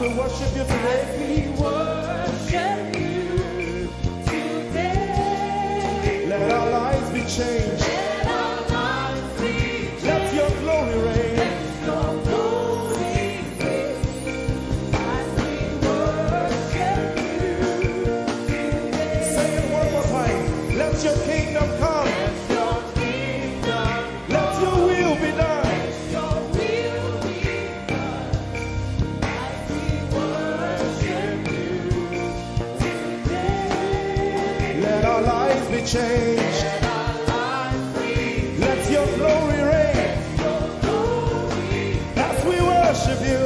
We worship you today. We worship you today. Let our lives be changed. Let our lives be changed. Let your glory reign. Let your glory reign. As we worship you today. Say it one more time. Let your kingdom come. Let your kingdom come. Let your will be done. Change. Let your glory reign. As we worship you.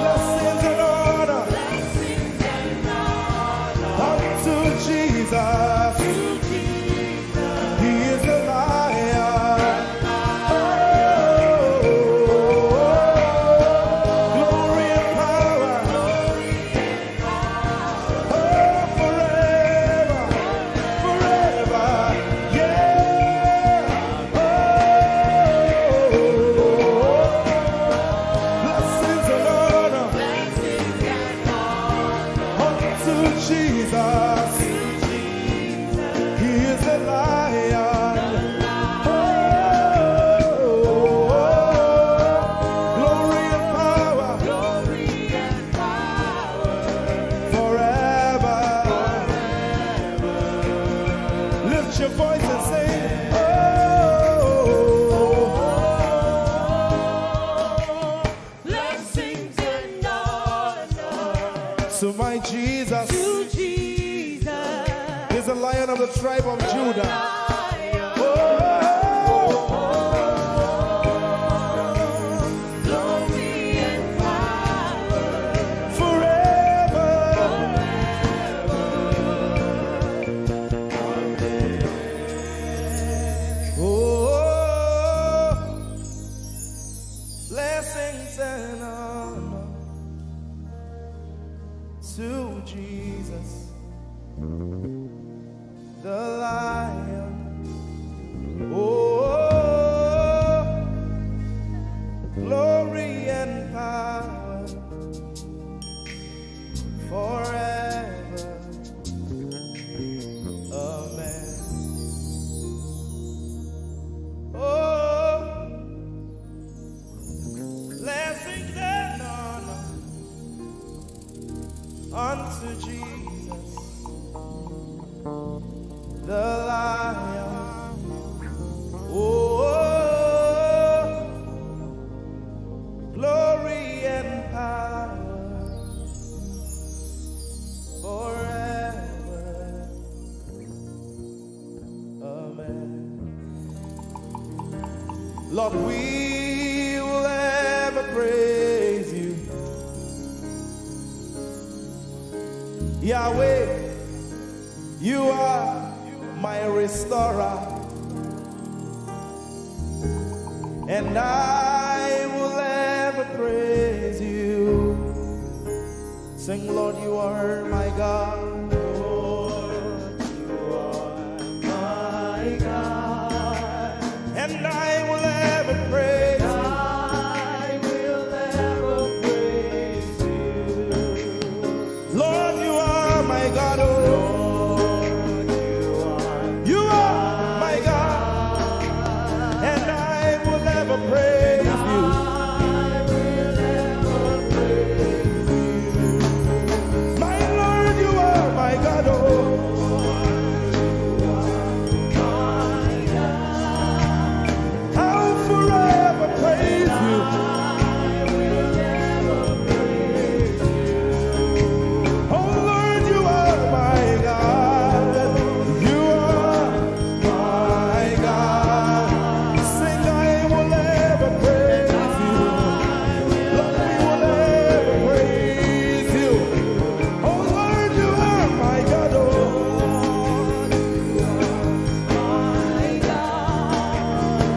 Blessings and honor unto Jesus. He is the Lion. Of the tribe of Judah. Glory and power Forever. Oh, blessings and honor to Jesus, the Lion. Oh, glory and power forever. Amen. Oh, blessings and honor unto Jesus, the Lion. Oh, Lord, we will ever praise you. Yahweh, you are my restorer, and I will ever praise you. Sing, Lord, you are my God. Lord, you are my God, and I will ever praise you. I will ever praise you. Lord, you are my God. Oh, Lord, you are my God, and I will ever praise you. My Lord, you are my God. Oh, I'll forever praise you. Oh Lord, you are my God. You are my God. Sing, I will ever praise you. Lord, we will ever praise you. Oh Lord, you are my God. Oh,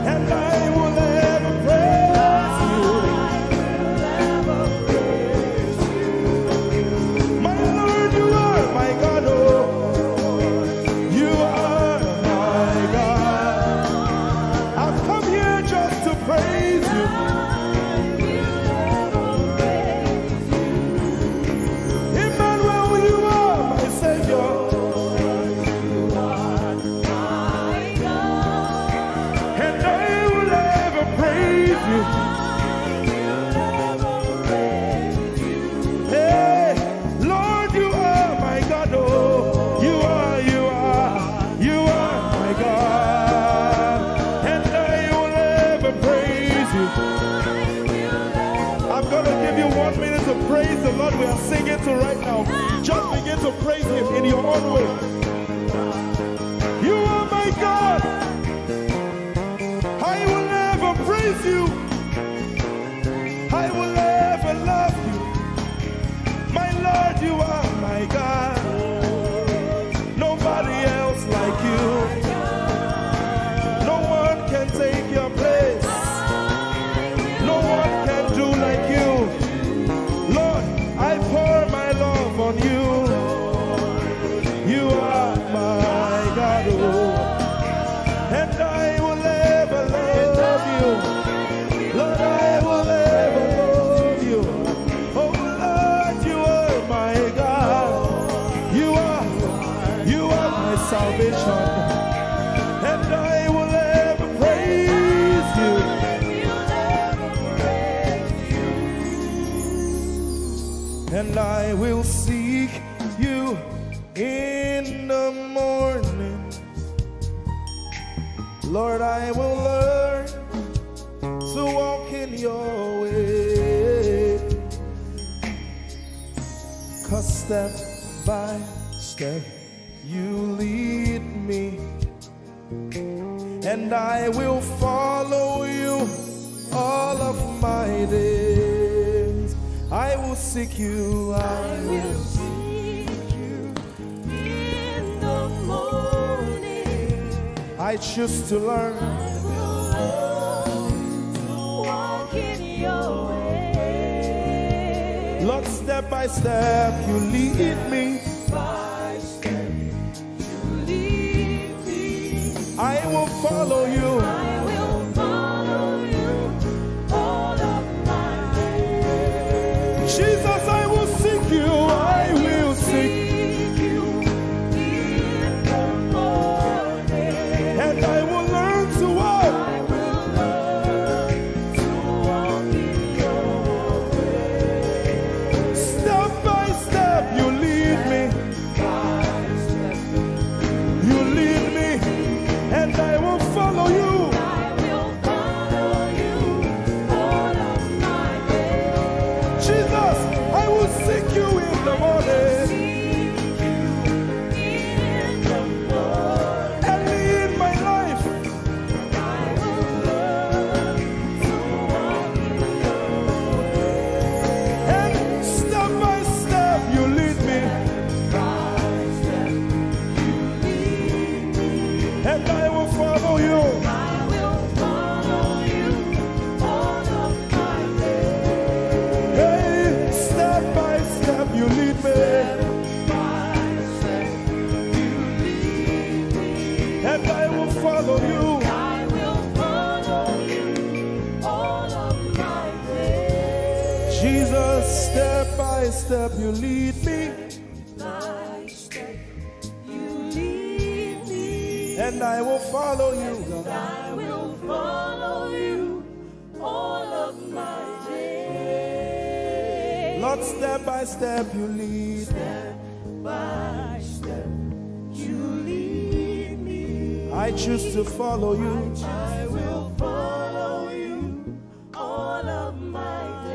and I will ever praise you. My Lord, you are my God. Oh, you are my God. I've come here just to praise you. Emmanuel, you are my Savior. And I will ever praise you. Hey, Lord, you are my God. Oh, you are my God. And I will ever praise you. I'm going to give you 1 minute to praise the Lord. We are singing to right now. Just begin to praise him in your own way. You are my God. I will ever praise you. I will ever love you. My Lord, you are my God. Nobody else like you. No one can take your place. No one can do like you. Lord, I pour my love on you. You are my God. Oh, and I will ever love you. Lord, I will ever love you. Oh Lord, you are my God. You are my salvation. And I will ever praise you. And I will seek you in the morning. Lord, I will learn to walk in your way. 'Cause step by step you lead me, and I will follow you all of my days. I will seek you. I will seek you in the morning. I choose to learn. I will learn to walk in your way. Lord, step by step you lead me. By step you lead me. I will follow you. I will follow you all of my days. Jesus, I will seek you. I will seek. you in the morning. And I will learn to walk. I will learn to walk in your way. Step by step you lead me. By step You lead me. And I will follow you. I Jesus, step by step you lead me. By step you lead me. And I will follow you, God. I will follow you all of my days. Lord, step by step you lead. Step by step you lead me. I choose to follow you. I will follow you all of my days.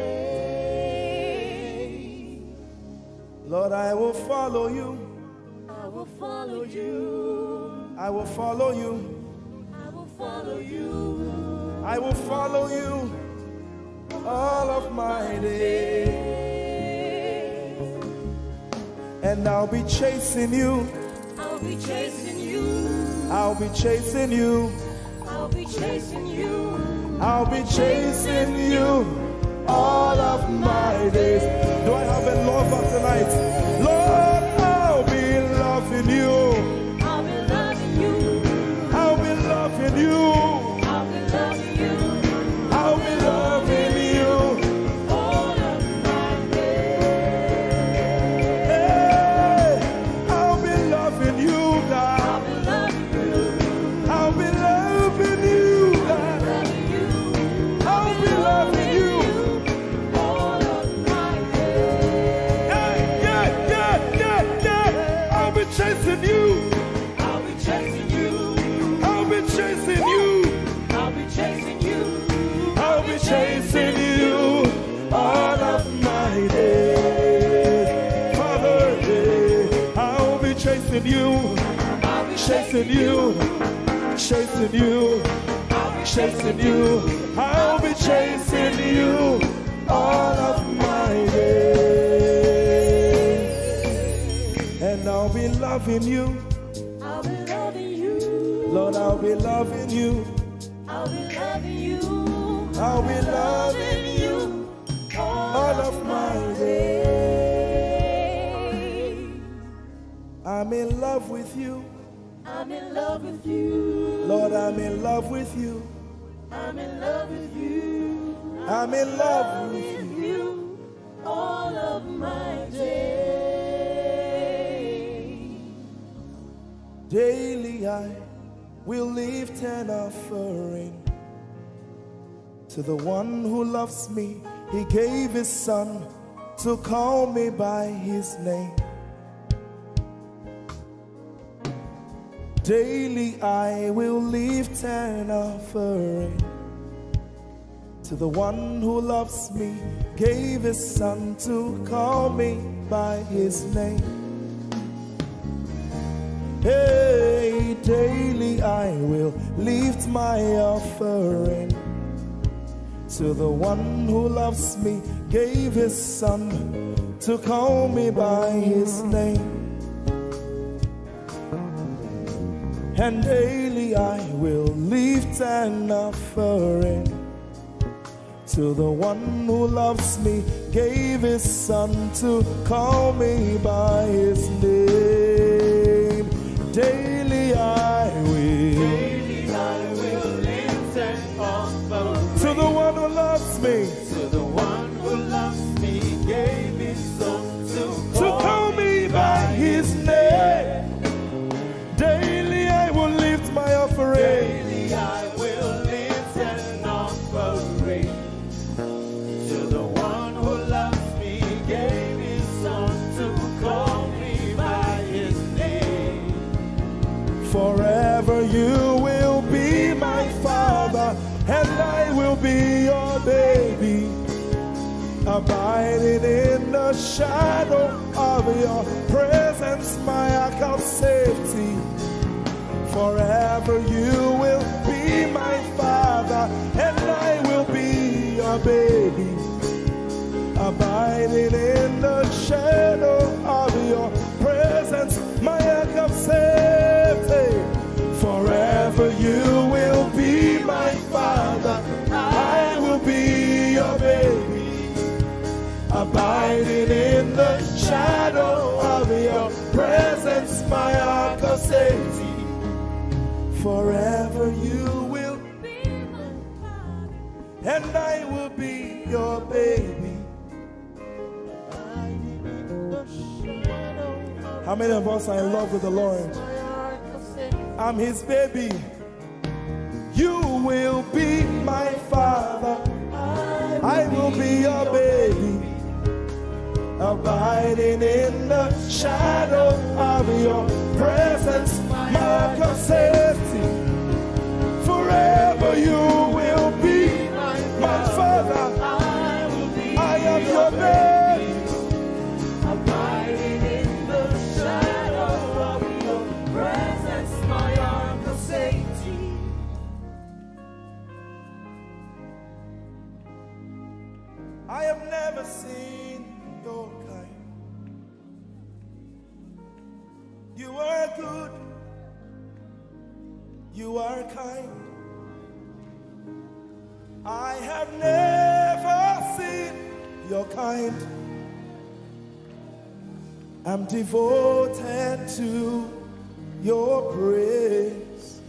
Lord, I will follow you. I will follow you. I will follow you. I will follow you. I will follow you all of my days. And I'll be chasing you. I'll be chasing you. I'll be chasing you. I'll be chasing you. I'll be chasing you all of my days. Do I have a lover tonight? Lord, I'll be loving you. I'll be loving you. I'll be loving you. I'll be loving you. I'll be loving you. All of my days. Hey, I'll be loving you, God. I'll be loving you. I'll be loving you, God. Loving you. I'll be loving you. All of my days. Yeah. I'll be chasing you. I'll be chasing you. I'll be chasing you. I'll be chasing you. I'll be chasing you all of my days. Father, I'll be chasing you. I'll be Chasing you. Chasing you. Chasing you. I'll be chasing you all of my days. And I'll be loving you. I'll be loving you. Lord, I'll be loving you. I'll be loving you. I'll be loving you all of my days. I'm in love with you. I'm in love with you. Lord, I'm in love with you. I'm in love with you. I'm in love with you all of my days. Daily I will lift an offering to the one who loves me. He gave his son to call me by his name. Daily I will lift an offering to the one who loves me, gave his son to call me by his name. Hey, daily I will lift my offering to the one who loves me, gave his son to call me by his name. And daily I will lift an offering to the one who loves me, gave his son to call me by his name. Daily I will lift an offering to the one who loves me, to the one who loves me, gave his son to call me by his name. Daily I will lift my offering. Daily I will lift an offering to the one who loves me, gave his son to call me by his name. Forever you will be my father, and I will be your baby, abiding in the shadow of your presence, my ark of safety. Forever you will be my father, and I will be your baby, abiding in the shadow of your presence, my ark of safety. Forever you will be my father, I will be your baby, abiding in the shadow of your presence, my ark of safety. Forever you will be my father, and I will be your baby, How many of us are in love with the Lord? I'm his baby. You will be my father. I will be your baby. Abiding in the shadow of your presence, mark of safety. Forever you will be my father. I am your baby. Abiding in the shadow of your presence, my arms of safety. I have never seen your kind. You are good. You are kind. I have never seen your kind. I'm devoted to your praise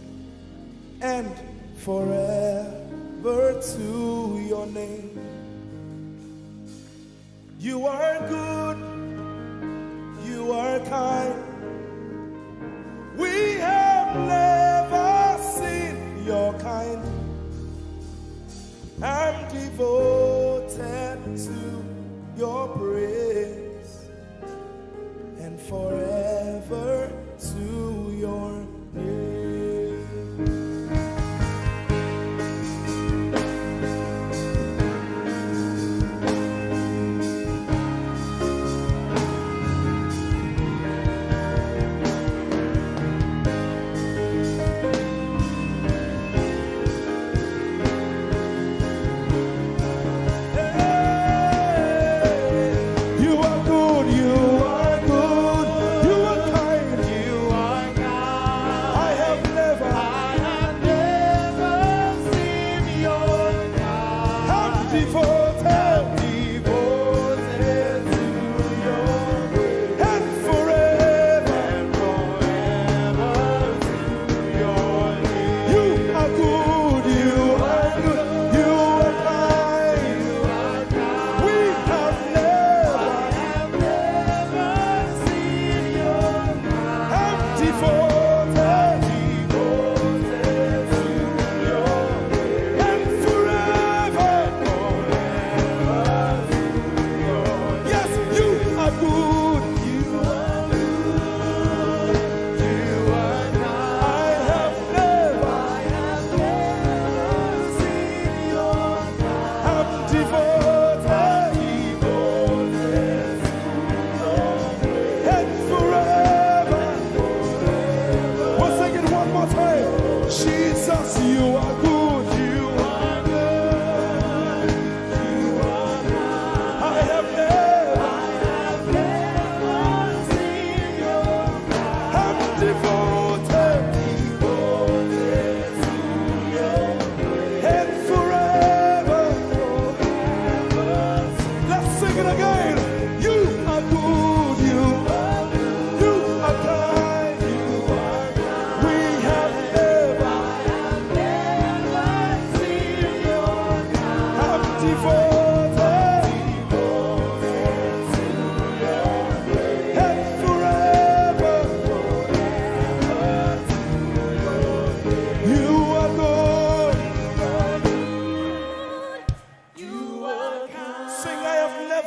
and forever to your name. You are good, you are kind. We have never seen your kind. I'm devoted to your praise and forever to your name.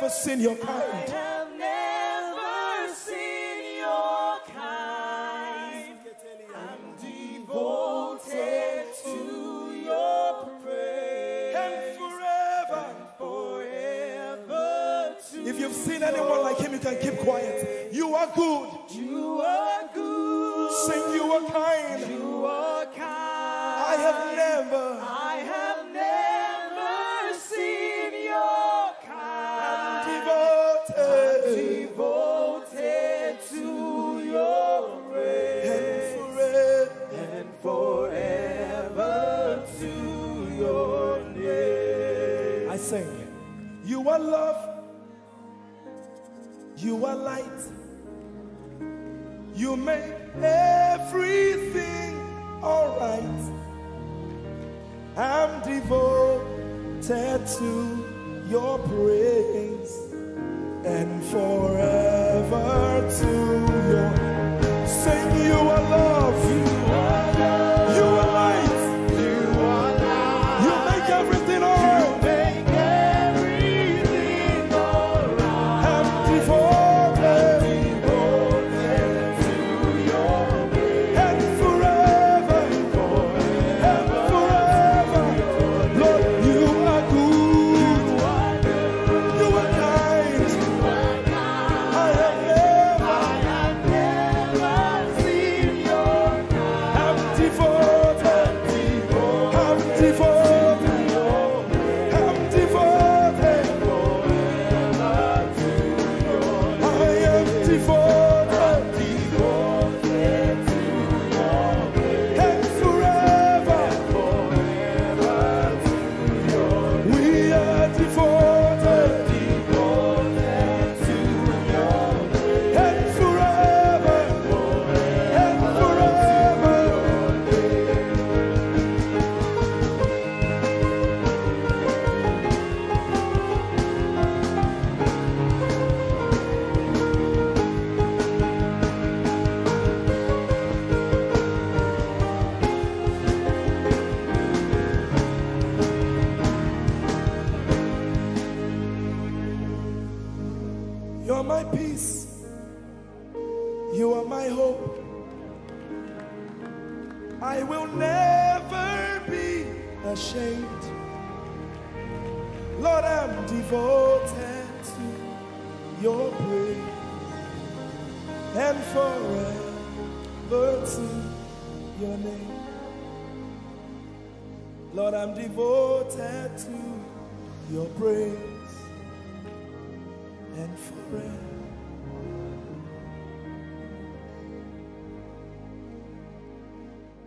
Seen your kind. I have never seen your kind. I'm devoted to your praise And forever to if you've seen anyone like him, you can keep quiet. You are good. you are good. Sing, you are kind. You are kind. I have never seen your kind. Devoted to your praise and forever to your name. I sing, you are love, you are light, you make everything all right. I'm devoted to your praise and forever to your. Sing, you are love, you are light, you make everything alright. I'm devoted to your grace. And forever, Lord, you are good, you are kind. I have never seen your kind. I'm devoted, I'm devoted, I'm devoted. I am devoted, and forever, we are devoted, and forever, and forever. You're my peace, you are my hope. I will never be ashamed. Lord, I'm devoted to your praise and forever to your name. Lord, I'm devoted to your praise and forever.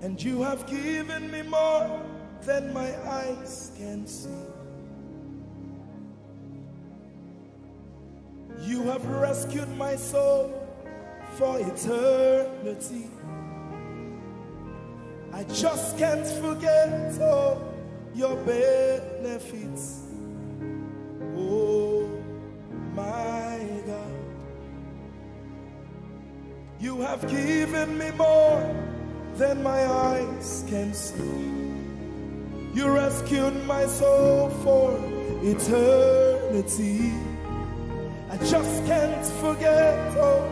And you have given me more than my eyes can see. You have rescued my soul for eternity. I just can't forget all your benefits. Oh my God, you have given me more than my eyes can see. You rescued my soul for eternity. I just can't forget all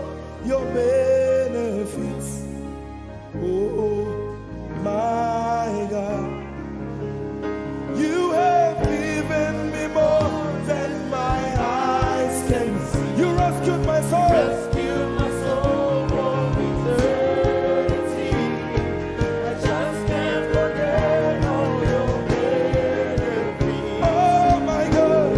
your benefits. Oh my God, you have given me more than my eyes can see. You rescued my soul. Rescued my soul from eternity. I just can't forget all your benefits. Oh my God,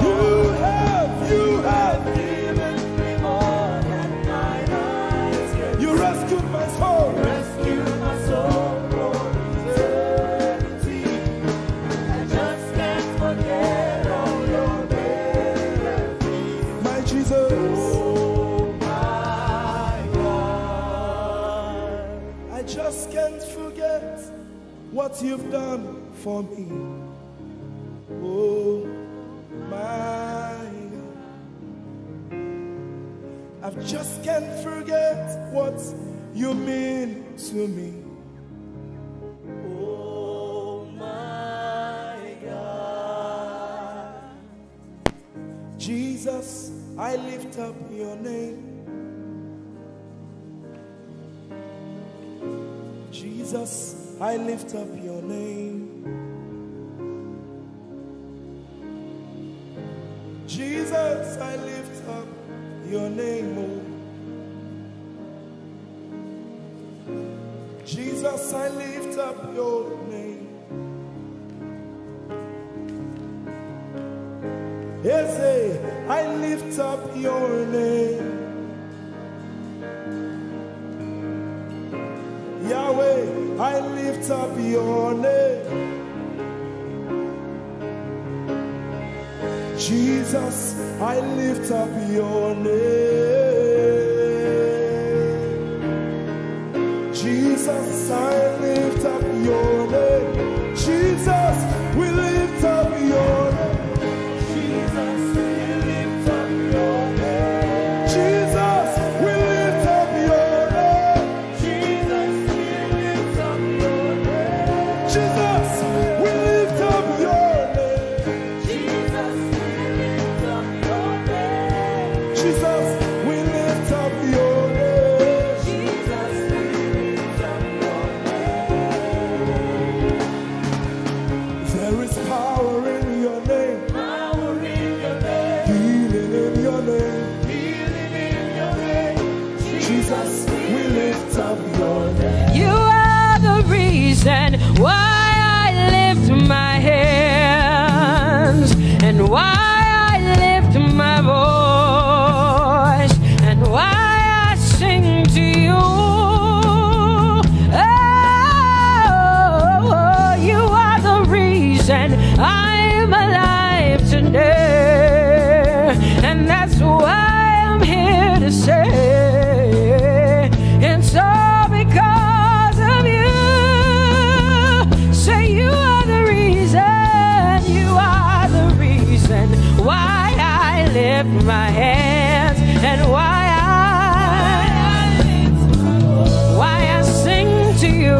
you have given me more than my eyes can see. You rescued my soul. Rescued my soul from eternity. I just can't forget all your benefits. My Jesus. Oh my God. I just can't forget what you've done for me. Oh my God. I just can't forget what you mean to me. Oh my God. Jesus, I lift up your name. Jesus, I lift up your name. Jesus, I lift up your name. Oh. Jesus, I lift up your name. Ese, I lift up your name. Yahweh, I lift up your name. Jesus, I lift up your name. Jesus, I lift up your name. Jesus, we lift up your name. Jesus, reason I'm alive today. And that's why I'm here to say it's all because of you. Say you are the reason, you are the reason why I lift my hands and why I sing to you.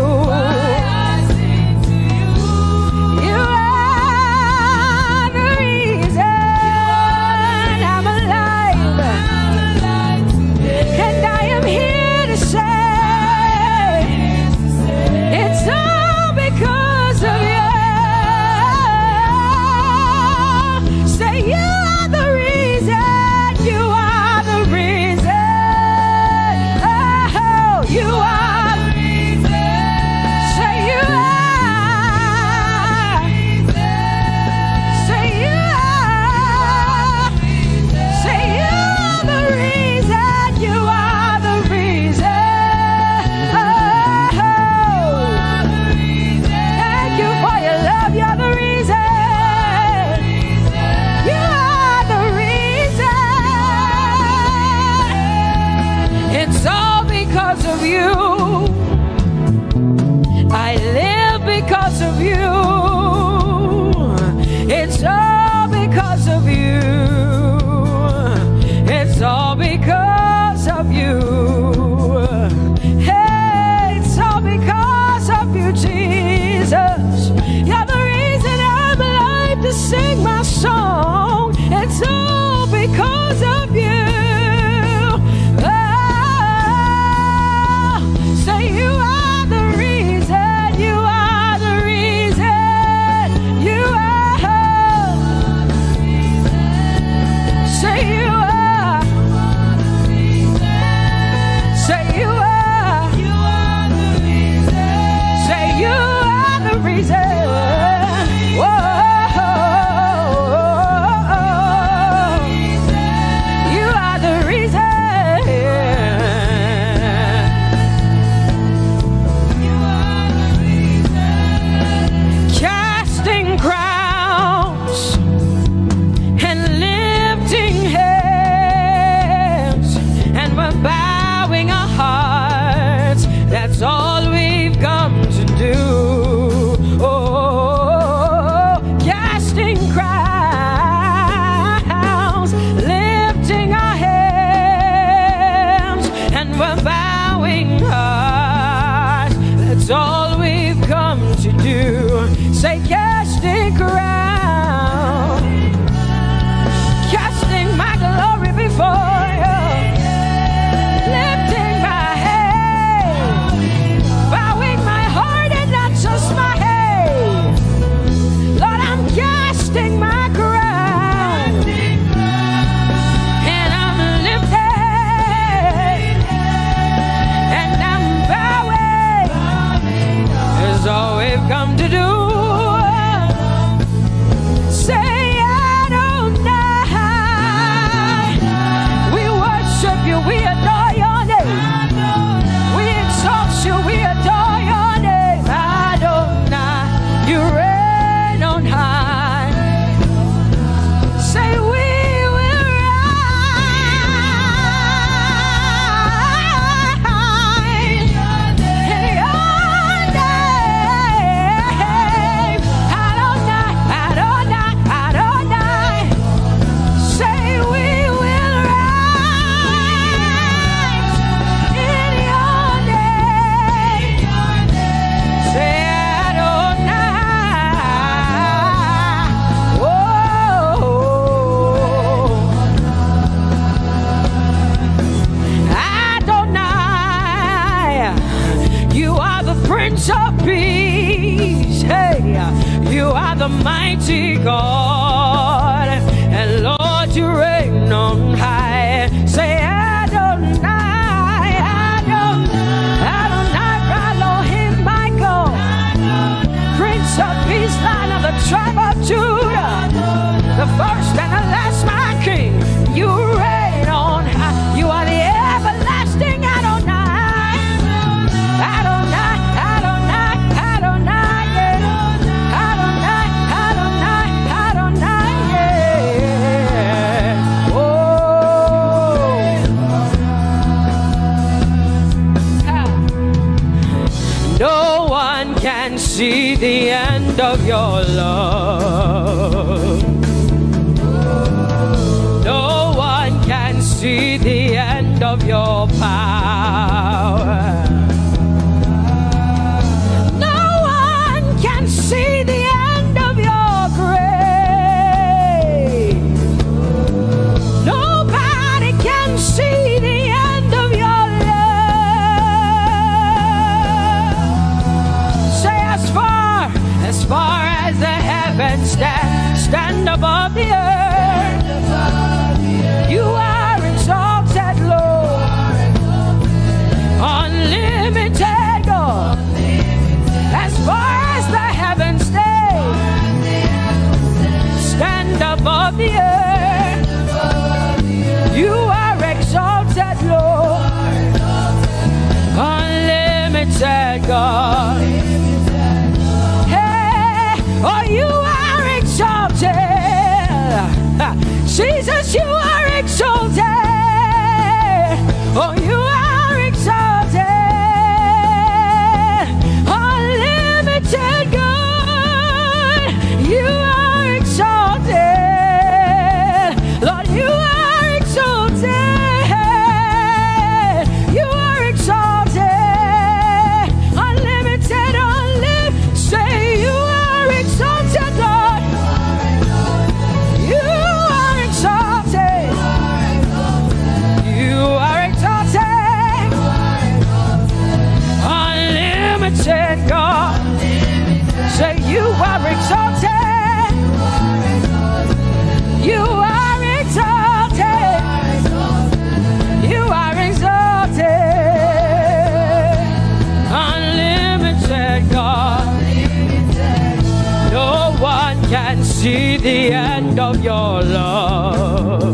mighty God, and Lord, you reign on high. Say Adonai, Adonai, Adonai, Elohim, Michael, Prince of Peace, Lion of the tribe of Judah, the first and the last, my King. You reign on high. You are the everlasting Adonai, Adonai, Adonai, Adonai, Adonai, of your love. No one can see the end of your power. No one can see the end of your grace. Nobody can see the end of your love. Say as far as the heavens stand above the earth, you are exalted, Lord, unlimited God. As far as the heavens stand above the earth, you are exalted, Lord, unlimited God. Oh, you are exalted. Jesus, you are exalted. Oh, you are exalted. Unlimited God. You are exalted. Lord, you are exalted. You are exalted. Unlimited, say you are exalted, Lord. You are exalted. You are exalted. Unlimited God. Say you are exalted. You are exalted. You are exalted. Unlimited God. No one can see the end of your love.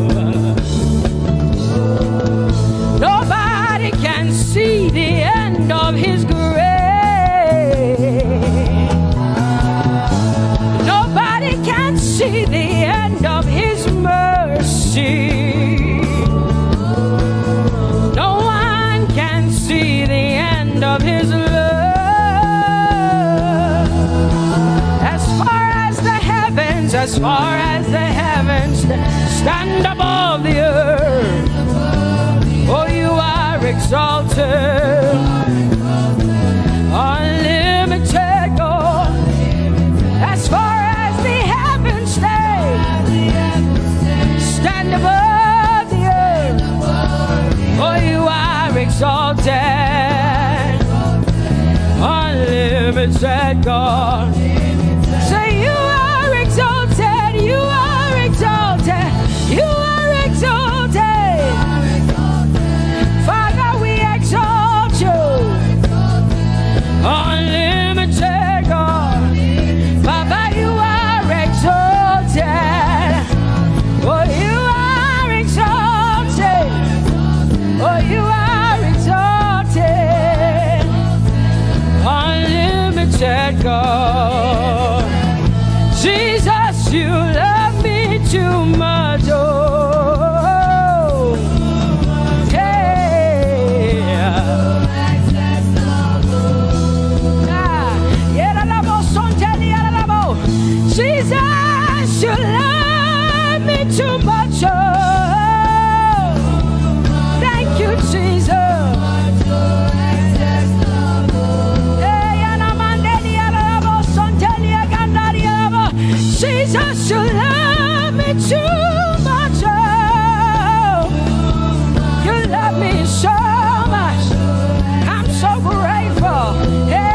Nobody can see the end of his grace. Nobody can see the end of his mercy. No one can see the end of his love. As far as the heavens stand above the earth, oh, you are exalted, unlimited God. As far as the heavens stand above the earth, oh, you are exalted, unlimited God. Say you are exalted, you are exalted, you are exalted. Father, we exalt you, unlimited God. Father, you are exalted. Oh, you are exalted. Oh, you are exalted, unlimited God. Jesus, you love me too much. Oh, Jesus, you love me too much. Oh, thank you, Jesus. Jesus, you love me too much. Oh, you love me so much. I'm so grateful. Hey,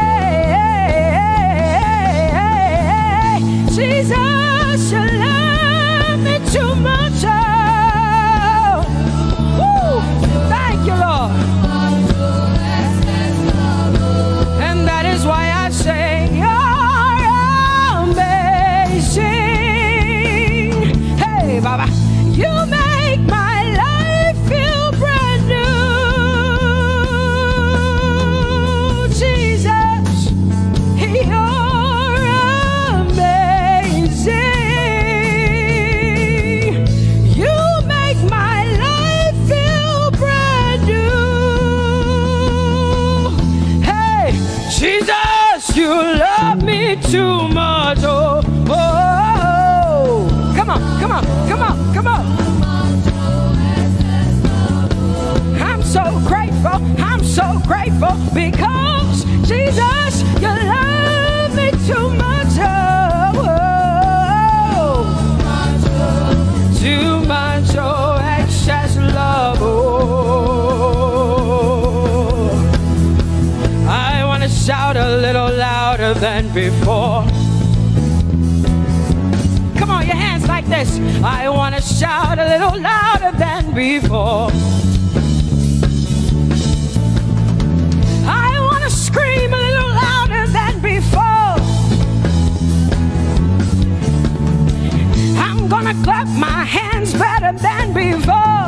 Jesus, you love me too much. Oh, thank you, Lord. And that is why I say, you're amazing. Hey, Baba. Come on, come on, come on. I'm so grateful because Jesus, you love me too much. Oh, too much, oh, excess love. Oh, I want to shout a little louder than before. Come on, your hands like this. I want to shout a little louder than before. I want to scream a little louder than before. I'm gonna clap my hands better than before.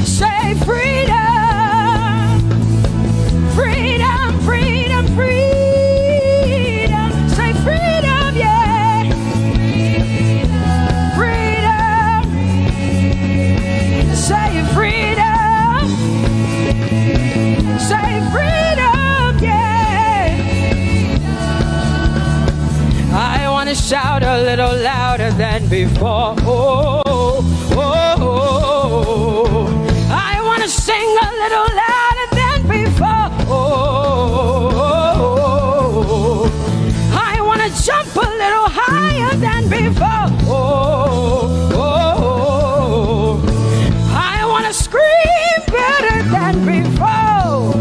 Say freedom, freedom, freedom, freedom. Say freedom, yeah. Freedom. Say freedom. Say freedom, yeah. I want to shout a little louder than before. Oh, oh, oh. I want to sing a little louder than before. Oh, I want to jump a little higher than before. Oh, I want to scream better than before.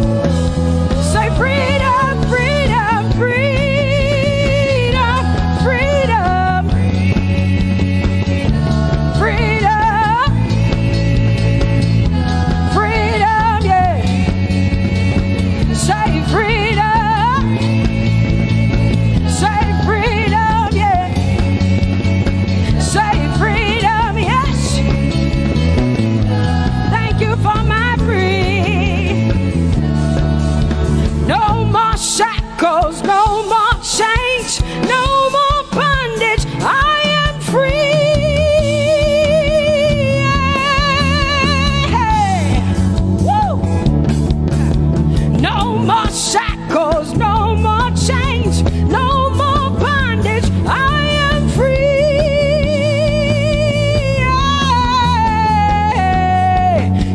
Say freedom, freedom, freedom, freedom, freedom, freedom, yeah. Say freedom, say freedom, yeah. Say freedom, yes. Thank you for my freedom. No more shackles, no more chains, no more bondage. I am free. Woo! No more shackles, no more chains, no more bondage. I am free.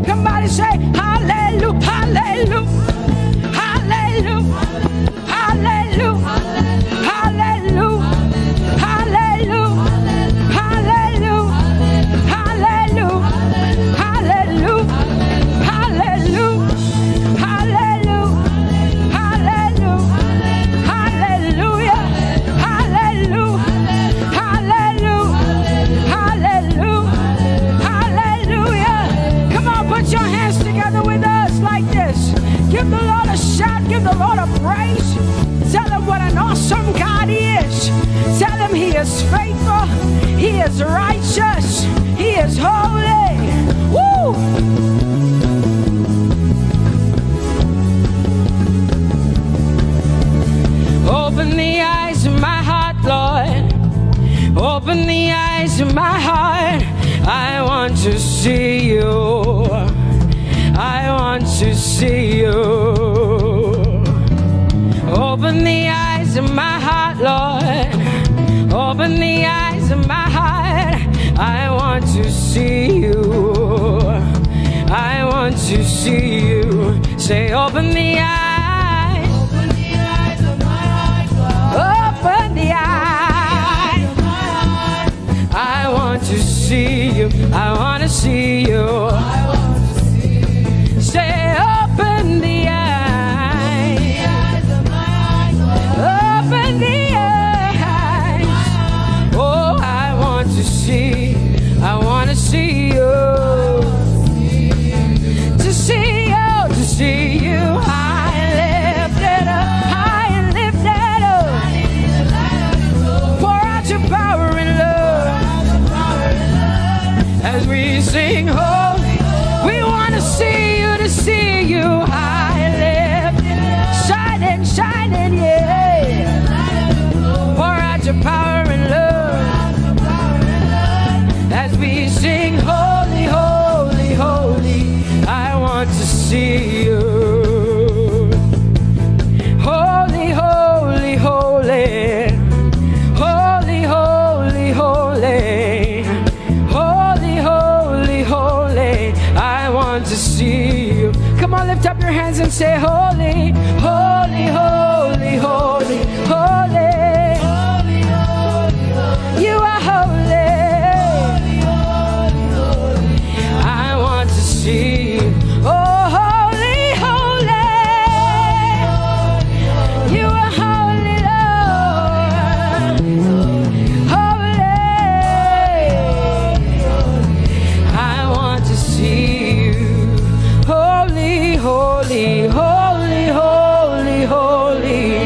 Somebody say hallelujah, hallelujah. Hallelujah, hallelujah, hallelujah, hallelujah, hallelujah, hallelujah, hallelujah, hallelujah, hallelujah, hallelujah, hallelujah, hallelujah, hallelujah, hallelujah. Come on, put your hands together with us like this. Give the Lord a shout, give the Lord a praise. Tell him what an awesome God he is. Tell him he is faithful, he is righteous, he is holy. Woo! Open the eyes of my heart, Lord. Open the eyes of my heart. I want to see you. I want to see you. Open the eyes of my heart, Lord. Open the eyes of my heart. I want to see you. I want to see you. Say, open the eyes. Open the eyes of my heart, Lord. Open the eyes of my heart. I want to see you. I want to see you. Say, open the eyes of my heart. Open the eyes. Oh, I want to see. I want to see you. To see you, to see you. High and lifted up, high and lifted up. Pour out your power and love as we sing holy. We want to see you, to see you high and lifted, shining, shining, yeah. Pour out your power and love as we sing holy, holy, holy. I want to see you. Holy, holy, holy. Holy, holy, holy. hands and say, holy, holy, holy, holy, holy. You are holy. I want to see you. Oh, holy, holy. You are holy, Lord. Holy. I want to see you. Holy, holy, holy, holy, holy.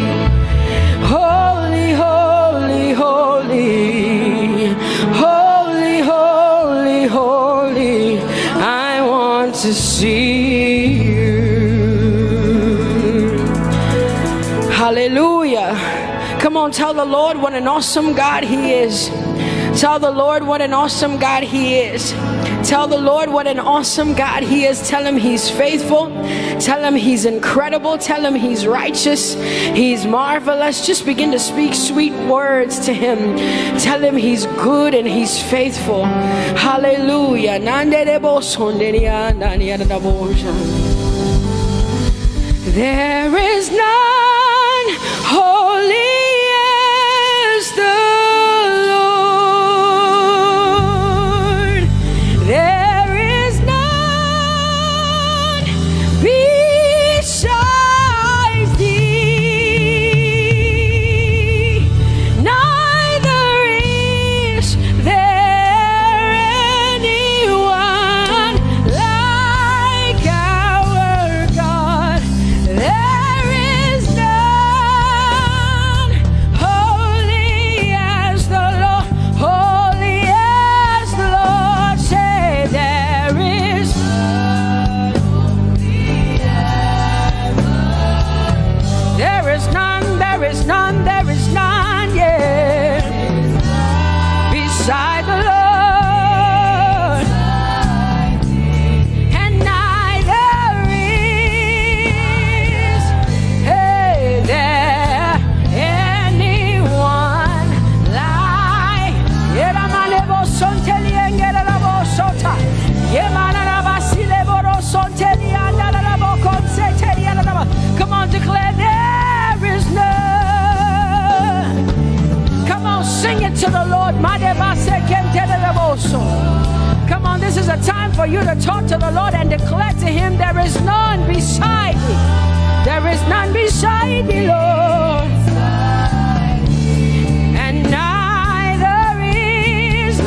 Holy, holy, holy. Holy, holy, holy. I want to see you. Hallelujah. Come on, tell the Lord what an awesome God He is. Tell the Lord what an awesome God He is. Tell the Lord what an awesome God He is. Tell Him He's faithful. Tell Him He's incredible. Tell Him He's righteous. He's marvelous. Just begin to speak sweet words to Him. Tell Him He's good and He's faithful. Hallelujah. There is none holy as the Lord. There is none beside thee. Neither is there anyone like our God. There is none holy as the Lord, holy as the Lord. Say there is none holy as the Lord. There is none, there is none, there is none, yeah, beside the Lord. And neither is there anyone like Come on, declare there is none. Come on, sing it to the Lord. Come on, this is a time for you to talk to the Lord and declare to Him there is none beside thee. There is none beside thee, Lord. And neither is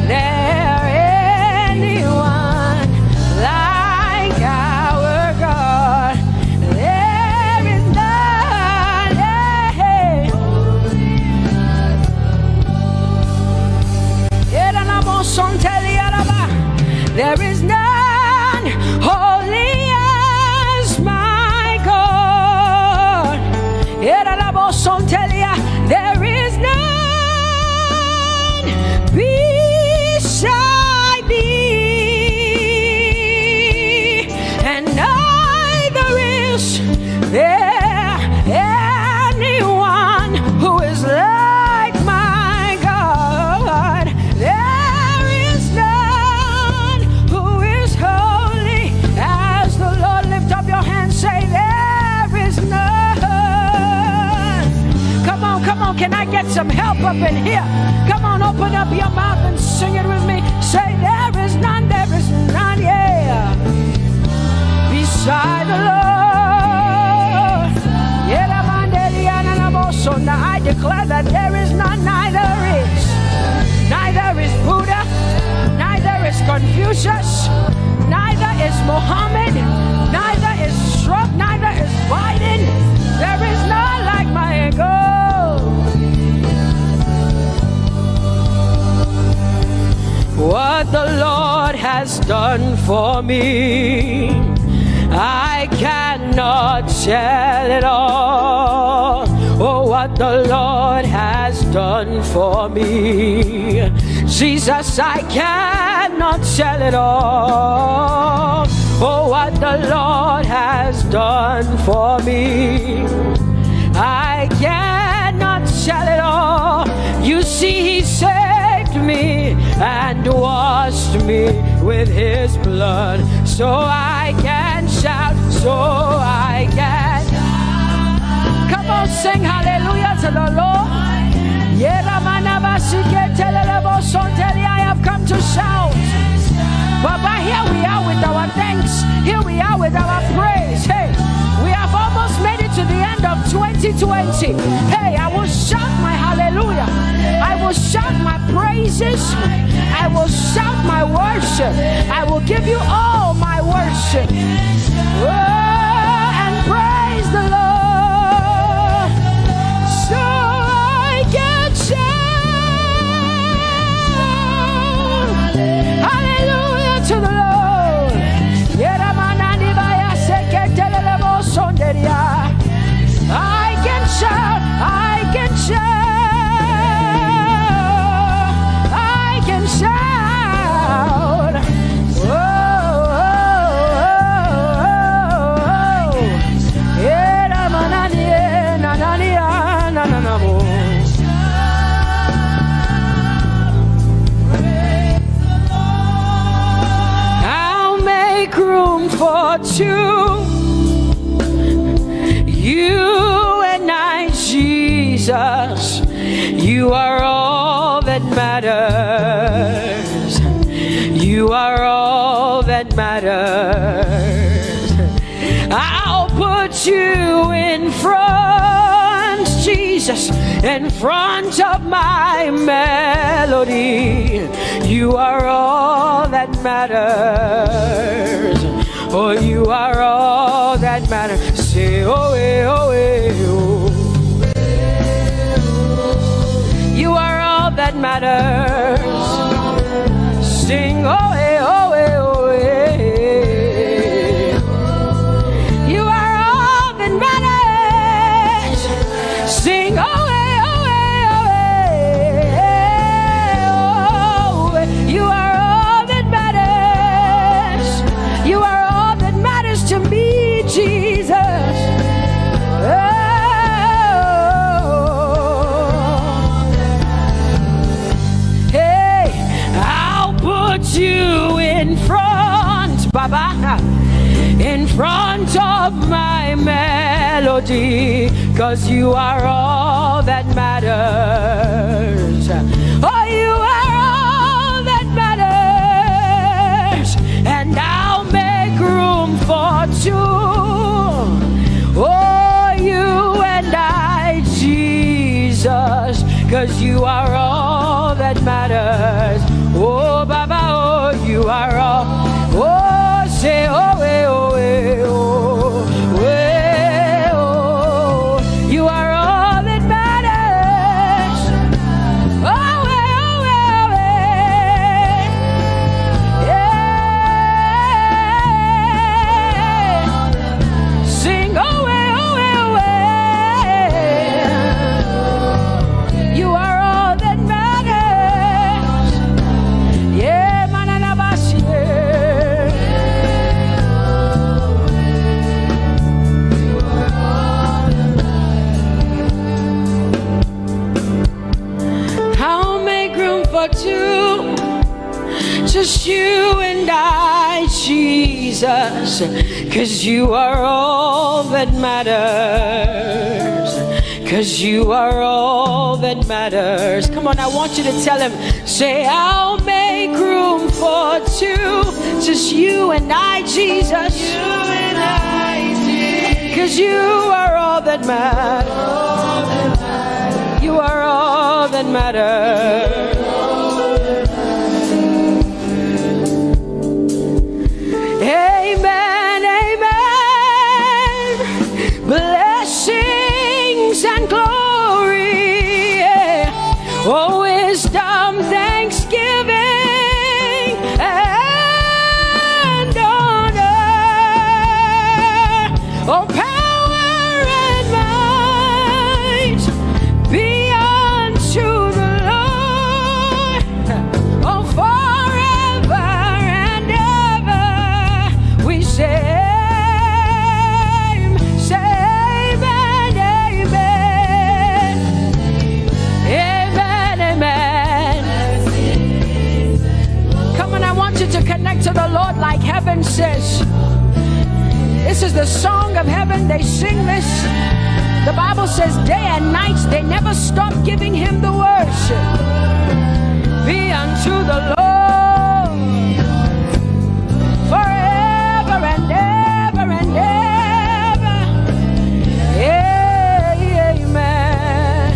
there anyone like our God. There is none. There is none holy as my God. There is none beside thee, and neither is there anyone who is like my God. There is none who is holy as the Lord. Lift up your hands, say there is none. Come on, can I get some help up in here? Come on, open up your mouth and sing it with me. Say there is none, yeah, beside the Lord. Now I declare that there is none, neither is Buddha, neither is Confucius, neither is Muhammad, neither is Trump, neither is Biden. There is none like my God. What the Lord has done for me, I cannot tell it all. Oh, what the Lord has done for me, Jesus, I cannot tell it all. Oh, what the Lord has done for me, I cannot tell it all. You see, He saved me and washed me with his blood, so I can shout, so I can. Come on, sing hallelujah to the Lord. I have come to shout. Baba, here we are with our thanks. Here we are with our praise. Hey, we have almost made it to the end of 2020. Hey, I will shout my hallelujah. I will shout my praises. I will shout my worship. I will give you all my worship. Oh, and praise the Lord. So I can shout. Hallelujah to the Lord. I can shout, I can shout, I can shout. Oh, oh, oh, I'll make room for two. You and I, Jesus, you are all that matters. You are all that matters. I'll put you in front, Jesus, in front of my melody. You are all that matters. Oh, you are all that matters. Say, oh, eh, oh, eh, oh. You are all that matters. Sing, oh, eh, oh, eh, oh, eh. You are all that matters. Sing, oh, eh, oh, eh, oh, eh. Oh, you are all that matters. You are all that matters to me, Jesus. You in front, Baba, in front of my melody, 'cause you are all that matters. Oh, you are all that matters, and I'll make room for two. Oh, you and I, Jesus, 'cause you are all that matters. Oh, Baba, oh, you are all. Oh, say, oh, eh, oh, eh, oh, eh, oh. You are all that matters. Oh, eh, oh, eh, yeah. Sing, oh, eh, oh, eh. You are all that matters. Yeah, manana bashi. I'll make room for two, just you and I, Jesus, 'cause you are all that matters. 'Cause you are all that matters. Come on, I want you to tell him, say, I'll make room for two, just you and I, Jesus. You and I, Jesus. 'Cause you are all that matters. You are all that matters. Amen, amen. Blessings and glory, yeah. Oh, wisdom, thanksgiving, and honor. Oh, power and might be unto the Lord. Oh, forever and ever we say. Amen, amen. Amen, the song of heaven, they sing this. The Bible says day and night they never stop giving him the worship. Be unto the Lord forever and ever and ever. Amen.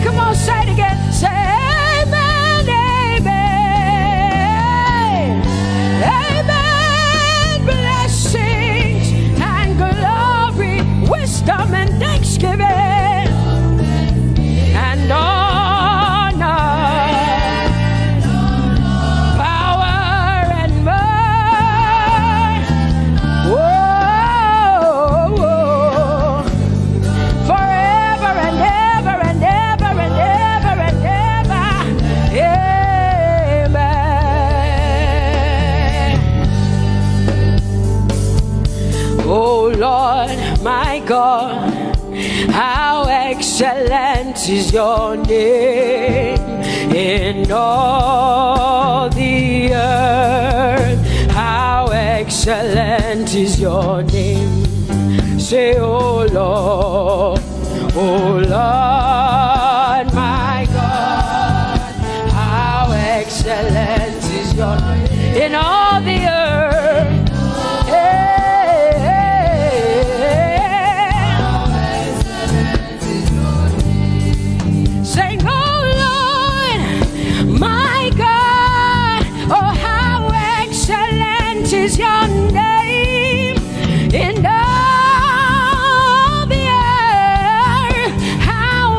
Come on, say it again. Say amen, amen. Amen. Blessings and glory, wisdom and thanksgiving and honor, power and might. Whoa, forever and ever and ever and ever and ever. Amen. Oh Lord, my God, how excellent is your name in all the earth. How excellent is your name. Say, oh Lord, my God, how excellent is your name in all the earth. Sing, oh Lord, my God, oh how excellent is your name in all the earth. How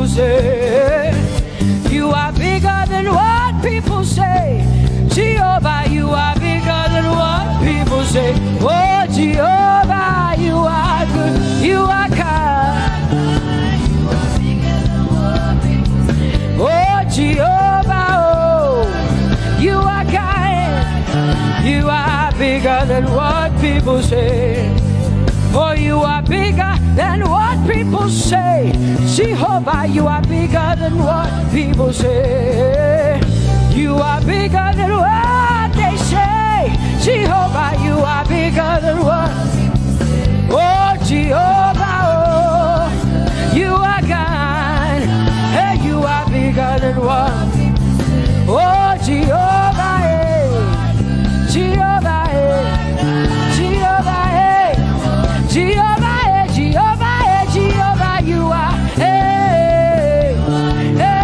say. You are bigger than what people say. Jehovah, you are bigger than what people say. Oh, Jehovah, you are good. You are kind. Oh, Jehovah, oh, you are kind. You are bigger than what people say. Oh, you are bigger than what people say. Jehovah, you are bigger than what people say. You are bigger than what they say. Jehovah, you are bigger than what. Oh, Jehovah, oh, you are God. Hey, you are bigger than what. Oh, Jehovah, hey. Jehovah, hey. Jehovah, hey. Jehovah, hey. Jehovah, hey. Jehovah, you are. Hey, hey.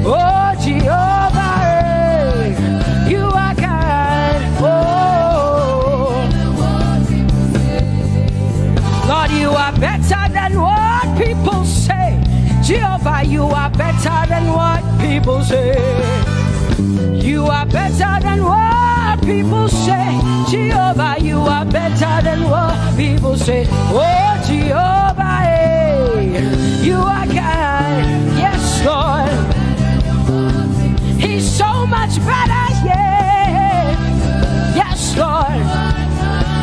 Oh, Jehovah, hey. You are kind. Oh, Lord, you are better than what people say. Jehovah, you are better than what people say. You are better than what people say. Jehovah, you are better than what people say. Oh, Jehovah, hey, you are kind. Yes, Lord. He's so much better, yeah. Yes, Lord.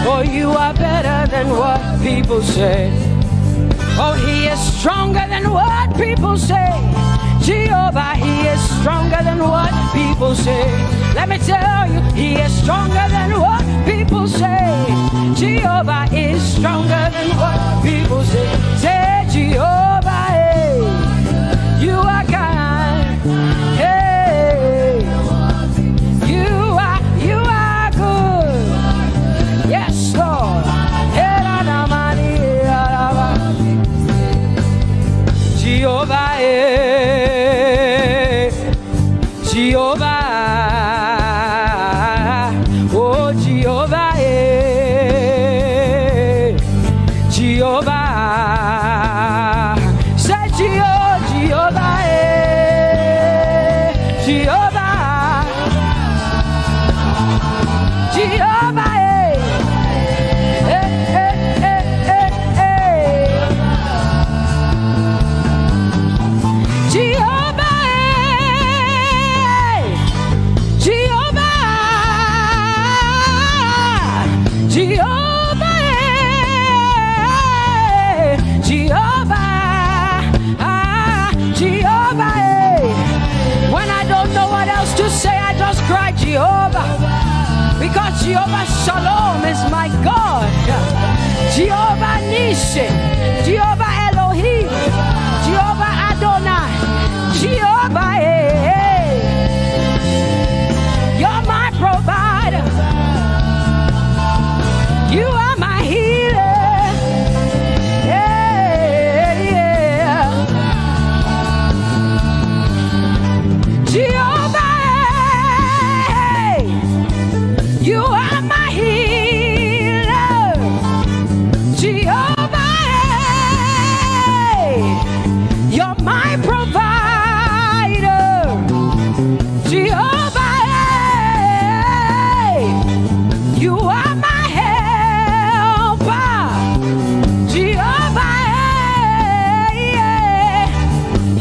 Oh, you are better than what people say. Oh, he is stronger than what people say. Jehovah, he is stronger than what people say. Let me tell you, he is stronger than what people say. Jehovah is stronger than what people say. Say, Jehovah, hey, you are kind. Hey, you are good. Yes, Lord. Jehovah, Jehovah, oh Jehovah, Jehovah, say Jehovah, Jehovah, Jehovah, Jehovah, because Jehovah Shalom is my God. Jehovah Nissi, Jehovah Elohim, Jehovah Adonai, Jehovah, hey, you're my provider. You are my healer. Yeah, yeah. Jehovah, you are my healer, Jehovah, you're my provider, Jehovah, you are my helper, Jehovah,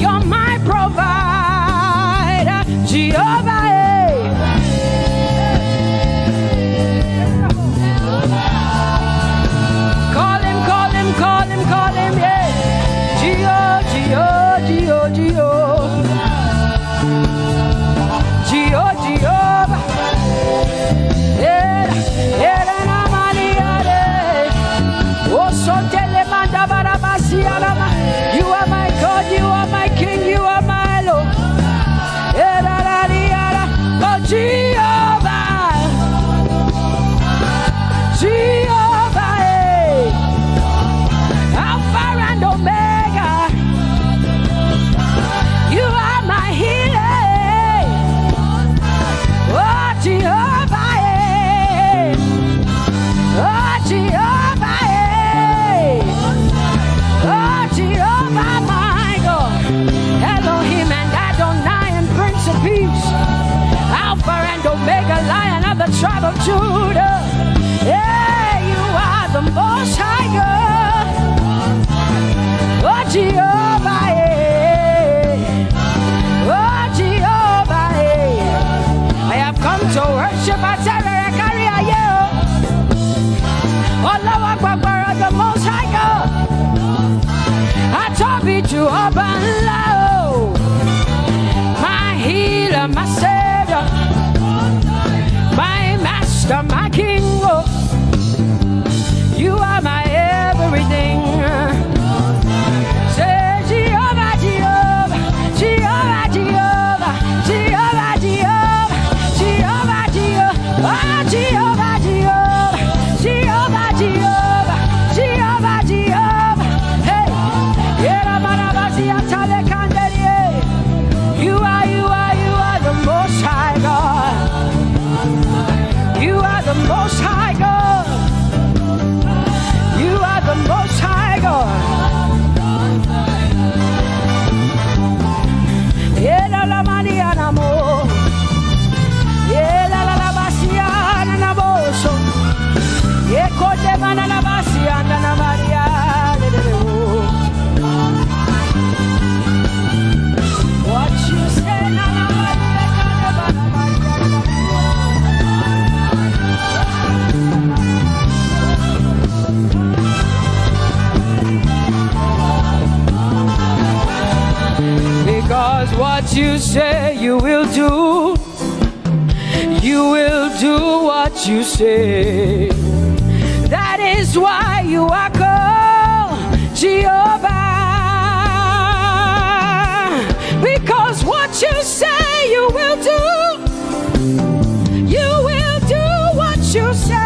you're my provider, Jehovah. Call him, yeah. Jehovah, you are my God, you are my King, you are my Lord. Oh, Jehovah, Jehovah, Alpha and Omega, you are my healer. Oh, Jehovah, oh, Jehovah, Judah. Yeah, you are the most high God. Oh, Jehovah, yeah. Oh, Jehovah, yeah. I have come to worship at Terekaria, yeah. Oh, Lord, the most high God. I told you to open low. My healer, my savior, my master, my king. Oh, you are my everything. Say Jehovah, Jehovah, Jehovah, Jehovah, Jehovah, Jehovah, Jehovah, Jehovah, oh, Jehovah, Jehovah, Jehovah, Jehovah, Jehovah, Jehovah. Hey, Yera Manabasi Atale Kandere. You are the most high God. You are the most high God. You are the most high God. Yela la Mariana mo. Yela la Basiana na boso. Yeko de mana la Basiana na Maria. What you say na na because what you say you will do what you say. That is why you are called Jehovah. Because what you say you will do what you say.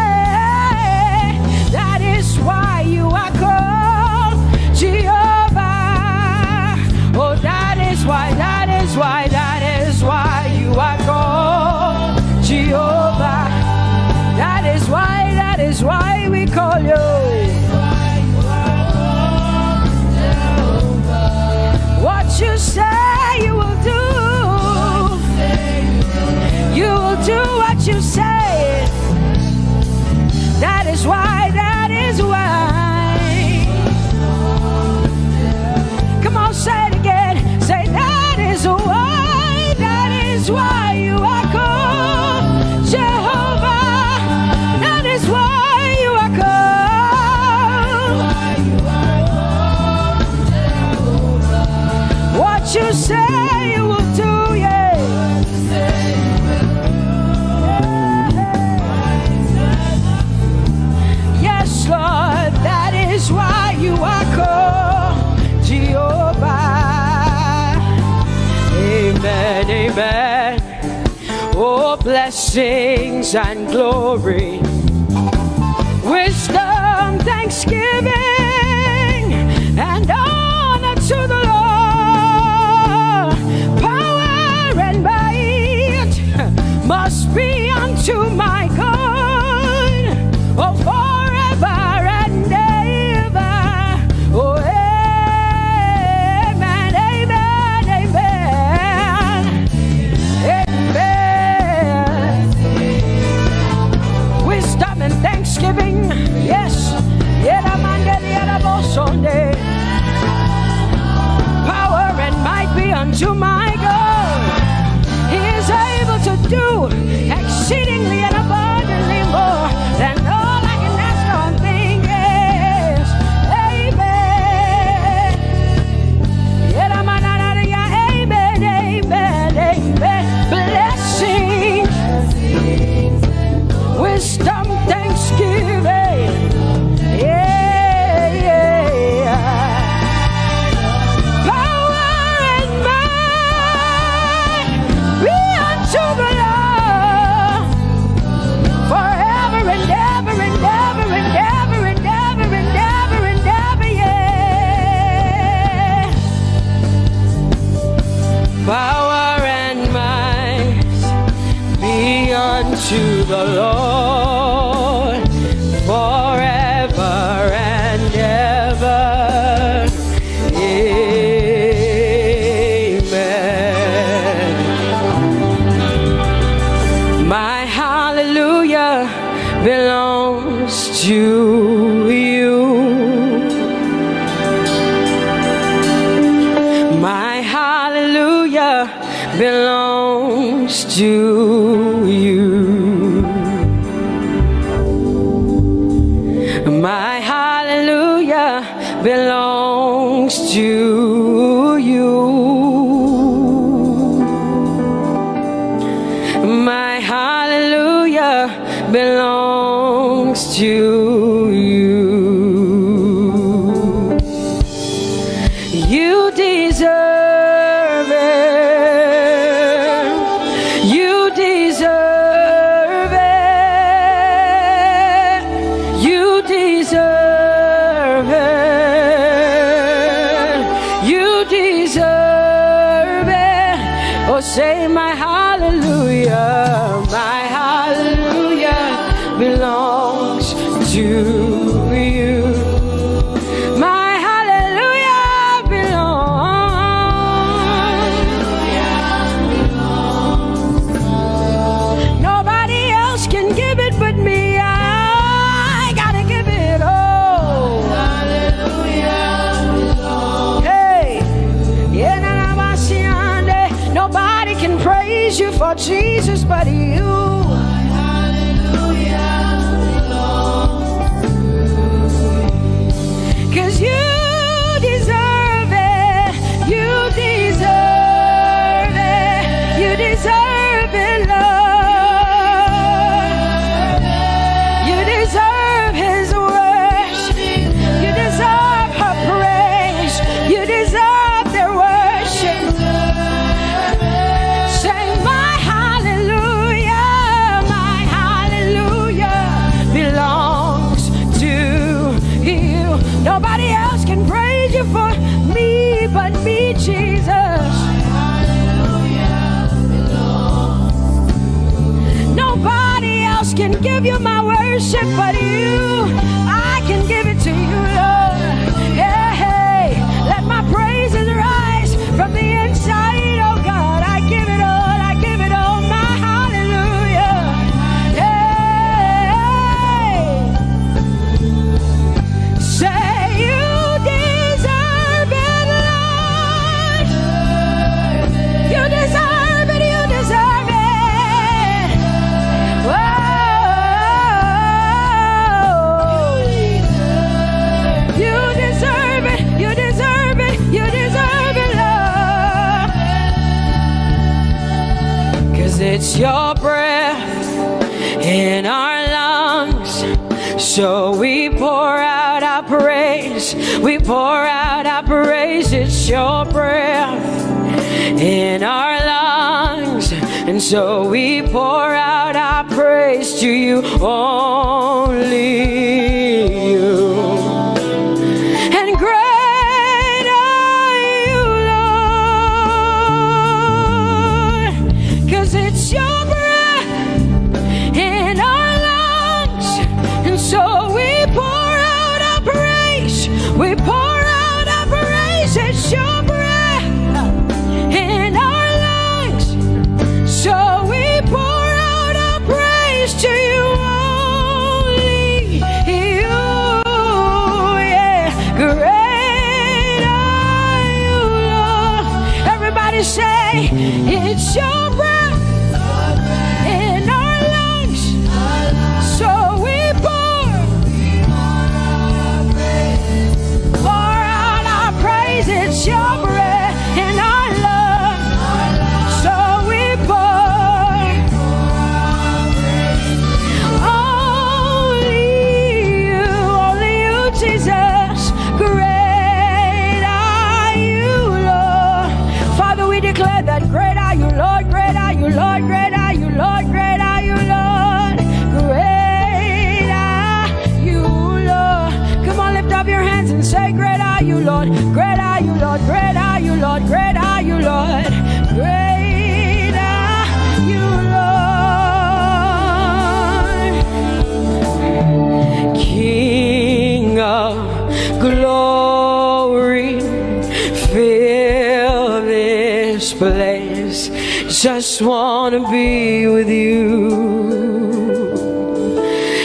That is why you are called Jehovah. Oh, that is why you are called Jehovah. That is why we call you. What you say you will do. You will do what you say. That is why. Come on, say it again. Say that is why you are called Jehovah. That is why you are called. What you say you will do, yeah. Yes, Lord, that is why you are called Jehovah. Amen, amen. Oh, blessings and glory, wisdom, thanksgiving, and honor to the Lord. Power and might must be unto my God. Oh, forever and ever. Oh, amen, amen, amen. Amen. to you. My hallelujah belongs to you. My hallelujah belongs to you. You deserve it. You deserve it. You deserve it. You deserve it. Oh, say my hallelujah. My hallelujah belongs to you. My hallelujah belongs. Nobody else can give it but me. I gotta give it all. Hey, nobody can praise you for Jesus but you. Cause you deserve it. You deserve it. You deserve it, Lord. You deserve His worship. You deserve her praise. You deserve their worship. Say my hallelujah. My hallelujah belongs to you. Nobody else can praise you for me but me, Jesus. Nobody else can give you my worship but you. I can give it to you, Lord. Yeah, hey, let my praises rise from the inside, oh God. I give it all, I give it all, my hallelujah. Hey, say you deserve it, Lord. You deserve it, you deserve it. Whoa. You deserve it, you deserve it, you deserve it, Lord. Cause it's your breath in our lungs. So we pour out our praise. We pour out our praise. It's your breath in our lungs. And so we pour out our praise to you, only you. And great are you, Lord. Cause it's your breath in our lungs. And so we pour out our praise. We pour out our praise. It's your breath in our lungs. So we pour out our praise to you, only you. Yeah, great are you, Lord. Everybody say, it's your breath in our lungs. So we pour out our praise. It's your breath in our lungs. So we pour only you, Jesus. Great are you, Lord. Father, we declare that great are you, Lord. Great are you, Lord. Great are you, Lord. Great are you, Lord. Great are you, Lord. Come on, lift up your hands and say, great are you, Lord. Great are you, Lord. Great are you, Lord. Great are you, Lord. Great are you, Lord. King of glory, fill this place. Just wanna be with you.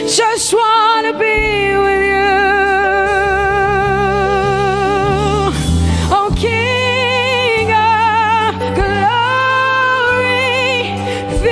Just wanna be with you. Oh, King of glory, fill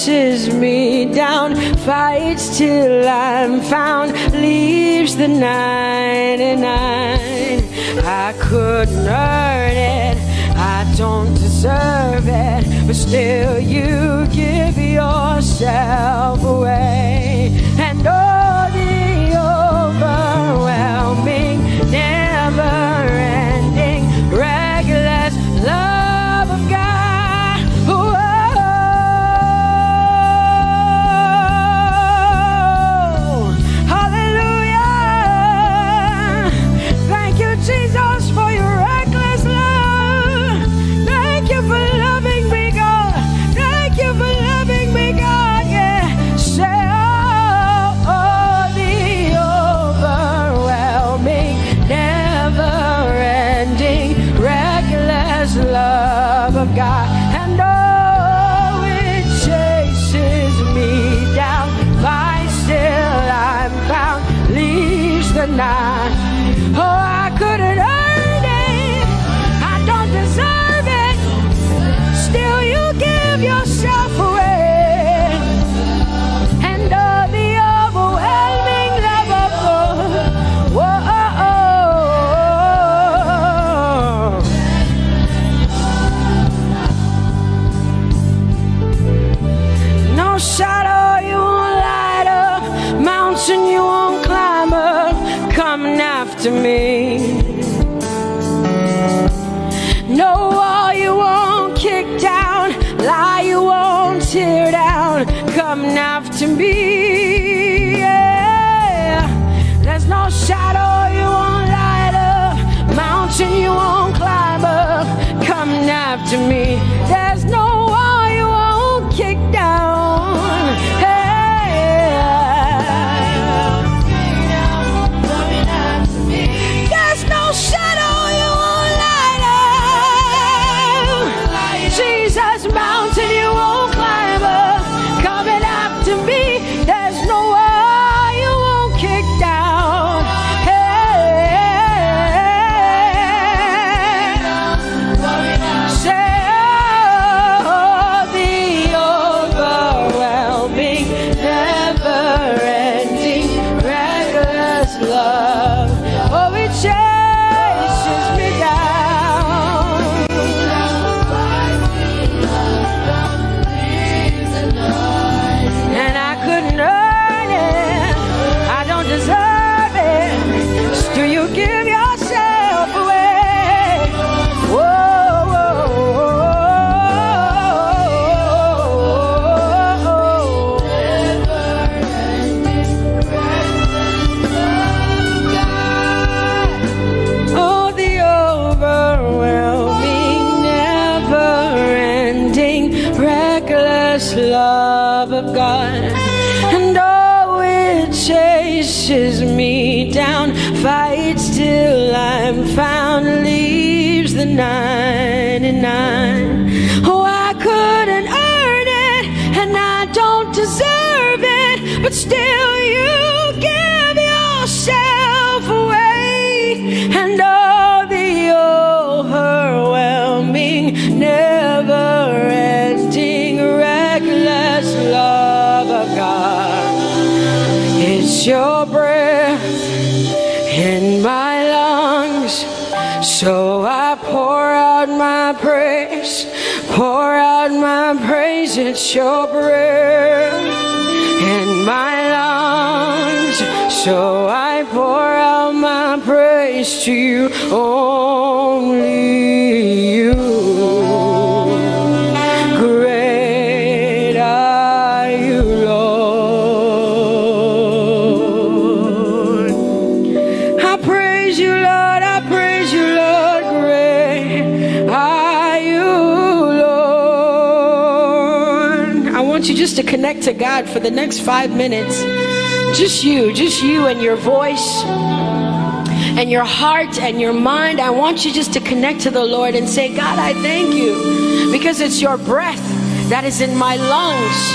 chases me down, fights till I'm found, leaves the 99. I couldn't earn it, I don't deserve it, but still you give yourself away. And all the overwhelming, never-ending, reckless love of God. Whoa. Hallelujah. Thank you, Jesus, for your reckless love. Thank you for loving me, God. Thank you for loving me, God. Yeah. Say, oh, the overwhelming, never-ending, reckless love of God. And oh, it chases me down, finds still I'm found, leaves the 9. Oh, I couldn't earn it, I don't deserve it, still you give yourself away. And oh, the overwhelming love of God. Whoa. No shadow you won't light up, mountain you won't climb up, coming after me. No wall you won't kick down, lie you won't tear down, coming after me. Yeah. There's no shadow you won't light up, mountain you won't climb up, coming after me. There's no wall you won't kick down. There's no shadow you won't light up. Jesus, mountain you won't climb up, coming after me. There's no wall you won't kick down. Say, oh, the overwhelming, never-ending, reckless love. Oh, it chases me down. And I couldn't earn it, I don't deserve it, still you give yourself away. Whoa, whoa, oh, the overwhelming, never-ending, reckless love of God. And oh, it chases me down, fights till I'm found, leaves the 99. Oh, I couldn't earn it, and I don't deserve it, but still you give yourself away. And oh, the overwhelming, never-ending, reckless love of God. It's your breath in my lungs, so I pour out my praise, pour out my praise. It's your breath in my lungs, so I pour out my praise to you, only you. Great are you, Lord. I praise you, Lord, I praise you, Lord. Great are you, Lord. I want you just to connect to God for the next 5 minutes. Just you and your voice and your heart and your mind. I want you just to connect to the Lord and say, God, I thank you because it's your breath that is in my lungs.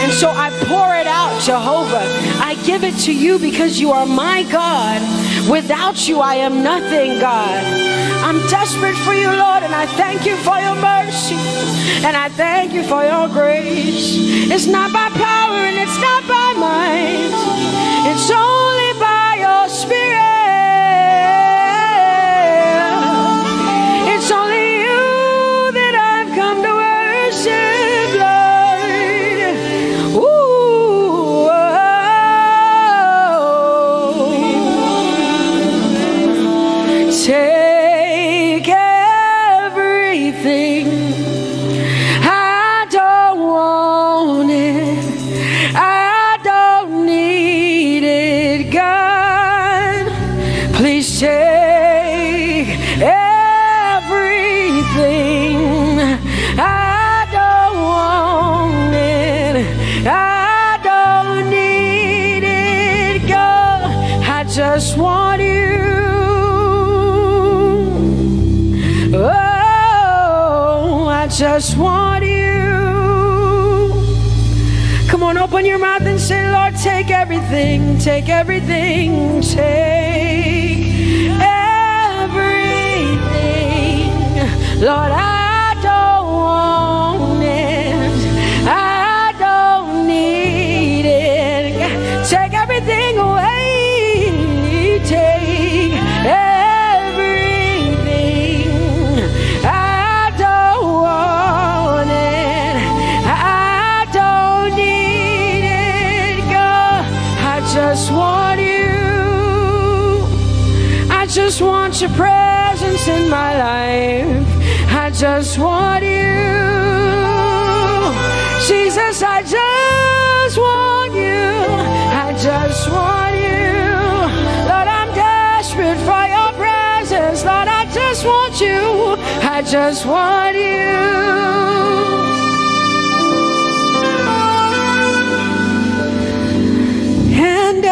And so I pour it out, Jehovah. I I give it to you because you are my God. Without you, I am nothing, God. I'm desperate for you, Lord, and I thank you for your mercy, and I thank you for your grace. It's not by power and it's not by might. It's only by your Spirit. It's only you that I've come to worship, Lord. Ooh, take everything. I don't want it. I don't need it, God. Please take everything. I don't want it. I don't need it, God. I just want you. Oh, I just want you. Come on, open your mouth and say, Lord, take everything, take everything, take everything. Lord, I don't want it. I don't need it. Take everything away. Take everything. I don't want it. I don't need it, God. I just want you. I just want your presence in my life. I just want you. Jesus, I just want you. I just want you. Lord, I'm desperate for your presence. Lord, I just want you. I just want you. And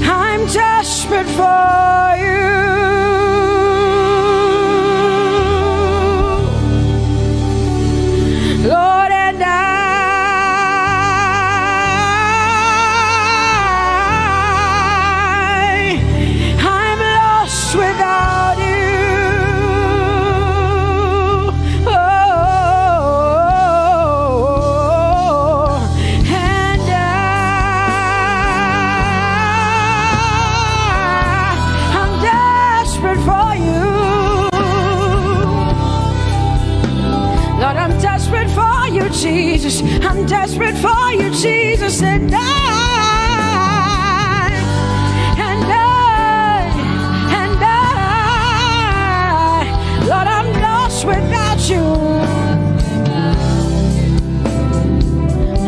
I'm desperate for you. Lord, and I'm lost without you. Oh, and I'm desperate for you. Lord, I'm desperate for you, Jesus. I'm desperate for you, Jesus. And Lord, I'm lost without you.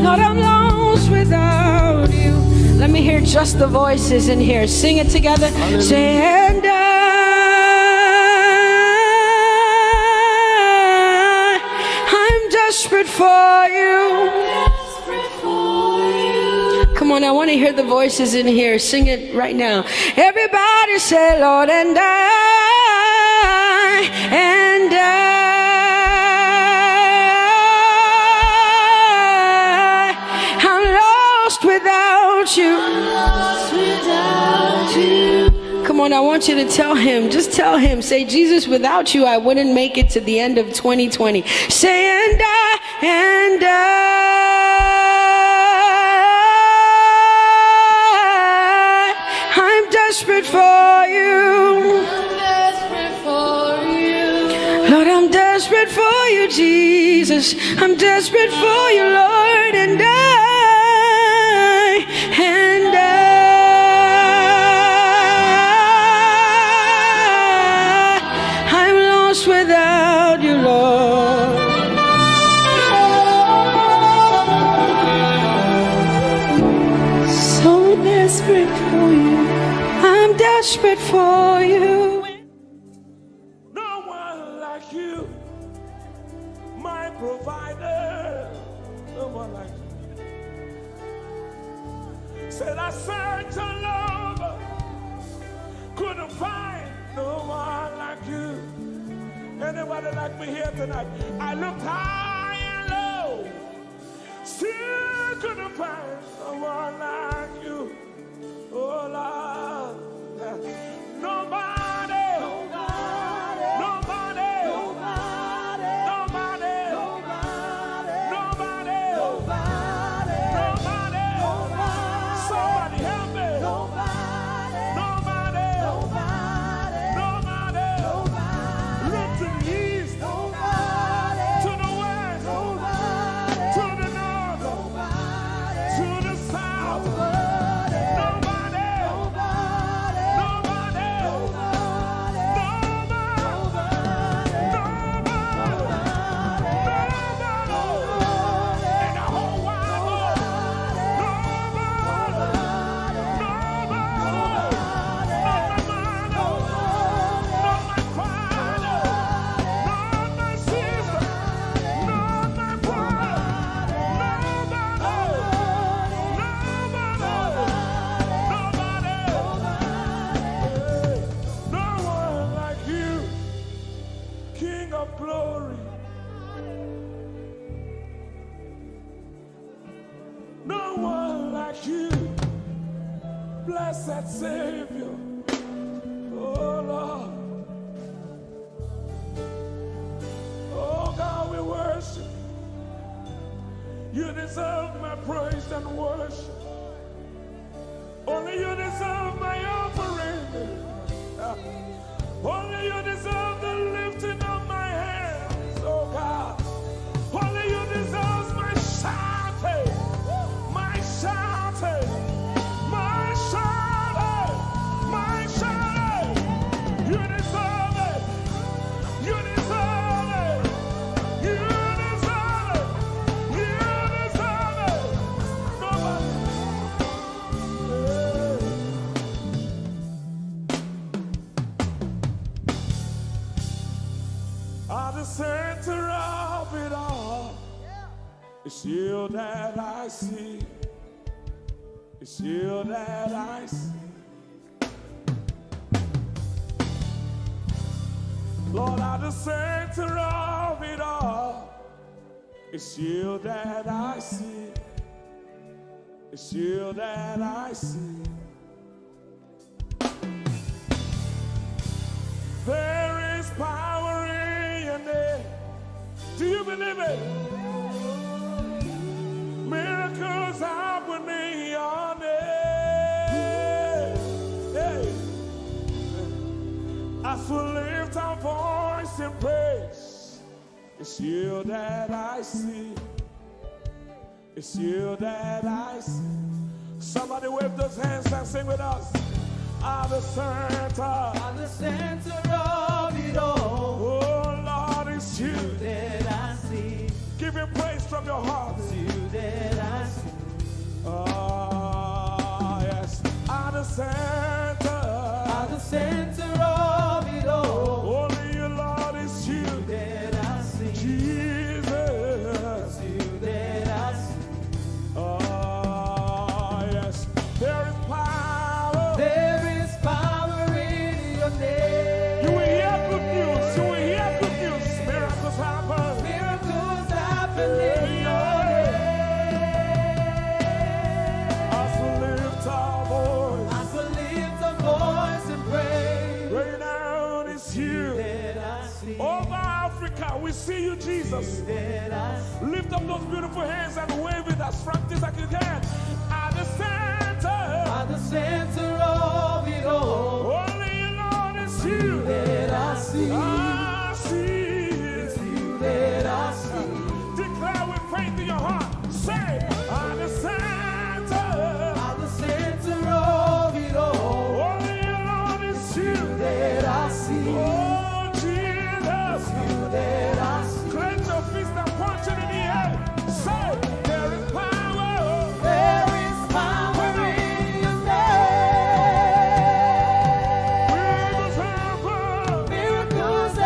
Lord, I'm lost without you. Let me hear just the voices in here. Sing it together. Say, and I'm desperate for you. Come on, I want to hear the voices in here. Sing it right now. Everybody say, Lord, and I'm lost without you. Come on, I want you to tell him. Just tell him. Say, Jesus, without you, I wouldn't make it to the end of 2020. Say, and I'm desperate for you. Lord, I'm desperate for you, Jesus. I'm desperate for you, Lord, and I'm lost without you, Lord. So desperate for you. I'm desperate for you. No one like you, my provider. No one like you. Said I searched all over, couldn't find no one like you. And anybody like me here tonight? I looked high and low, still couldn't find someone like you. Oh Lord, nobody, nobody, nobody, nobody, nobody, nobody, nobody, nobody, nobody. Somebody help me. Nobody, nobody, nobody, nobody. Look to the east, nobody, to the west, nobody, to the north, nobody, to the south, nobody, nobody, nobody, nobody, nobody, in the whole wide world, nobody, not my father, not my sister, not my brother, nobody, no one like you, King of glory. No one like you, blessed Savior. Oh Lord, oh God, we worship. You deserve my praise and worship. Only you deserve my offering. Only you deserve the lifting of my hands, oh God. Only you deserve my shouting, my shouting, my shouting, my shouting. You deserve it. You deserve it. You deserve it. You deserve it. Nobody. At the center of it all, it's you that I see. It's you that I see. Lord, at the center of it all, it's you that I see. It's you that I see. There is power in your name. Do you believe it? Miracles happen in your name. Hey. As we lift our voice in praise, it's you that I see. It's you that I see. Somebody wave those hands and sing with us. At the center of it all. Oh Lord, it's you that I see. Give him praise from your heart. It's you that I see. Oh yes. At the center of it all. only you, Lord, it's you That I see. Jesus. It's you that I see. Oh yes. There is power. There is power in your name. You will hear good news. You will hear good news. Miracles happen. Miracles happen in your As we lift our voice, name. As we lift a voice and praise. right now it's you. That I see. Over Africa, we see you, Jesus. That I see. Lift up those beautiful hands and wave it as frantic as you can. At the center of it all. only you, Lord, it's you. That I see. I see. It's you that I see. Declare with faith in your heart. Say, at the center of it all. only you, Lord, it's you. That I see. Oh, Jesus. You that I see. Clench your fist and punch it in the air. Say, there is power. There is power in your name. Miracles happen. Miracles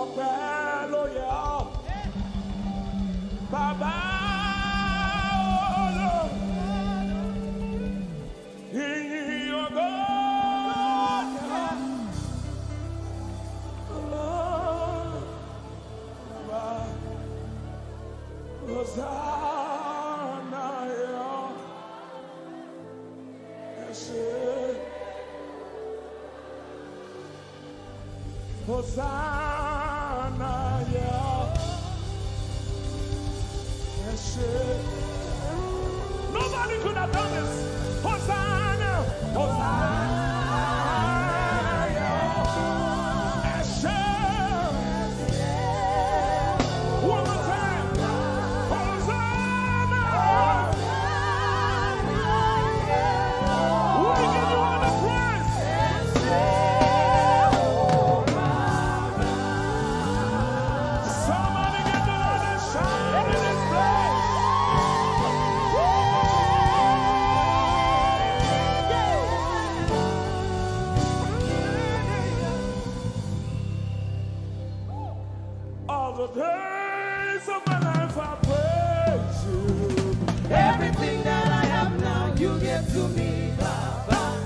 ọpẹ́ ló yẹ ọ́. Bàbá olóò, ìyìn ògo Hosanna, Ese. Hosanna, Ese. Nobody could have done this. Hosanna, Hosanna, Ese. One more time. Hosanna. We give you all the praise. Somebody get the Lord and shout in this place. All the days of my life I praise you. Everything that I have now, you give to me, Baba.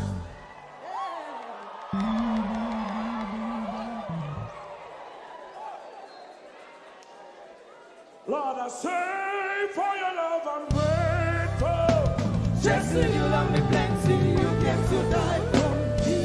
Lord, I say for your love I'm grateful. Just you love me plenty, you came to die for me.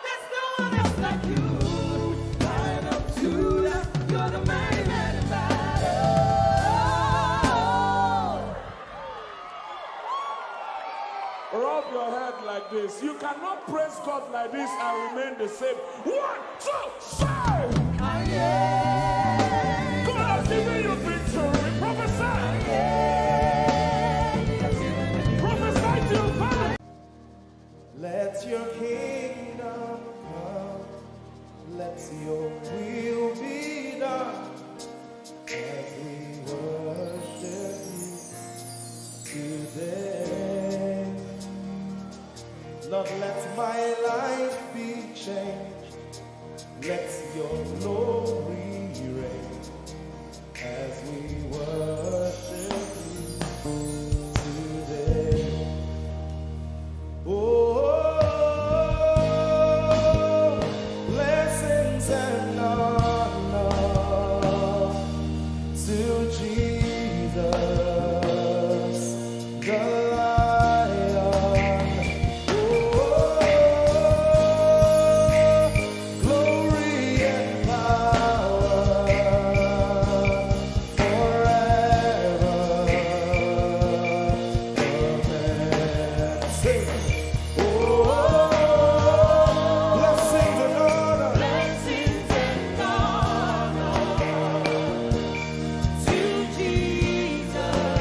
There's no one else like you. Lion of Judah, you're the mighty man in battle. Rub your head like this. You cannot praise God like this and remain the same. 1, 2, 3. God has given you victory. Prophesy. Prophesy to your father. Let your kingdom come. Let your will be done. As we worship you today. Lord, let my life be changed. Let your glory reign as we worship you today. Oh, blessings and honor to Jesus, the Lion. Glory and power forever. Amen. Sing. Oh, blessings and honor. Blessings and honor to Jesus,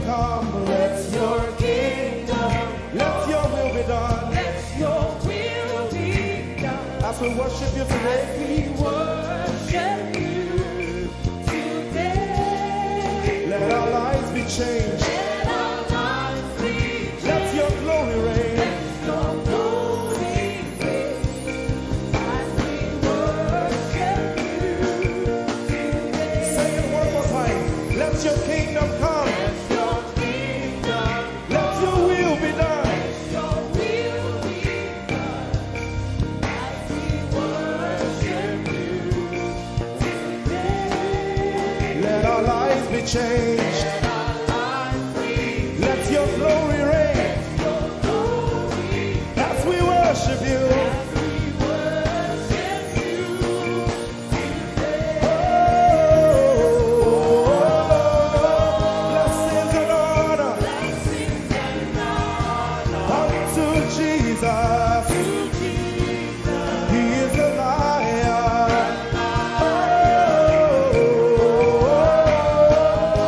come. Let your kingdom, Let your will be done. let your will be done. As we worship you today, We worship you today. let our lives be changed. Let our lives be changed. Let your glory reign. Let your glory reign. As we worship you today. Say it one more time. Let your kingdom come. Let your kingdom, Let your will be done. let your will be done. As we worship you today. Let our lives be changed. Let our lives be Let your glory reign. your glory. As we worship you. As we worship you today. Blessings and honor Blessings and honor unto Jesus. to Jesus. He is a lion.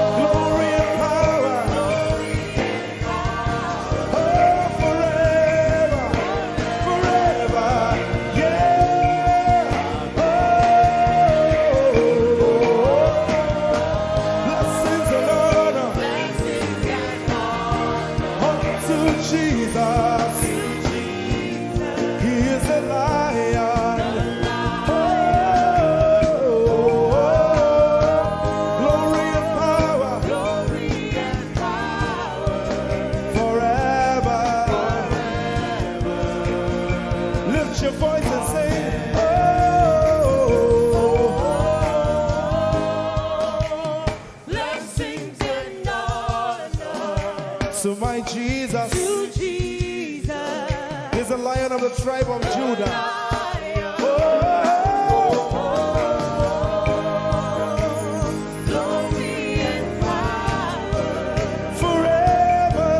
Glory and power. Forever. Forever. Yeah. Blessings and honor Blessings and honor unto Jesus. He is a lion. Glory and power glory and power forever. Lift your voice and sing. blessings and honor To my Jesus to Jesus. is the Lion of the tribe of Judah. Glory and power Forever.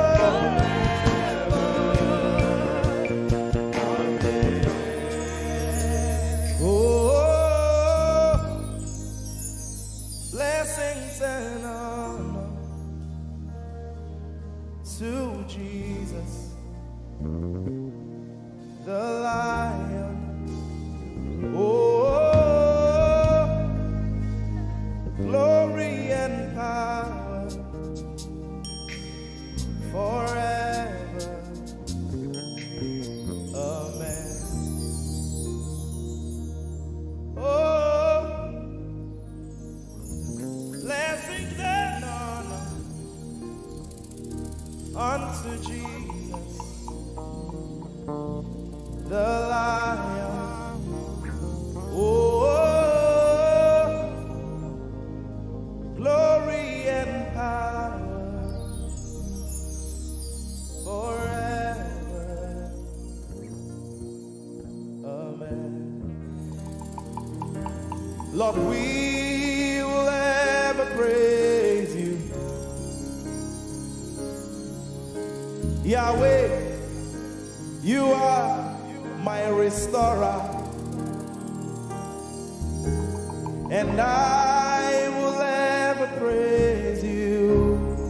Oh, blessings and honor to Jesus, the Lion. Oh, glory and power forever. Amen. Oh, blessings and honor unto Jesus, the Lion. Oh, glory and power forever. Amen. Lord, we will ever praise you. Yahweh, you are my restorer, and I will ever praise you.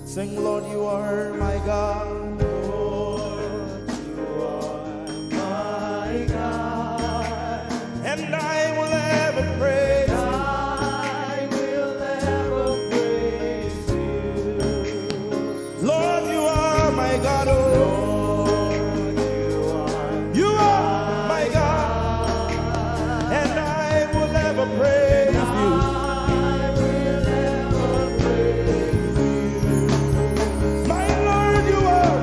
Sing, Lord, you are my God. Lord, you are my God, and I will ever praise you. I will ever praise you. Lord, you are my God. Oh, you are my God, and I will ever praise you. My Lord, you are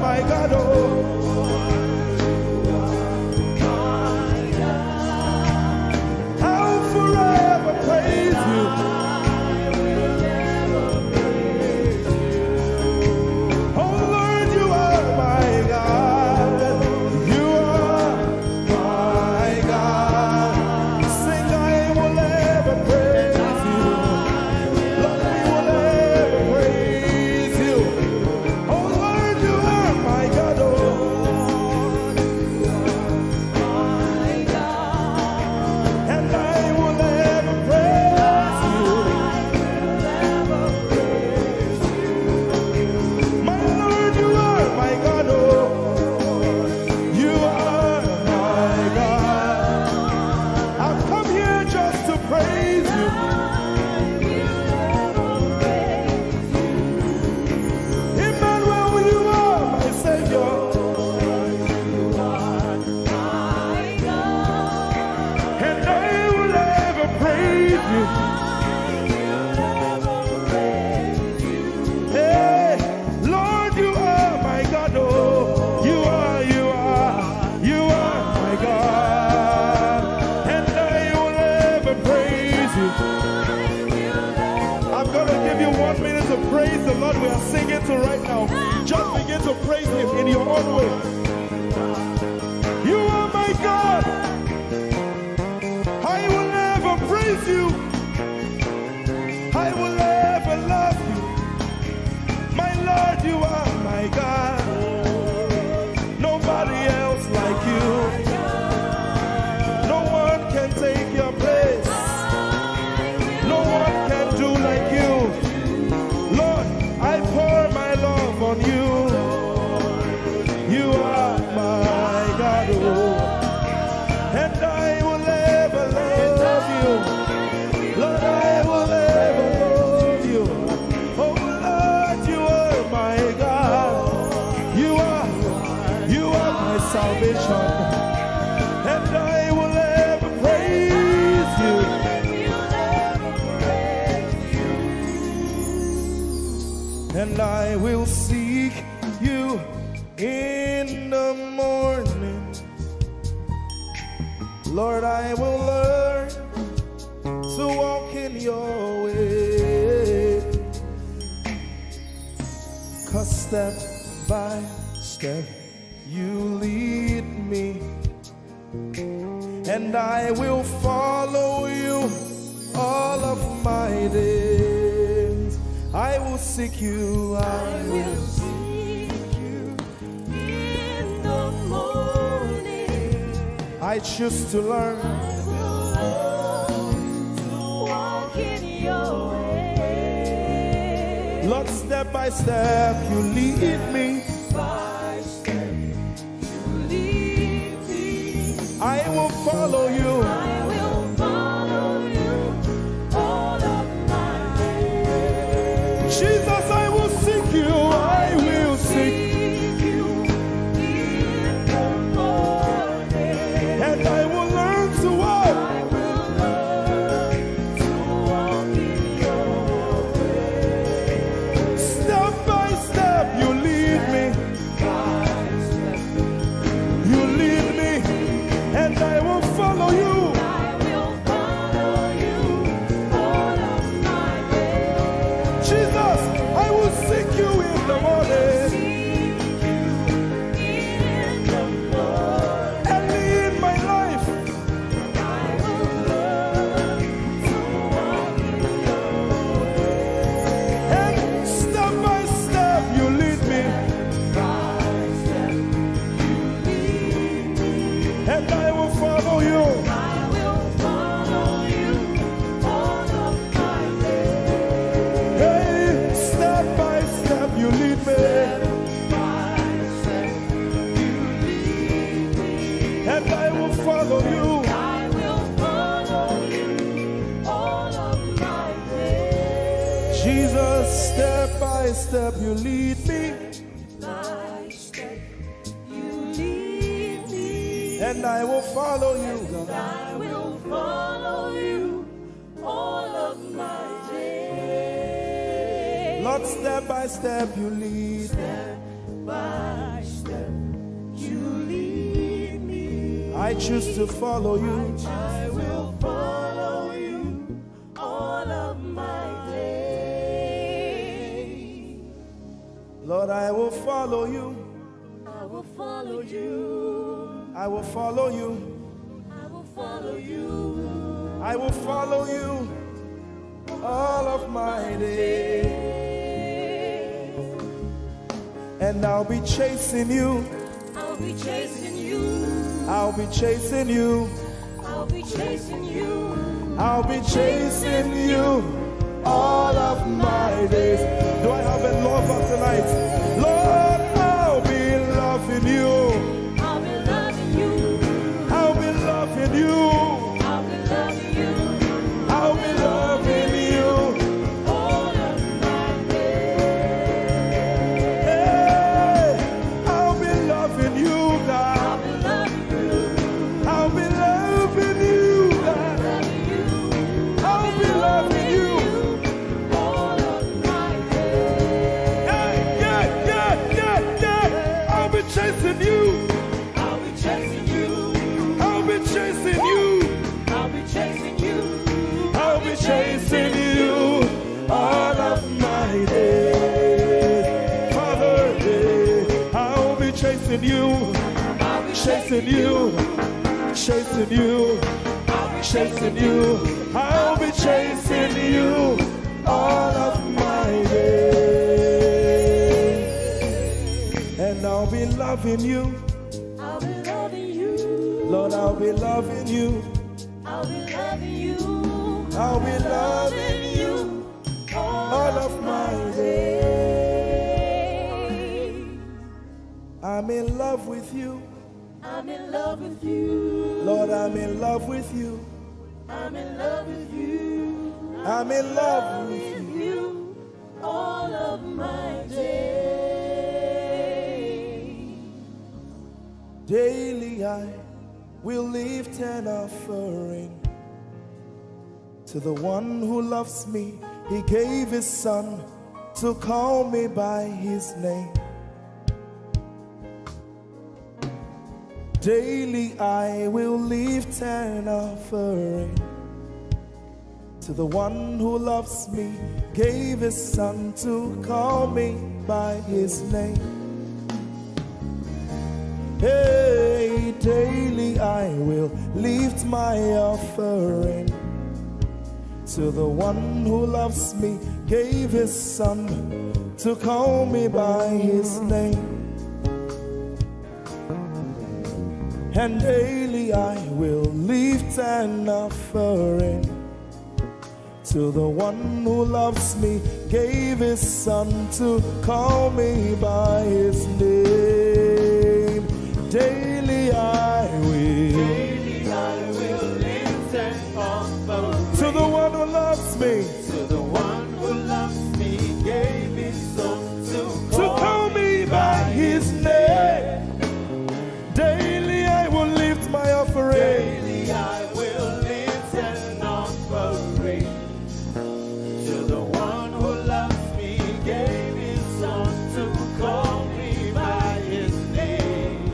you. Hey, Lord, you are my God. Oh, you are my God. And I will ever praise you. I'm going to give you 1 minute to praise the Lord we are singing to right now. Just begin to praise him in your own way. You are my God. I will ever praise you. I will ever love you. My Lord, you are my God. Nobody else like you. No one can take your place. No one can do like you. Lord, I pour my love on you. You are my God, oh. And I will ever love you. Lord, I will ever love you. Oh Lord, you are my God. You are my salvation. And I will ever praise you. And I will seek you in the morning. Lord, I will learn to walk in your way. 'Cause step by step you lead me, and I will follow you all of my days. I will seek you, I will seek you in the morning. I choose to learn. I will learn to walk in your way. Lord, step by step you lead me. By step you lead me. I will follow you. I will follow you all of my days. Jesus, I will seek you. I will seek you in the morning. And I will learn to walk. I will learn to walk in your way. Step by step you lead me. By step you lead me. And I will follow you. I will follow you all of my days. Jesus, I will seek you in the morning. Early in my life. I will learn to walk in your way. And step by step you lead me. By step you lead me. And I will follow you. I will follow you all of my days. Hey, step by step you lead me. By step you lead me. And I will follow you. I will follow you all of my days. Jesus, step by step you lead me. By step you lead me. And I will follow you. I will follow you all of my days. Lord, step by step you lead. Step by step you lead me. I choose to follow you. I will follow you all of my days. Lord, I will follow you. I will follow you. I will follow you. I will follow you. I will follow you all of my days. And I'll be chasing you. I'll be chasing you. I'll be chasing you. I'll be chasing you. I'll be chasing you all of my days. Do I have a lover tonight? Lord, I'll be loving you. I'll be loving you. I'll be loving you. I'll be loving you. I'll be loving you all of my days. Hey, I'll be loving you, God. I'll be loving you. I'll be loving you, God. I'll be loving you. all of my days. Yeah. I'll be chasing you. I'll be chasing you. I'll be chasing you. I'll be chasing you. I'll be chasing you all of my days. Father, I'll be chasing you. I'll be Chasing you. Chasing you. Chasing you. I'll be chasing you all of my days. And I'll be loving you. I'll be loving you. Lord, I'll be loving you. I'll be loving you. I'll be loving you all of my days. I'm in love with you. I'm in love with you. Lord, I'm in love with you. I'm in love with you. I'm in love with you all of my days. Daily I will lift an offering to the one who loves me. He gave his son to call me by his name. Daily I will lift an offering to the one who loves me, gave his son to call me by his name. Hey, daily I will lift my offering to the one who loves me, gave his son to call me by his name. And daily I will lift an offering to the one who loves me, gave his son to call me by his name. Daily I will lift an offering to the one who loves me, to the one who loves me, gave his son to call me by his name. Daily I will lift my offering. Daily I will lift an offering to the one who loves me, gave his son to call me by his name.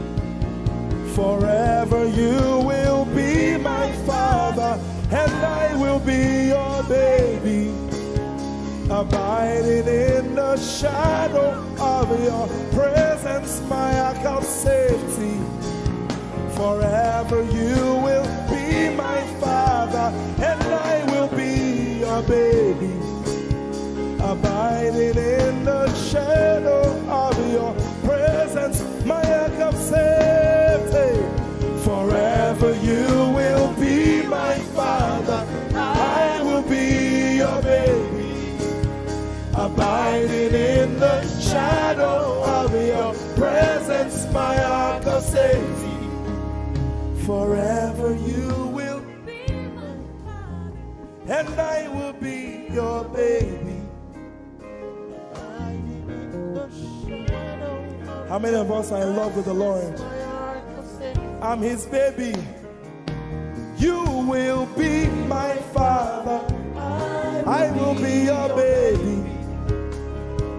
Forever you will be my father, and I will be your baby, abiding in the shadow of your presence, my ark of safety. Forever you will be my father, and I will be your baby, abiding in the shadow of your presence, my ark of safety. Forever you will be my father, I will be your baby, abiding in the shadow of your presence, my ark of safety. Forever you will be my father, and I will be your baby. How many of us are in love with the Lord? I'm his baby. You will be my father, I will be your baby,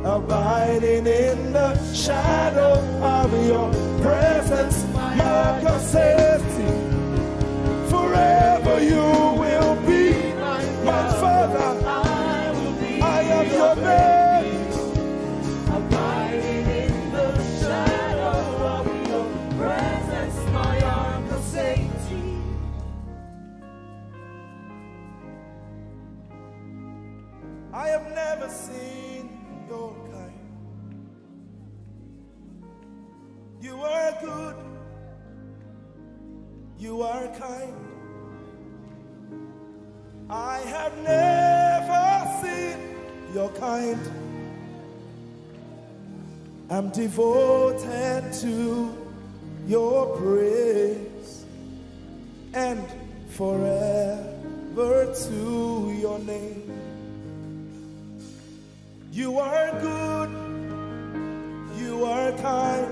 abiding in the shadow of your presence, mark of safety. Forever you will be my father, I am your baby, Abiding in the shadow of your presence, my ark of safety. I have never seen your kind. You are good, you are kind. I have never seen your kind. I'm devoted to your praise and forever to your name. You are good, you are kind.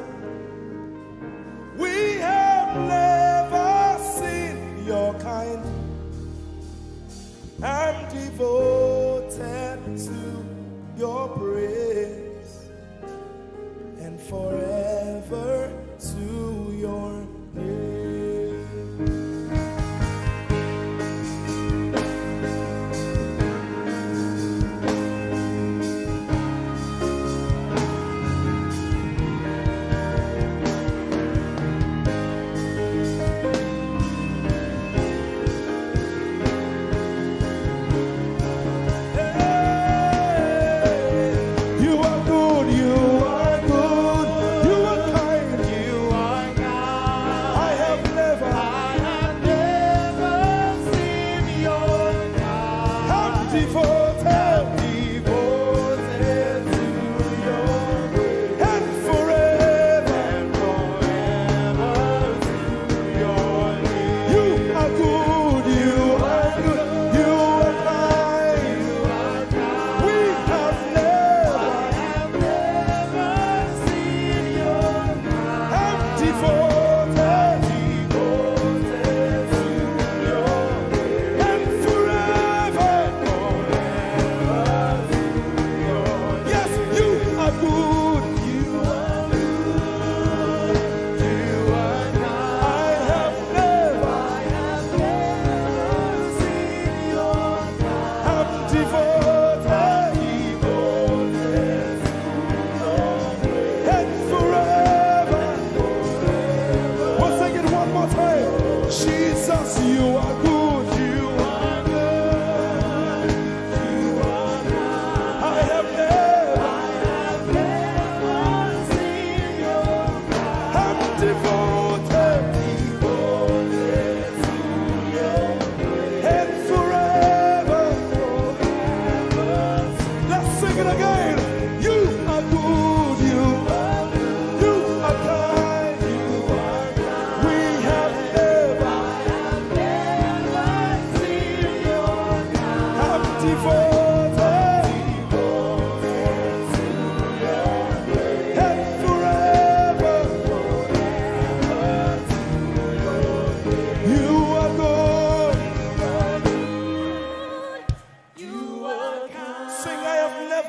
We have never seen your kind. I'm devoted to your praise and forever to your name.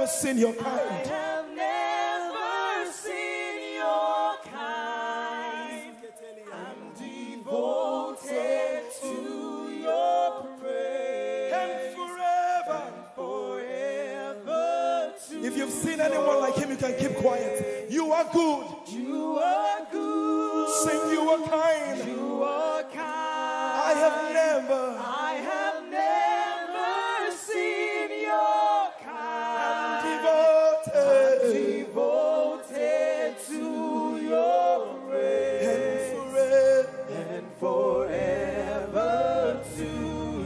Seen your kind. I have never seen your kind. I'm devoted to your praise and forever to. If you've seen anyone like him, you can keep quiet. You are good. You are good. Sing, you are kind. You are kind. I have never seen your kind. Devoted to your praise and forever to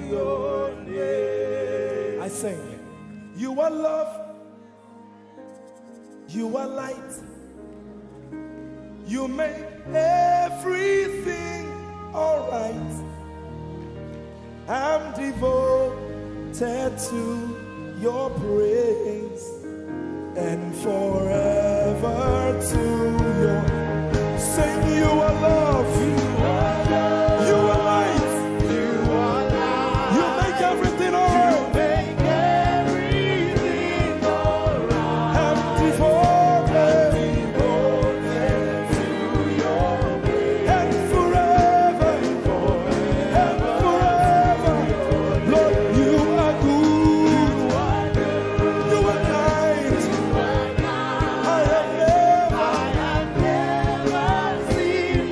your name. I sing. You are love. You are light. You make everything alright. I'm devoted to your praise and forever to your. Sing, you are love. You are love. You are light. You are light. You make everything alright. You make everything alright. I'm devoted to your praise and forever and forever. Lord, you are good. You are kind. I have never seen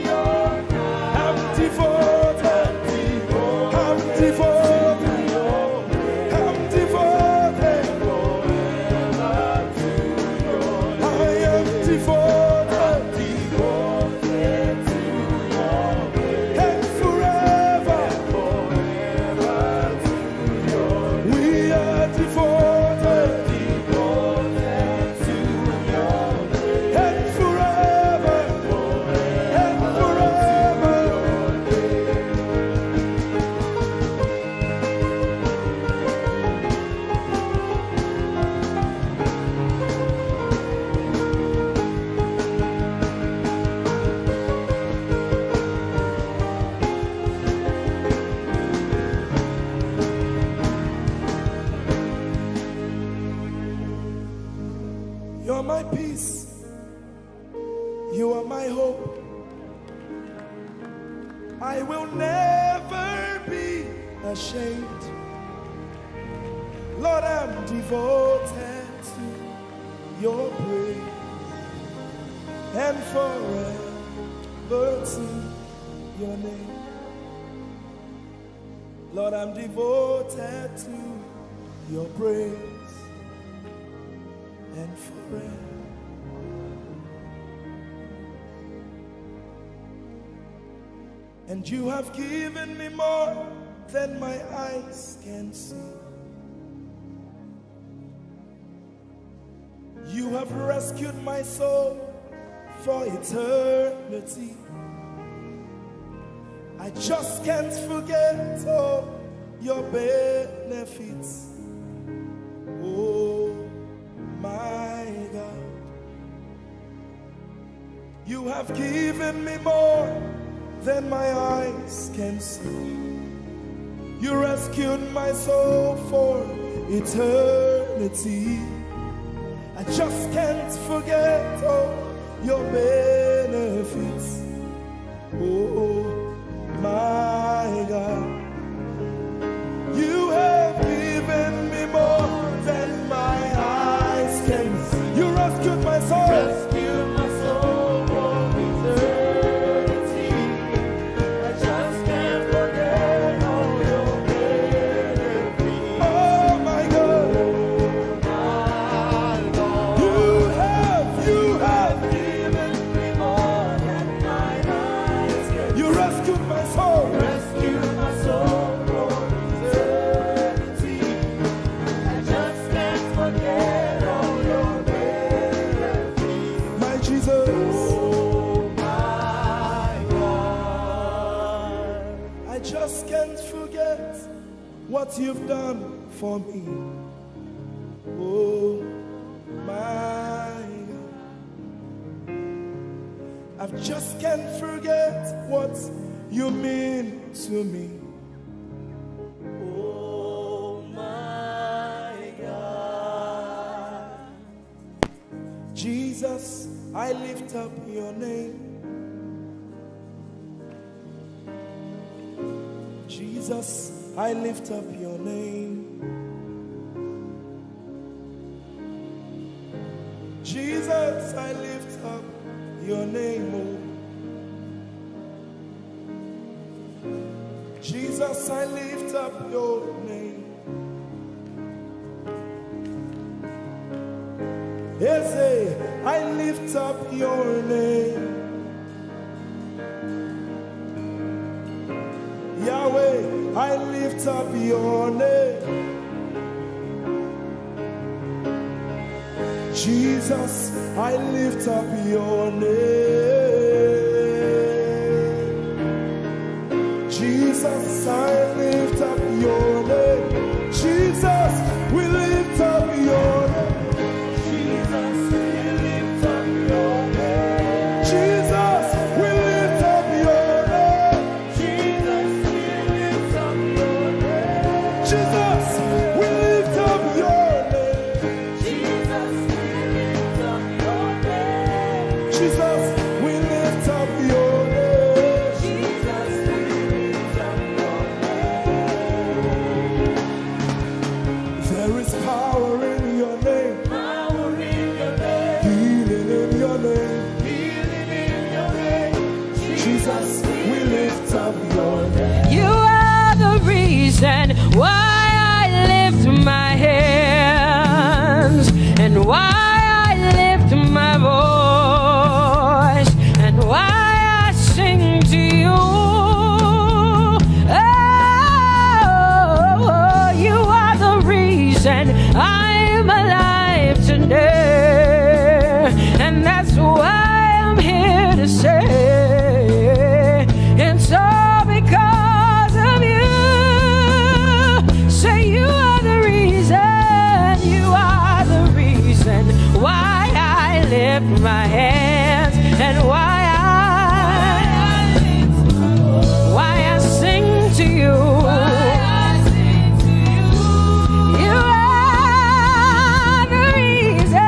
my peace. You are my hope. I will never be ashamed. Lord, I'm devoted to your praise and forever to your name. Lord, I'm devoted to your praise and forever. And you have given me more than my eyes can see. You have rescued my soul for eternity. I just can't forget all your benefits. Oh my God, you have given me more than my eyes can see. You rescued my soul for eternity. I just can't forget all your benefits. Oh my God, you have given me more than my eyes can see. You rescued my soul. Rescued my soul for eternity. I just can't forget all your benefits. Oh my God, you have given me more than my eyes can see. You rescued my soul. Rescued my soul for eternity. I just can't forget all your benefits. My Jesus. Oh my God. I just can't forget what you've done for me. Oh my God. I just can't forget what you mean to me. Oh my God. Jesus, I lift up your name. Jesus, I lift up your name. Jesus, I lift up your name. Oh. Jesus, I lift up your name. Ese, I lift up your name. Yahweh, I lift up your name. Jesus, I lift up your name. Jesus, I lift up your name. Jesus, we lift up your name. Jesus, we lift up your name. Jesus, we lift up your name. Jesus, we lift up your name. Jesus, we lift up your name. Jesus, we lift up your name. Jesus, we lift up your name. Jesus, we lift up your name. There is power in your name. Power in your name. Healing in your name. Healing in your name. Jesus, we lift up your name. You are the reason why I lift my hands and why I lift my voice and why I sing to you. Oh, you are the reason I'm alive today, and that's why I'm here to say it's all because of you. Say you are the reason why I lift my hands and why I sing to you. You are the reason.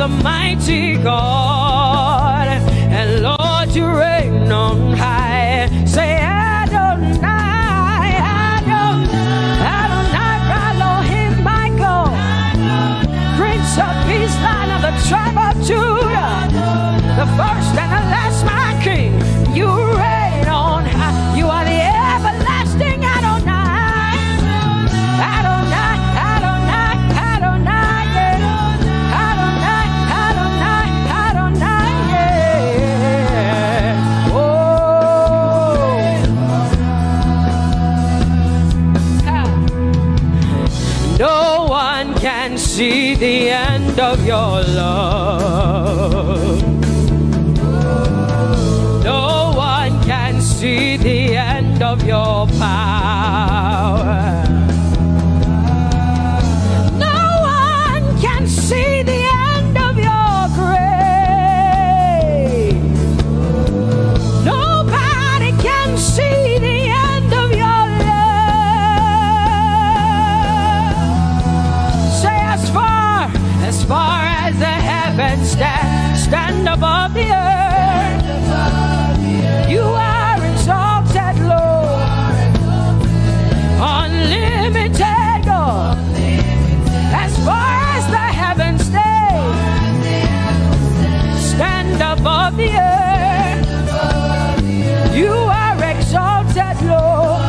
the mighty God, and Lord, you reign on high. Say Adonai, Adonai, Adonai, Elohim, my God, Prince of Peace, Lion of the tribe of Judah, the first and the last, my King. You reign on high. You are the everlasting Adonai, Adonai, Adonai, Adonai, yeah. Adonai, Adonai, Adonai, yeah. Oh, no one can see the end of your love. No one can see the end of your power. No one can see the end of your grace. Nobody can see the end of your love. Say as far as the heavens stand above the earth. You are exalted, Lord, unlimited God. As far as the heavens stand above the earth, you are exalted, Lord,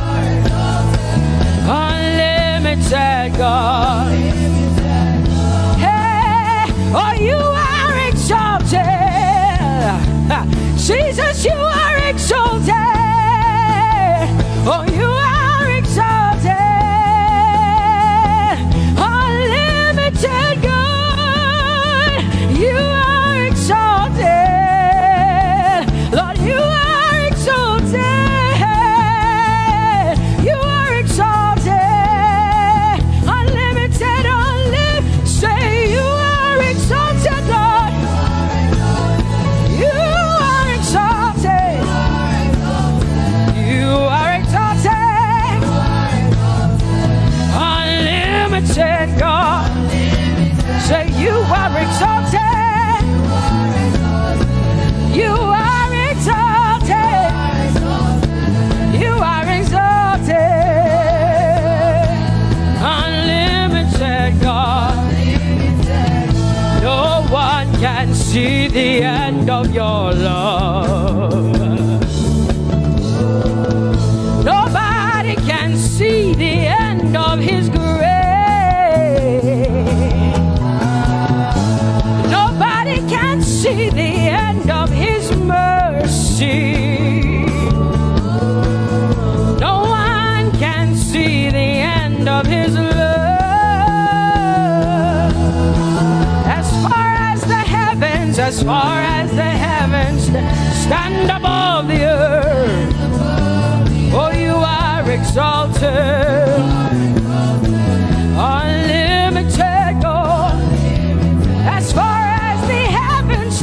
unlimited God. Hey, oh, you are exalted. Jesus, you are exalted. Oh, you are exalted. Unlimited God. You are exalted. Lord, you are exalted. You are exalted. Unlimited, unlimited. Say you are exalted, Lord. You are exalted. You are exalted. Unlimited God. Say you are exalted. You are exalted. You are exalted. Unlimited God. No one can see the end of your love. Nobody can see the end of his grace. Nobody can see the end of his mercy. No one can see the end of his love. As far as the heavens stand above the earth, oh, you are exalted, unlimited God. As far as the heavens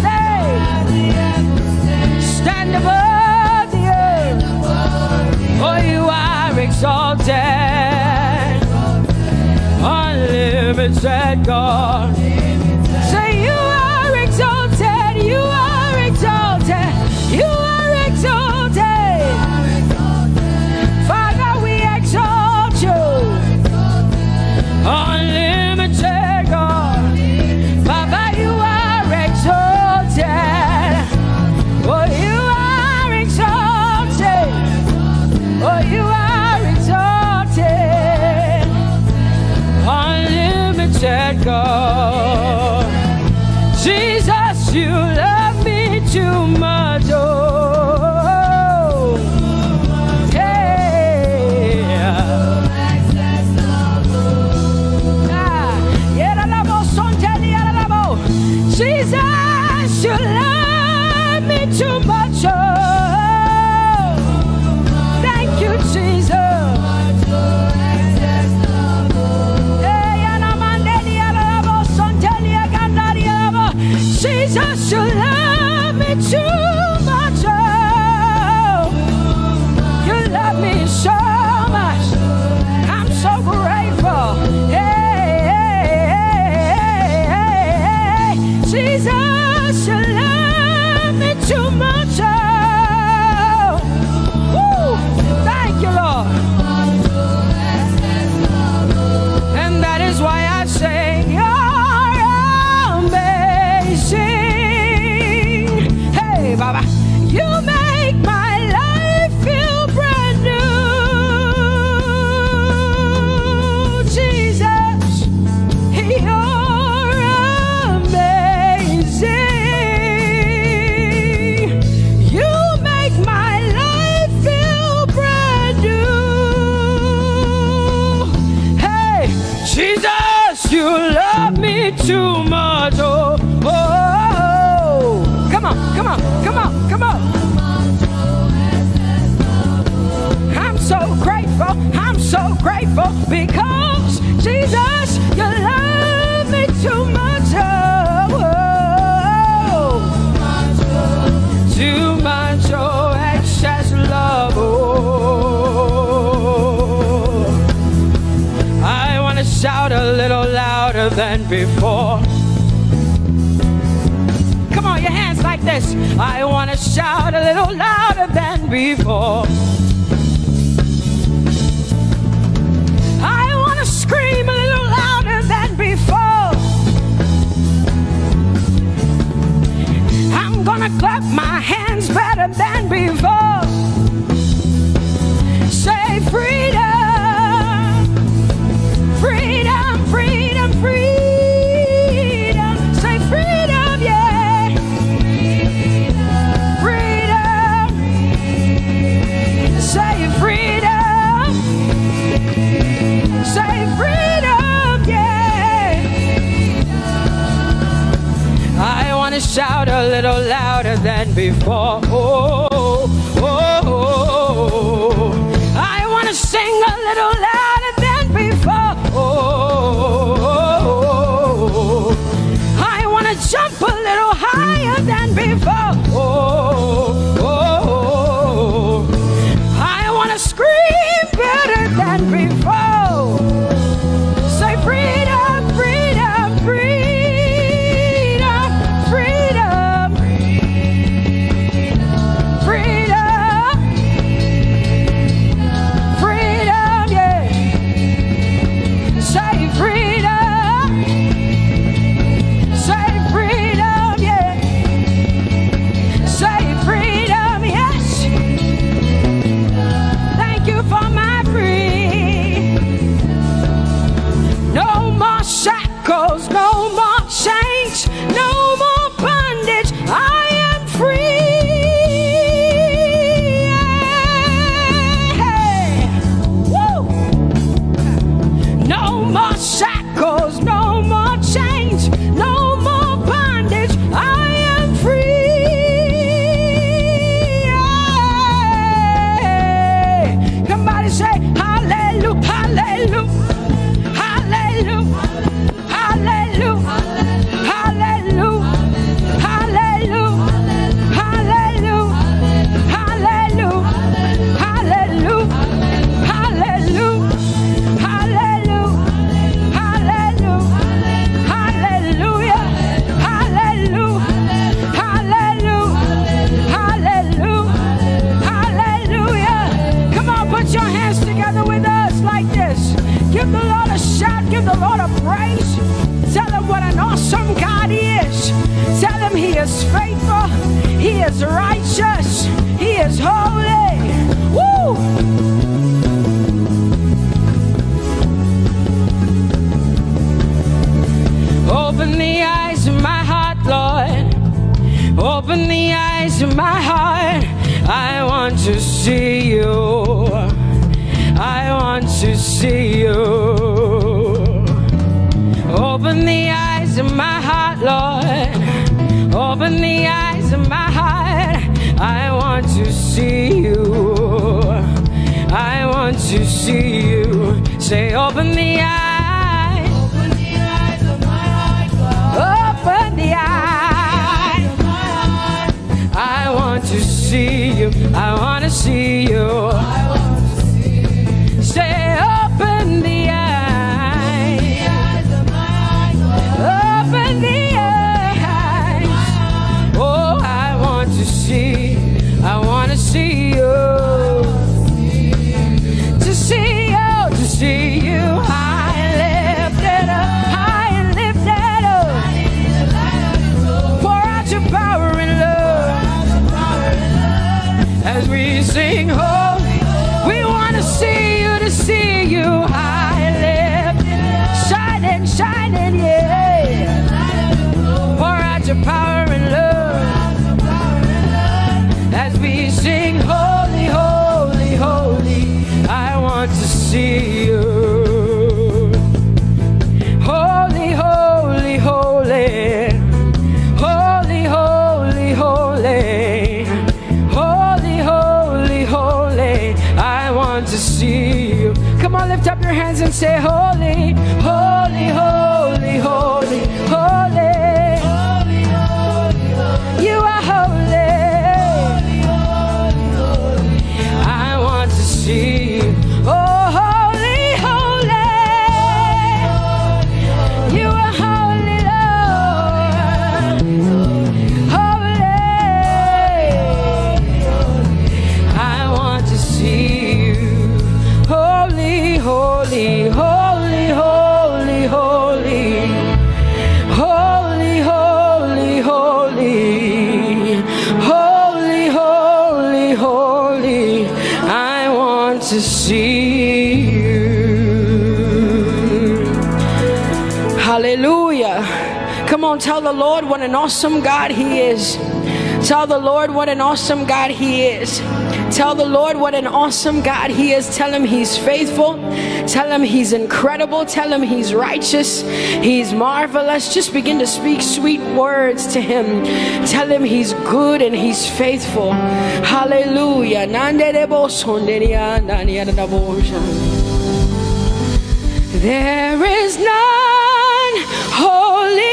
stand above the earth, oh, you are exalted, unlimited God. Say you are exalted, you are exalted, you are exalted. than before. Come on, your hands like this. I want to shout a little louder than before. I want to scream a little louder than before. I'm gonna clap my hands better than before. Say freedom, freedom, freedom, freedom. Say freedom, yeah. Freedom. Say freedom. Say freedom, yeah. I want to shout a little louder than before. Oh, oh, oh. I want to sing a little louder than before. Oh, I want to jump a little higher than before. Oh, I want to scream better than before. Say freedom, freedom, freedom, freedom, freedom, freedom, yeah. Say freedom, say freedom, yeah. Say freedom, yes. Thank you for my free. No more shackles, no more chains, no more bondage. I am free. Hey. Woo. No more shackles, no more chains, no more bondage. I am free. Hey. Somebody say hallelujah, hallelujah. Hallelujah, hallelujah, hallelujah, hallelujah, hallelujah, hallelujah, hallelujah, hallelujah, hallelujah, hallelujah, hallelujah, hallelujah, hallelujah, hallelujah. Come on, put your hands together with us like this. Give the Lord a shout, give the Lord a praise. Tell him what an awesome God he is. Tell him he is faithful, he is righteous, he is holy. Woo! Open the eyes of my heart, Lord. Open the eyes of my heart. I want to see you. I want to see you. Open the eyes of my heart, Lord. Open the eyes of my heart. I want to see you. I want to see you. Say, open the eyes. Open the eyes of my heart, God. Open the eyes of my heart. I want to see you. I want to see you. I want to see you. Say, open the eyes. The eyes of my heart, God. Open the eyes. Oh, I want to see. I want to see you. To see you, to see you. High and lifted up, high and lifted up. Pour out your power and love as we sing holy. We want to see you, to see you. High and lifted, shining, shining, yeah. Pour out your power and love as we sing holy, holy, holy. I want to see you. Holy, holy, holy. Holy, holy, holy. Holy, holy, holy. I want to see you. Come on, lift up your hands and say holy, holy, holy, holy, holy. You are holy. I want to see you. Oh, holy, holy. You are holy. on, tell the Lord what an awesome God He is. Tell the Lord what an awesome God He is. Tell the Lord what an awesome God He is. Tell Him He's faithful. Tell Him He's incredible. Tell Him He's righteous. He's marvelous. Just begin to speak sweet words to Him. Tell Him He's good and He's faithful. Hallelujah. There is none holy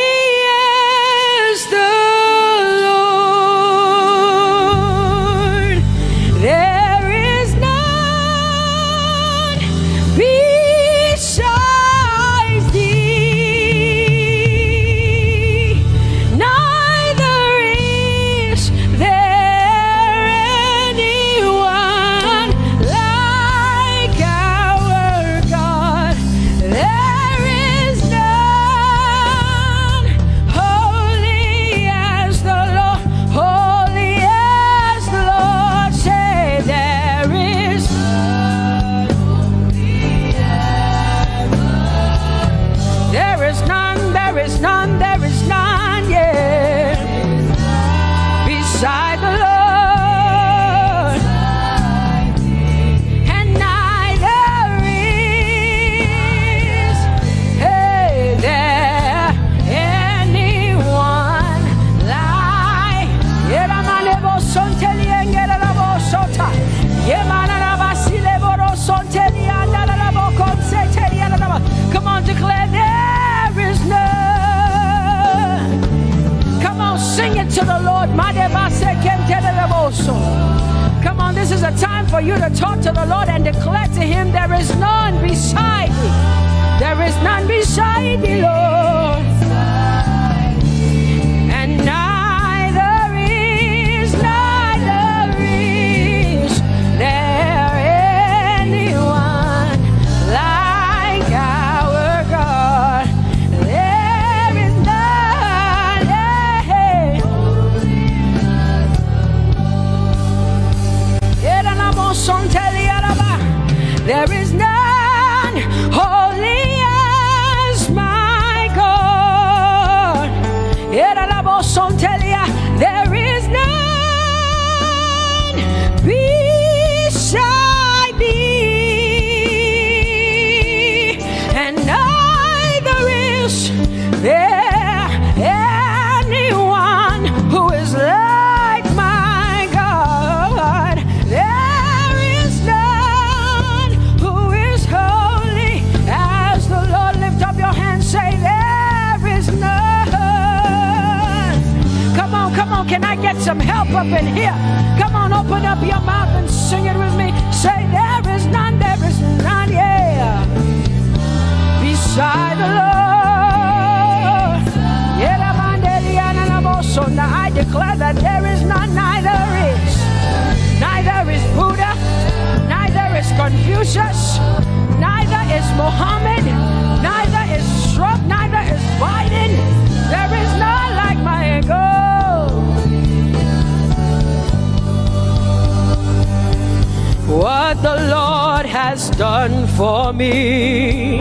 as the Lord. There is none besides Thee. Neither is there anyone like our God. There is none holy as the Lord, holy as the Lord. Say there is none holy as the Lord. There is none, there is none, there is none, yeah, beside the Lord. And neither is there anyone like Come on, declare there is none. Come on, sing it to the Lord. Come on, this is a time for you to talk to the Lord and declare to Him there is none beside Thee. There is none beside Thee, Lord. And neither is there anyone like our God. There is none, there is none holy as my God. There is none beside Thee, and neither is there anyone who is like my God. There is none who is holy as the Lord. Lift up your hands, say there is none. Come on, can I get some help up in here? Come on, open up your mouth and sing it with me. Say there is none, yeah, beside the Lord. Now I declare that there is none, neither is Buddha, neither is Confucius, neither is Muhammad, neither is Trump, neither is Biden. There is none like my God. What the Lord has done for me,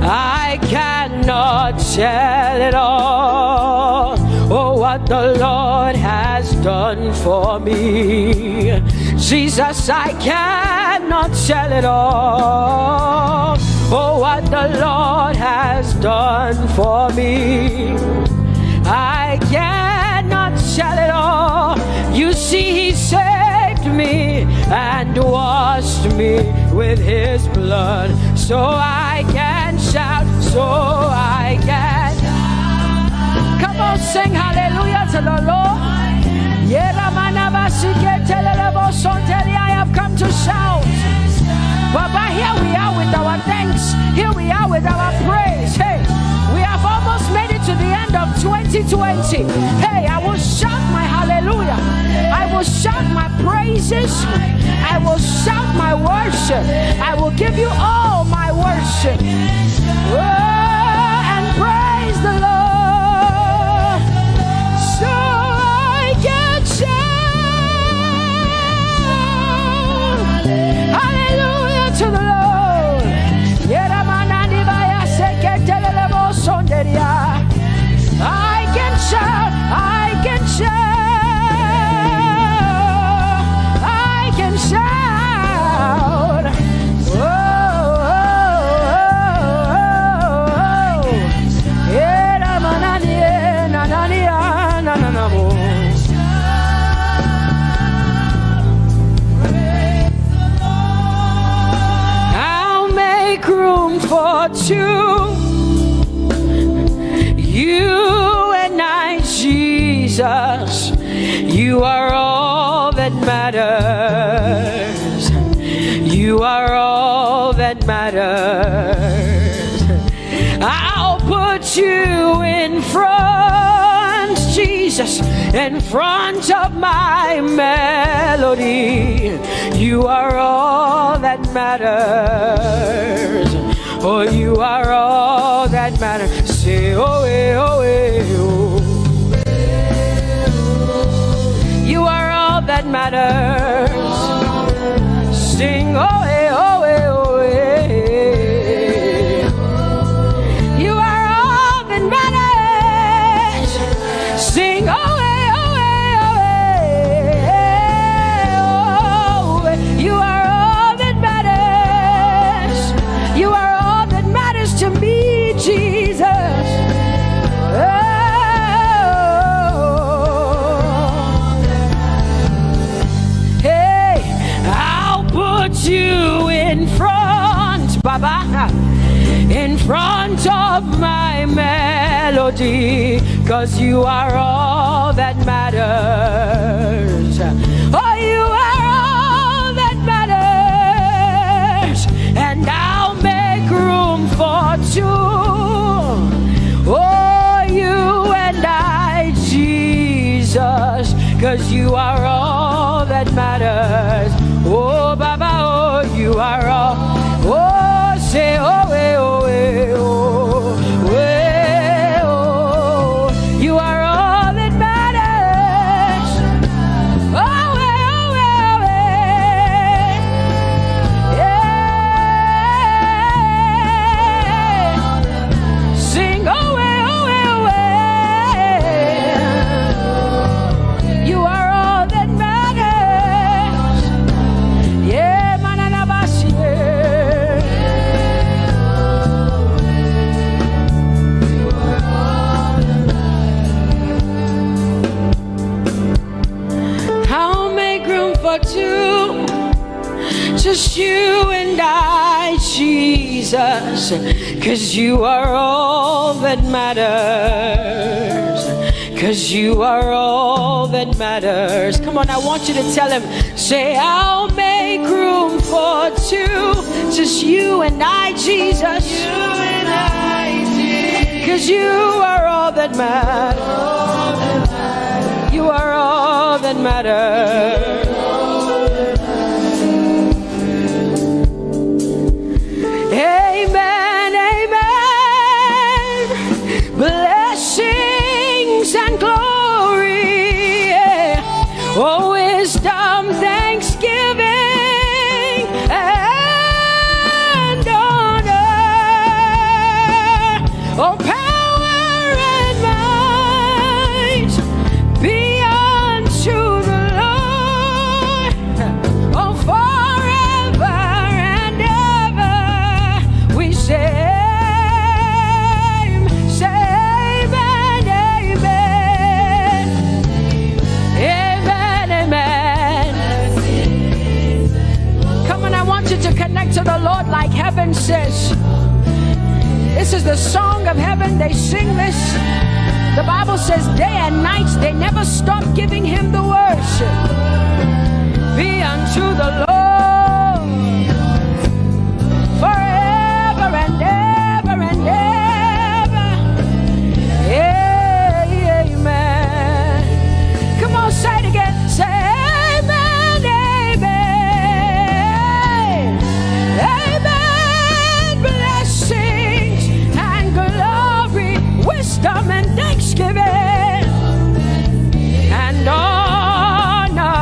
I cannot tell it all. Oh, what the Lord has done for me, Jesus, I cannot tell it all. Oh, what the Lord has done for me, I cannot tell it all. You see, He saved me and washed me with His blood, so I can shout, so I can. Come on, sing hallelujah to the Lord. I have come to shout. Baba, here we are with our thanks. Here we are with our praise. Hey, we have almost made it to the end of 2020. Hey, I will shout my hallelujah. I will shout my praises. I will shout my worship. I will give you all my worship. Oh, and praise the Lord. So I can shout hallelujah to the Lord. I one for two. You and I, Jesus, you are all that matters. You are all that matters. I'll put you in front, Jesus, in front of my melody. You are all that matters. Oh, you are all that matters. Say, oh, oh, oh. You are all that matters. Sing, oh, oh, oh, oh. You are all that matters. Sing, oh, oh, oh, oh. You are all that matters. You are all that matters to me, Jesus. You in front, Baba, in front of my melody, 'cause you are all that matters. Oh, you are all that matters, and I'll make room for two. Oh, you and I, Jesus, 'cause you are all that matters. Oh, Baba, oh, you are all. Oh, say, oh, oh, oh, oh, you are all that matters. Oh, oh, yeah. Sing, oh, you are all that matters. Yeah, manana basi. I'll make room for two, just you and I, Jesus, 'cause you are all that matters. 'Cause you are all that matters. Come on, I want you to tell him, say, I'll make room for two, just you and I, Jesus. You and I, Jesus. 'Cause you are all that matters. You are all that matters. Amen, amen. Blessings and glory, yeah. Oh, wisdom, thanksgiving, and honor. Oh, power and might be unto the Lord. Oh, forever and ever we say. To connect to the Lord like heaven says. This is the song of heaven. They sing this. The Bible says day and night they never stop giving him the worship. Be unto the Lord forever and ever and ever. Amen. Come on, say it again. Say amen, amen. Amen. Blessings and glory, wisdom and thanksgiving, and honor,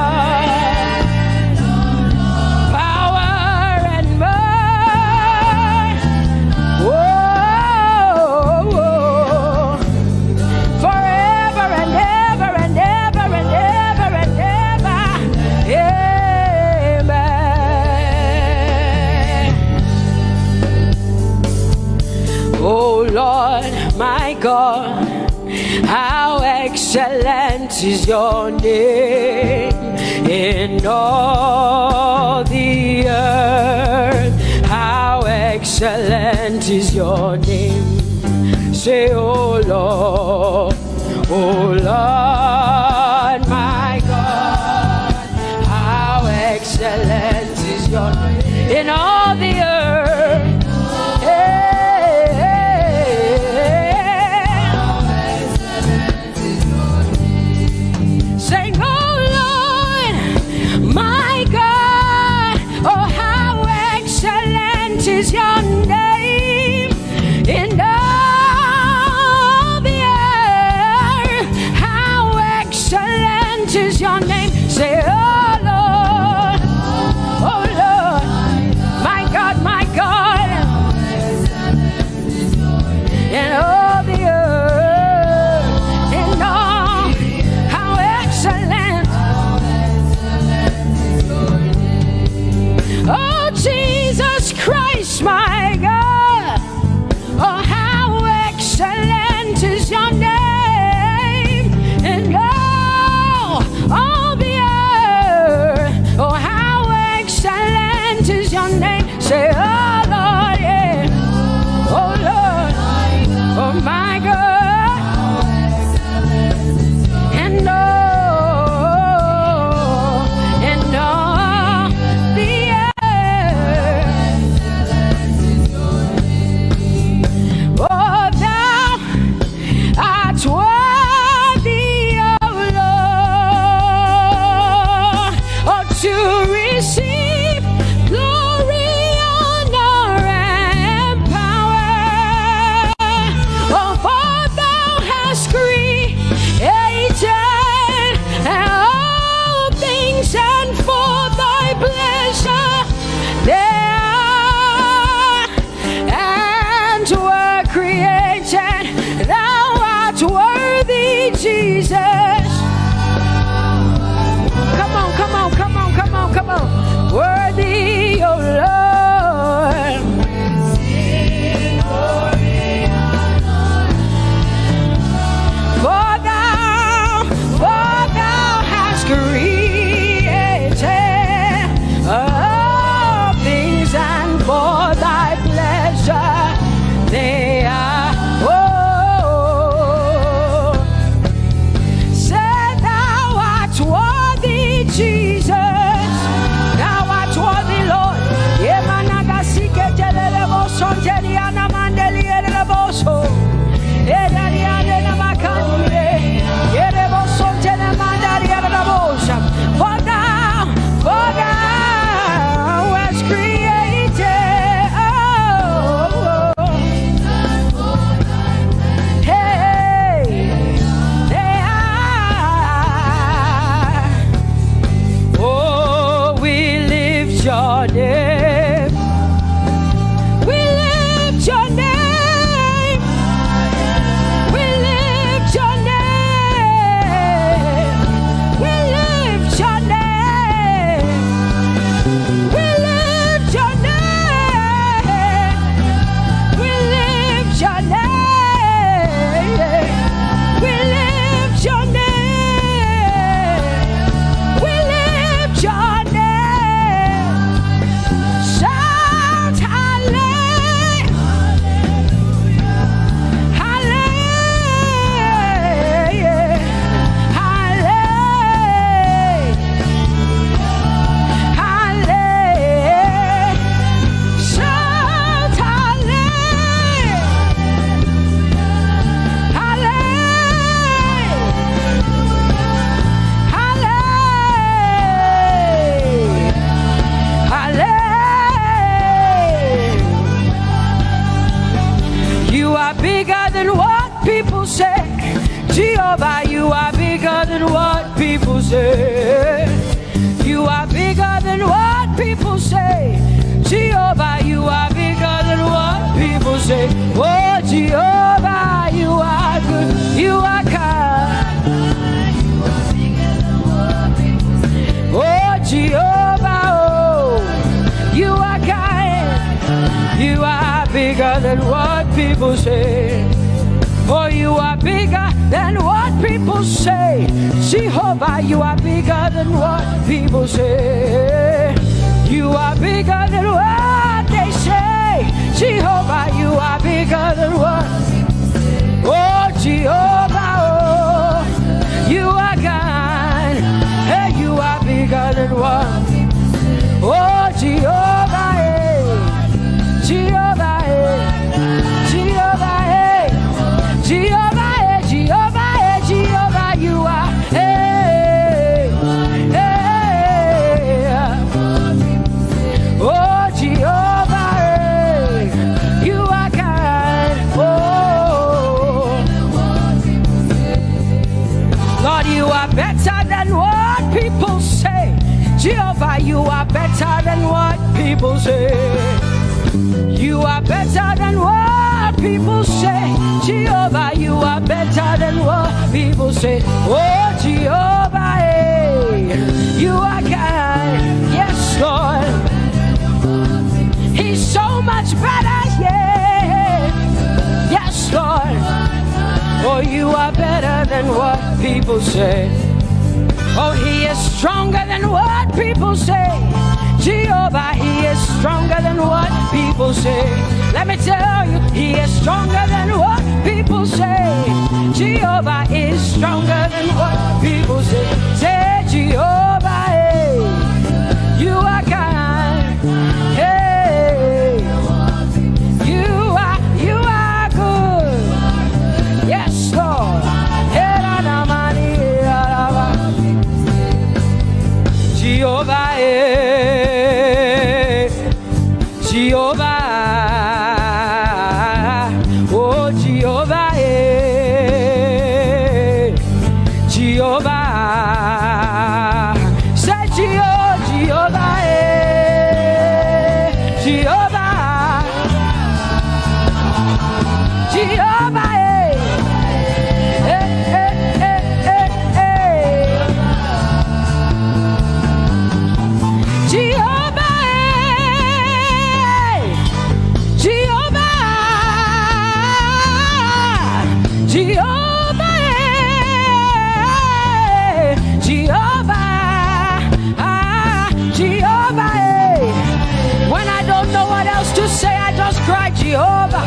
power and might. Whoa, whoa. Forever and ever and ever and ever and ever. Amen. Oh Lord, my God, how excellent is your name in all the earth. How excellent excellent is your name. Say, oh Lord, my God, how excellent is your name in all the earth. Sing, oh Lord, my God, oh how excellent is your name in all the earth. How excellent is your name. Say, oh Lord, my God, in all the earth, in all, how excellent. Oh Jesus Christ, my God, oh how excellent is your name in all the earth. Oh how excellent is your name. Say, oh Lord, yeah. Oh Lord, oh my God, and all the earth. Oh, thou art worthy, oh Lord, oh to receive glory, honor, and power. Oh, for thou hast created all things, and for thy pleasure they are and were created. Thou art worthy, Jesus. Come on, come on, come on, come on, come on. Worthy, oh Lord. For thou hast created all things, and for thy pleasure they are. Oh, say thou art worthy, Jesus. Thou art worthy, Lord. Yemanagasike telelebo sonjeliana mandelielebo so. Edariana makandile. Yerebo sonjele mandalielebo so. For thou hast created. Hey, they are. Oh, we lift your name. We lift your name. We lift your name. We lift your name. We lift your name. We lift your name. We lift your name. We lift your name. Shout hallelujah. Hallelujah. Hallelujah. Hallelujah. Shout hallelujah. Hallelujah. Hallelujah. You are bigger than what people say. Jehovah, you are bigger than what people say. You are bigger than what people say. Jehovah, you are bigger than what people say. Oh, Jehovah, you are good. You are kind. Oh, Jehovah, oh, you are kind. You are bigger than what people say. Oh, you are bigger than what people say. Jehovah, you are bigger than what people say. You are bigger than what they say. Jehovah, you are bigger than what? Oh, Jehovah, oh, you are God. Hey, you are bigger than what? Oh, Jehovah, hey, Jehovah, hey, Jehovah, hey, Jehovah, hey, Jehovah, hey, Jehovah, you are, hey, hey, oh, Jehovah, hey, you are God, oh, Lord, you are better than what people say. Jehovah, you are better than what people say. You are better than what people say. Jehovah, you are better than what people say. Oh, Jehovah, hey, you are God. Yes, Lord. He's so much better, yeah. Yes, Lord. Oh, you are better than what people say. Oh, he is stronger than what people say. Jehovah, he is stronger than what people say. Let me tell you, he is stronger than what people say. Jehovah is stronger than what people say. Say, Jehovah, hey, you are God. Hey, you are good. Yes, Lord. Jehovah, Jehovah, oh Jehovah, Jehovah, say Jehovah, Jehovah, Jehovah, cry Jehovah,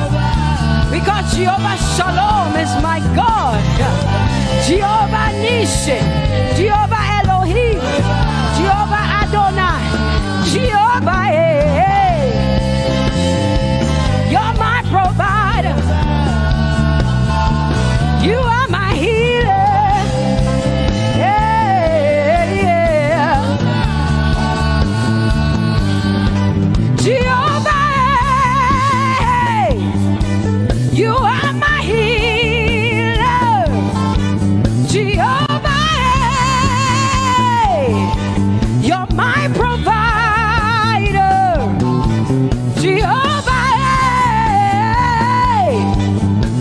because Jehovah Shalom is my God. Jehovah Nissi, Jehovah Elohim, Jehovah Adonai, Jehovah, hey, you're my provider. You are my healer. Yeah, yeah. Jehovah, you are my healer, Jehovah, you're my provider, Jehovah,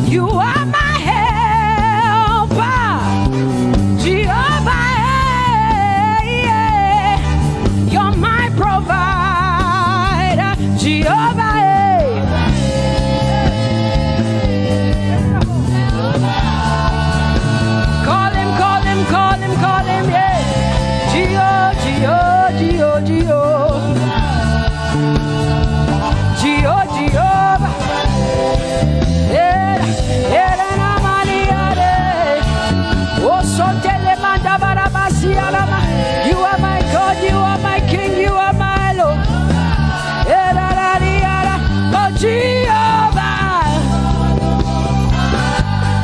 you are my helper, Jehovah, you're my provider, Jehovah. Call him, yeah. Jehovah. You are my God, you are my King, you are my Lord. Oh, Jehovah.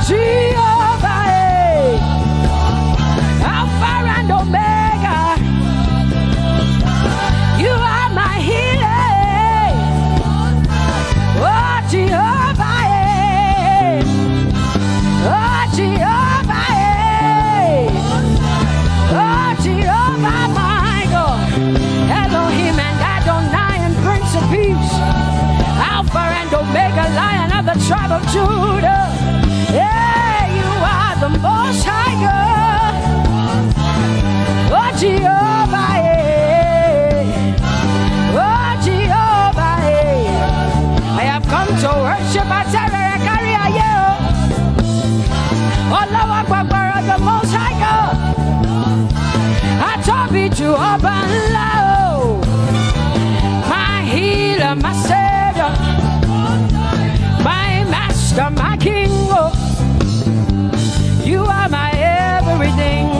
Jehovah, Alpha and Omega. You are my healer. Oh, Jehovah, oh, Jehovah, oh, Jehovah, my God. Elohim and Adonai and Prince of Peace. Alpha and Omega, Lion of the tribe of Judah. Yeah, you are the Most High God. Oh, Jehovah, oh, Jehovah, I have come to worship at Terekaria, oh, Lord, the Most High God. I Tope Jehovah, my healer, my savior. wisdom, my King. Oh, you are my everything.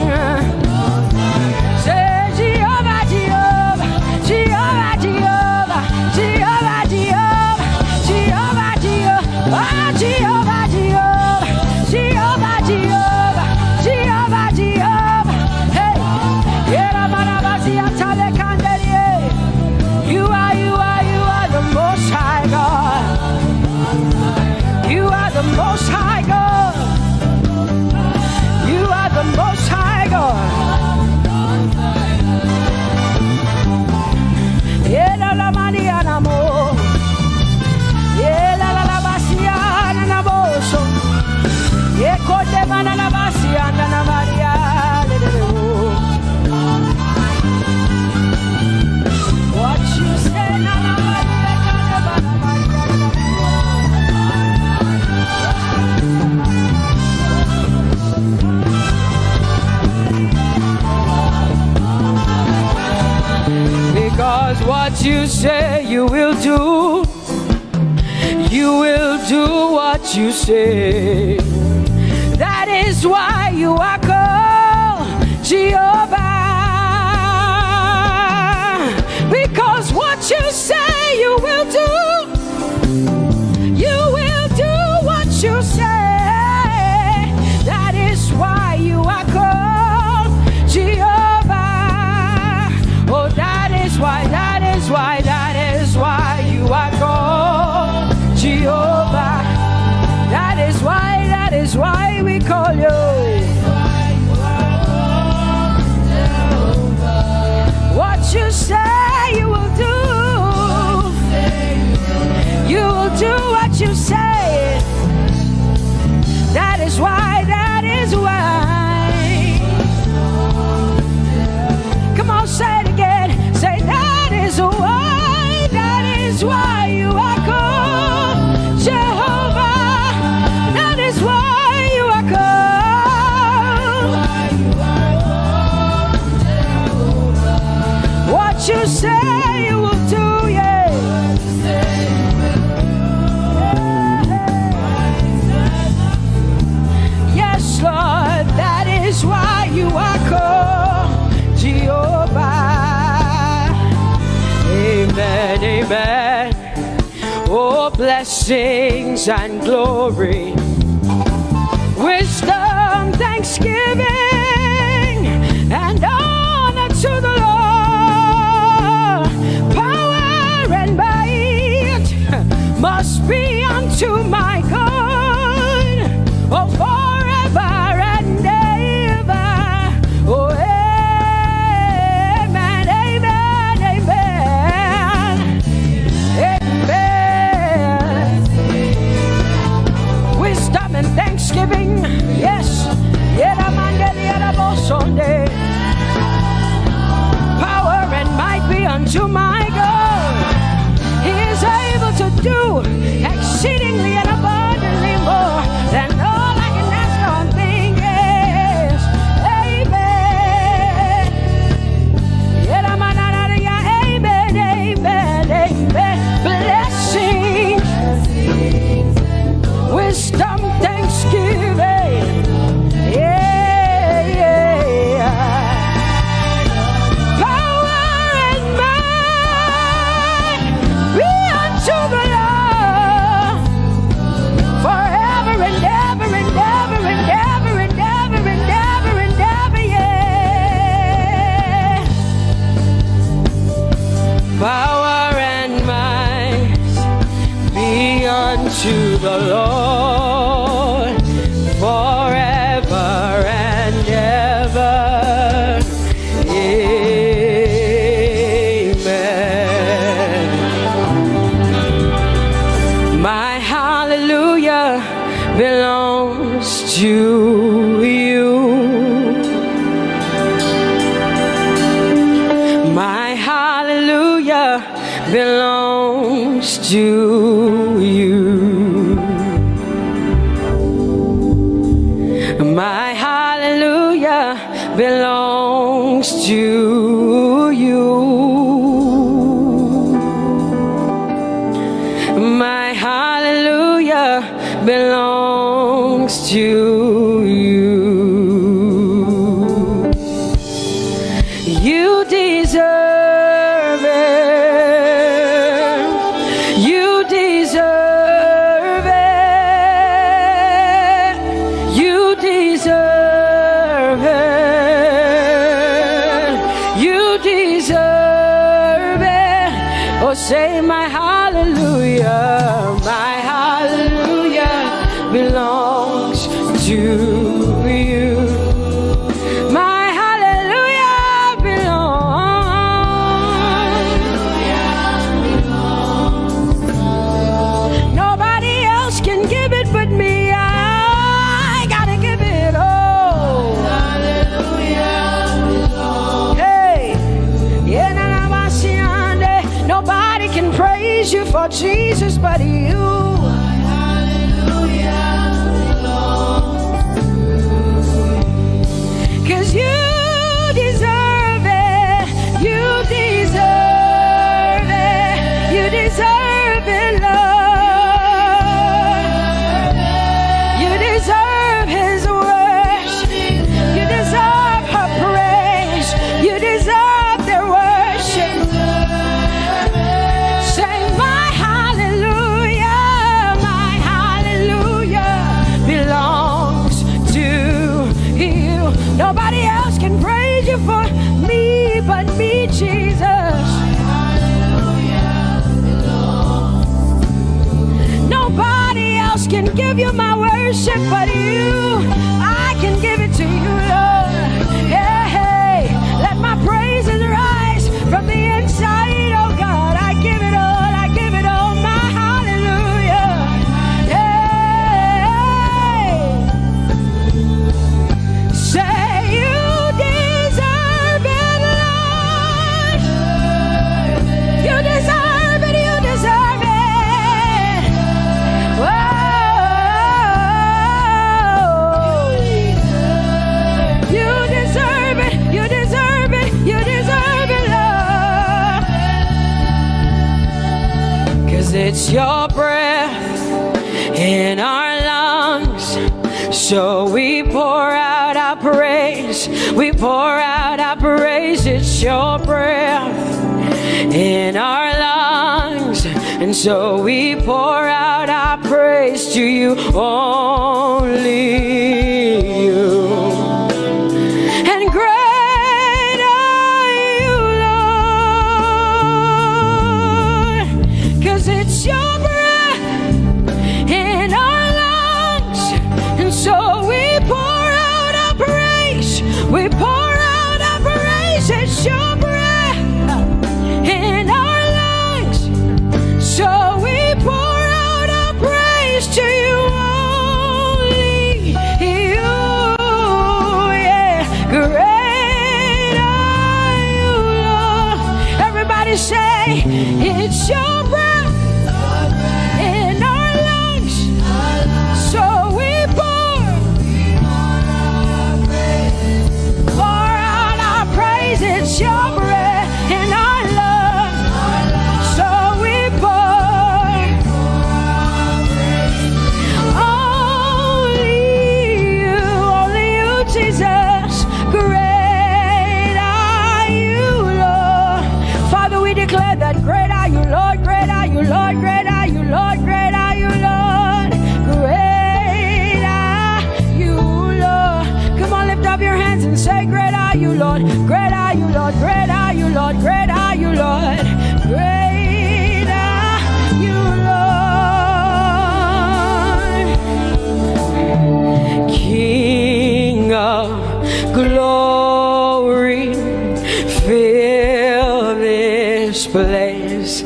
Say Jehovah, Jehovah, Jehovah, Jehovah, Jehovah, Jehovah, Jehovah, Jehovah, Jehovah, Jehovah, Jehovah, Jehovah, Jehovah. Hey, you are the Most High God. You are the Most High God. You are the Most High God. Yela la maniana mo. Yela la basiana na boso. Yekote mana la basiana na Maria. What you say na na Maria kana bana Maria. Because what you say you will do what you say. That is why you are called Jehovah. Because what you say you will do what you say. That is why you are called Jehovah. Oh, that is why you are called Jehovah. That is why we call you. What you say you will do. You will do what you say. That is why. Come on, say it again. Say that is why you are called Jehovah. That is why you are called. What you say you will do, yeah. Yes, Lord, that is why you are called Jehovah. Amen, amen. Oh, blessings and glory, wisdom, thanksgiving, and honor to the Lord. Power and might must be unto my God. Oh, forever and ever. Oh, amen, amen, amen, amen. Wisdom and thanksgiving, yes. Power and might be unto my God. He is able to do exceedingly and abundantly more than all I can ask or think. Yes, amen. Amen, amen, amen. Blessings, wisdom, thanksgiving. Yeah, yeah. Power and might be unto the Lord forever and ever and ever and ever and ever and ever and ever, yeah. Power and might be unto the Lord forever and ever. Amen. My hallelujah belongs to you. My hallelujah belongs to you. My hallelujah belongs to you. My hallelujah belongs Oh, say my hallelujah belongs to you. My hallelujah belongs. Nobody else can give it but me. I gotta give it all. Hey, nobody can praise you for Jesus but you. Cause you deserve it, you deserve it, you deserve it, Lord. You deserve His worship, you deserve her praise, you deserve their worship. Say my hallelujah belongs to you. Nobody else can praise you for me but me, Jesus. Nobody else can give you my worship but you. I can give it to you, Lord. Yeah, hey, let my praises rise from the inside, oh God. I give it all, I give it all, my hallelujah. Hey, say you deserve it, Lord. You deserve it, you deserve it. Whoa. You deserve it, you deserve it, you deserve it, Lord. Cause it's your breath in our lungs. So we pour out our praise, we pour out our praise. It's your breath in our lungs, and so we pour out our praise to you, only you. And great are you, Lord, 'cause it's your breath in our lungs, and so we pour out our praise, we pour out our praise. It's your breath in our lungs, so we pour out our praise to you, only you. Yeah, great are you, Lord. Everybody say, it's your breath in our lungs, so we pour out our praise. It's your breath in our lungs, so we pour only you, Jesus. Great are you, Lord. Father, we declare that great are you, Lord, great are you, Lord, great are you, Lord, great are you, Lord. Great are you, Lord. Come on, lift up your hands and say, great are you, Lord, great are you, Lord, great are you, Lord, great are you, Lord. Great are you, Lord. King of glory, fill this place.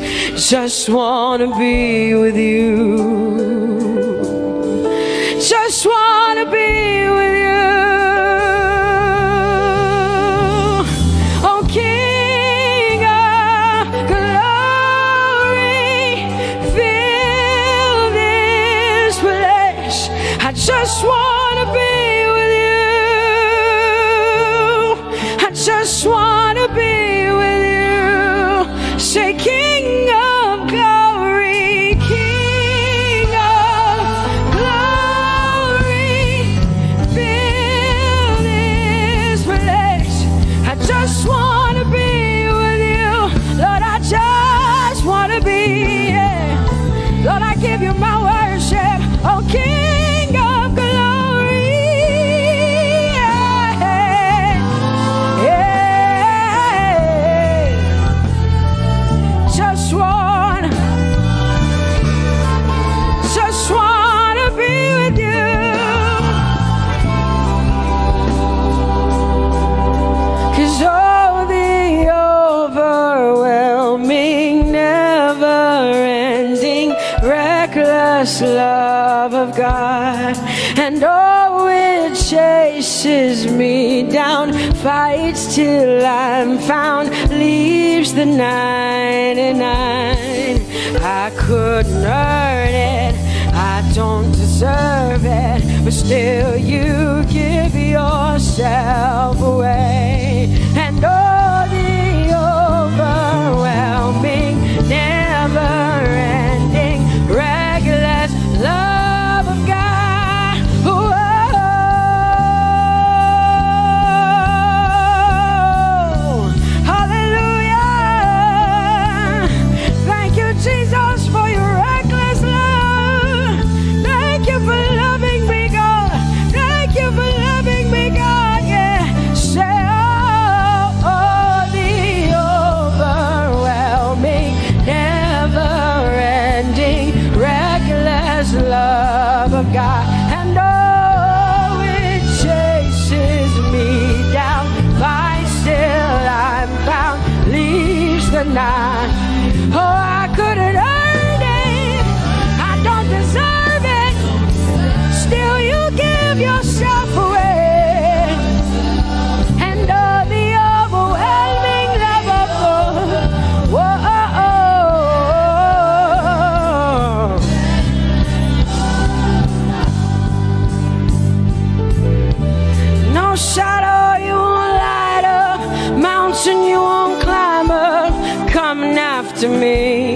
Just wanna be with you. Just wanna be with you. Oh, King of glory, fill this place. I just wanna be with you. I just wanna be with you. Say, King of glory, King of reckless love of God, and oh, it chases me down, fights till I'm found, leaves the 99. I couldn't earn it, I don't deserve it, but still you give yourself away. And oh, the overwhelming, never-ending, reckless love of God. Whoa. Hallelujah. Thank you, Jesus, for your reckless love. Thank you for loving me, God. Thank you for loving me, God. Yeah. Say, oh, the overwhelming, never-ending, reckless love of God. And oh, it chases me down, fights till I'm found, leaves the 9. Oh, I couldn't earn it, I don't deserve it, still you give yourself away. And oh, the overwhelming love of God. Whoa. No shadow you won't light up, mountain you won't climb up, coming after me.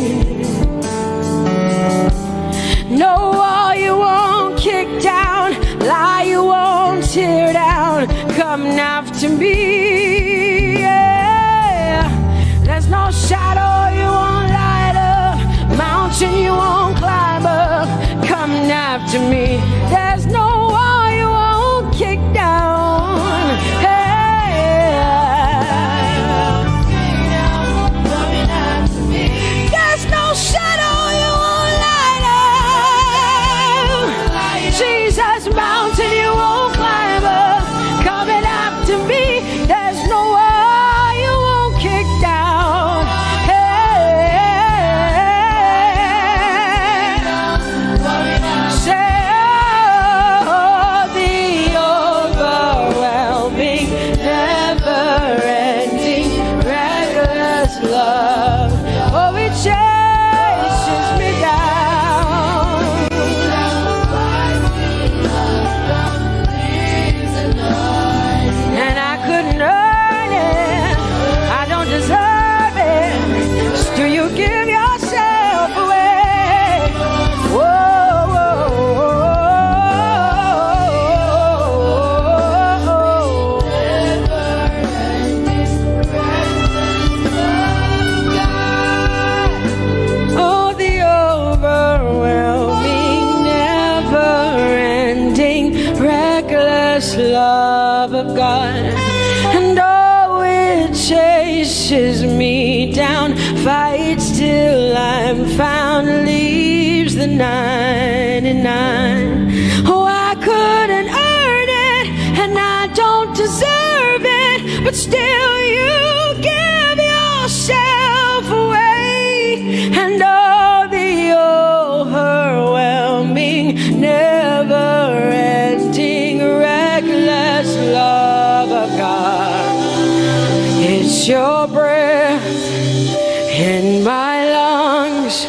No wall you won't kick down, lie you won't tear down, coming after me. Yeah. There's no shadow you won't light up, mountain you won't climb up, coming after me. There's no wall you won't kick down. There's no shadow you won't light up. Jesus, mountain you won't climb up, coming after me. There's no wall you won't kick down. Say, oh, the overwhelming, never-ending, reckless love. Oh, it chases me down. And I couldn't earn it, I don't deserve it, still you give yourself away. Whoa, whoa, oh, the overwhelming, never-ending, reckless love of God. And oh, it chases me down, fights till I'm found, leaves the 99. Oh, I couldn't earn it, and I don't deserve it, but still you give yourself away. And oh, the overwhelming, never-ending, reckless love of God. It's your breath in my lungs,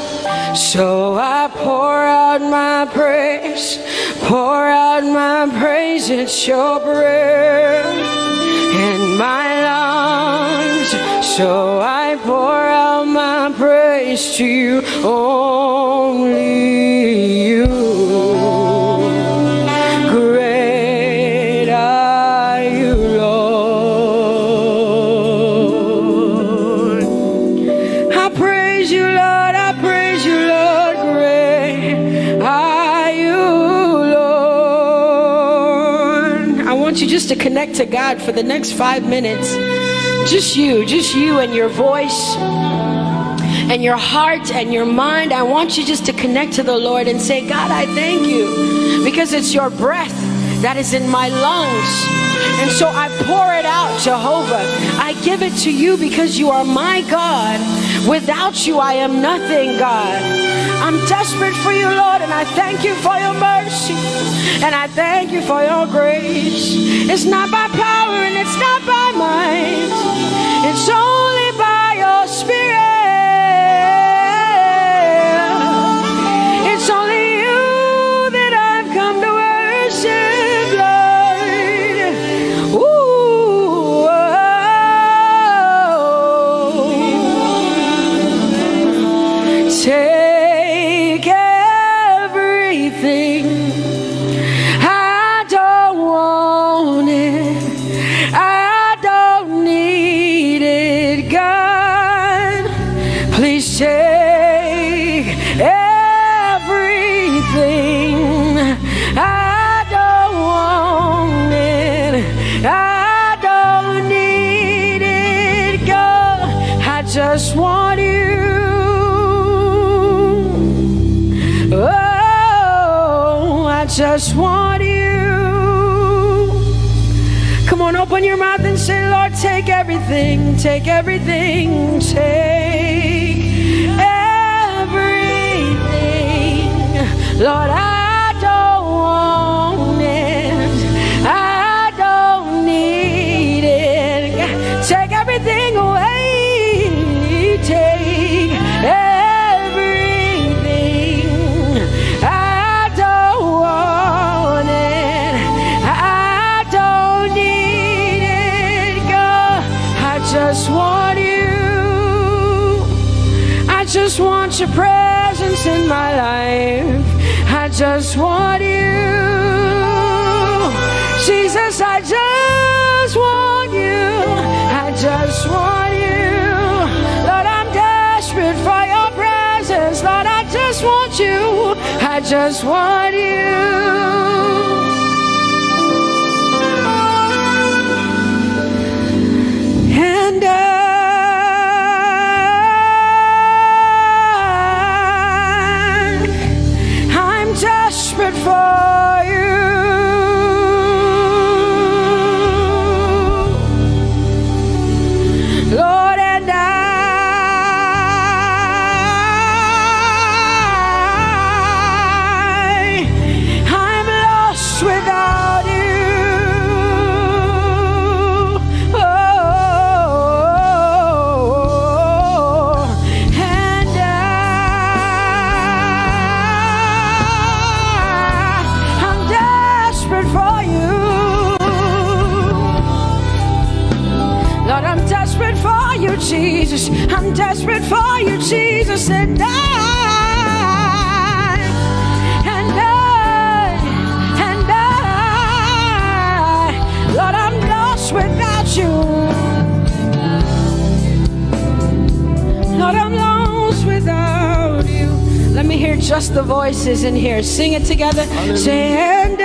so I pour out my praise, pour out my praise. It's your breath in my lungs, so I pour out my praise to you, only you. Great are you, Lord. I praise you, Lord, I praise you, Lord. Great are you, Lord. I want you just to connect to God for the next 5 minutes. Just you and your voice and your heart and your mind. I want you just to connect to the Lord and say, God, I thank you because it's your breath that is in my lungs. And so I pour it out, Jehovah. I give it to you because you are my God. Without you, I am nothing, God. I'm desperate for you, Lord, and I thank you for your mercy. And I thank you for your grace. It's not by power and it's not by might. It's only by your Spirit. It's only you that I've come to worship, Lord. Ooh, oh. Take everything. I don't want it. I don't need it, God. Please take everything. I don't want it. I don't need it, God. I just want you. Oh, I just want you. Come on, open your mouth and say, Lord, take everything, take everything, take everything. Lord, I don't want it. I don't need it. Take everything away. Take everything. I don't want it. I don't need it, God. I just want you. I just want your presence in my life. I just want you. Jesus, I just want you. I just want you. Lord, I'm desperate for your presence. Lord, I just want you. I just want you. And I'm desperate for you. Lord, and I'm lost without you. Oh, and I'm desperate for you. Lord, I'm desperate for you, Jesus. I'm desperate for you, Jesus. And Lord, I'm lost without you. Lord, I'm lost without you. Let me hear just the voices in here. Sing it together. Say, and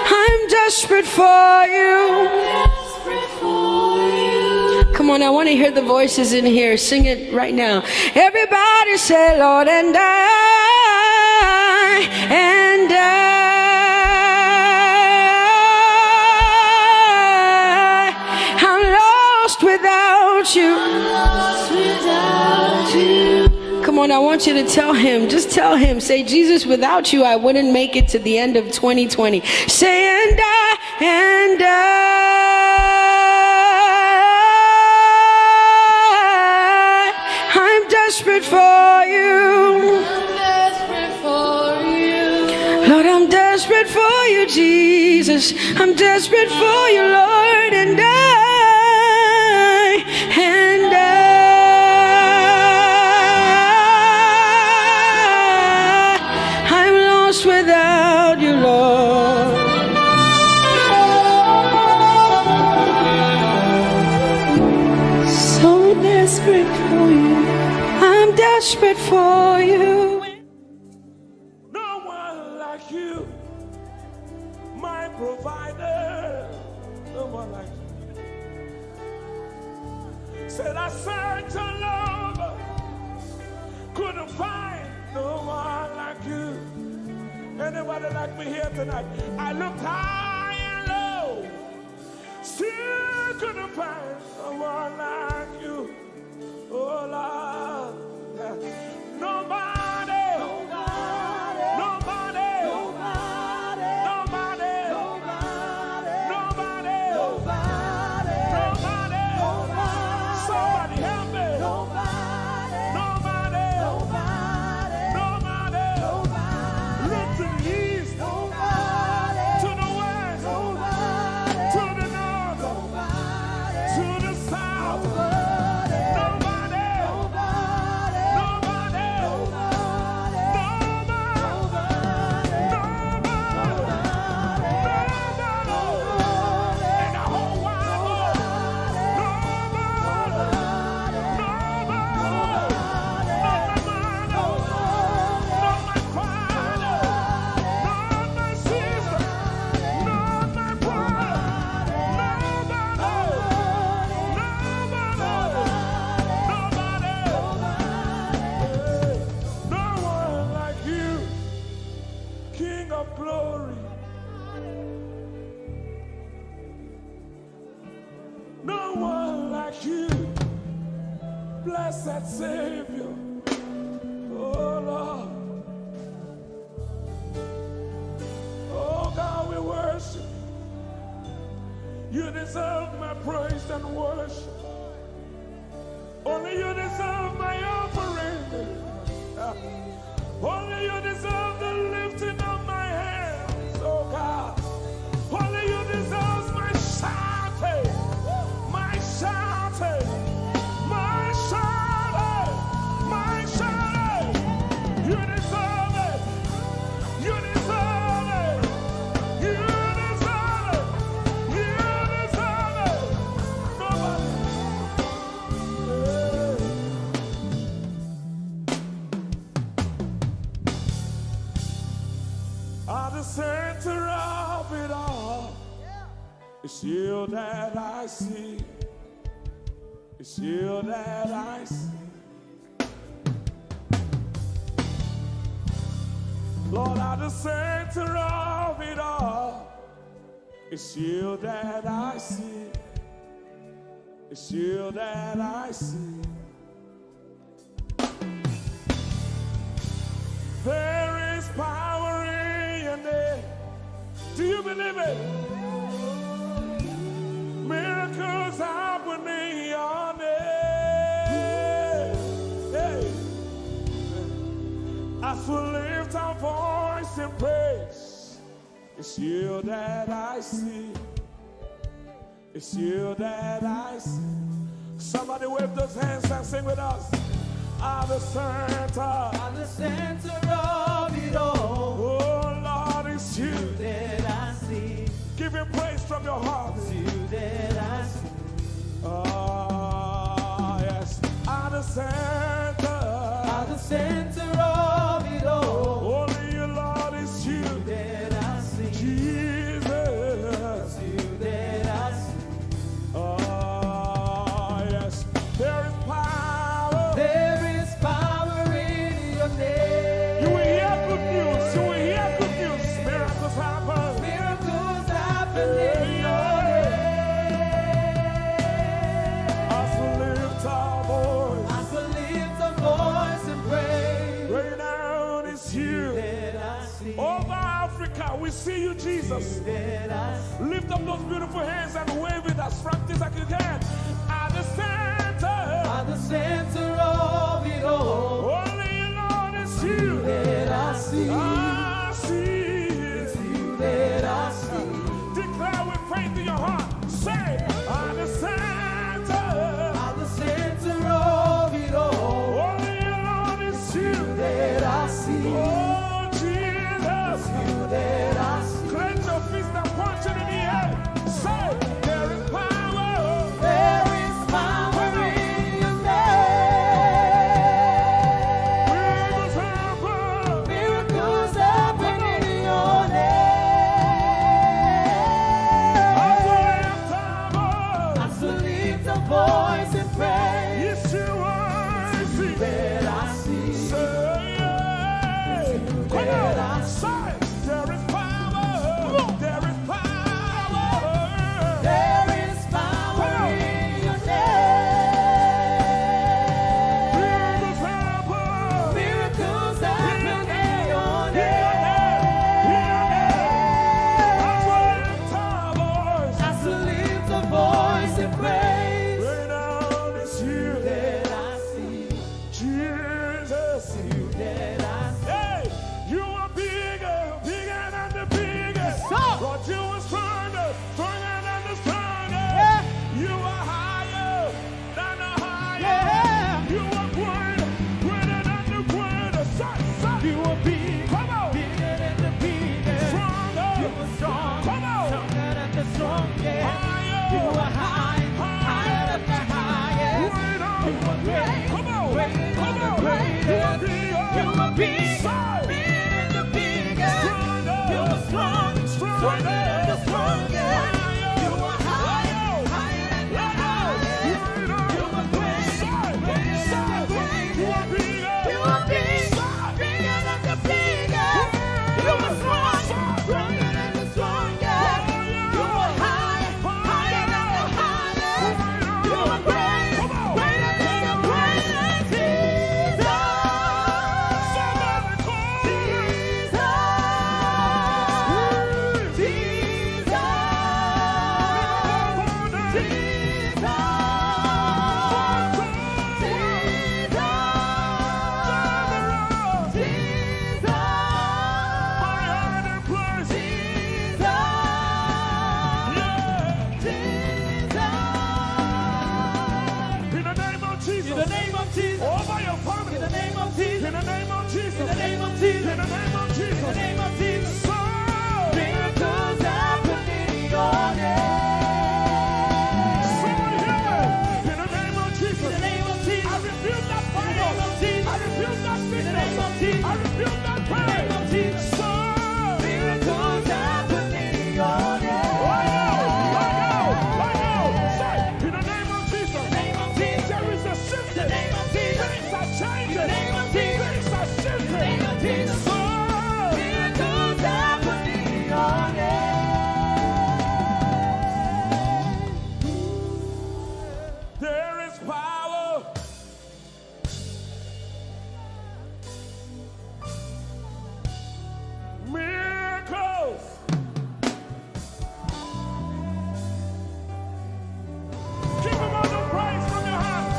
I'm desperate for you. Come on, I want to hear the voices in here. Sing it right now. Everybody say, Lord, and I'm lost without you. Come on, I want you to tell him. Just tell him. Say, Jesus, without you, I wouldn't make it to the end of 2020. Say, and I'm desperate for you. Lord, I'm desperate for you, Jesus. I'm desperate for you, Lord, and I'm lost without you, Lord. So desperate for you. I'm desperate for you. No one like you, my provider. No one like you. Said I searched all over, couldn't find no one like you. Anybody like me here tonight? I looked high and low, still couldn't find someone like you. Oh Lord, nobody, nobody, nobody, nobody, nobody, nobody, nobody, nobody, somebody help me. Nobody, nobody, nobody, nobody. Look to the east, to the west, to the north, to the south. Blessed Savior, oh Lord, oh God, we worship you. You deserve my praise and worship. Only you deserve my offering. Only you deserve the lifting of my hands, oh God. Only you deserve my shouting, my shouting. You deserve it. You deserve it. You deserve it. You deserve it. Nobody. At the center of it all, it's you that I see. It's you that I see. Lord, at the center of it all, it's you that I see. It's you that I see. There is power in your name. Do you believe it? Miracles happen in your name. Hey. As we lift our voice in praise, it's you that I see. It's you that I see. Somebody wave those hands and sing with us. At the center of it all. Oh Lord, it's you that I see. Give him praise from your heart. It's you that I see. Oh yes. At the center of it all. Only you, Lord, it's you that I see. Jesus. It's you that I see. Oh yes. There is power. There is power in your name. You will hear good news. You will hear good news. Miracles happen. Miracles happen in your name. As we lift our voice. As we lift our voice and praise. Right now it's you. That I see. Over Africa, we see you, Jesus. That I see. Lift up those beautiful hands and wave it as practice as you can. At the center of it all. Only you, Lord, it's you that I see. I see. It's you that I see. Declare with faith in your heart. Say, at the center of it all. Only you, Lord, it's you that I see. Oh, Jesus. It's you that I see. Clench your fist and punch it in the air. Say, there is power. There is power in your name. Yes, sir. Lord, you are stronger, stronger than the strongest. Yeah. You are higher than the highest. Yeah. You are greater, greater than the greatest. You are big, come on, bigger than the biggest. Stronger, you are strong, come on, stronger than the strongest. Higher, you are high, higher than the highest. Greater, you are great, come on, greater, come on, greater. You are big, you are big, bigger than the biggest. Stronger, you are strong, stronger than the strongest. You are higher, higher than the highest. You are great, greater than the greatest. You are big, you are big. You are strong, stronger than the strongest. You are high, higher than the highest. You are great, greater than the greatest. Jesus, somebody call Jesus, Jesus, over your family. In the name of Jesus. In the name of Jesus. In the name of Jesus. In the name of Jesus. In the name of Jesus. So miracles happen in your name. Somebody hear me. In the name of Jesus. In the name of Jesus. I rebuke that fire. In the name of Jesus. I rebuke that sickness. In the name of Jesus. I rebuke that pain. In the name of Jesus. So miracles happen in your name. Right now. Right now. Right now. Say, in the name of Jesus. In the name of Jesus. There is a shift. In the name of Jesus. Things are changing. In the name of Jesus. Things are shifting. In the name of Jesus. So miracles happen in your name. There is power. Miracles. Give them all the praise from your heart.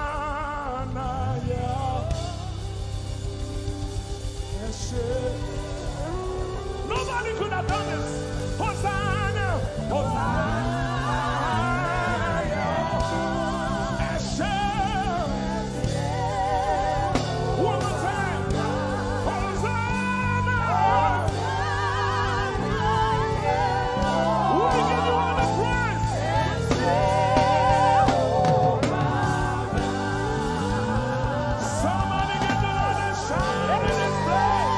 Hosanna, yeah. Yes, nobody could have done this. Hosanna, Hosanna, yeah. Yes, one more time. Hosanna, we give you all the praise. Somebody get the Lord and shout in this place.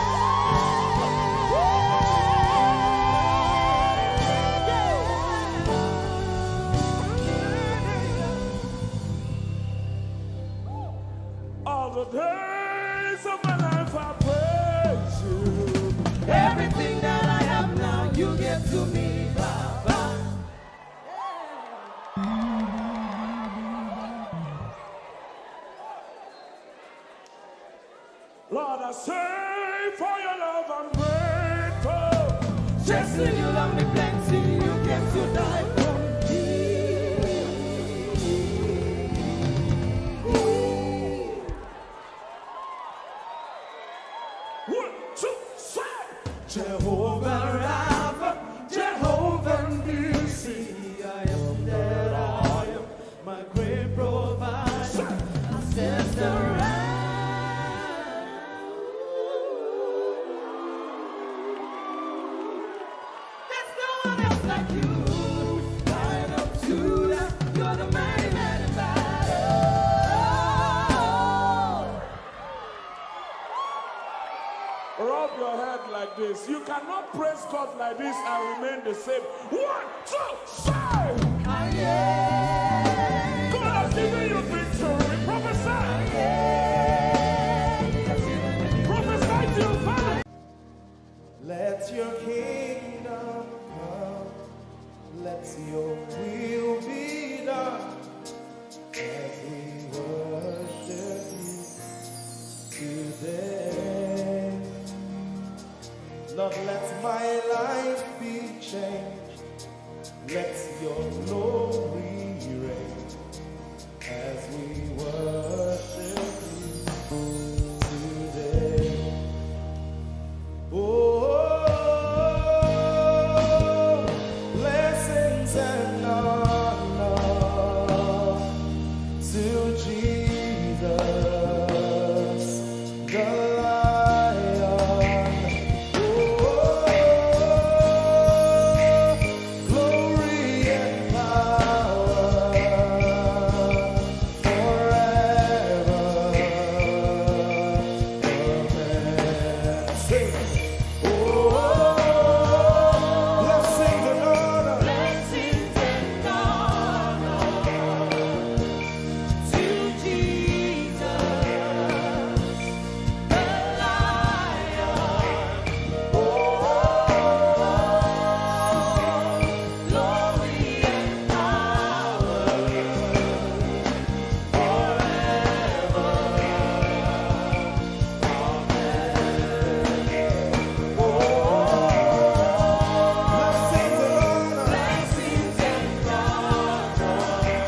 All the days of my life I praise you. Everything that I have now, you give to me, Baba. Lord, I say for your love I'm grateful. Just when you love me plenty, you came to die for me. 1, 2, 3. Jehovah Rapha, Jehovah Nissi, I am that I am, my great provider. like this. You cannot praise God like this and remain the same. 1, 2, shout! God has given you victory. Prophesy. Prophesy to your family. Let your kingdom come. Let your will be done. As we worship you today. Lord, let my life be changed. Let your glory reign as we worship you today. Oh, blessings and honor to Jesus, the Lion. Glory and power forever. Amen. Sing. Blessings and honor. Blessings and honor to Jesus, the Lion. Glory and power Blessings and honor blessings and honor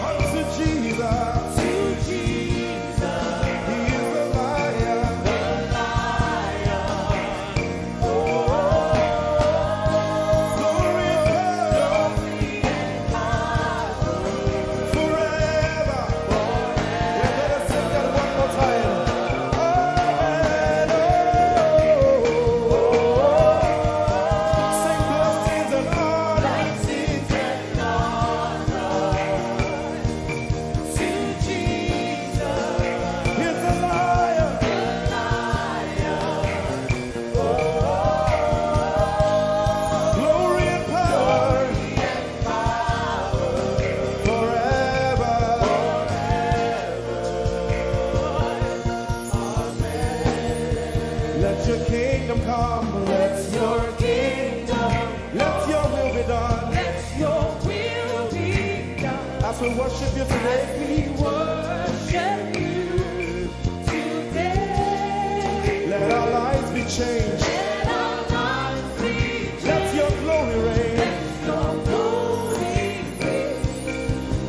unto Jesus. to Jesus, He is the Lion. the Lion. Glory and power forever. We're gonna sing that one more time. Amen. Sing blessings and honor. Blessings and honor to Jesus, He's the Lion. the Lion. Glory and power forever. Let your kingdom come. Let your let your will be done. Let your will be done. As we worship you today, We worship you today. let our lives be changed. Let our lives be Let your glory reign. your glory reign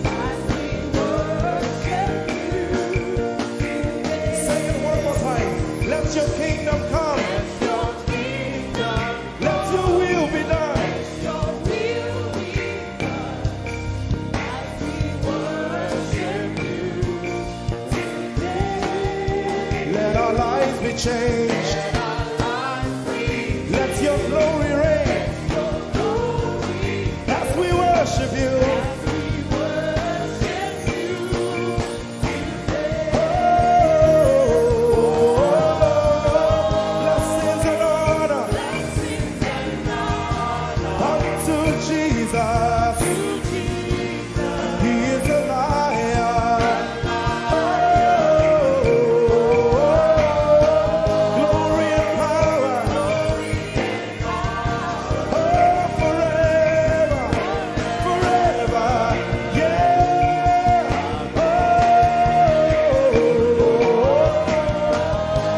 as we worship you today. Say it one more time. Let your kingdom come. Your kingdom, Let your will be done. your will be done as we worship you today. Let our lives be changed. Let our lives be Let your glory reign. your glory As we worship you. as we worship you today. Blessings and honor Blessings and honor unto Jesus. to Jesus, He is the Lion. Glory and power forever, forever. Yeah.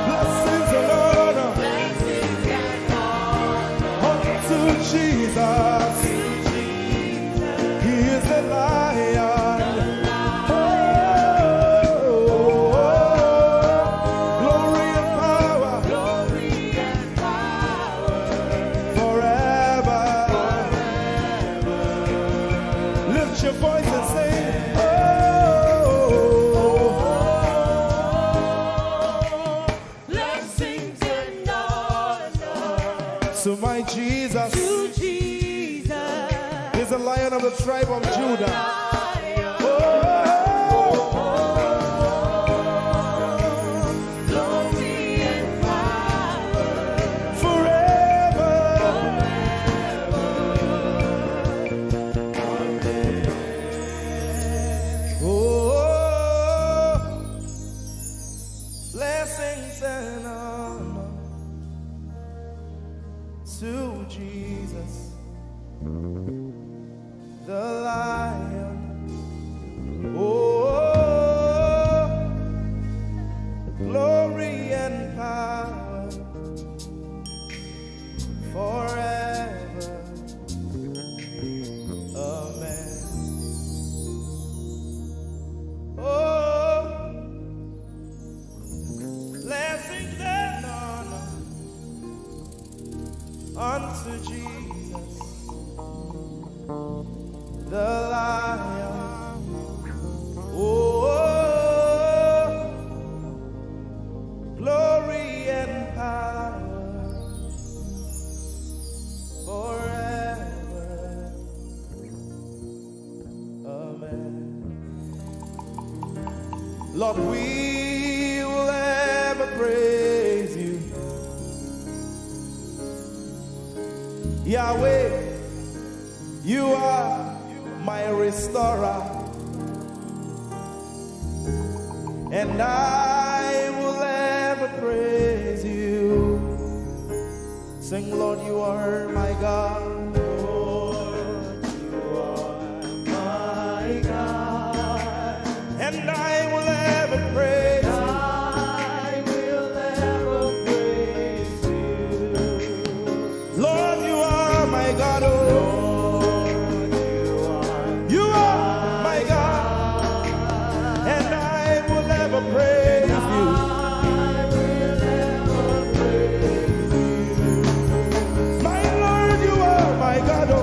Blessings and honor blessings and honor unto Jesus. He is the Lion. Glory and power forever. Lift your voice and sing. blessings and honor To my Jesus to Jesus, is the Lion of the tribe of Judah. Lion. Oh, Glory and power forever. praise and honor to Jesus, the Lion. Oh, glory and power forever. Amen. Oh, blessings and honor unto Jesus, the Lion. Oh, glory and power forever. Amen. Lord, we will ever praise you. Yahweh, you are my restorer, and I will ever praise you. Sing, Lord, you are my God. Lord, you are my God, and I will ever praise you. I will ever praise you. Lord, you are my God. Oh, praise you. I will ever praise you. My Lord, you are my God. Oh,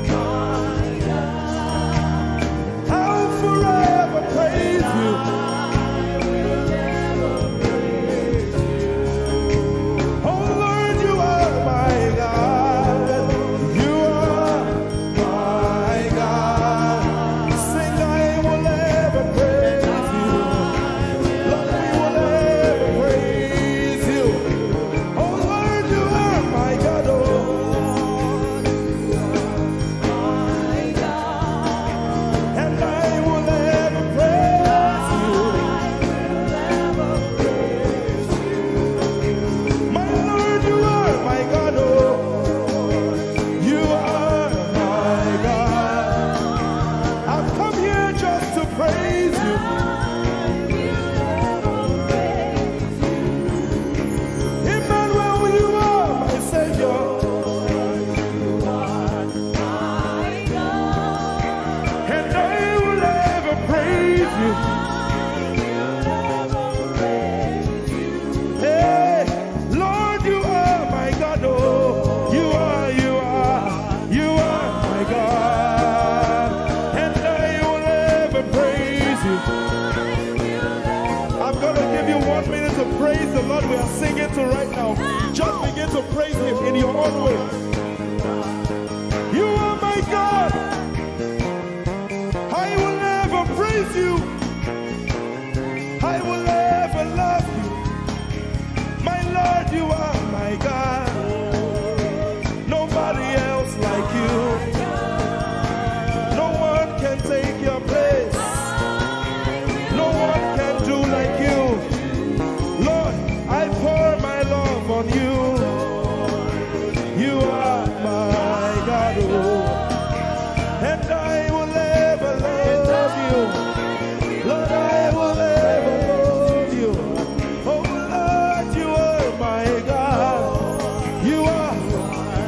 you are my God. I'll forever praise you. I will ever praise you. Oh Lord, you are my God. You are my God. Sing, I will ever praise you. Lord, we will ever praise you. Oh Lord, you are my God. Oh, you are my God, and I will ever praise you. I will ever praise you. My Lord, you are my God. Oh, you are my God. I've come here just to praise you. Emmanuel, you are my Savior. You are my God, and I will ever praise you. Hey, Lord, you are my God. Oh, you are my God, and I will ever praise you. I'm going to give you 1 minute to praise the Lord. We are singing to right now. Just begin to praise him in your own way. You are my God. I will never praise you. I will ever love you. My Lord, you are my God. Nobody else like you. No one can take your place. No one can do like you. Lord, I pour my love on you. You are my God. Oh, and I will ever love you. Lord, I will ever love you. Oh Lord, you are my God.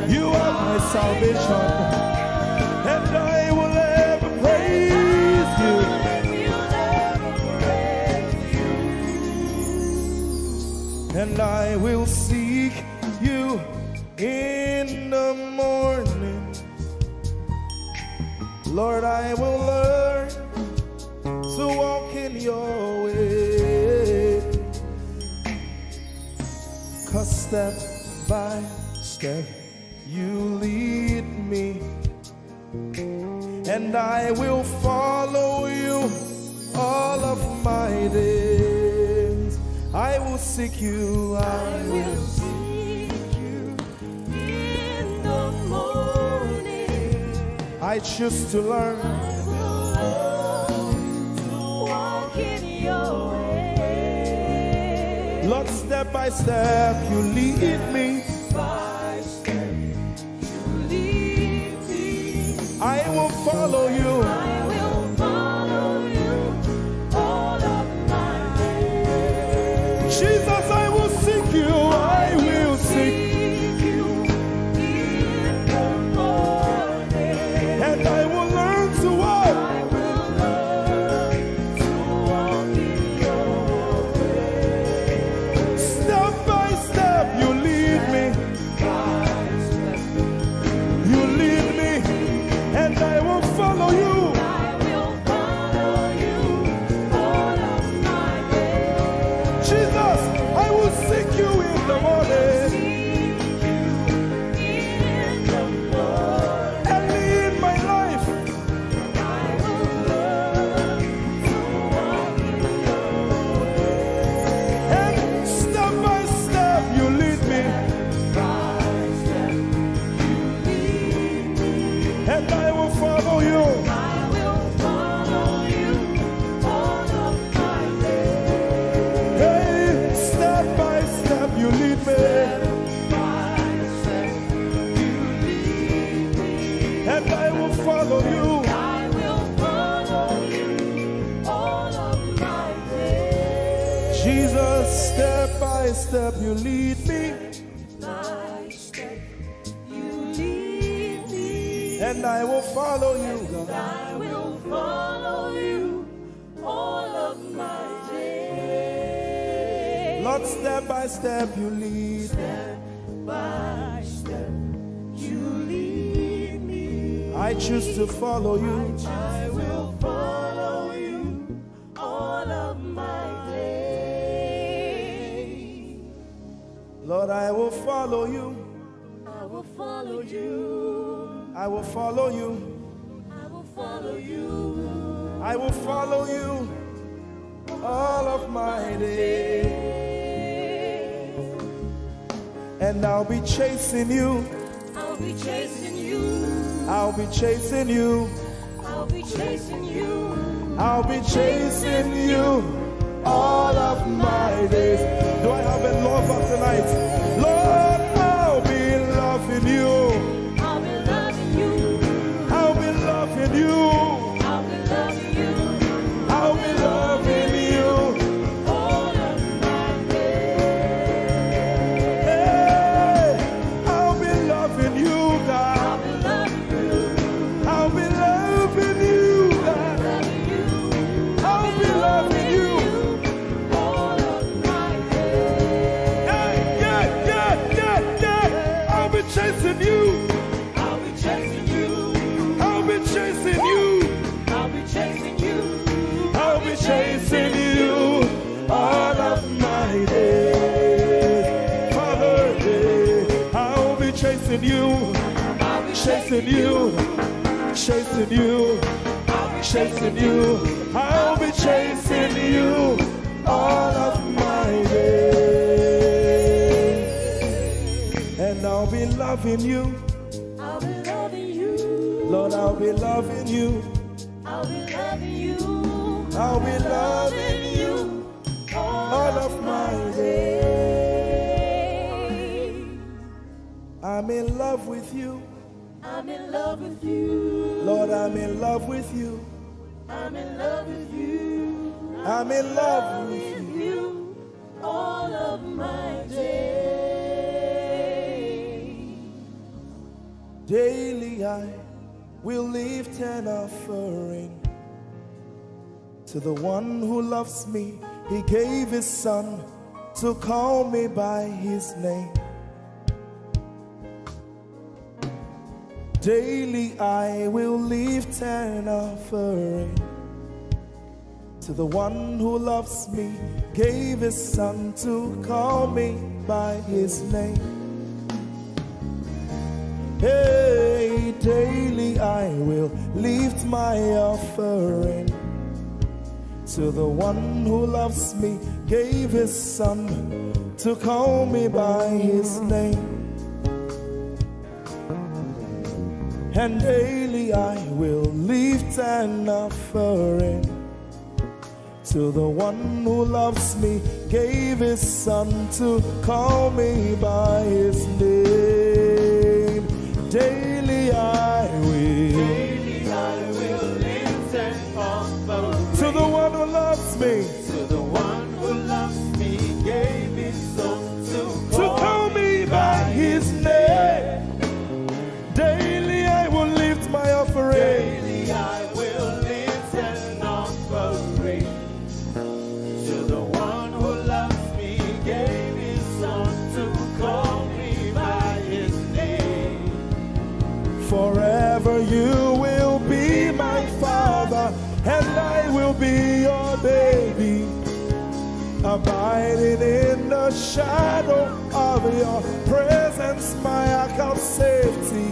You are my salvation, and I will ever praise you. And I will seek you in the morning. Lord, I will learn to walk in your way. 'Cause step by step you lead me, and I will follow you all of my days. I will seek you, I will seek you in the morning. I choose to learn. I will learn to walk in your way. Lord, step by step, you lead me. by step, you lead me. I will follow you. I will follow you all of my days. Jesus, I will seek you. I will seek. you in the morning. And I will learn to walk. I will learn to walk in your way. Step by step, you lead me. You lead me. And I will follow you. I will follow you all of my days. Jesus, I will seek you in the morning. In the morning, Early in my life. I will learn to walk in your way. And step by step, you lead me. By step, you lead me. And I will follow you. I will follow you all of my days. Hey, step by step, you lead me. By step, you lead me. And I will follow you. I will follow you all of my days. Jesus, step by step, you lead me. By step, you lead me. And I will follow you, God. I will follow you all of my days. Lord, step by step, you lead. Step by step, you lead me. I choose to follow you. I will follow you all of my days. Lord, I will follow you. I will follow you. I will follow you. I will follow you. I will follow you all of my days. And I'll be chasing you. I'll be chasing you. I'll be chasing you. I'll be chasing you. I'll be chasing you all of my days. Do I have a lover tonight? Lord, I'll be loving you. I'll be loving you. I'll be loving you. I'll be loving you I'll be loving you. all of my days. Hey, I'll be loving you, I'll God. be loving you. I'll be loving you, God. Loving you. I'll be loving you. All of my days. Yeah. I'll be chasing you. I'll be chasing you. I'll be chasing you. I'll be chasing you. I'll be chasing you all of my days. Father, I'll be chasing you. I'll be Chasing you. Chasing you. Chasing you. I'll be chasing you all of my days. And I'll be loving you. I'll be loving you. Lord, I'll be loving you. I'll be loving you. I'll be loving you all of my days. I'm in love with you. I'm in love with you. Lord, I'm in love with you. I'm in love with you. I'm in love with you. you all of my days. Daily I will lift an offering to the one who loves me. He gave his son to call me by his name. Daily I will lift an offering to the one who loves me, gave his son to call me by his name. Hey, daily I will lift my offering to the one who loves me, gave his son to call me by his name. And daily I will lift an offering to the one who loves me, gave his son to call me by his name. Daily I will lift and offer to the one who loves me, to the one who loves me, gave his son to call me by his name. Daily I will lift my offering. Daily I will lift an offering to the one who loves me, gave his son to call me by his name. Forever you will be my father, and I will be your baby, abiding in the shadow of your presence, my ark of safety.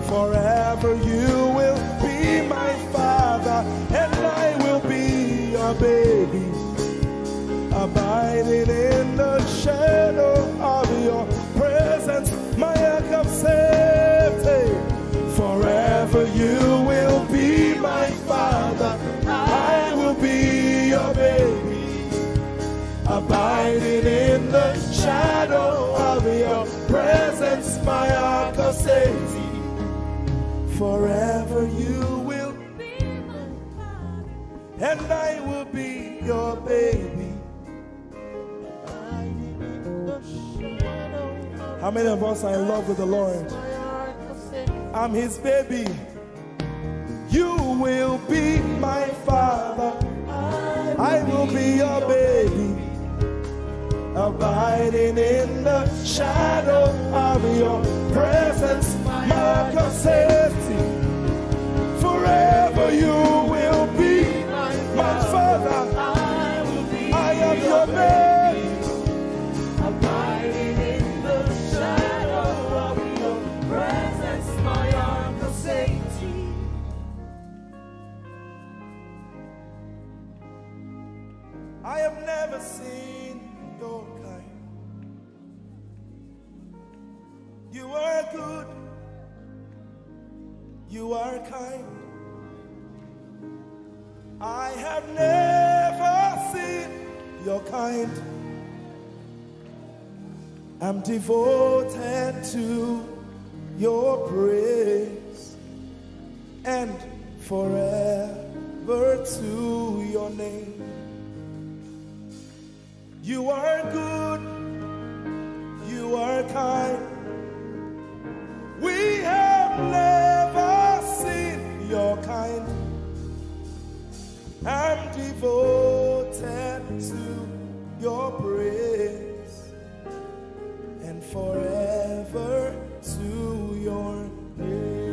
Forever you will be my father, and I will be your baby, abiding in the shadow of your presence, my ark of safety. Forever you will be my father, I will be your baby, abiding in the shadow of your presence, my ark of safety. Forever you will be my father, and I will be your baby. How many of us are in love with the Lord? I'm his baby. You will be my father, I will be your baby, abiding in the shadow of your presence, mark of safety. Forever you will be my father, I am your baby, Abiding in the shadow of your presence, my ark of safety. I have never seen your kind. You are good, you are kind. I have never seen your kind. I'm devoted to your praise, and forever to your name. You are good, you are kind. We have never seen your kind. I'm devoted to your praise, and forever to your name.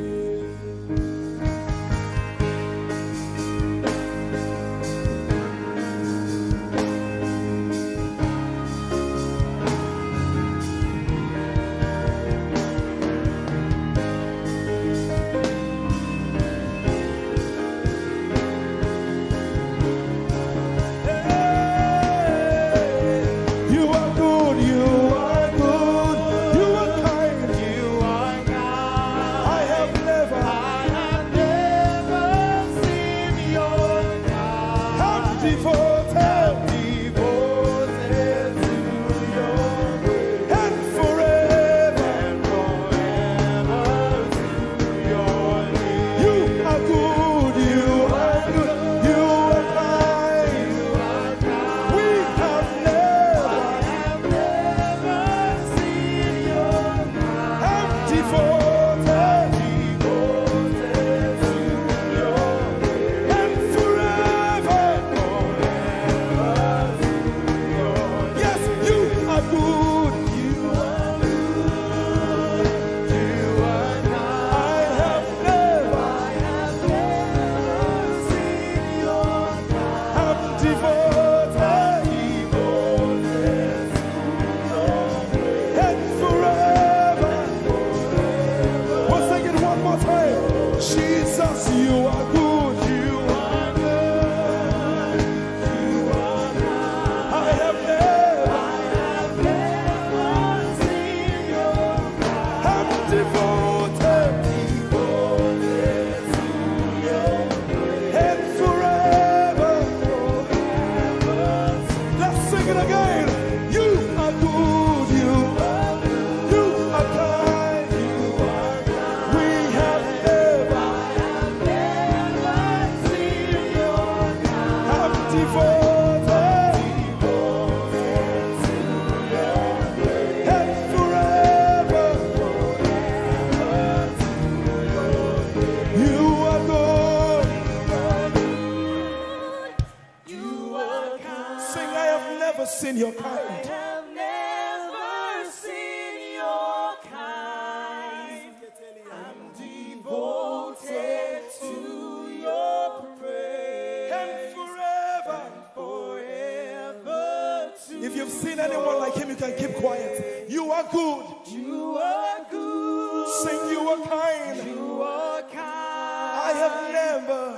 Seen your kind. I have never seen your kind. I'm devoted to your praise. And forever. If you've seen anyone like him, you can keep quiet. You are good. You are good. Sing, you are kind. You are kind. I have never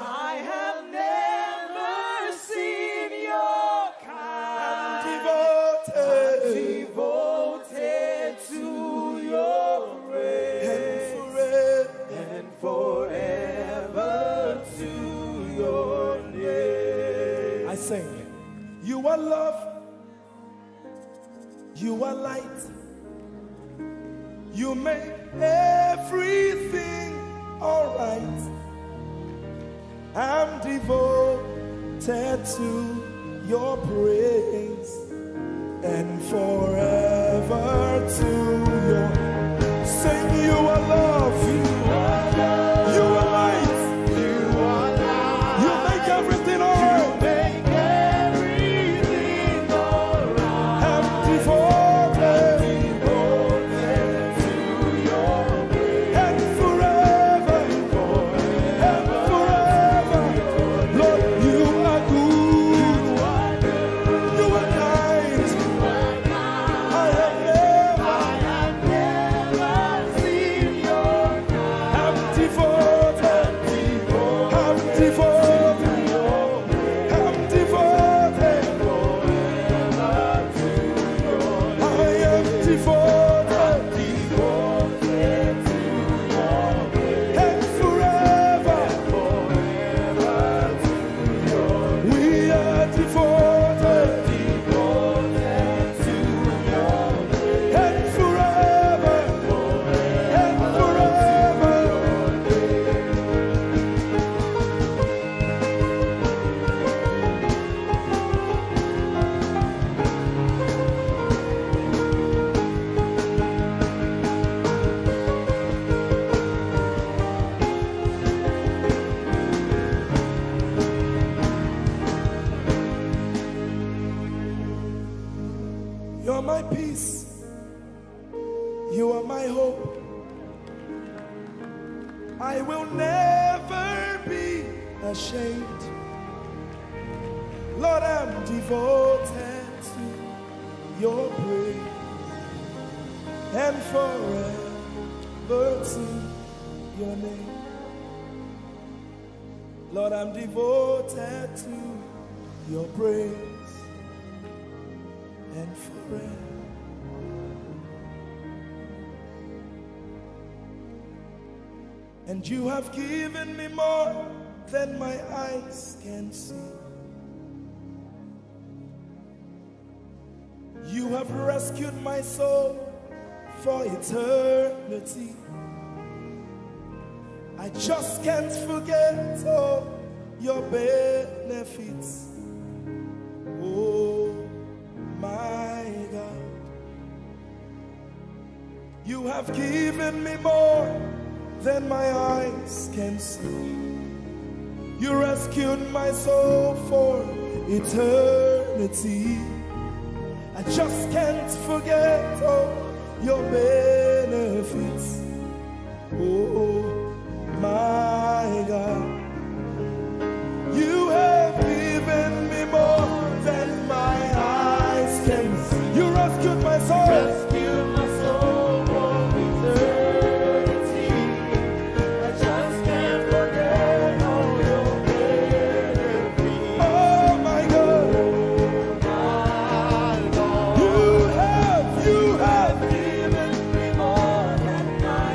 seen your kind. Devoted to your praise. And forever to your name. I sing. You are love. You are light. You make everything alright. I'm devoted to your praise and forever to your. Sing, you are love. You are love. You are light. You are light. You make everything alright. You're my peace. You are my hope. I will never be ashamed. Lord, I'm devoted to your praise and forever to your name. Lord, I'm devoted to your praise and forever. And you have given me more than my eyes can see. You have rescued my soul for eternity. I just can't forget all your benefits. Oh my God, you have given me more than my eyes can see. You rescued my soul for eternity. I just can't forget all your benefits. Oh my God, you have given me more than my eyes can see. You rescued my soul. Rescued my soul from eternity. I just can't forget all your benefits. Oh my God, you have given me more than my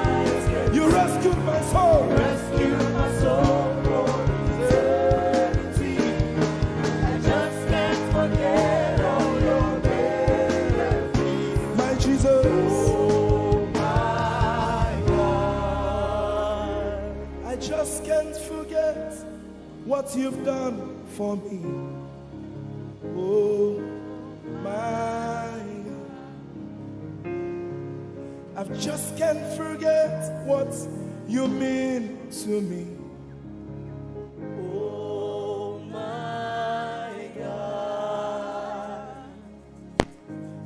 eyes can see. you rescued my soul. Rescued my soul from eternity. I just can't forget all your benefits. My Jesus, Oh my God. I just can't forget what you've done for me. Oh my God, I just can't forget what you mean to me. Oh my God,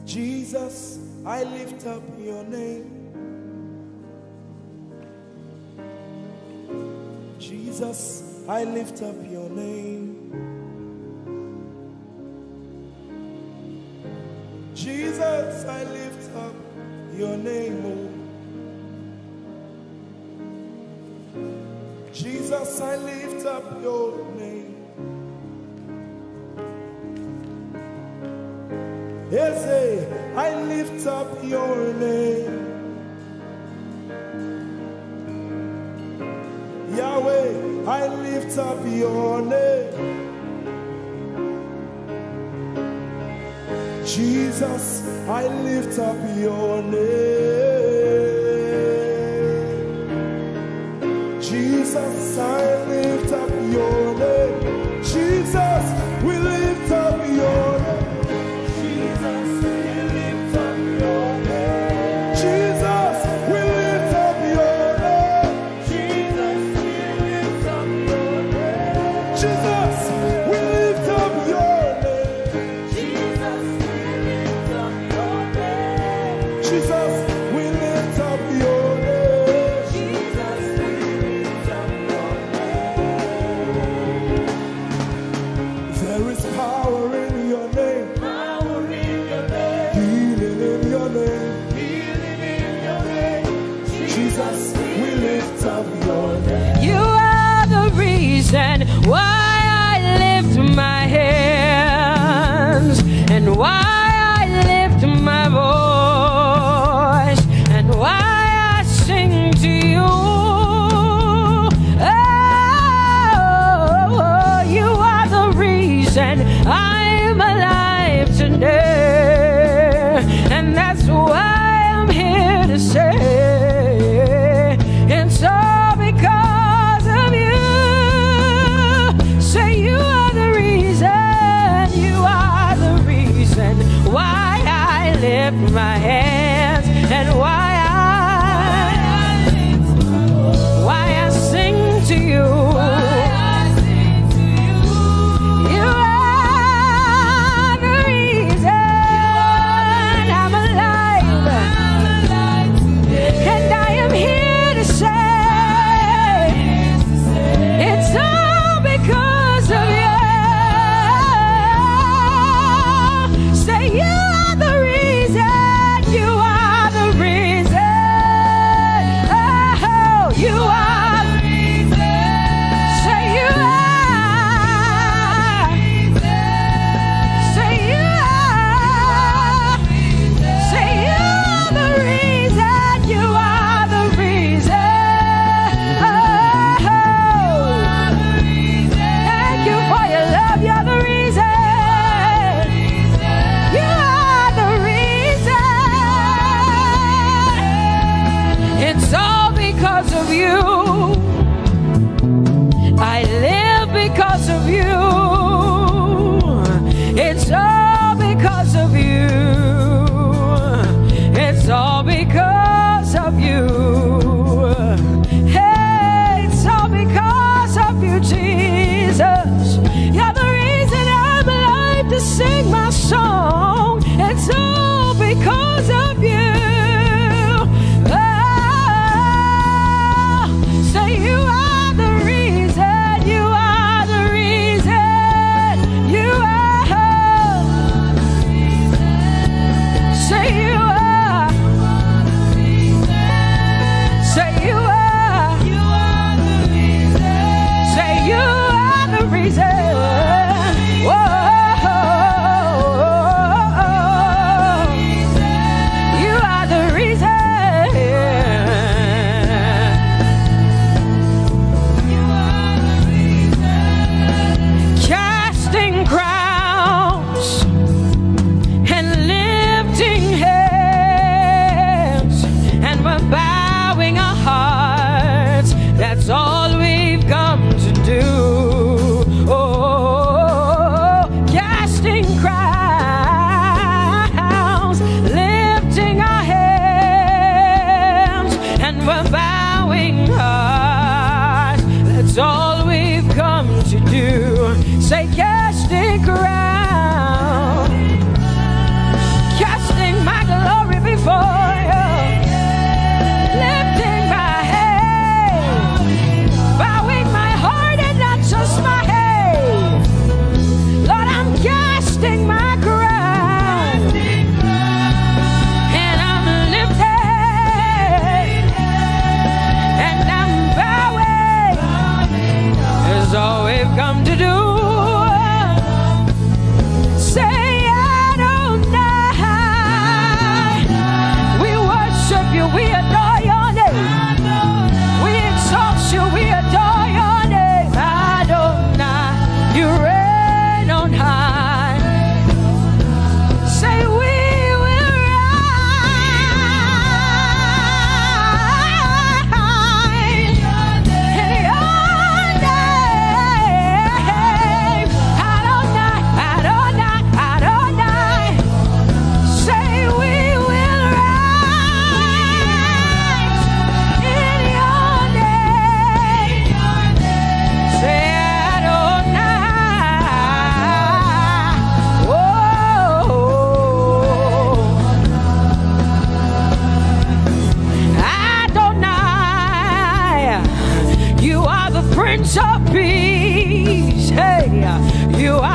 Jesus, I lift up your name. Jesus, I lift up your name. Jesus, I lift up your name. Oh. Jesus, I lift up your name. Ese, I lift up your name. Yahweh, I lift up your name. Jesus, I lift up your name. Jesus, I lift up your name. Jesus, we lift up your name. Jesus, we lift up your name. Jesus, we lift up your name. Jesus, we lift up your name. Jesus, we lift up your name. Jesus, we lift up your name. Jesus, we lift up your name. Jesus, we lift up your name. There is power in your name. Power in your name. Healing in your name. Healing in your name. Jesus, we lift up your name. You are the reason why I lift my hands and why I lift my voice and why I sing to you. Oh, you are the reason I'm alive today, and that's why I'm here to say it's all because of you. Say you are the reason, you are the reason why I lift my hands and why I sing to you. You are the reason I'm alive, and I am here to say it's all because of you. Say you are the reason, you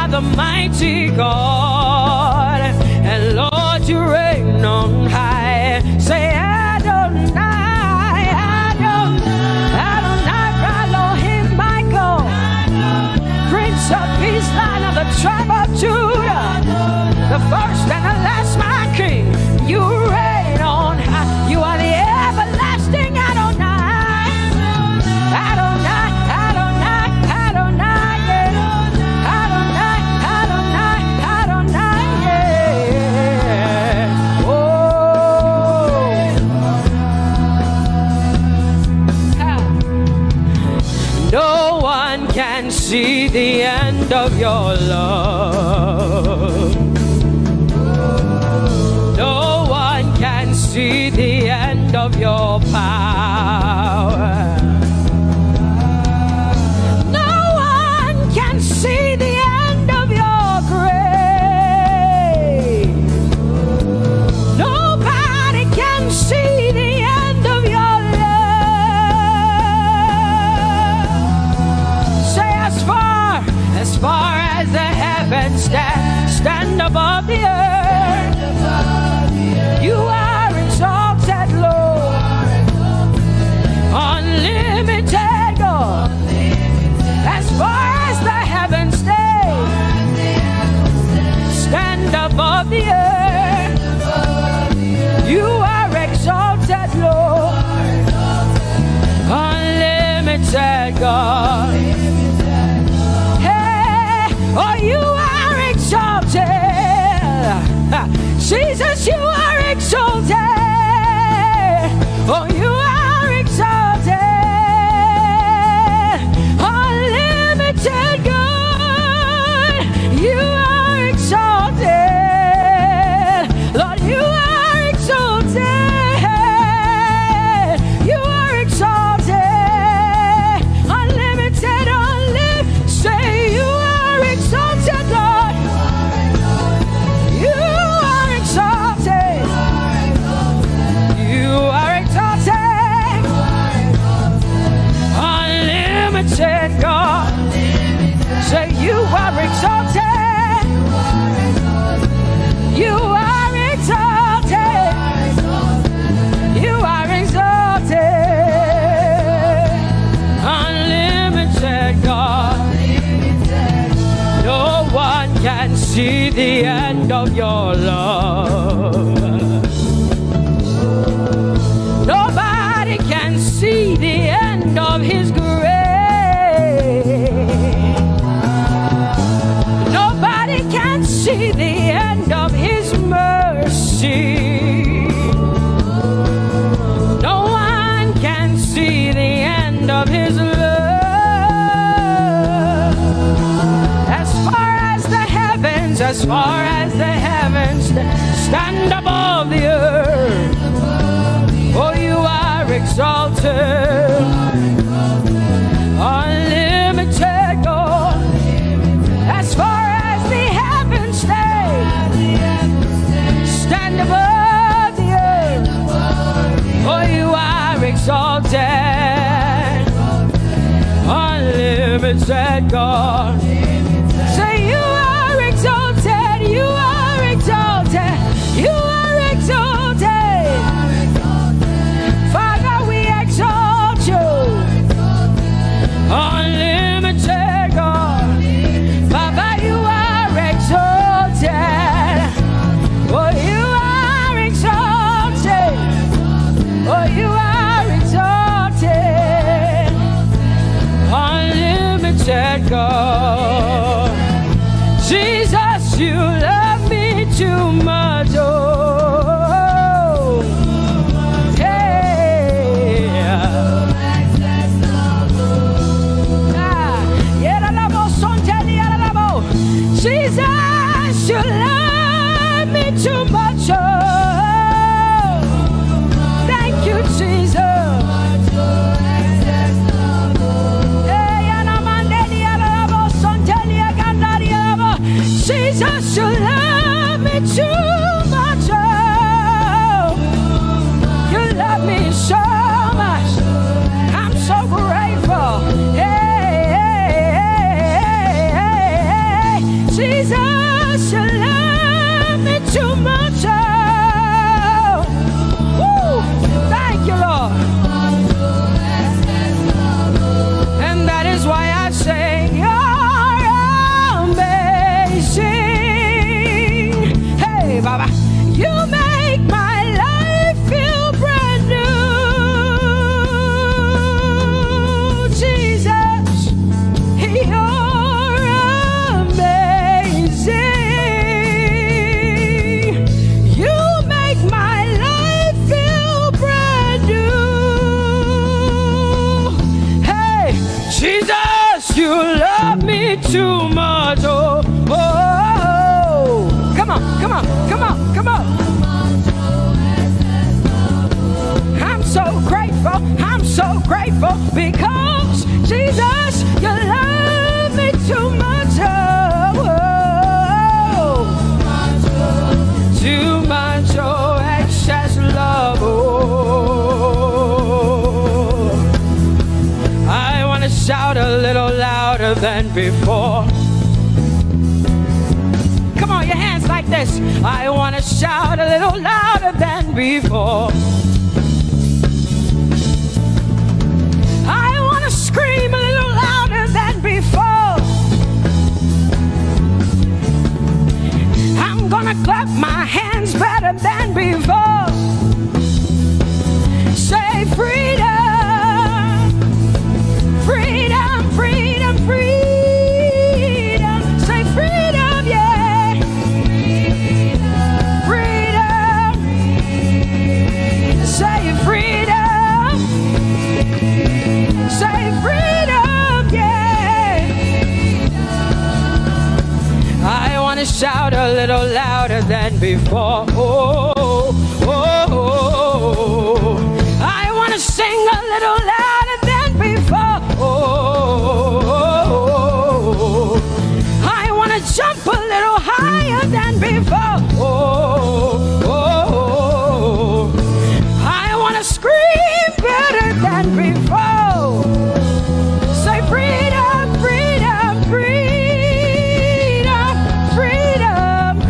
are the mighty God, and Lord, you reign on high. Say Adonai, Adonai, Adonai, Elohim, my God, Prince of Peace, Lion of the tribe of Judah, the first and the last, my King. You reign on high. You are the everlasting Adonai. Adonai, Adonai, Adonai, yeah. Adonai, Adonai, Adonai, yeah. Oh. No one can see the end of your love. No one can see the end of your power. See the end of your grace. Nobody can see the end of your love. Say as far as the heavens stand above the earth, you are exalted, Lord, unlimited God. As far as the heavens stand above the earth, you are exalted, Lord, unlimited God. Hey, oh, you are exalted, Jesus, you are exalted, oh, you are exalted, unlimited God, you are exalted, Lord, you are exalted, you are exalted, unlimited, say you are exalted, Lord, you are exalted, you are exalted, unlimited God, say you are exalted, you are exalted, you are exalted, unlimited God. No one can see the end of your love. Nobody can see the end of his grace. Nobody can see the end of his mercy. No one can see the end of his love. As far as the heavens stand above the earth, oh, you are exalted, unlimited God. As far as the heavens stand above the earth, oh, you are exalted, unlimited God. Say you are exalted, you are exalted, you are exalted. Father, we exalt you, unlimited God. Baba, you are exalted, oh, you are exalted, oh, you are exalted, unlimited God. Jesus, you love me too much, oh, yeah. Jesus, you love me too much, oh, thank you, Jesus. Jesus, you love me too much, oh, you love me so much, I'm so grateful, hey, hey, hey, hey, hey. Jesus, you love me too much. Woo! Thank you, Lord. And that is why I say you're amazing. Hey, Baba, you make my life feel brand new. Jesus, you're amazing. You make my life feel brand new. Hey, Jesus, you love me too much. Oh, oh, oh. Come on, come on, come on, come on. I'm so grateful because Jesus, you love me too much. Oh, oh. Too much, oh, excess love. Oh, I want to shout a little louder than before. Come on, your hands like this. I want to shout a little louder than before. I want to scream a little louder than before. I'm gonna clap my hands better than before. Say freedom, freedom, freedom, freedom. Say freedom, yeah. Freedom. Say freedom. Say freedom, yeah. I want to shout a little louder than before. Oh, oh, oh. I want to sing a little louder than before. Oh, I want to jump a little higher than before. Oh, I want to scream better than before. Say freedom, freedom, freedom, freedom,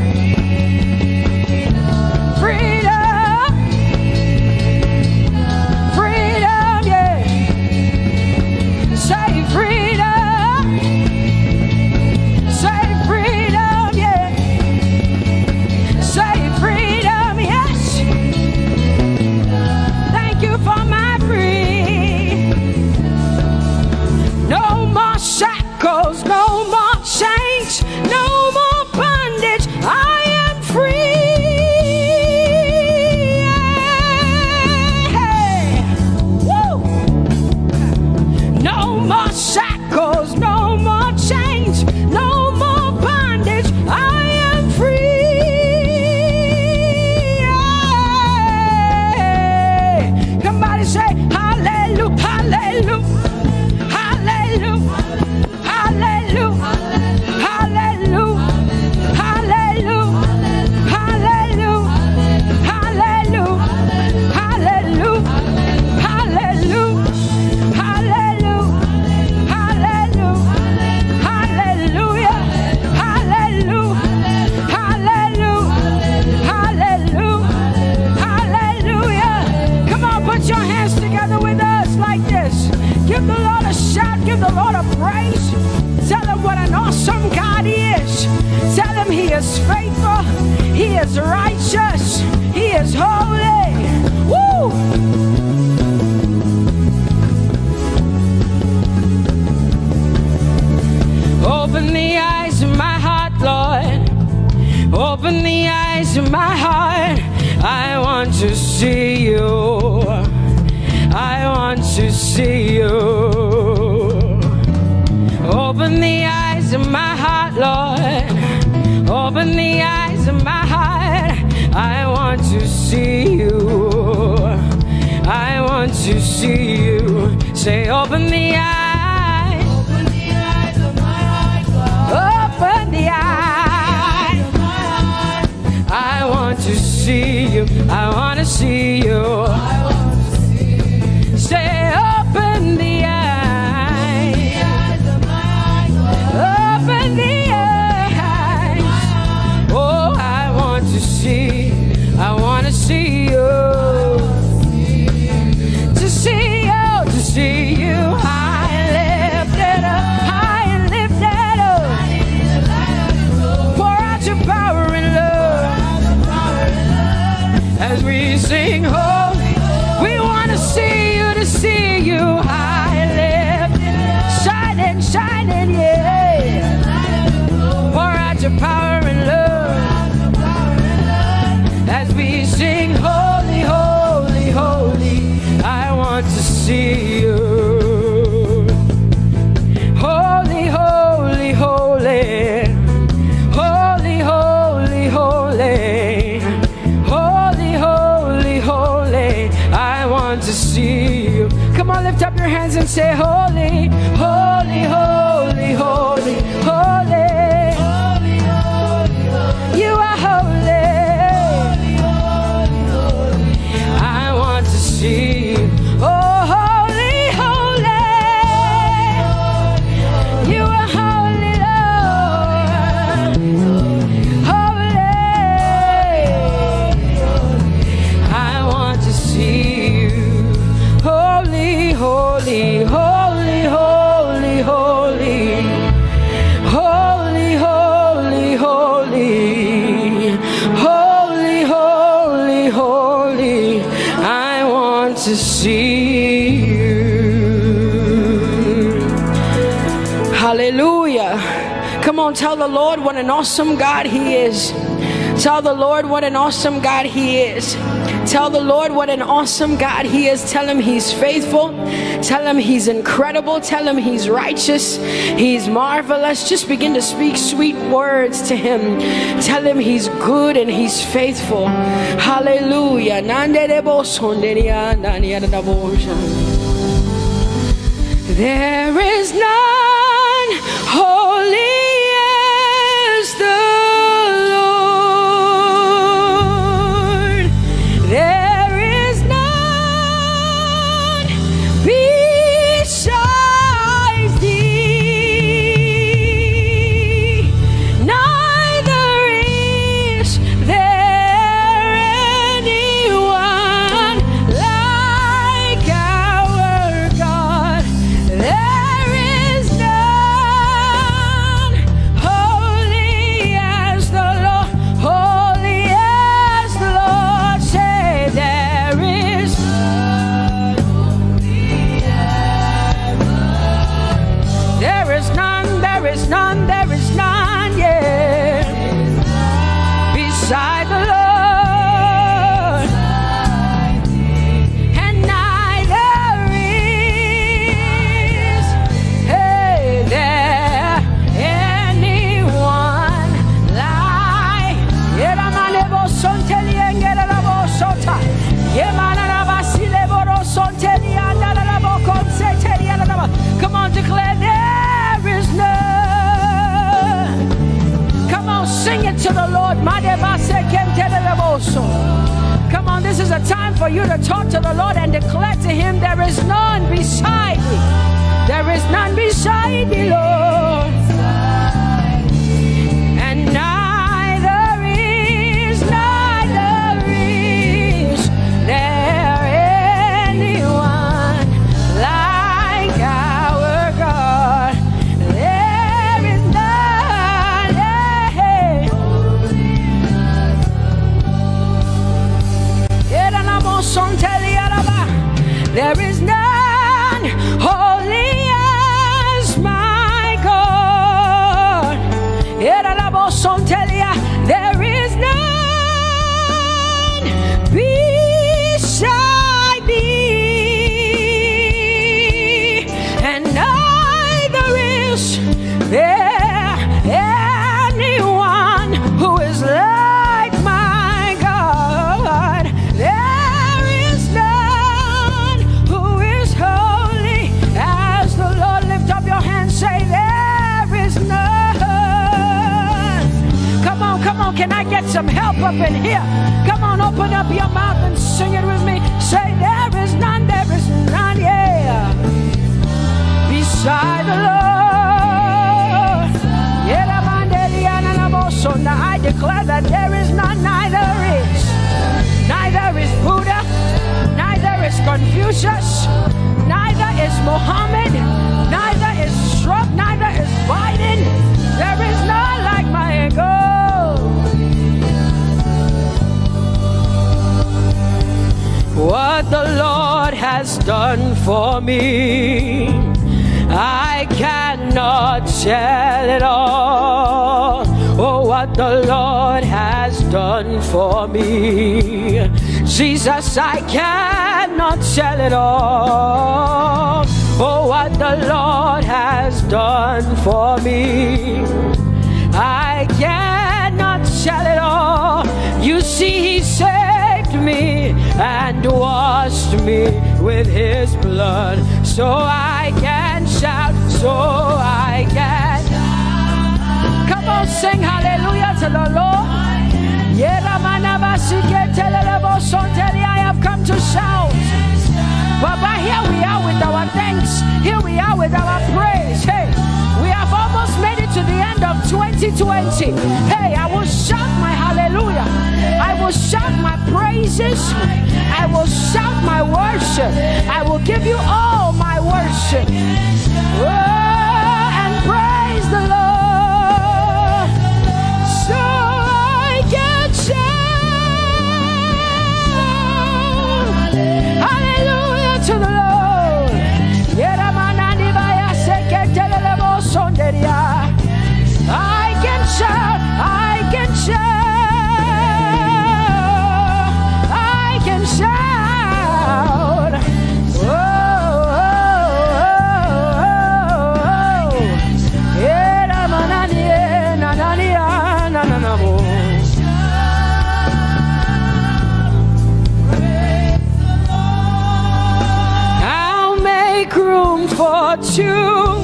freedom, freedom, yeah. Say freedom, say freedom, yeah. Say freedom, yes. Thank you for my free. No more shackles, no more chains, no more bondage. I am free. Hey. Woo. No more shackles, no more chains, no more bondage. I am free. Hey. Somebody say hallelujah, hallelujah. Hallelujah, hallelujah, hallelujah, hallelujah, hallelujah, hallelujah, hallelujah, hallelujah, hallelujah, hallelujah, hallelujah, hallelujah, hallelujah. Come on, put your hands together with us like this. Give the Lord a shout, give the Lord a praise. Tell him what an awesome God he is. Tell him he is faithful, he is righteous, he is holy. Woo! Open the eyes of my heart, Lord. Open the eyes of my heart. I want to see you. I want to see you. Open the eyes of my heart, Lord. Open the eyes of my heart. I want to see you. I want to see you. Say, open the eyes. Open the eyes of my heart, Lord. Open the eyes of my heart. I want to see you. I want to see you. Say, open the eyes of my heart, Lord. Open the eyes. sing holy. We want to see you high lifted, shining, shining, yeah. Pour out your power and love as we sing holy, holy, holy. I want to see you. Holy, holy, holy. Holy, holy, holy. Holy, holy, holy. I want to see you. Come on, lift up your hands and say holy, holy, holy, holy, holy. You are holy. I want to see you. Oh, holy, holy. You are holy, Lord. Holy. I want to see you. Holy, holy, holy, holy, holy. Holy, holy, holy. Holy, holy, holy. I want to see you. Hallelujah. Come on, tell the Lord what an awesome God He is. Tell the Lord what an awesome God He is. Tell the Lord what an awesome God He is. Tell Him He's faithful. Tell Him He's incredible. Tell Him He's righteous. He's marvelous. Just begin to speak sweet words to Him. Tell Him He's good and He's faithful. Hallelujah. There is none holy as the Lord. There is none besides thee. Neither is there anyone like our God. There is none holy as the Lord, holy as the Lord. Say there is none holy as the Lord. There is none, there is none, there is none, yeah, beside the Lord. And neither is, hey, there anyone like. Yeramanebo sonteliengerabo sota. Yemanaraba sileboro sonteliandarabo konseteriandaraba. Come on, declare there is none. Come on, sing it to the Lord. Come on, this is a time for you to talk to the Lord and declare to Him there is none beside thee. There is none beside thee, Lord. And neither is there anyone like our God. There is none, yeah. There is none holy as my God. There is none beside thee, and neither is there anyone who is like my God. There is none who is holy as the Lord. Lift up your hands, say there is none. Come on, can I get some help up in here? Come on, open up your mouth and sing it with me. Say there is none, yeah, beside the Lord. Now I declare that there is none, neither is Buddha, neither is Confucius, neither is Muhammad, neither is Trump, neither is Biden. There is none like my God. has done for me. I cannot tell it all. Oh, what the Lord has done for me. Jesus, I cannot tell it all. Oh, what the Lord has done for me. I cannot tell it all. You see, He saved me and washed me with His blood. So I can shout, so I can. Come on, sing hallelujah to the Lord. I have come to shout. Baba, here we are with our thanks. Here we are with our praise. Hey, we have almost made it to the end of 2020. Hey, I will shout my hallelujah. I will shout my praises. I will shout my worship. I will give you all my worship. Oh, and praise the Lord. So I can shout hallelujah to the Lord. I can shout, I can shout, I can shout. Oh, oh, oh, I'll make room for two.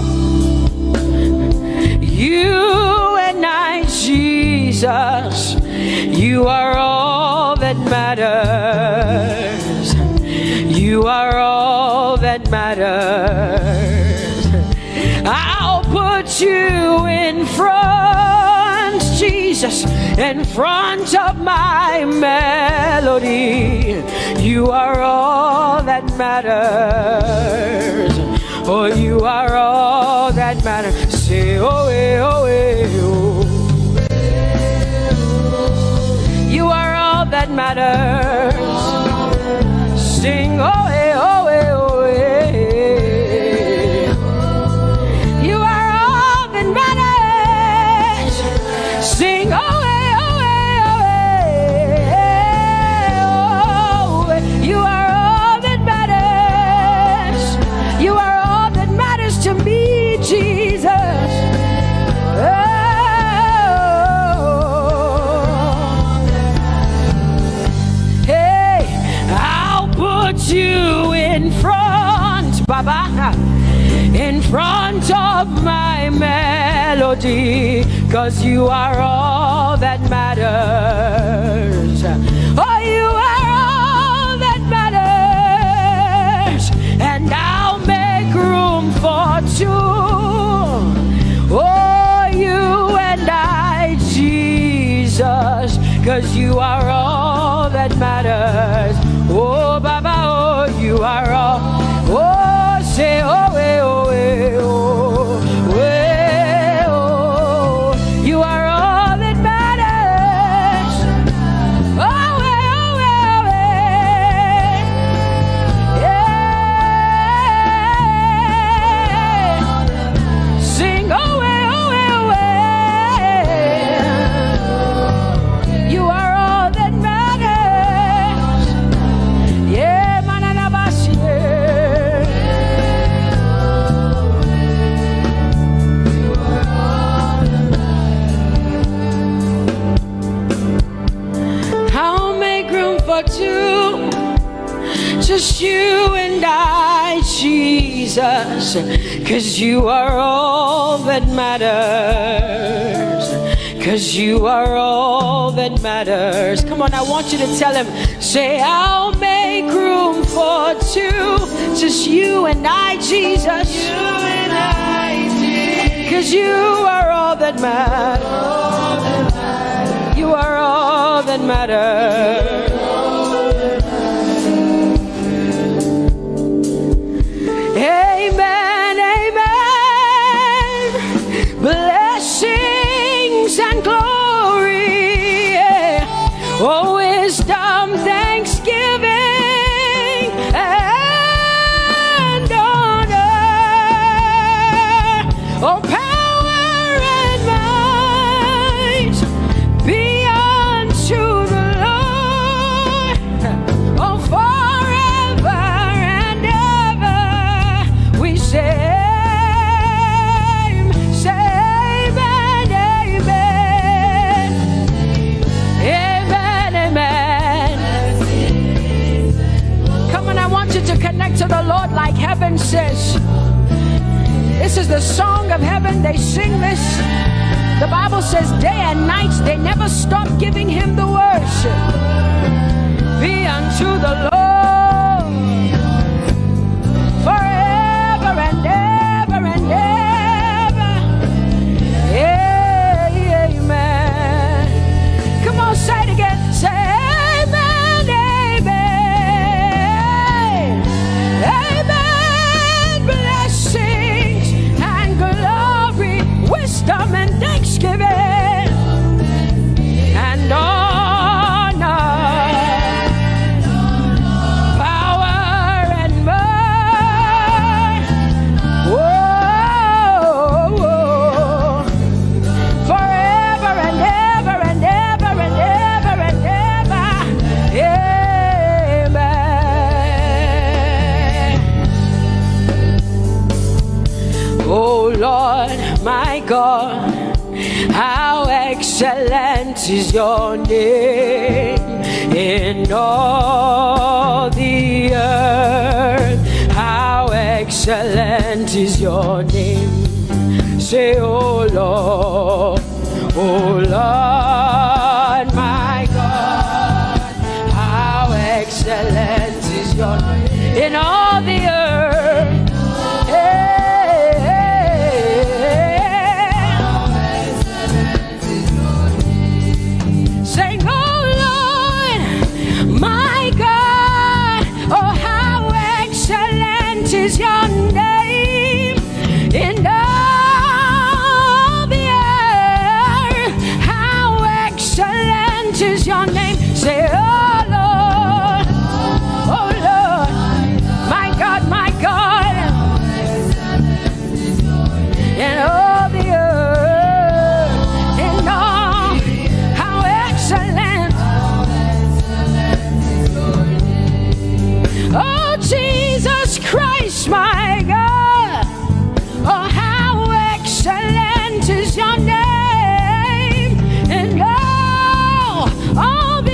You and I, Jesus, you are all that matters. You are all that matters. I'll put you in front, Jesus, in front of my melody. You are all that matters. Oh, you are all that matters. Say, oh, oh, oh. You are all that matters. Sing, oh, oh, oh, oh. You are all that matters. Sing, oh, oh, oh, oh. You are all that matters. You are all that matters to me, Jesus. You in front, Baba, in front of my melody, 'cause you are all that matters. Oh, you are all that matters, and I'll make room for two. Oh, you and I, Jesus, 'cause you are all that matters. Oh, Baba, oh, you are all. Oh, say, oh, oh, oh, oh, you are all that matters. Oh, oh, oh, yeah. Sing, oh, oh, oh, you are all that matters. Yeah, manana bashi. I'll make room for two, just you and I, Jesus, 'cause you are all that matters. 'Cause you are all that matters. Come on, I want you to tell him, say, I'll make room for two, just you and I, Jesus. You and I, Jesus. 'Cause you are all that matters. You are all that matters. Amen, amen. Blessings and glory, yeah. Oh, wisdom, thanksgiving, and of heaven, they sing this. The Bible says day and night, they never stop giving him the worship. Be unto the Lord forever and ever and ever. Amen. Come on, say it again. Say amen, amen. Amen. Blessings and glory, wisdom and thanksgiving and honor, power and might. Whoa, forever and ever and ever and ever and ever. Amen. Oh Lord, my God, how excellent is your name in all the earth. How excellent is your name. Say, oh Lord, my God, how excellent is your name in all the earth. Sing, oh Lord, my God, oh how excellent is your name in all the earth. How excellent is your name. Say, oh Lord, my God, in all the earth, in all, how excellent. Oh Jesus Christ, my God, oh how excellent is your name in all the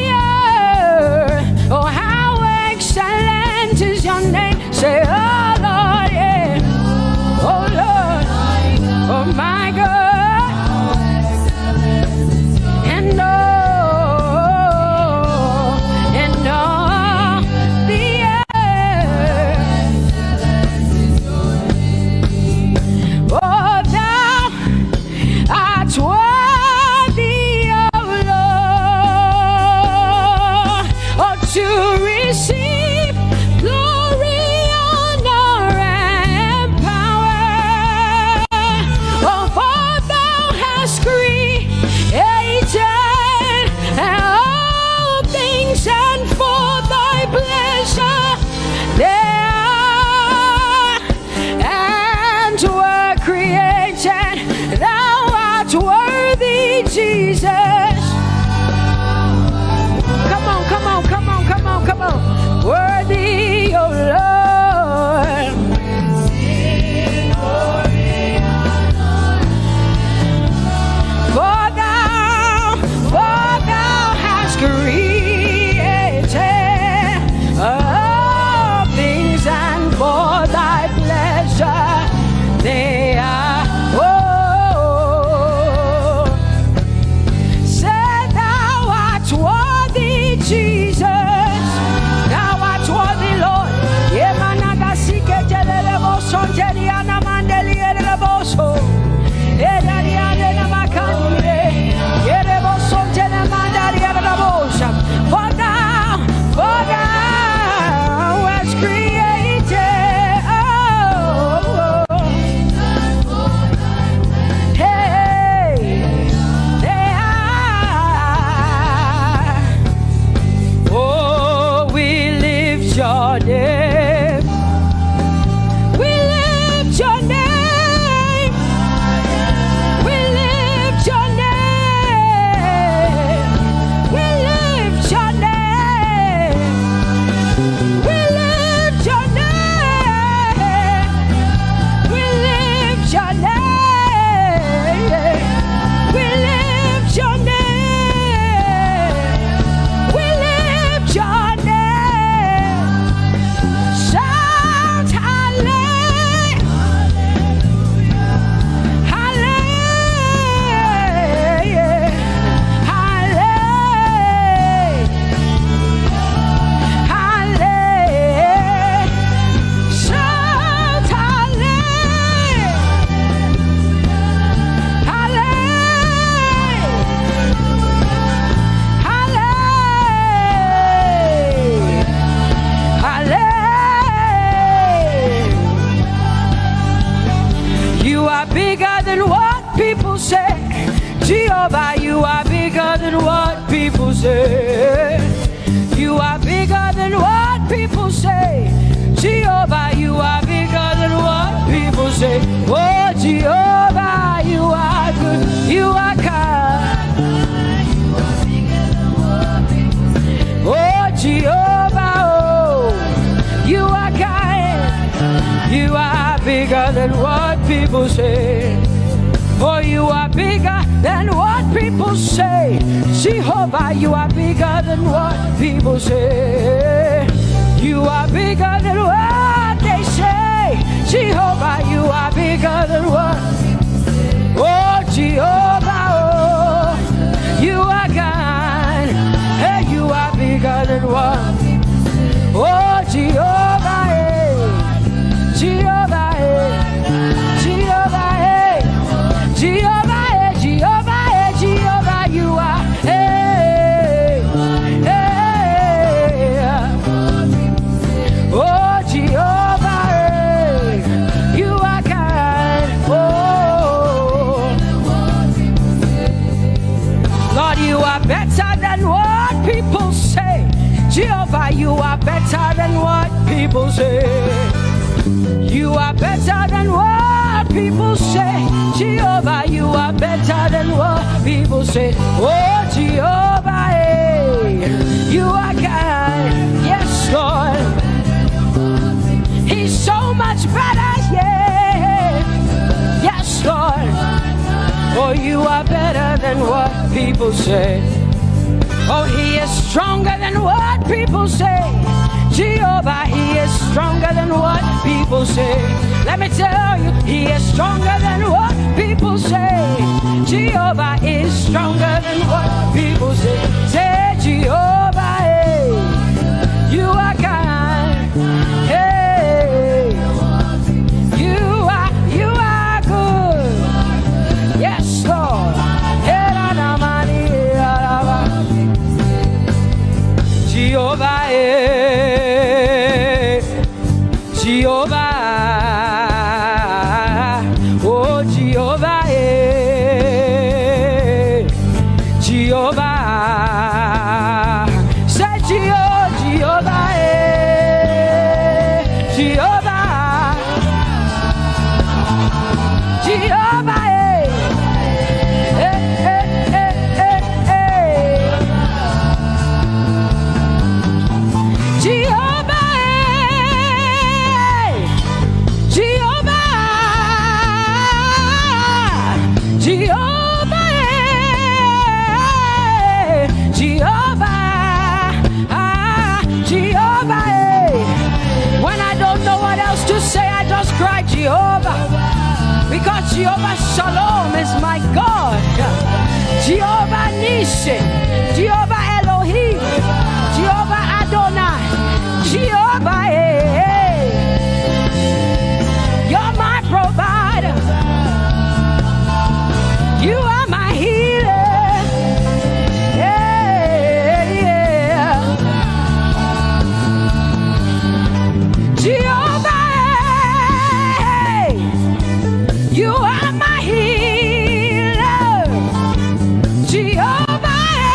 Jehovah, you are bigger than what people say. You are bigger than what people say. Jehovah, you are bigger than what people say. Oh, Jehovah, you are good. You are kind. Oh, Jehovah, oh, you are kind. You are bigger than what people say. Oh, you are bigger than what people say. Jehovah, you are bigger than what people say. You are bigger than what they say. Jehovah, you are bigger than what. Oh, Jehovah, oh, you are kind. Hey, you are bigger than what. Oh, Jehovah, hey. Jehovah, hey. Jehovah, hey. Jehovah, hey. Jehovah, hey. Jehovah, you are. Hey, hey. Oh, Jehovah, hey. You are kind. Oh, Lord, you are better than what people say. Jehovah, you are better than what people say. You are better than what people say. Jehovah, you are better than what people say. Oh, Jehovah, hey, you are kind. Yes, Lord. He's so much better, yeah. Yes, Lord. Oh, you are better than what people say. Oh, he is stronger than what people say. Jehovah, he is stronger than what people say. Let me tell you, he is stronger than what people say. Jehovah is stronger than what people say. Say, Jehovah, hey, you are kind. Hey, you are good. Yes, Lord. Jehovah, Jehovah, oh Jehovah, Jehovah, say Jehovah, Jehovah, Jehovah, cry Jehovah, because Jehovah Shalom is my God. Jehovah Nissi, Jehovah Elohim, Jehovah Adonai, Jehovah, hey, you're my provider. You are my healer. Yeah, yeah. Jehovah, you are my healer, Jehovah.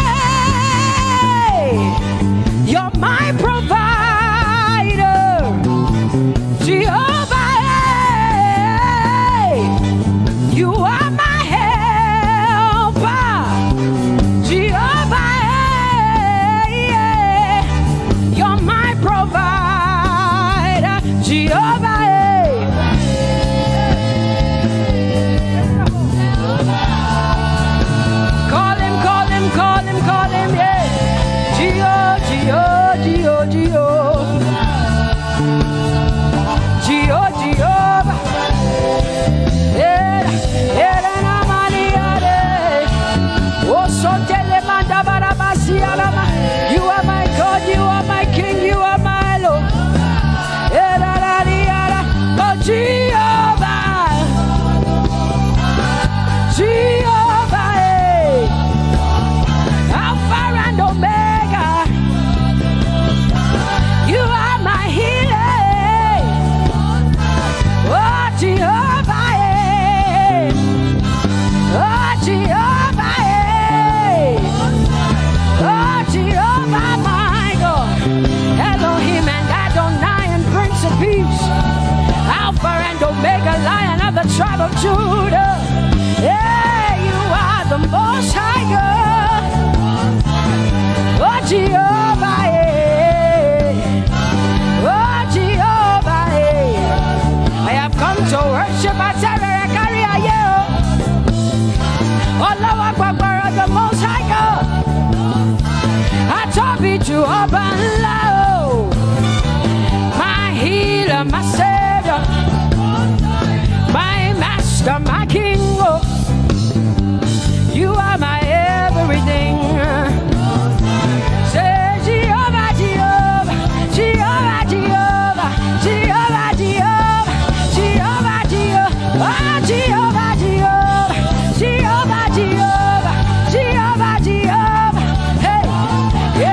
wisdom, my king. Oh, you are my everything. Say Jehovah, Jehovah, Jehovah, Jehovah, Jehovah, Jehovah, Jehovah, Jehovah, Jehovah, Jehovah, Jehovah, Jehovah, Jehovah. Hey, you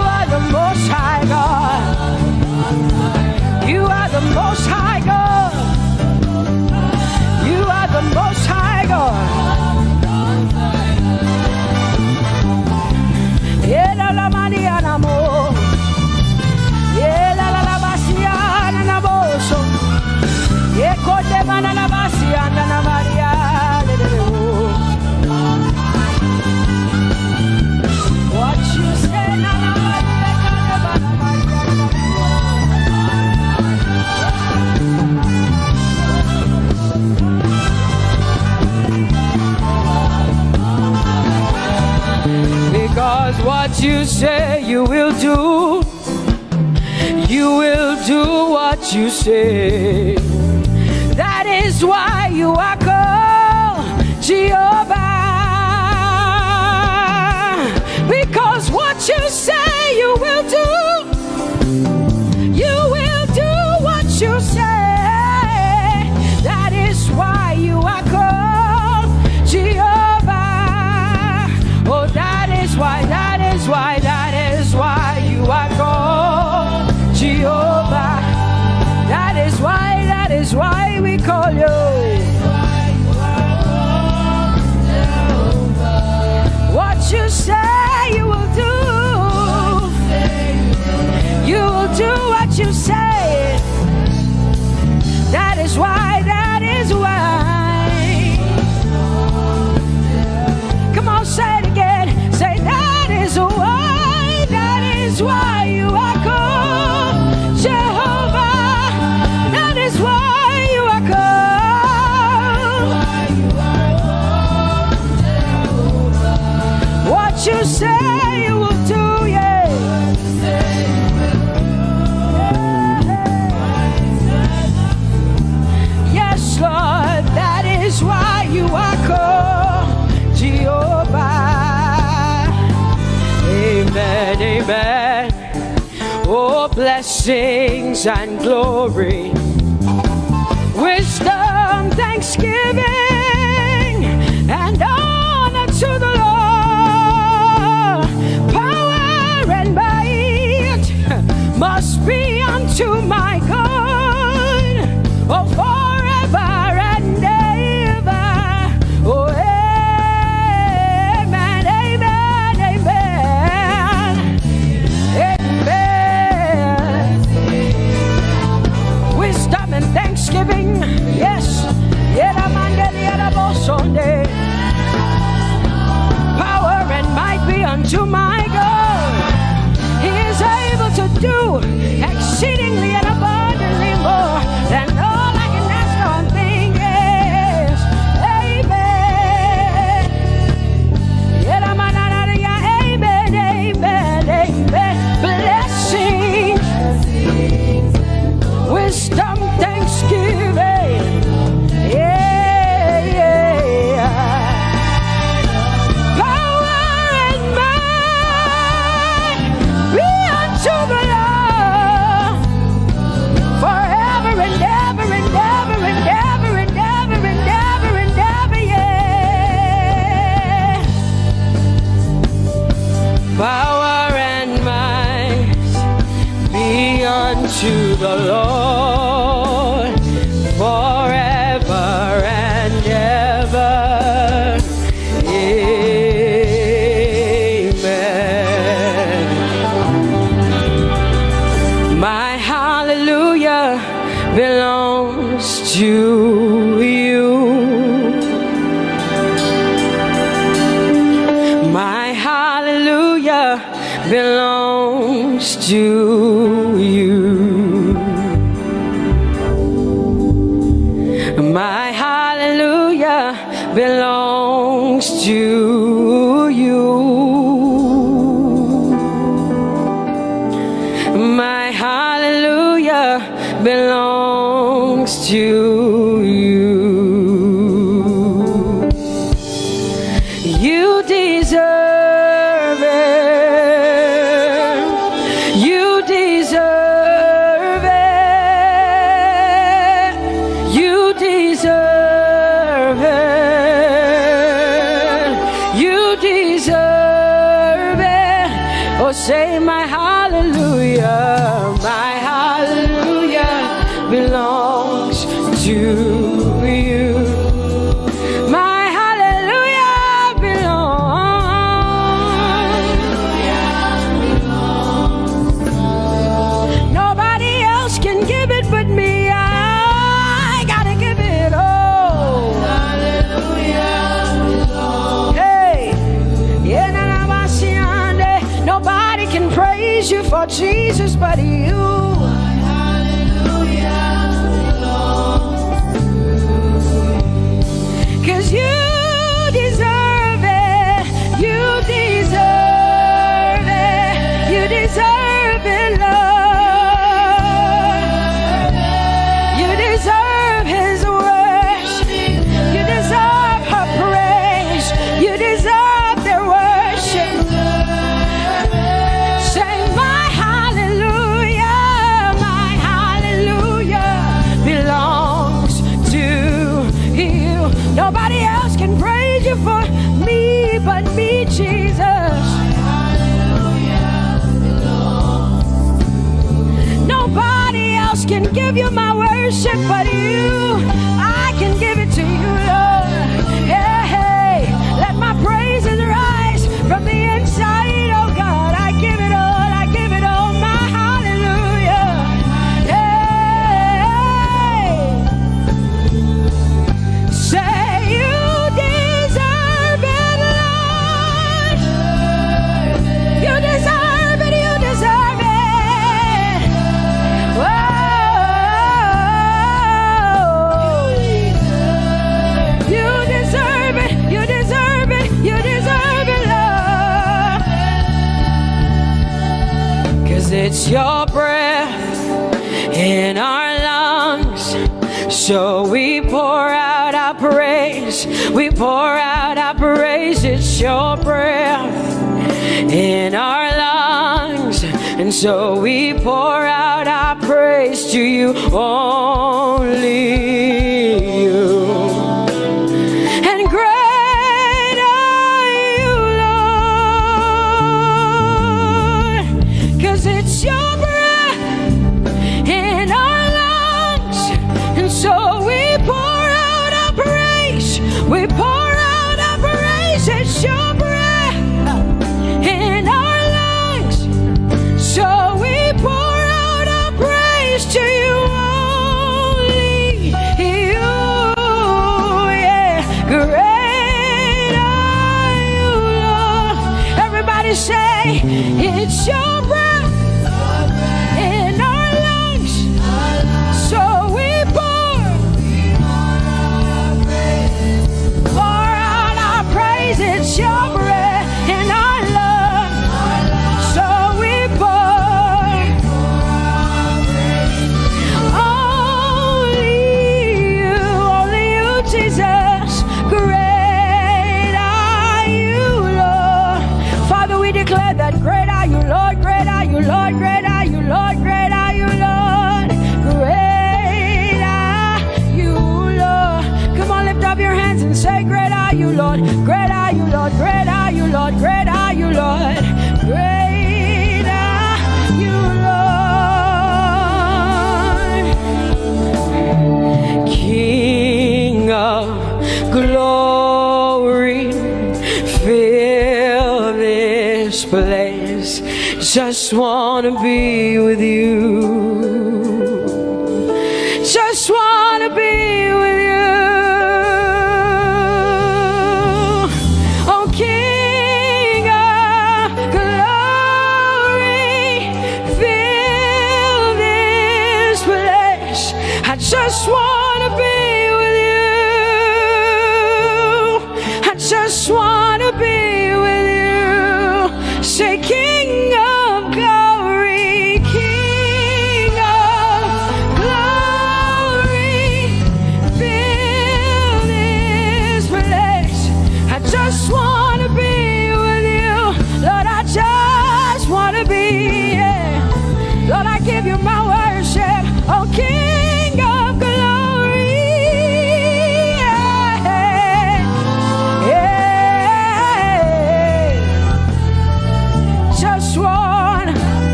are the Most High God. You are the Most High God. You are the Most High God. Ela la maniana mo. Ela la basiana na boso. Eko de mana la basiana na Maria. What you say na na because what you say you will do. You will do what you say. That is why you are called Jehovah. Because what you say you will do. You will do what you say. That is why you are called Jehovah. Oh, that is why you are called Jehovah. That is why we call you. What you say you will do. You will do what you say. That is why. Come on, say it again. Say that is why you are called Jehovah. That is why you are called. What you say you will do, yeah. Yes, Lord, that is why you are called Jehovah. Amen, amen. Oh, blessings and glory, wisdom, thanksgiving, and honor to the Lord. Power and might must be unto my God. Oh, forever and ever. Oh, amen, amen, amen, amen. Wisdom and thanksgiving, yes. Power and might be unto my God. He is able to do exceedingly and abundantly more than all I can ask or think. Yes, amen. Amen, amen, amen. Blessings, wisdom, thanksgiving. Yeah, yeah. Power and might be unto the Lord forever and ever and ever and ever and ever and ever and ever, yeah. Power and might be unto the Lord forever and ever. Amen. My hallelujah belongs to you. My hallelujah belongs to you. My hallelujah belongs to you. My hallelujah belongs deserve it. You deserve it. You deserve it. You deserve it. Oh, say my hallelujah. My hallelujah belongs to you. My hallelujah belongs. Nobody else can give it but me. I gotta give it all. Hallelujah. Hey, nobody can praise you for Jesus but you. Cause you deserve it, you deserve it, you deserve it, Lord. You deserve His worship, you deserve her praise, you deserve their worship. Say my hallelujah belongs to you. Nobody else can praise you for me but me, Jesus. Nobody else can give you my worship but you. I can give it to you, Lord. Hey, hey, let my praises rise from the inside, oh God. I give it all, I give it all, my hallelujah. Hey, say you deserve it, Lord. You deserve it, you deserve it. Whoa. You deserve it, you deserve it, you deserve it, Lord. Cause it's your breath in our lungs. So we pour out our praise, we pour out our praise. It's your breath in our lungs, and so we pour out our praise to you, only you. And great are you, Lord, 'cause it's your breath in our lungs, and so we pour out our praise, we pour out our praise. It's your breath in our lungs, so we pour out our praise to you, only you. Yeah, great are you, Lord. Everybody say, it's your breath in our lungs, so we pour out our praise. It's your breath in our lungs, so we pour only you, Jesus. Great are you, Lord. Father, we declare that great are you, Lord. Great are you, Lord. Great are you, Lord. Great are you, Lord. Great are you, Lord. Come on, lift up your hands and say, great are you, Lord. Great are you, Lord. Great are you, Lord. Great are you, Lord. Great are you, Lord. King of glory, fill this place. Just want to be with you. Just want to be with you. Oh, King of glory, fill this place. I just want to be with you. I just want to be with you. Say, King of glory, King of glory, fill this place. I just want to be with you.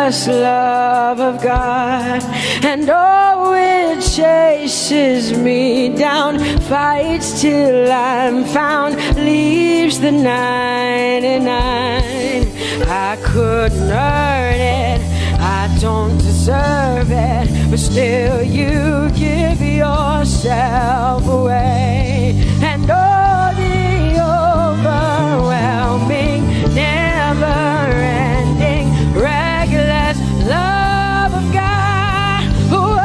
reckless love of God, and oh, it chases me down, fights till I'm found, leaves the 99. I couldn't earn it, I don't deserve it, but still you give yourself away. And oh, the overwhelming, never-ending, reckless love of God. Whoa.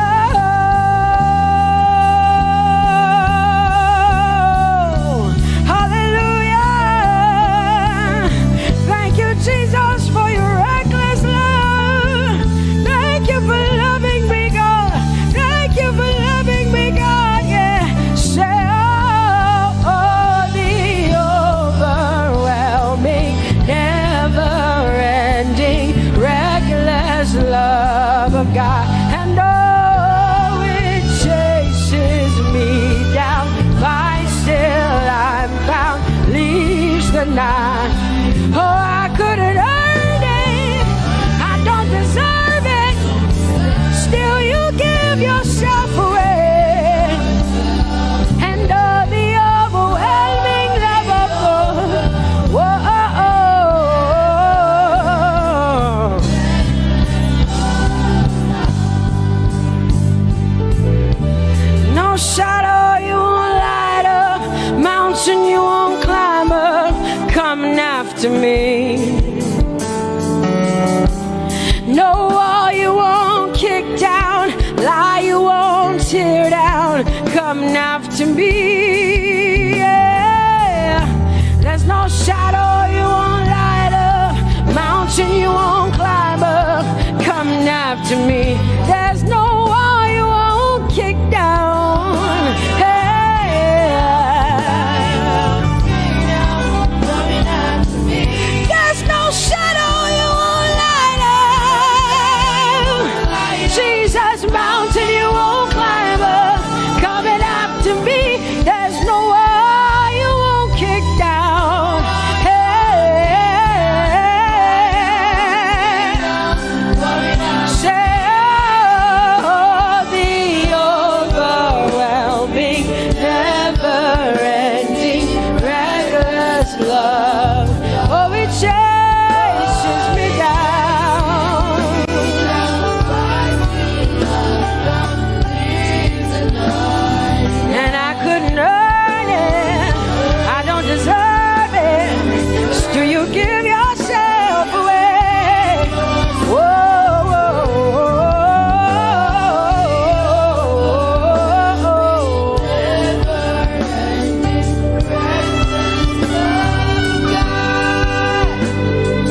Hallelujah. Thank you, Jesus, for your reckless love. Thank you for loving me, God. Thank you for loving me, God. Yeah. Say, oh, the overwhelming, never-ending, reckless love of God. And oh, it chases me down, finds till I'm found, leaves the 9. Oh, I couldn't earn it, I don't deserve it, still you give yourself away. And oh, the overwhelming love of God. Whoa. No shadow you won't light up, mountain you won't climb up, coming after me. No wall you won't kick down, lie you won't tear down, coming after me. Yeah. There's no shadow you won't light up, mountain you won't climb up, coming after me. There's no wall you won't kick down. Hey. There's no shadow you won't light up, Jesus, mountain you won't climb up, coming after me. There's no wall you won't kick down. Hey. Say, oh, the overwhelming, never-ending, reckless love. Oh, it chases me down. And I couldn't earn it, I don't deserve it, still you give yourself away. Whoa, whoa,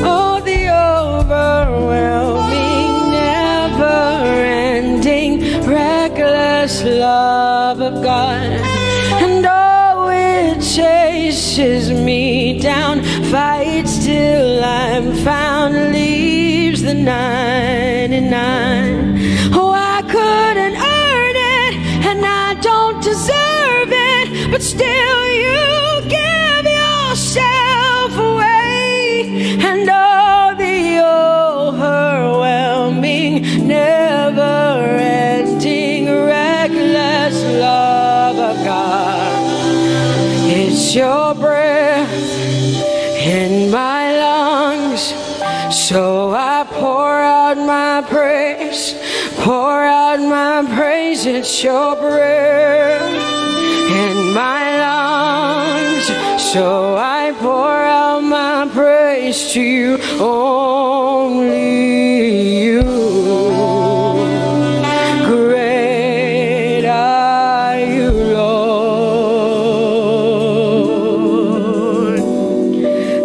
oh, the overwhelming, never-ending, reckless love of God. And oh, it chases me down, fights till I'm found, leaves the 99. Oh, I couldn't earn it, and I don't deserve it, but still you give yourself away. And oh, the overwhelming, never-ending, reckless love of God. It's your breath in my lungs, so I pour out my praise, pour out my praise. It's your breath in my lungs, so I pour out my praise to you, only you. Great are you, Lord.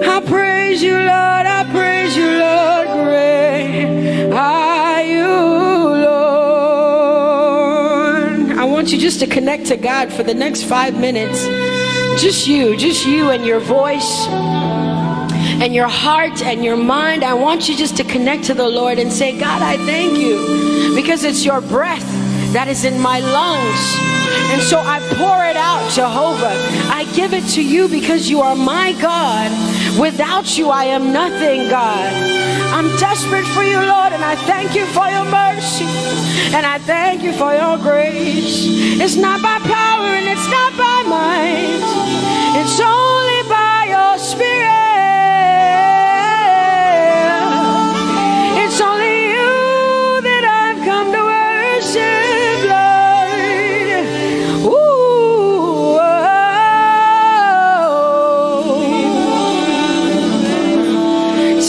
I praise you, Lord, I praise you, Lord. Great are you, Lord. I want you just to connect to God for the next 5 minutes. Just you and your voice and your heart and your mind. I want you just to connect to the Lord and say, God, I thank you because it's your breath that is in my lungs. And so I pour it out, Jehovah. I give it to you because you are my God. Without you, I am nothing, God. I'm desperate for you, Lord, and I thank you for your mercy, and I thank you for your grace. It's not by power and it's not by might. It's only by your Spirit. It's only you that I've come to worship, Lord. Ooh,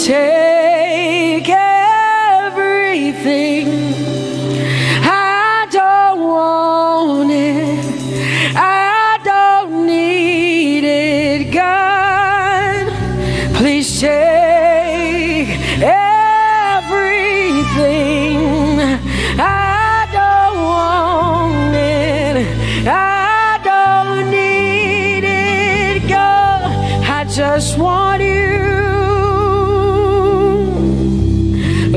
take everything. I don't want it. I don't need it, God. Please take everything. I don't want it. I don't need it, God. I just want you.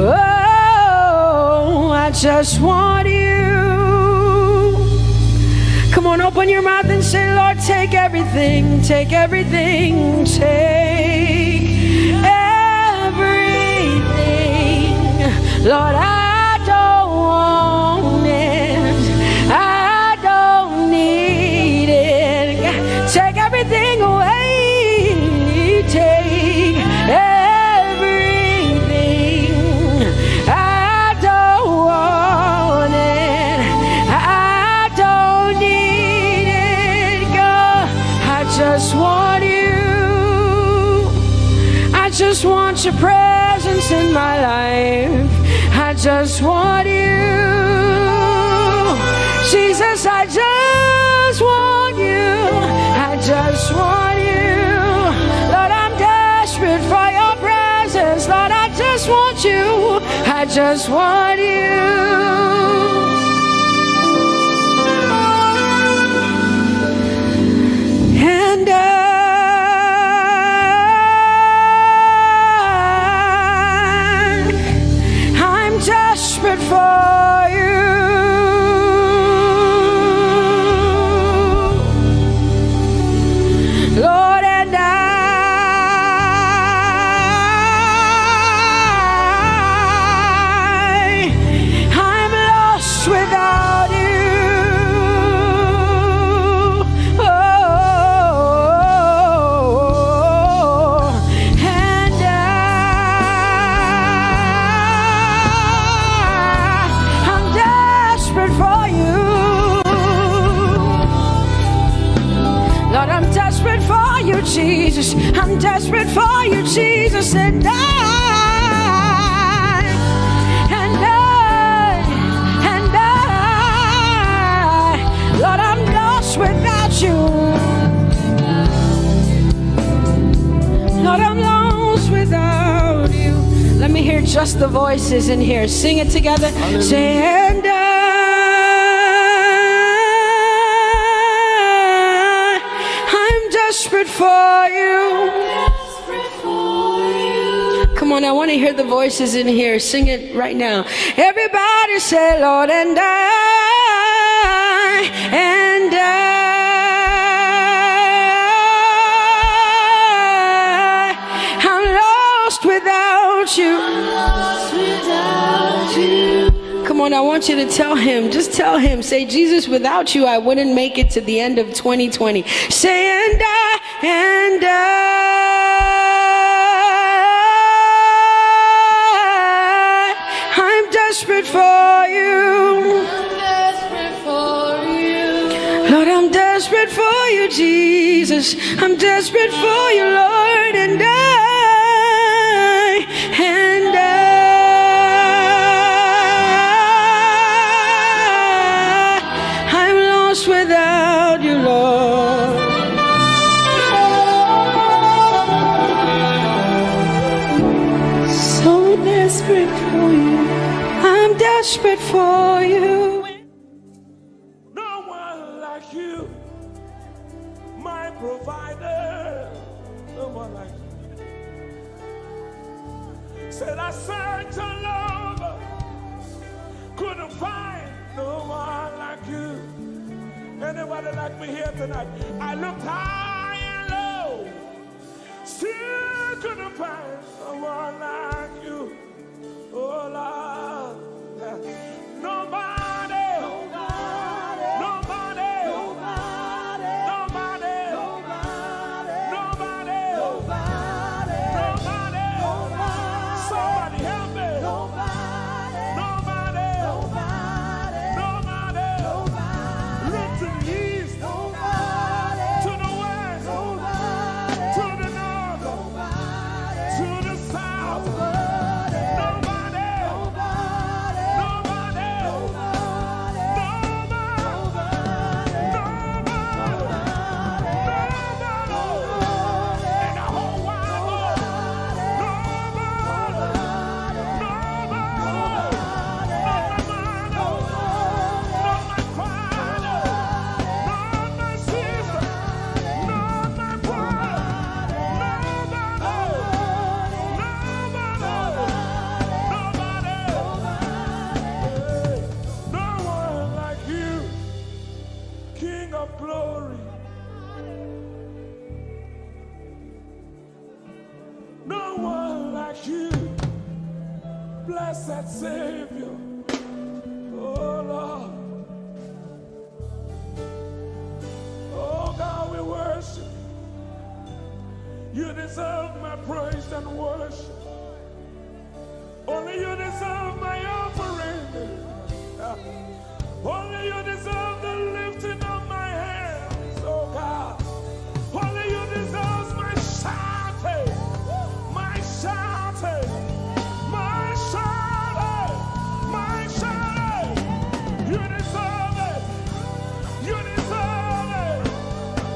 Oh, I just want you. Come on, open your mouth and say, Lord, take everything, take everything, take everything. Lord, I don't want it. I don't need it. Take everything away. Take everything. I don't want it. I don't need it, God. I just want you. I just want your presence in my life. I just want you. Jesus, I just want you. I just want you. Lord, I'm desperate for your presence. Lord, I just want you. I just want you. And I'm desperate for you. Lord, and I'm lost without you. Oh, and I'm desperate for you. Lord, I'm desperate for you, Jesus. I'm desperate for you, Jesus. And Lord, I'm lost without you. Lord, I'm lost without you. Let me hear just the voices in here. Sing it together. Say, and I'm desperate for you. Come on, I want to hear the voices in here. Sing it right now. Everybody say, Lord, and I'm lost without you. Come on, I want you to tell him. Just tell him. Say, Jesus, without you, I wouldn't make it to the end of 2020. Say, and I'm desperate for you. Lord, I'm desperate for you, Jesus. I'm desperate for you, Lord, and I'm lost without you, Lord. So desperate for you. I'm desperate for you. No one like you, my provider. No one like you. Said I searched all over, couldn't find no one like you. Anybody like me here tonight? I looked high still couldn't find someone like you. Oh Lord, nobody, nobody, nobody, nobody, nobody, nobody, nobody, nobody, somebody help me. Nobody, nobody, nobody, nobody, look to the east, nobody, to the west, nobody, to the north, nobody, to the south, nobody, nobody, nobody, nobody, nobody, in the whole wide world, nobody, not my father, not my sister, not my brother, nobody, no one like you, King of glory. No one like you, blessed Savior. Oh Lord, oh God, we worship you. You deserve my praise and worship. Only you deserve my offering. Only you deserve the lifting of my hands, oh God. Only you deserve my shouting, my shouting, my shouting, my shouting. You deserve it. You deserve it.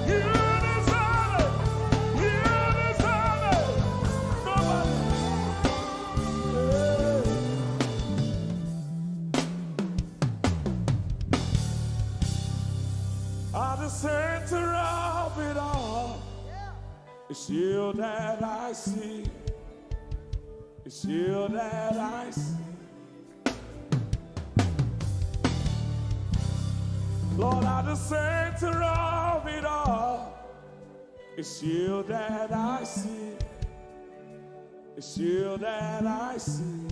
You deserve it. You deserve it. Nobody. At the center of it all, it's you that I see. It's you that I see. Lord, at the center of it all, it's you that I see. It's you that I see.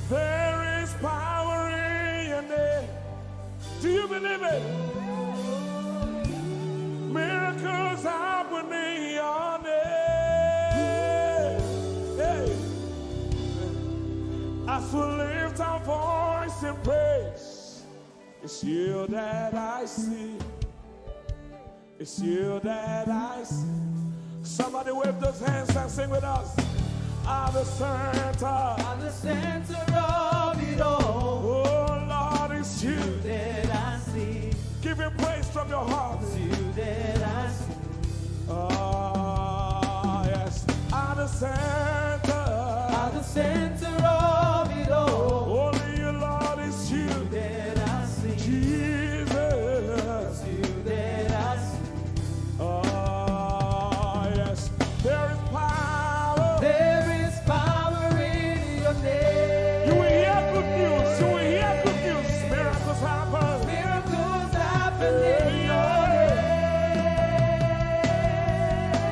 There is power in your name. Do you believe it? Miracles happen in your name. Hey. As we lift our voice in praise, it's you that I see. It's you that I see. Somebody wave those hands and sing with us. At the center of it all. Oh Lord, it's you that I see. Give him praise from your heart. It's you that I see. Oh yes. At the center of it all. Only you, Lord, it's you that I see. Jesus. It's you that I see. Oh yes. There is power. There is power in your name. You will hear good news. You will hear good news. Miracles happen. Miracles happen in your name.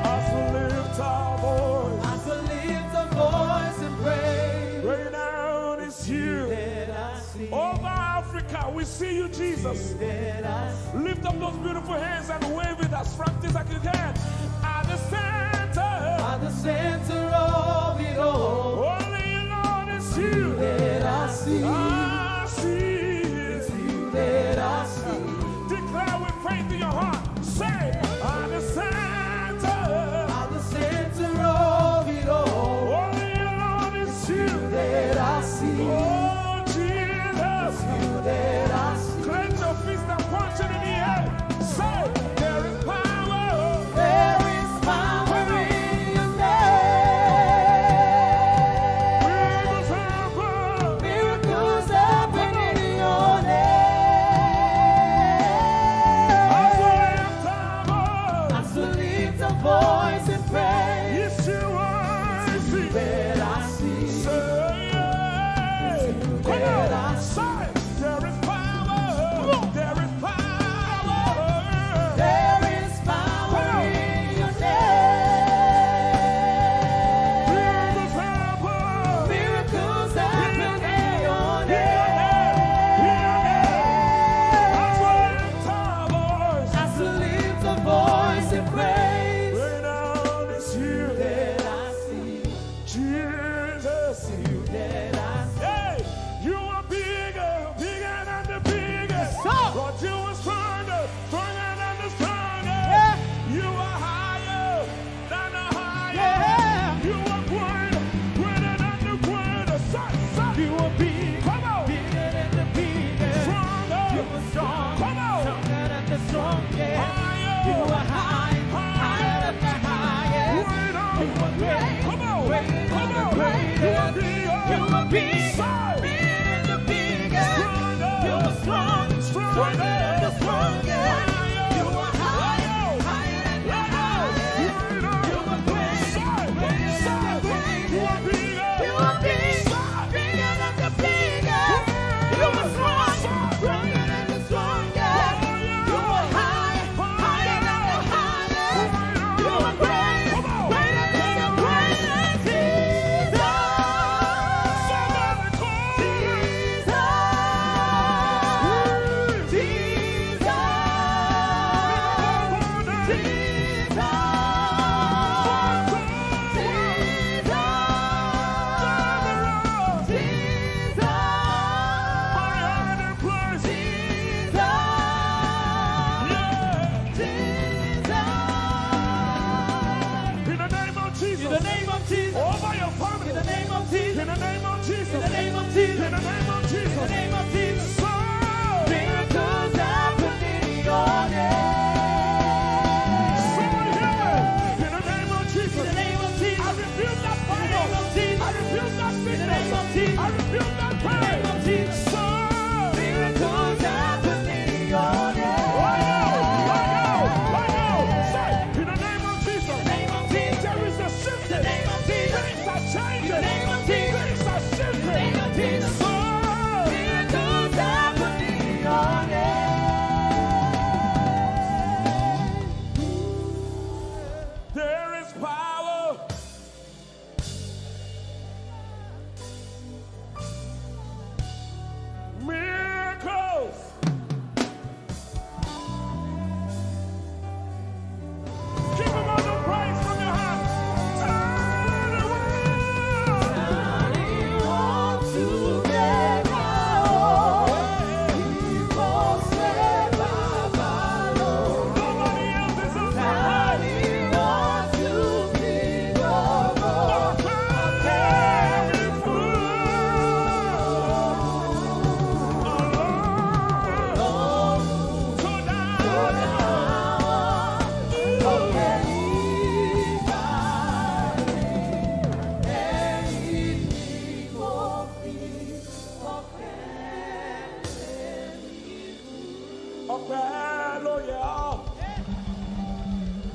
As we lift our voice. As we lift our voice and praise. Right now it's you. That I see. Over Africa, we see you, Jesus. That I see. Lift up those beautiful hands and wave it as frantic as you can. At the center of it all. only you, Lord, it's you. That I see. I see. It's you that I see. Declare with faith in your heart. Say, at the center of it all. only you, Lord, it's you. That I see. Oh, Jesus. You that I see. Clench your fist and punch it in the air. Say, there is power. There is power in your name. Miracles happen. Miracles strongest. You are high, higher than the highest. You are great, Come on, greater than the greatest. You are big, bigger than the biggest. You are strong, stronger than the strongest. You are high, higher than the highest. You are great, greater than the greatest. You are big, bigger than the biggest. You are strong, stronger than the strongest. You are high, higher than the highest. You are great, greater than the greatest. Over your family. In the name of Jesus. In the name of Jesus. In the name of Jesus. In the name of Jesus. In the name of Jesus. So, Miracles happen in your name. someone hear me. In the name of Jesus. In the name of Jesus. I rebuke that In the fire. name of Jesus. I rebuke that In the sickness. name of Jesus. I rebuke that In the pain. name of Jesus. So, Miracles happen in your name. right now. Say, in the name of Jesus. In the name of Jesus. There is a shift. In the name of Jesus. Things are changing. In the name of Jesus. Things are shifting. In the name of Jesus. So, Miracles happen in your name. there is power. Miracles. Give him all the praise from your heart. Turn around. I want to get out. Nobody else is on the I want to be carry full. So ọpẹ́ ló yẹ ọ́.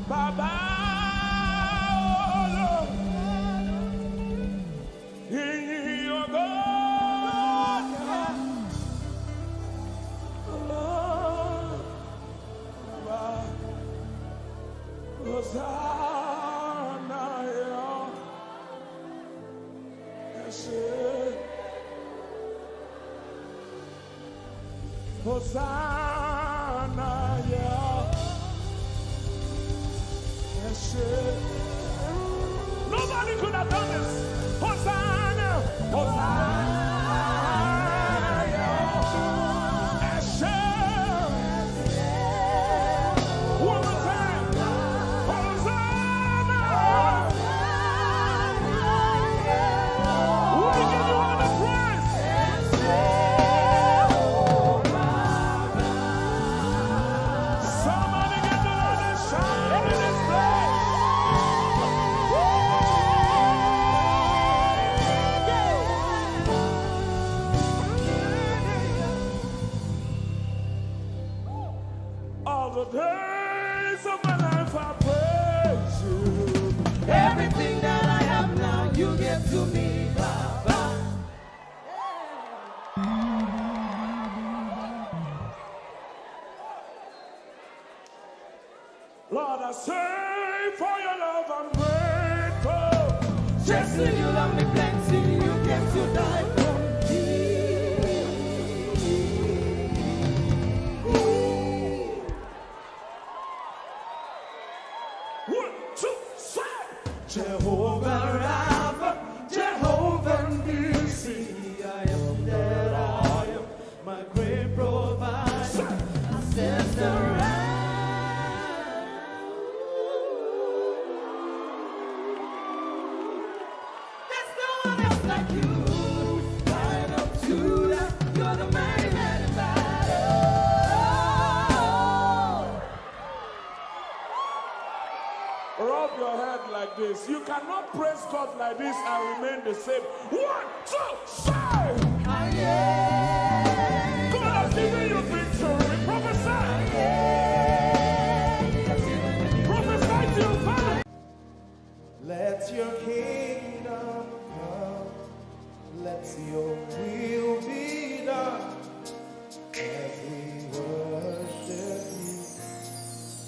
Bàbá olóò. Ìyìn ògo yẹ. Bàbá Hosanna yẹ ọ́. Ẹ ṣé. Hosanna, yeah. Yes, shit. Nobody could have done this. Hosanna, Hosanna, yeah. Yes, shit. One more time. Hosanna. We give you all the praise. Somebody get the Lord and shout in this place. All the days of my life I praise you. Everything that I have now, you give to me, Baba. Lord, I say for your love I'm grateful. Just so you love me plenty, you came to die for me. One, two, three. Jehovah Rapha, Jehovah Nissi, I am that I am, my great provider. I said surround. There's no one else like you. Lion of Judah, you're the mighty man in battle. this. You cannot praise God like this and remain the same. 1, 2, say! God has given you victory. Prophesy. Prophesy to your father. Let your kingdom come. Let your will be done. As we worship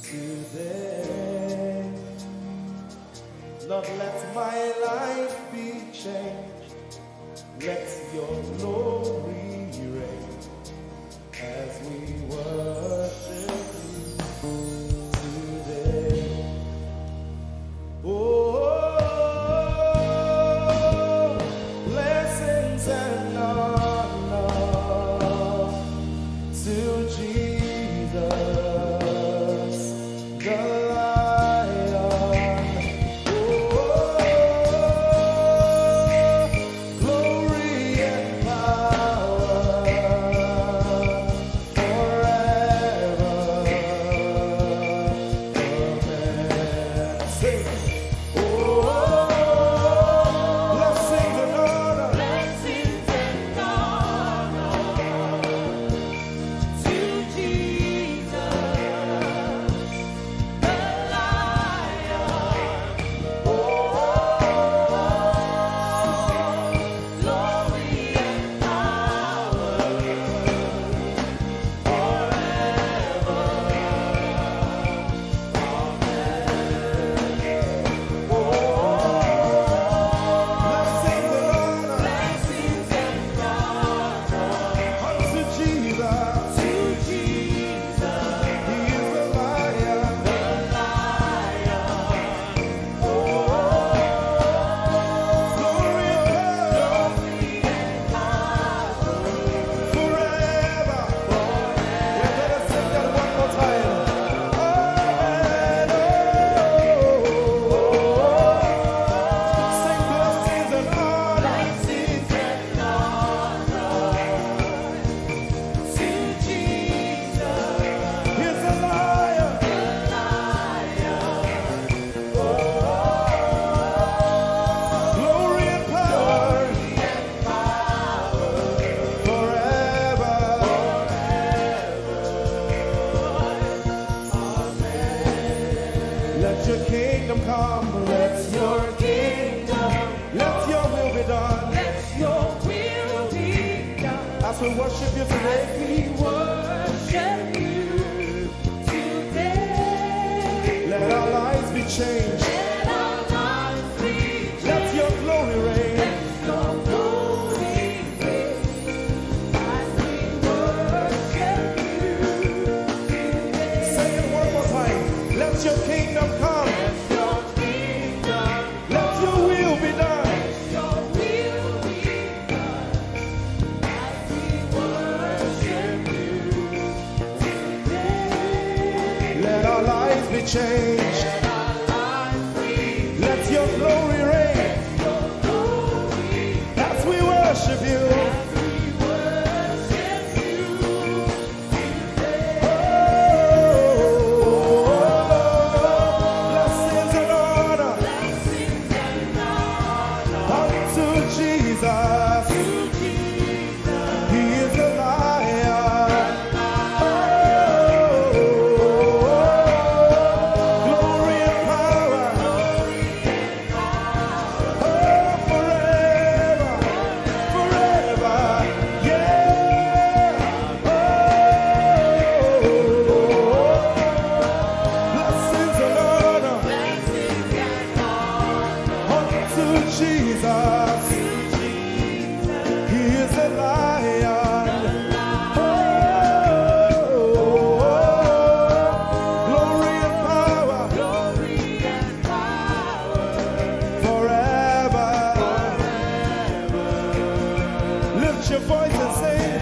you today. Lord, let my life be changed. Let your glory reign as we worship you today. Oh, blessings and honor to Jesus, the Lion. Glory and power forever. Amen. Sing. Blessings and honor. Blessings and honor to Jesus, the Lion. Glory and power Blessings and honor blessings and honor unto Jesus. to Jesus, He is the Lion. the Lion. Glory and power forever. We're gonna sing that one more time. Sing blessings and honor. Blessings and honor to Jesus, He's the Lion. the Lion. Glory and power forever. Let your kingdom come. Let your let your will be done. Let your will be done. As we worship you today, We worship you today. let our lives be changed. Let our lives be Let your glory reign. your glory reign. As we worship you today. Say it one more time. Let your kingdom come. Your kingdom, Let your will be done. your will be done. As we worship you today. Let our lives be changed. Let our lives be Let your glory reign. your glory. As we worship you. Blessings and honor unto Jesus. He is the Lion. Glory and power forever, forever. Yeah. Blessings and honor unto Jesus. He is a Lion. Glory and power forever. Lift your voice and sing.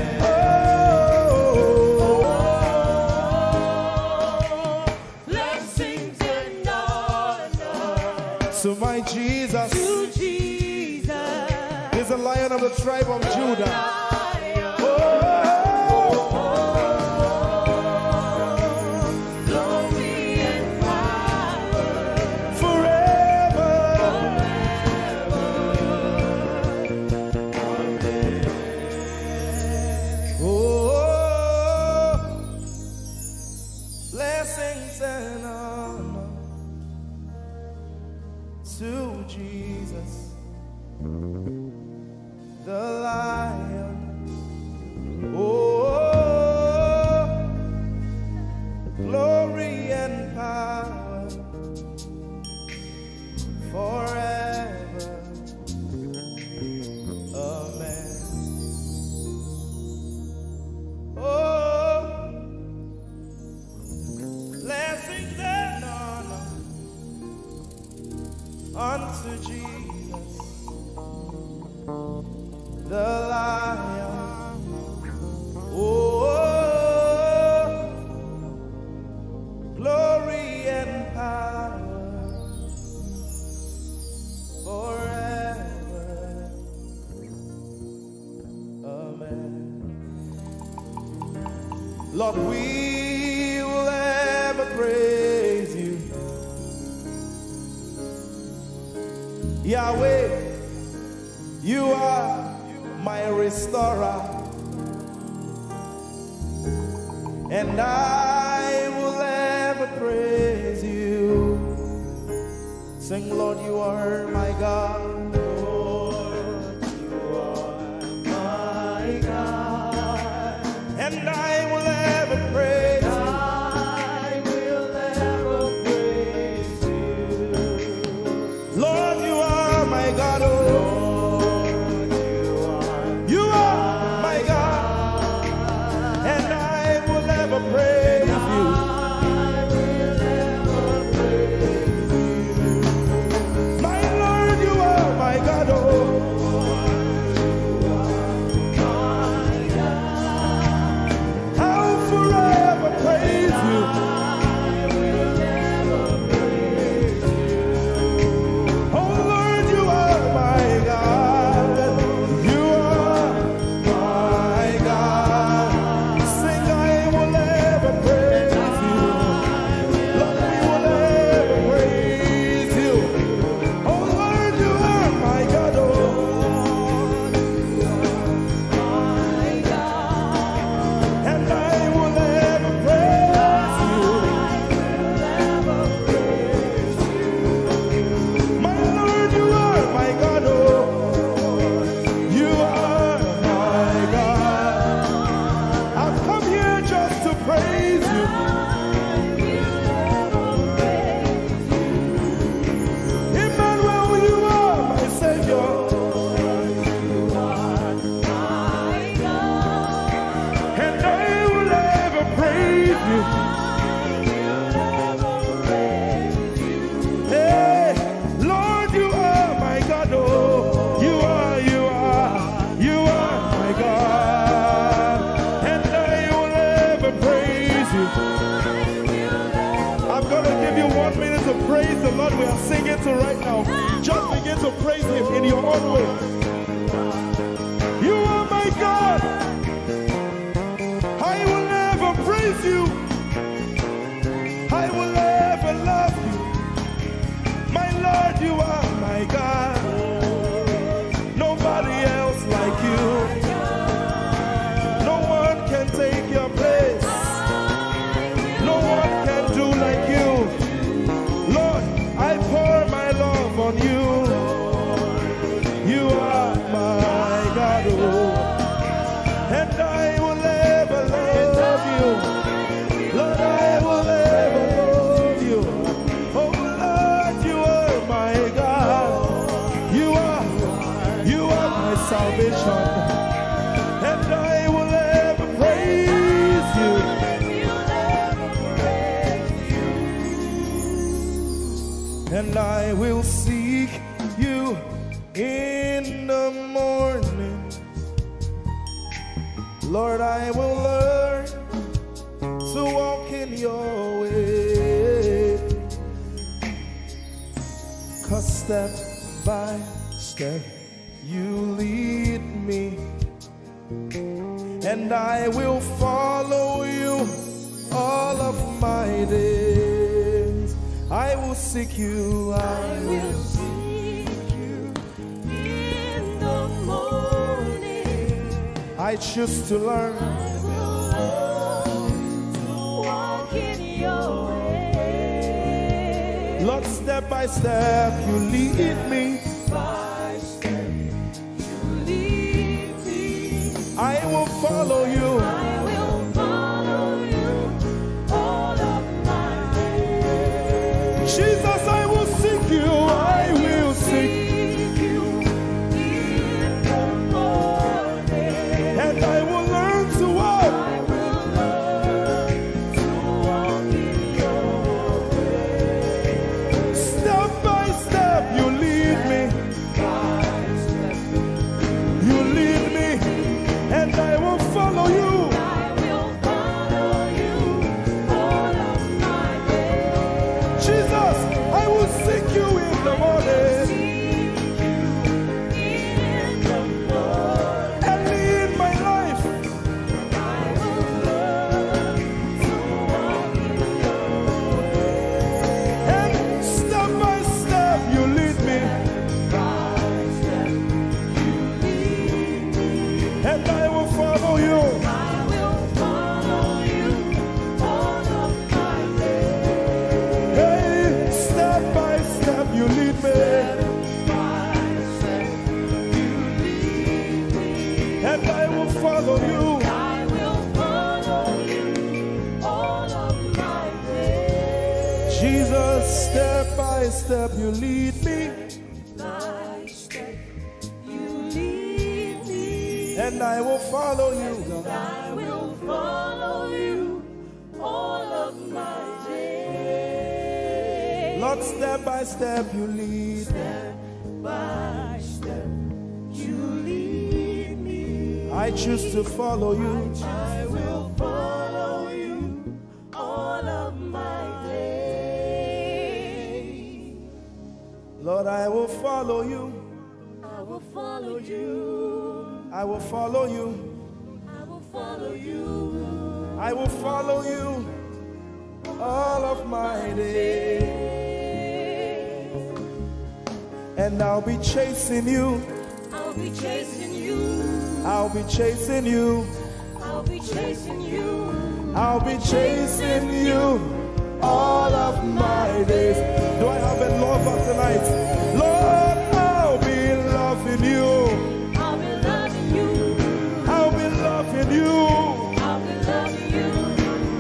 Blessings and honor To my Jesus to Jesus, is the Lion of the tribe of Judah. Lion. Oh, Glory and power forever. Blessings and honor to Jesus, the Lion. Oh, glory and power forever. Amen. Oh, blessings and honor unto Jesus, the Lion. Oh, glory and power forever. Amen. Lord, we will ever praise you. Yahweh, you are my restorer, and I will ever praise you. Sing, Lord, you are my God. Lord, you are my God, and I will ever praise you. I will ever praise you. Lord, you are my God. Oh, praise you. I will ever praise you. My Lord, you are my God. Oh, you are my God. I'll forever praise you. I will ever praise you. Oh Lord, you are my God. You are my God. Sing, I will ever praise you. Lord, we will ever praise you. Oh Lord, you are my God. Oh, you are my God. And I will ever praise you. I will ever praise you. My Lord, you are my God. Oh, you are my God. I've come here just to praise you. Emmanuel, you are my Savior. And I will ever praise you. Hey, Lord, you are my God. Oh, you are my God. And I will ever praise you. I'm going to give you 1 minute to praise the Lord. We are singing to right now. Just begin to praise him in your own way. You are my God. I will never praise you. I will never love you. My Lord, you are my God. Nobody else like you. No one can take your place. No one can do like you. Lord, I pour my love on you. You are my God. Oh, and I will ever love you. Lord, I will ever love you. Oh Lord, you are my God. You are my salvation. And I will ever praise you. And I will seek you in the morning. Lord, I will learn to walk in your way. 'Cause step by step you lead me, and I will follow you all of my days. I will seek you. I will seek you in the morning. I choose to learn. I will learn to walk in your way. Lord, step by step, you lead me. By step, you lead me. I will follow you. I will follow you all of my days. Jesus, I will seek you. I will seek you in the morning. and I will learn to walk. I will learn to walk in your way. Step by step, you lead me. By step, You lead me, and I will follow you. I will follow you all of my days. Jesus, I will seek you in the morning. Seek you in the morning. Early in my life, I will learn to walk in your way. and step by step, you lead me, By step, you lead me. and I will follow you. I will follow you all of my days. Hey, step by step, you lead me, By step, you lead me. and I will follow you. I will follow you all of my days. Jesus, step by step, you lead me, By step, you lead me. and I will follow you. God. I will follow you all of my days. Lord, step by step, you lead me. By step, you lead me. I choose to follow you. I will follow you all of my days. Lord, I will follow you. I will follow you. I will follow you. I will follow you. I will follow you all of my days. And I'll be chasing you. I'll be chasing you. I'll be chasing you. I'll be chasing you. I'll be chasing you all of my days. Do I have a lover tonight? Lord, I'll be loving you. I'll be loving you. I'll be loving you. I'll be loving you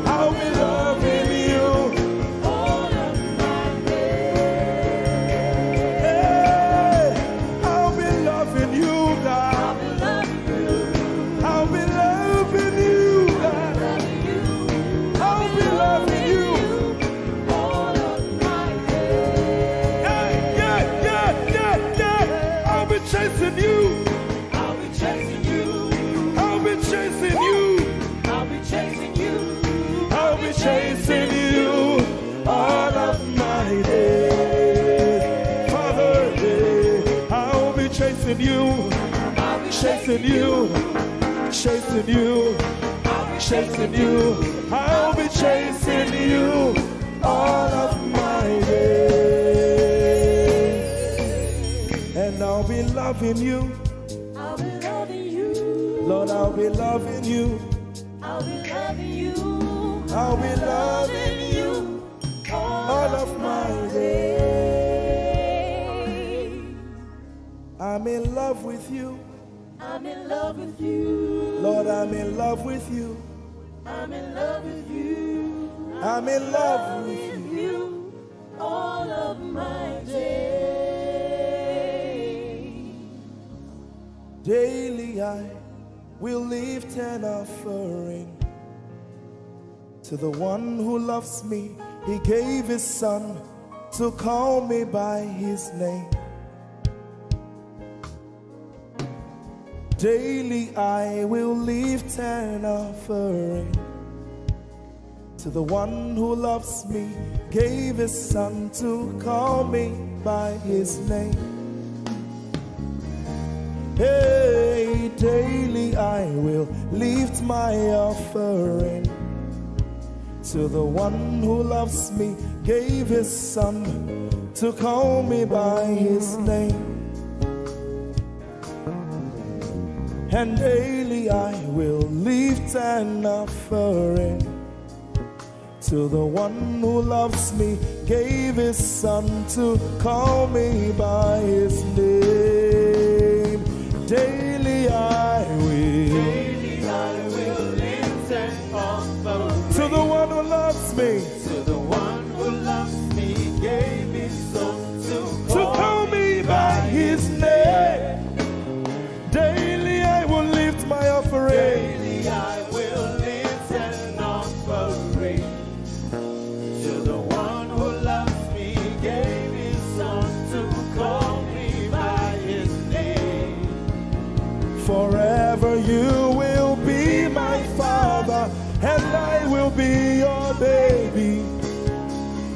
I'll be loving you. all of my days. Hey, I'll be loving you, God. I'll be loving you. I'll be loving you, God. Loving you. I'll be loving you. All of my days. Yeah. I'll be chasing you. I'll be chasing you. I'll be chasing you. I'll be chasing you. I'll be chasing you all of my days. Father, I'll be chasing you. I'll be Chasing you. Chasing you. Chasing you. I'll be chasing you all of my days. And I'll be loving you. I'll be loving you. Lord, I'll be loving you. I'll be loving you. I'll be loving you all of my days. I'm in love with you. I'm in love with you. Lord, I'm in love with you. I'm in love with you. I'm in love with you. you all of my days. Daily I will lift an offering to the one who loves me. He gave his son to call me by his name. Daily I will lift an offering to the one who loves me, gave his son to call me by his name. Hey, daily I will lift my offering to the one who loves me, gave his son to call me by his name. And daily I will lift an offering to the one who loves me, gave his son to call me by his name. Daily I will lift and offer. To the one who loves me, to the one who loves me, gave his son to call me by his name. Daily I will lift my offering. Daily I will lift an offering. To the one who loves me, gave his son to call me by his name. Forever you will be my father, and I will be your baby,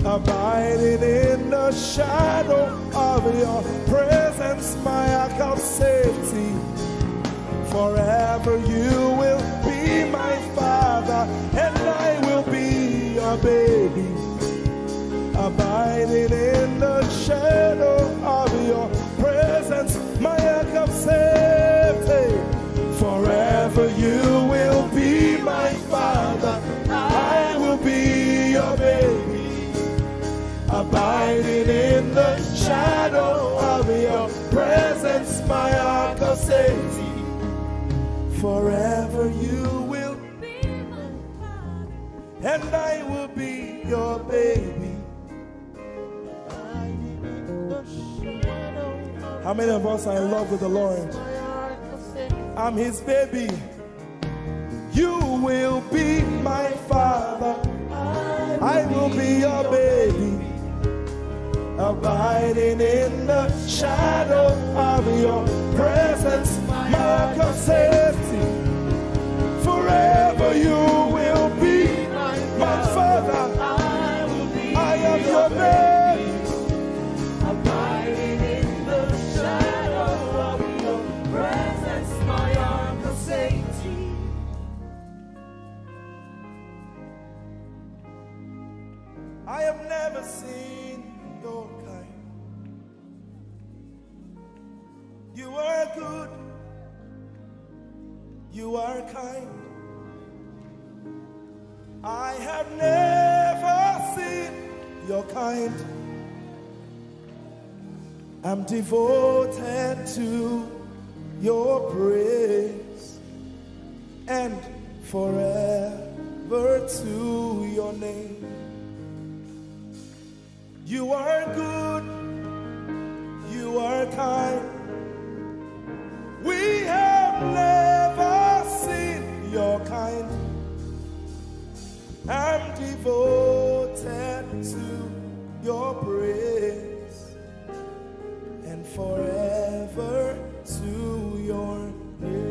abiding in the shadow of your presence, my ark of safety. Forever you will be my father, and I will be your baby, abiding in the shadow of your presence, my ark of safety. Forever you will be my father, I will be your baby, abiding in the shadow of your presence, my ark of safety. Forever you will be my father, and I will be your baby. How many of us are in love with the Lord? I'm his baby. You will be my father, I will be your baby, abiding in the shadow of your presence, my ark of safety. Forever you will be my father, I am your baby, Abiding in the shadow of your presence, my ark of safety. I have never seen your kind. You are good, you are kind. I have never seen your kind. I'm devoted to your praise, and forever to your name. You are good, you are kind. We have never seen your kind. I'm devoted to your praise, and forever to your name.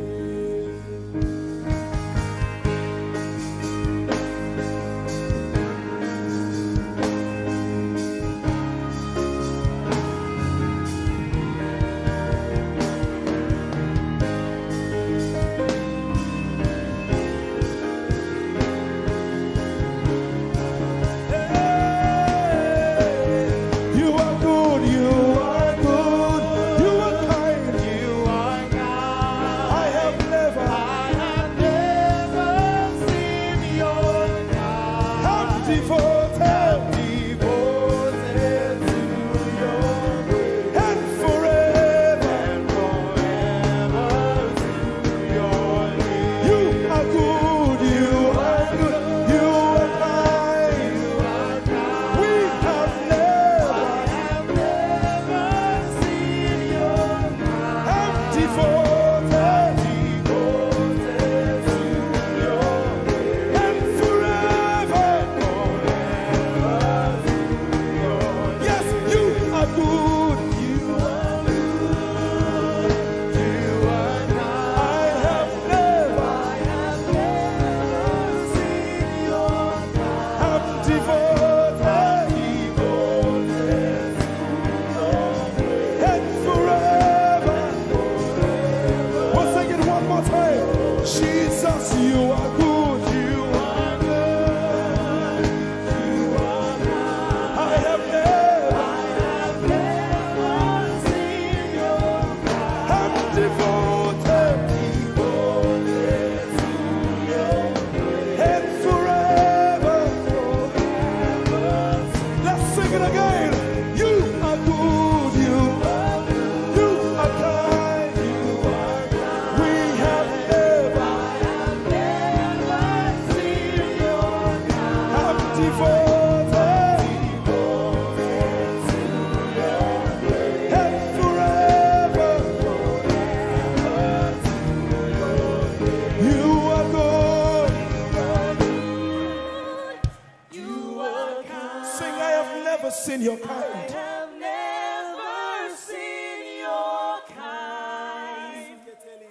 never seen your kind. I have never seen your kind.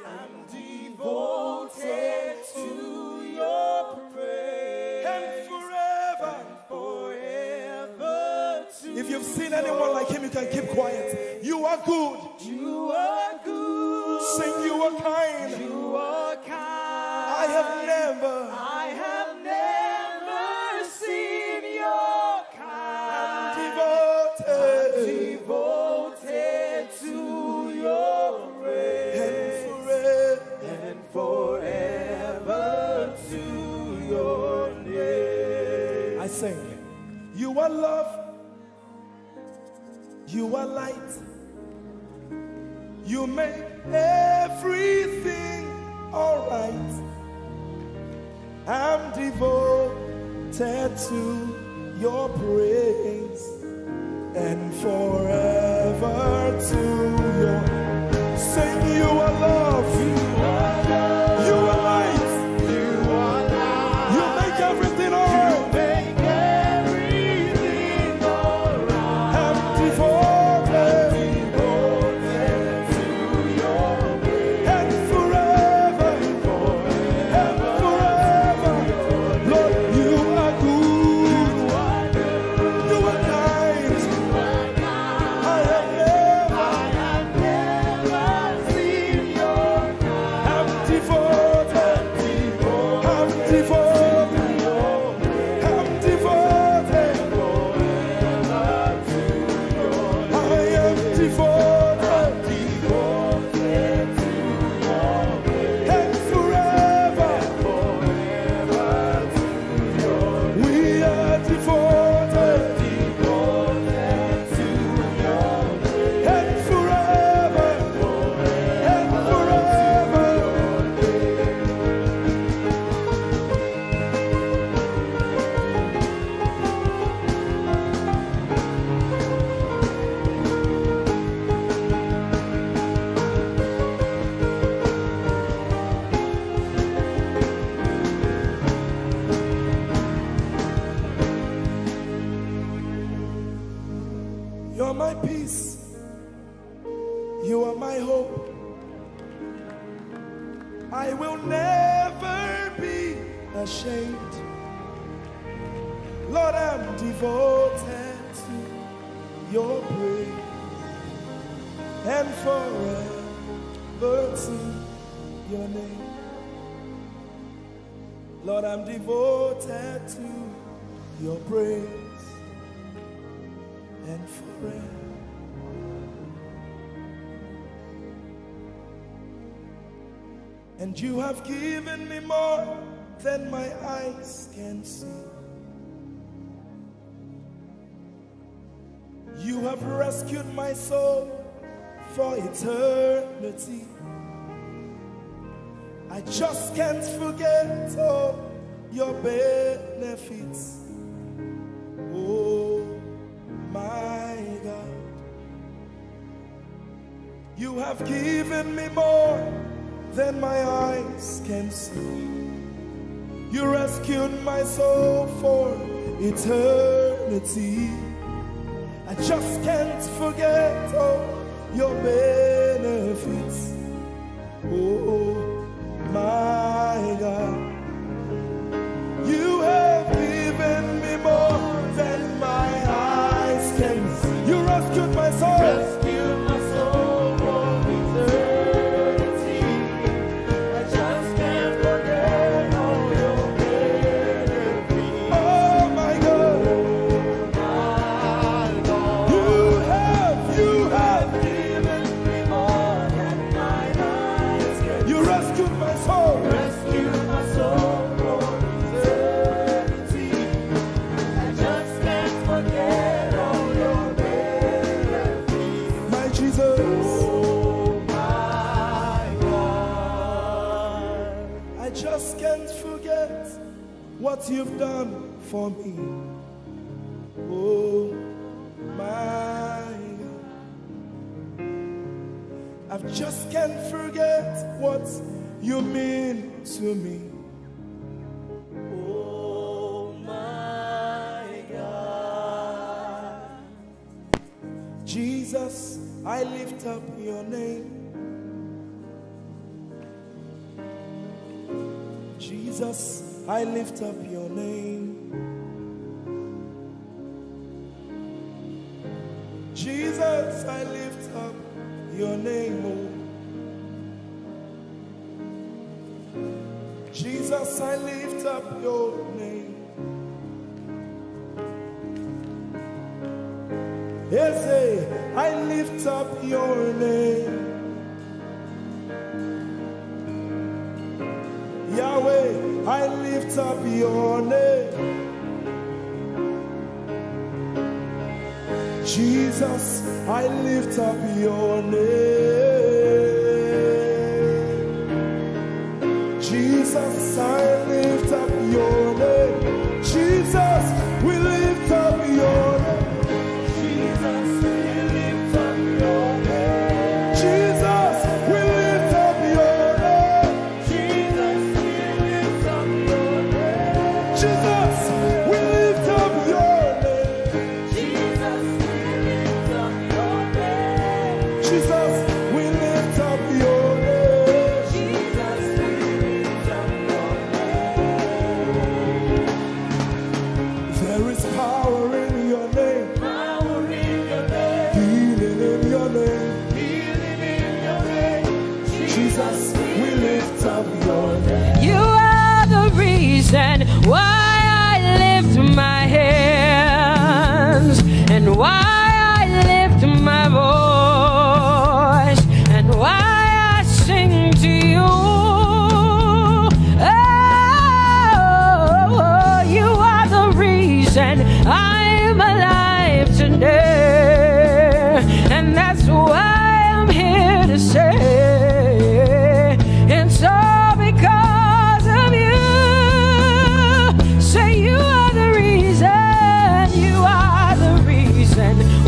I'm devoted to your praise. And forever. If you've seen anyone like him, you can keep quiet. You are good. You are good. Sing, you are kind. You are kind. I have never seen your kind. Devoted to your praise. And forever to your name. I sing. You are love. You are light. You make everything alright. I'm devoted to your praise and forever to your. Sing, you are love. You are love. You are light. You are light. You make everything alright. You're my peace. You are my hope. I will never be ashamed. Lord, I'm devoted to your praise and forever to your name. Lord, I'm devoted to your praise and forever. And you have given me more than my eyes can see. You have rescued my soul for eternity. I just can't forget all your benefits. Oh my God, you have given me more than my eyes can see. You rescued my soul for eternity. I just can't forget all your benefits. Oh my God, you have given me more than my eyes can see. You rescued my soul. Rescued my soul for eternity. I just can't forget all your benefits. Oh my God, you have given me more than my eyes can see. you rescued my soul. Rescued my soul for eternity. I just can't forget all your benefits. My Jesus, Oh my God. I just can't forget what you've done for me. Oh my God, I just can't forget what you mean to me. Oh my God. Jesus, I lift up your name. Jesus, I lift up your name. Jesus, I lift up your name. Oh. Jesus, I lift up your name. Ese, I lift up your name. Yahweh, I lift up your name. Jesus, I lift up your name. Jesus, I lift up your name. Jesus, we lift up your name. Jesus, we lift up your name. Jesus, we lift up your name. Jesus, we lift up your name. Jesus, we lift up your name. Jesus, we lift up your name. Jesus, we lift up your name. Jesus, we lift up your name. There is power in your name. Power in your name. Healing in your name. Healing in your name. Jesus, we lift up your name. You are the reason why I lift my hands and why I lift my voice and why I sing to you. Oh, you are the reason I'm alive today, and that's why I'm here to say it's all because of you. Say you are the reason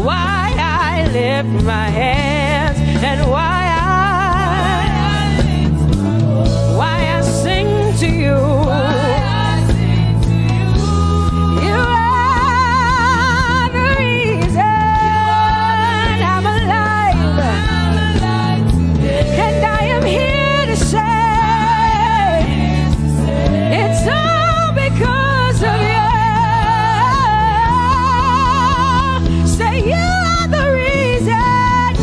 why I lift my hands and why I sing to you. You are the reason I'm alive, and I am here to say it's all because of you. Say you are the reason,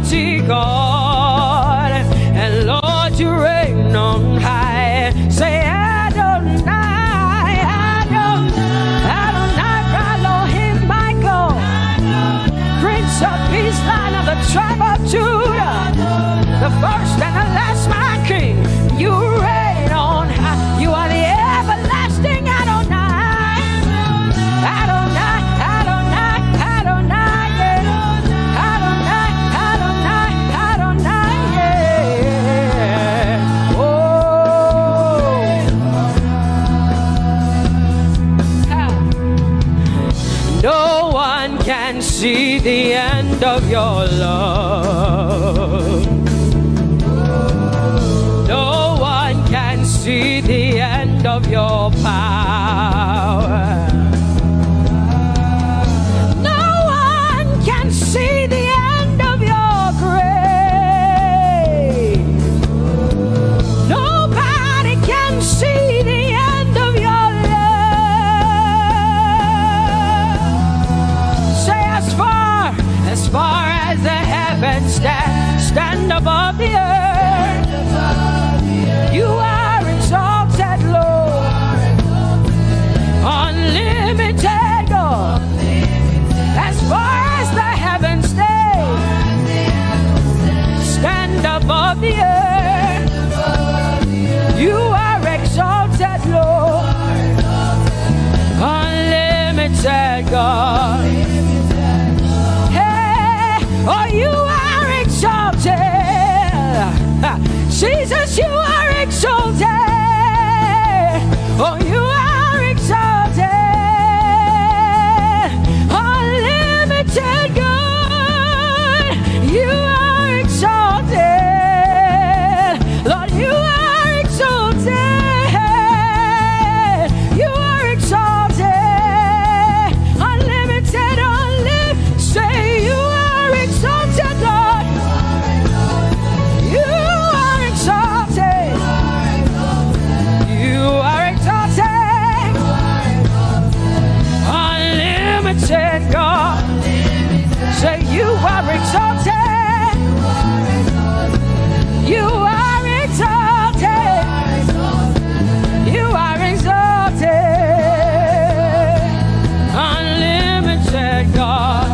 mighty God, and Lord, you reign on high. Say Adonai, Adonai, Adonai, Elohim, my God, Prince of Peace, Lion of the tribe of Judah, the first and the last, my King. You reign on high. You are the everlasting Adonai, Adonai, Adonai, Adonai, yeah. Adonai, Adonai, Adonai, yeah. Oh, no one can see the end of your love. No one can see the end of your power. No one can see the end of your grace. Nobody can see the end of your love. Say as far as the heavens stand above the earth, you are exalted, Lord, unlimited God. As far as the heavens stand above the earth, you are exalted, Lord, unlimited God. Hey, oh, you are exalted. Jesus, you are exalted. Oh, you are exalted. Unlimited God, you are exalted. Lord, you are exalted. You are exalted. Unlimited, say you are exalted, Lord. You are exalted. You are exalted. Unlimited God. Say you are exalted. You are exalted. You are exalted. Unlimited God.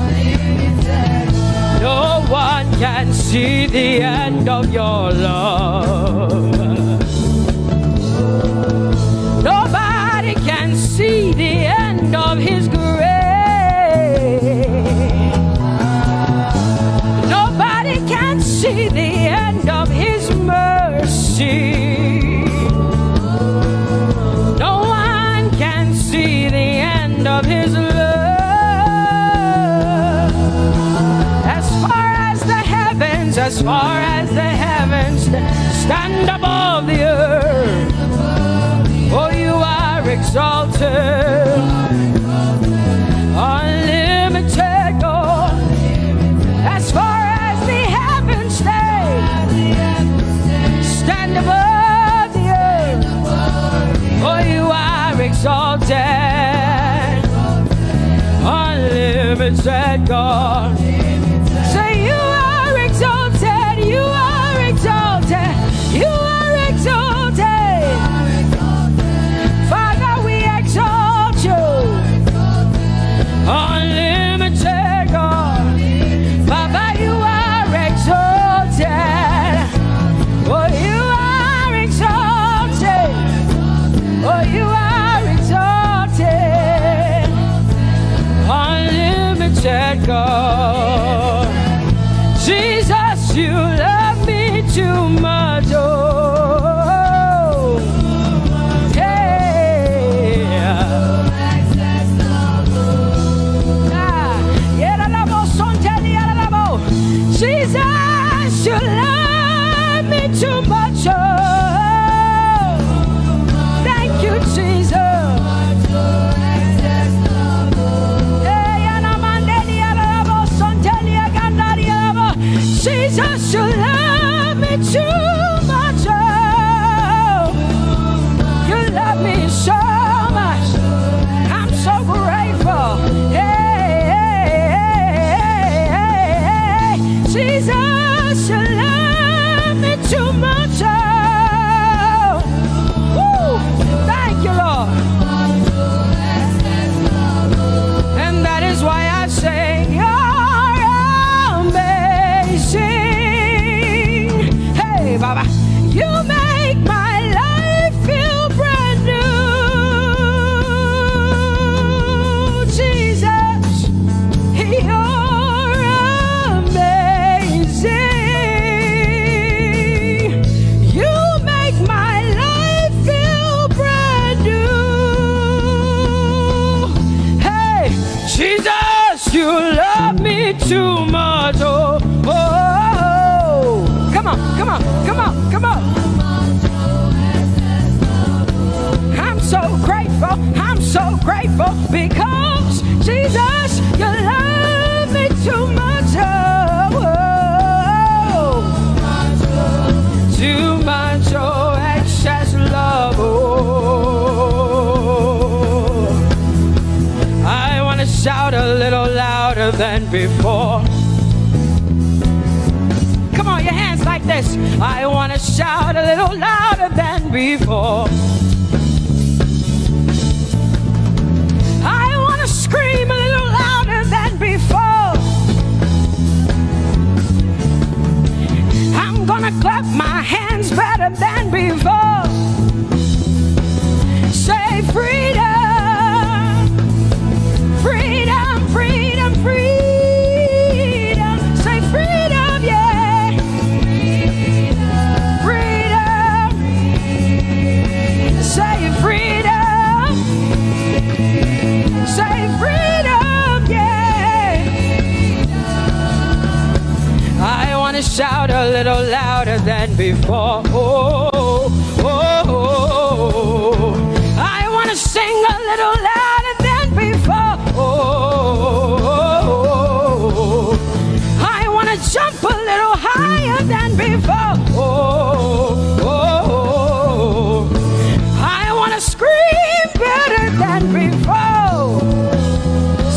No one can see the end of your love. Nobody can see the end of his grace. Nobody can see the end of his mercy. No one can see the end of his love. As far as the heavens stand above the earth, oh, you are exalted. Unlimited God. As far as the heavens stand above the earth, oh, you are exalted. Unlimited God. Say you are exalted. You are exalted. You are exalted. Father, we exalt you. Unlimited God. Baba, you are exalted. Oh, you are exalted. Oh, you are exalted. Unlimited God. Jesus, you love me too much. Oh, Jesus, you love me too much. Oh, thank you, Jesus. Jesus, you love me too much. Oh, you love me so much. I'm so grateful. Hey, hey, hey, hey, hey. Jesus. Jesus, you love me too much. Woo! Thank you, Lord. And that is why I say you're amazing. Hey, Baba, you make my life feel brand new. Jesus, you're amazing. You make my life feel brand new. Hey, Jesus, you love me too much. Oh, oh, oh. Come on, come on, come on, come on. I'm so grateful because Jesus, you love me too much. Oh, oh. Too much, oh, excess love. Oh, I want to shout a little louder than before. Come on, your hands like this. I want to shout a little louder than before. I want to scream a little louder than before. I'm gonna clap my hands better than before. Say freedom, freedom, freedom, freedom. Say freedom, yeah. Freedom. Say freedom. Say freedom, yeah. I want to shout a little louder than before. Oh, oh, oh, oh. I want to sing a little louder than before. Oh, oh, oh. I want to jump a little higher than before. Oh, oh, oh. I want to scream better than before.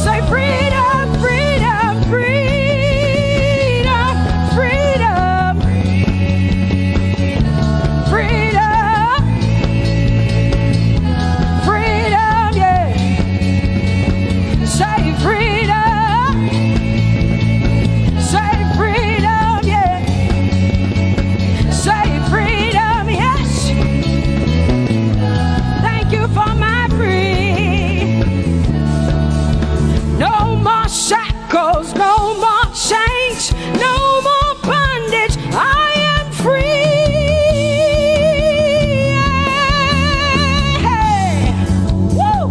Say freedom, freedom, freedom, freedom, freedom, freedom, yeah. Say freedom, say freedom, yeah. Say freedom, yes. Thank you for my freedom. No more shackles, no more chains, no more bondage. I am free. Hey. Woo.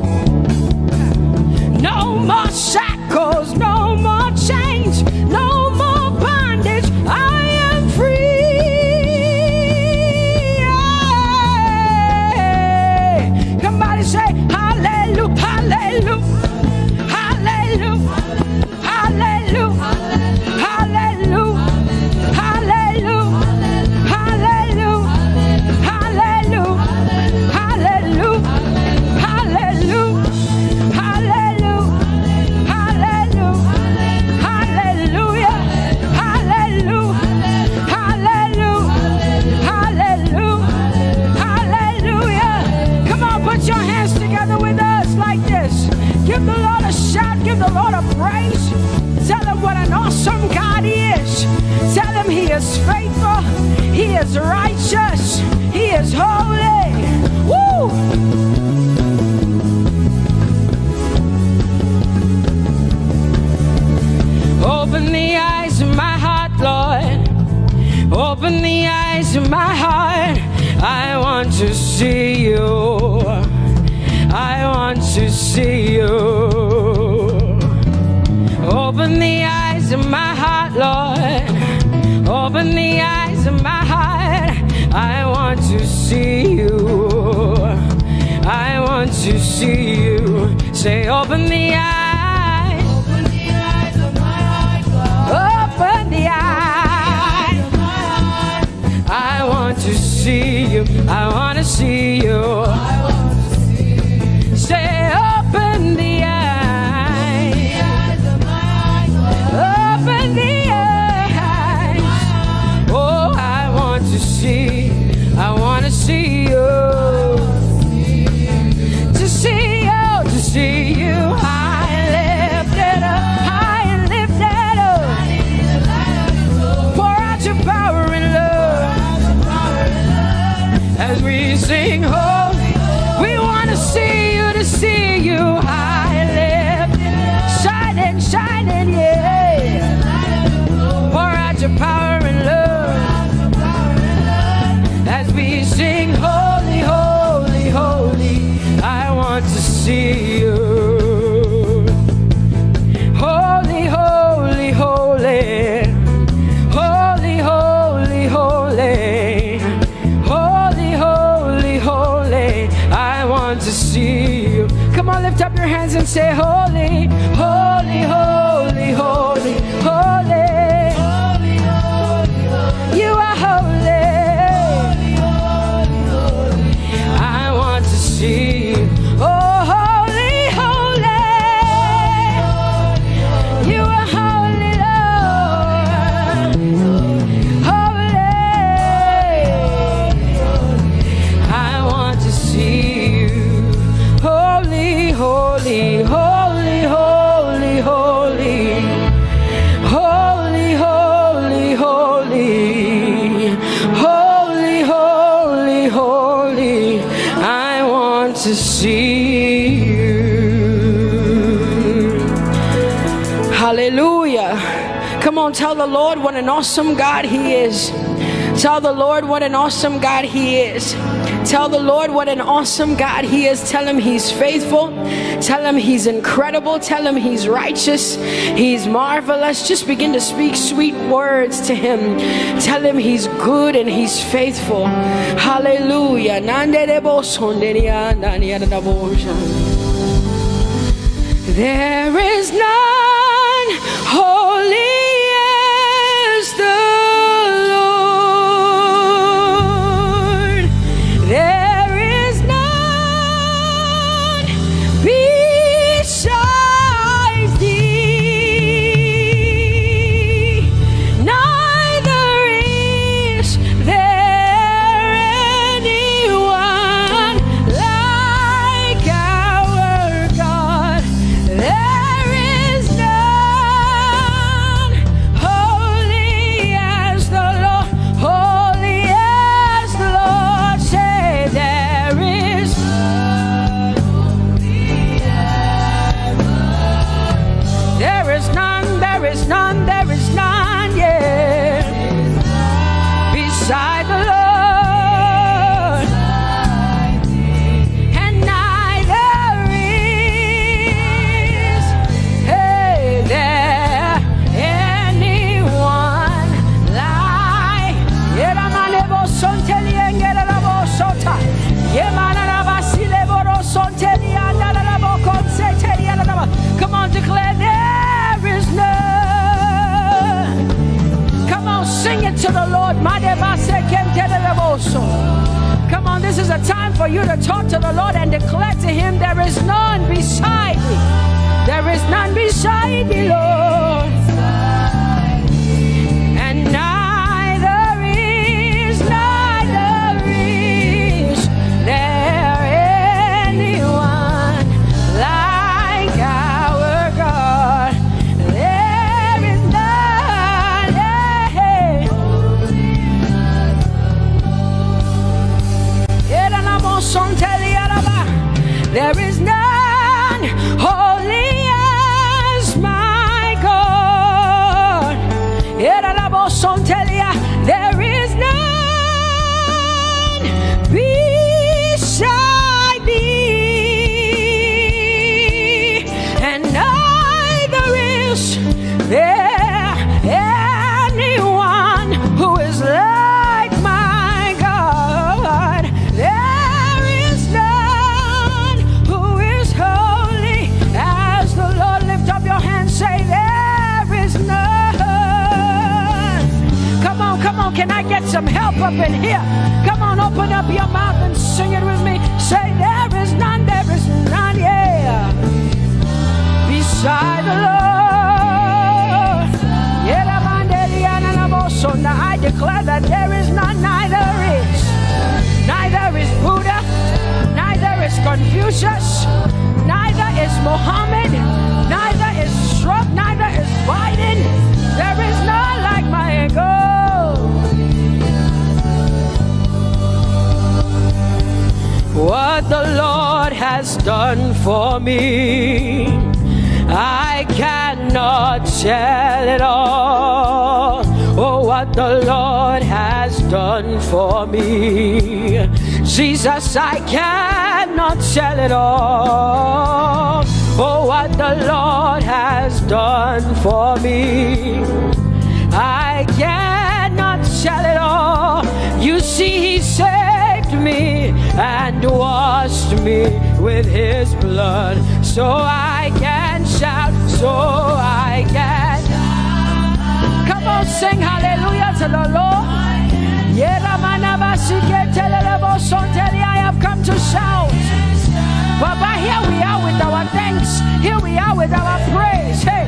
No more shackles, no more chains, no more bondage. I am free. Somebody say hallelujah, hallelujah. Hallelujah, hallelujah, hallelujah, hallelujah, hallelujah, hallelujah, hallelujah, hallelujah, hallelujah, hallelujah, hallelujah, hallelujah, hallelujah, hallelujah. Come on, put your hands together with us like this. Give the Lord a shout, give the Lord a praise. Tell him what an awesome God he is. Tell him he is faithful, he is righteous, he is holy. Woo! Open the eyes of my heart, Lord. Open the eyes of my heart. I want to see you. I want to see you. Open the eyes of my heart, Lord. Open the eyes of my heart. I want to see you. I want to see you. Say, open the eyes. Open the eyes of my heart, Lord. Open the eyes of my heart. I want to see you. I want to see you. Say, open the eyes of my heart. Open the eyes. hands and say, holy, holy, holy, holy, holy. You are holy. I want to see you. Oh, holy, holy. You are holy, Lord. Holy. I want to see you. Holy, holy, holy, holy, holy. Holy, holy, holy. Holy, holy, holy. I want to see you. Hallelujah. Come on, tell the Lord what an awesome God He is. Tell the Lord what an awesome God He is. Tell the Lord what an awesome God He is. Tell Him He's faithful. Tell Him He's incredible. Tell Him He's righteous. He's marvelous. Just begin to speak sweet words to Him. Tell Him He's good and He's faithful. Hallelujah. There is none holy as the Lord. There is none besides Thee. Neither is there anyone like our God. There is none holy as the Lord, holy as the Lord. Say there is none holy as the Lord. There is none, there is none, there is none, yeah, beside the Lord. And neither is there anyone like Come on, declare there is none. Come on, sing it to the Lord. Come on, this is a time for you to talk to the Lord and declare to Him there is none beside me. There is none beside me, Lord. And neither is there anyone like our God. There is none. There is none holy as my God. There is none beside Thee, and neither is there anyone who is like my God. There is none who is holy as the Lord. Lift up your hands, say there is none. Come on, can I get some help up in here? Come on, open up your mouth and sing it with me. Say there is none, yeah, beside the Lord. So now I declare that there is none, neither is Buddha, neither is Confucius, neither is Muhammad, neither is Trump, neither is Biden. There is none like my God. What the Lord has done for me, I cannot tell it all. Oh, what the Lord has done for me, Jesus, I cannot tell it all. Oh, what the Lord has done for me, I cannot tell it all. You see, He saved me and washed me with his blood, so I can shout, so I can. Come on, sing hallelujah to the Lord. I have come to shout. Baba, here we are with our thanks. Here we are with our praise. Hey,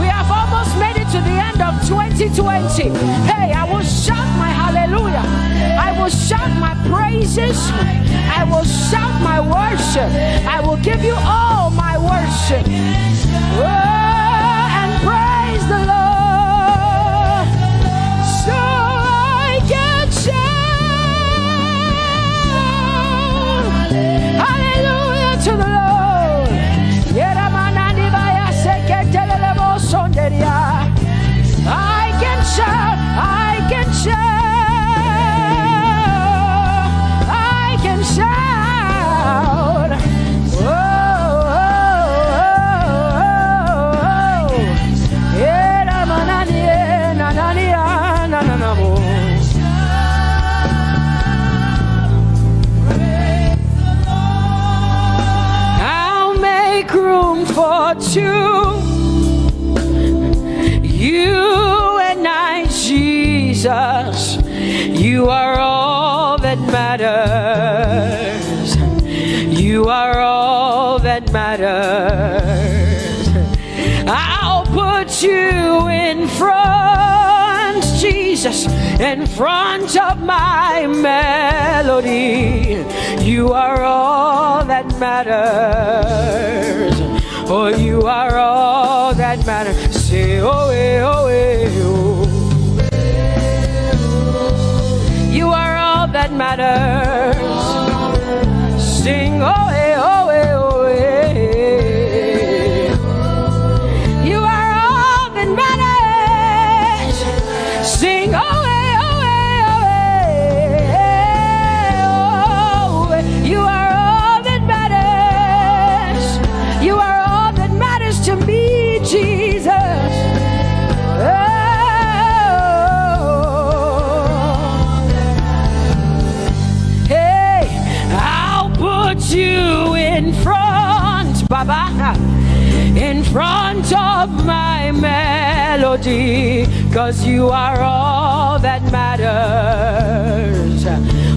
we have almost made it to the end of 2020. Hey, I will shout my hallelujah. I will shout my praises. I will shout my worship. I will give you all my worship. Oh, and praise the Lord. So I can shout. Hallelujah to the Lord. I can shout, I can shout, I can shout. Oh, oh, oh, I'll make room for two. You and I, Jesus, you are all that matters. You are all that matters. I'll put you in front, Jesus, in front of my melody. You are all that matters. Oh, you are all that matters. Say, oh, eh, oh, eh, oh. You are all that matters. Sing, oh, eh, oh, eh, oh, eh. You are all that matters. Sing, oh, eh, oh, eh, oh, eh. Oh, you are all that matters. You are all that matters to me, Jesus. You in front, Baba, in front of my melody, 'cause you are all that matters.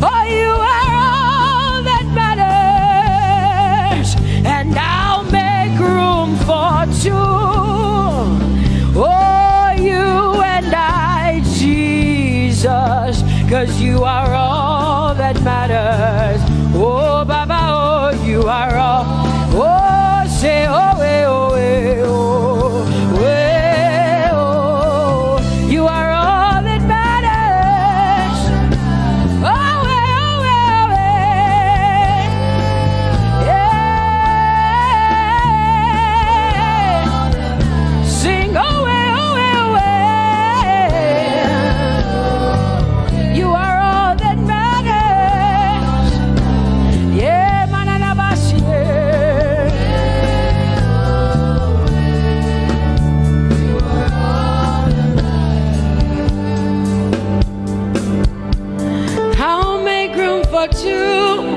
Oh, you are all that matters, and I'll make room for two. Oh, you and I, Jesus, 'cause you are all that matters. Oh, Baba, oh, you are all. Oh, say, oh, eh, oh, eh, oh, eh, oh. You are all that matters. Oh, eh, oh, eh, oh, eh. Yeah. Sing, oh, eh, oh, eh, oh, eh. You are all that matters. Yeah, manana bashi. I'll make room for two,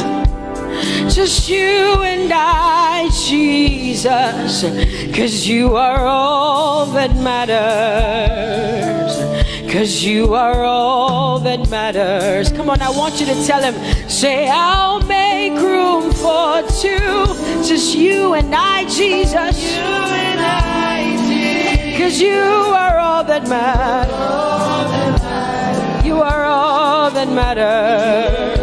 just you and I, Jesus, 'cause you are all that matters. 'Cause you are all that matters. Come on, I want you to tell him, say, I'll make room for two, just you and I, Jesus. You and I, Jesus. 'Cause you are all that matters. You are all that matters.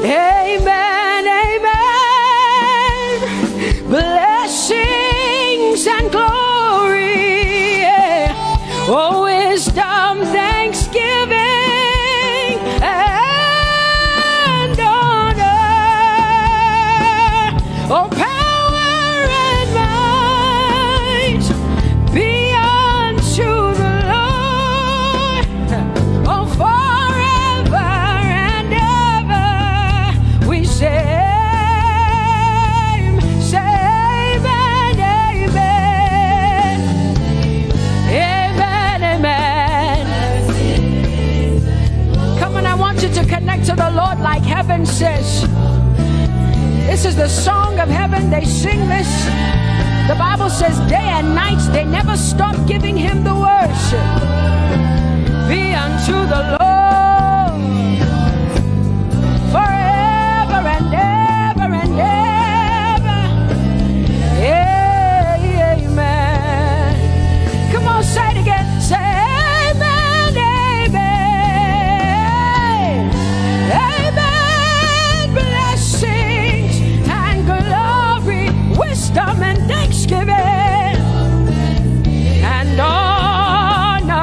Amen, amen. Blessings and glory, yeah. Oh, wisdom, thanksgiving, and honor. Oh, power and might be unto the Lord. a song of heaven. They sing this. The Bible says day and night they never stop giving him the worship. Be unto the Lord forever and ever and ever. Amen. Come on, say it again. Say amen, amen. Amen. Blessings and glory, wisdom and thanksgiving and honor,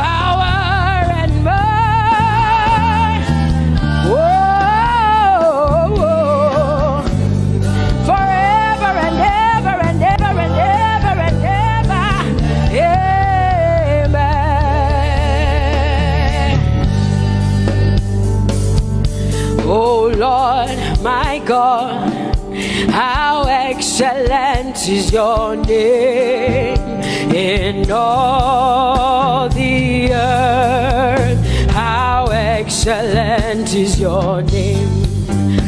power and might. Whoa, forever and ever and ever and ever and ever. Amen. Oh Lord, my God, how excellent is your name in all the earth. How excellent is your name.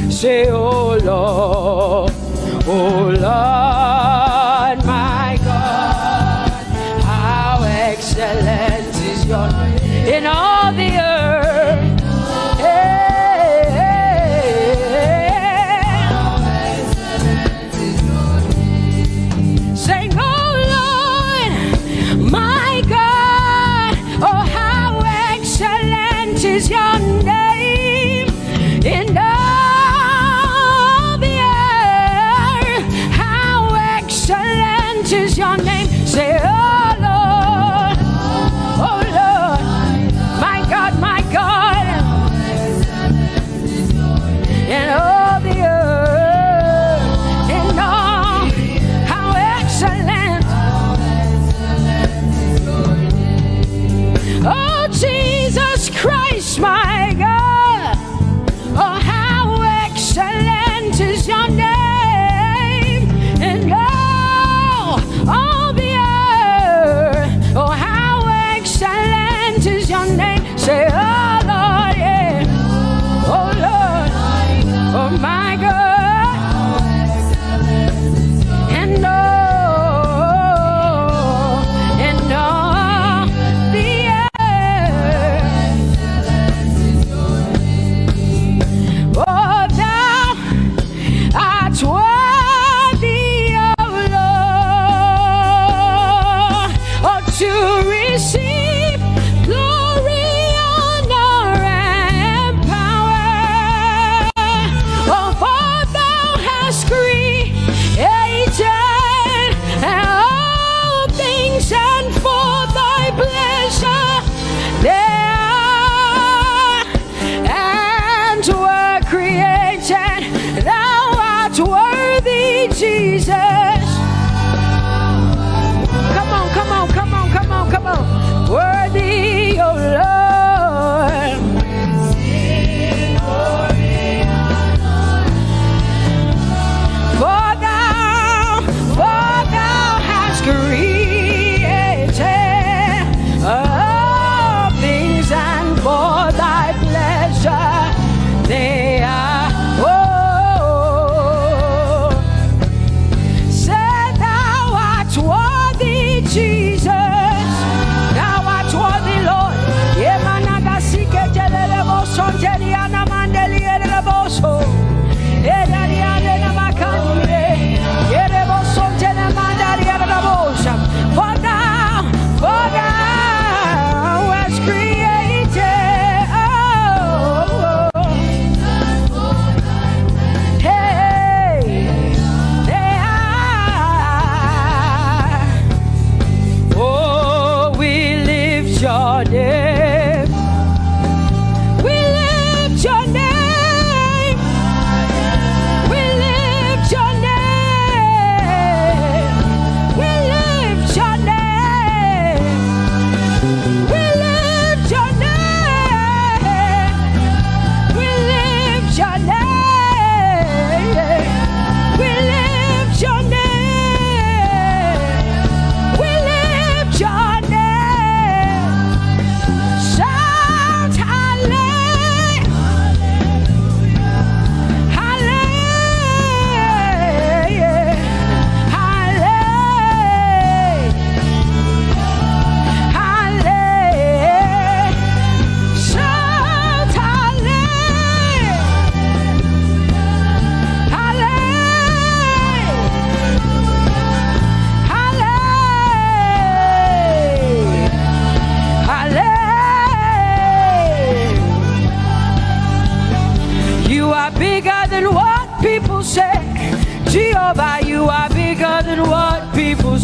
Say, oh Lord, my God, how excellent is your name in all the earth. Sing, oh Lord, my God, oh how excellent is your name in all the earth. How excellent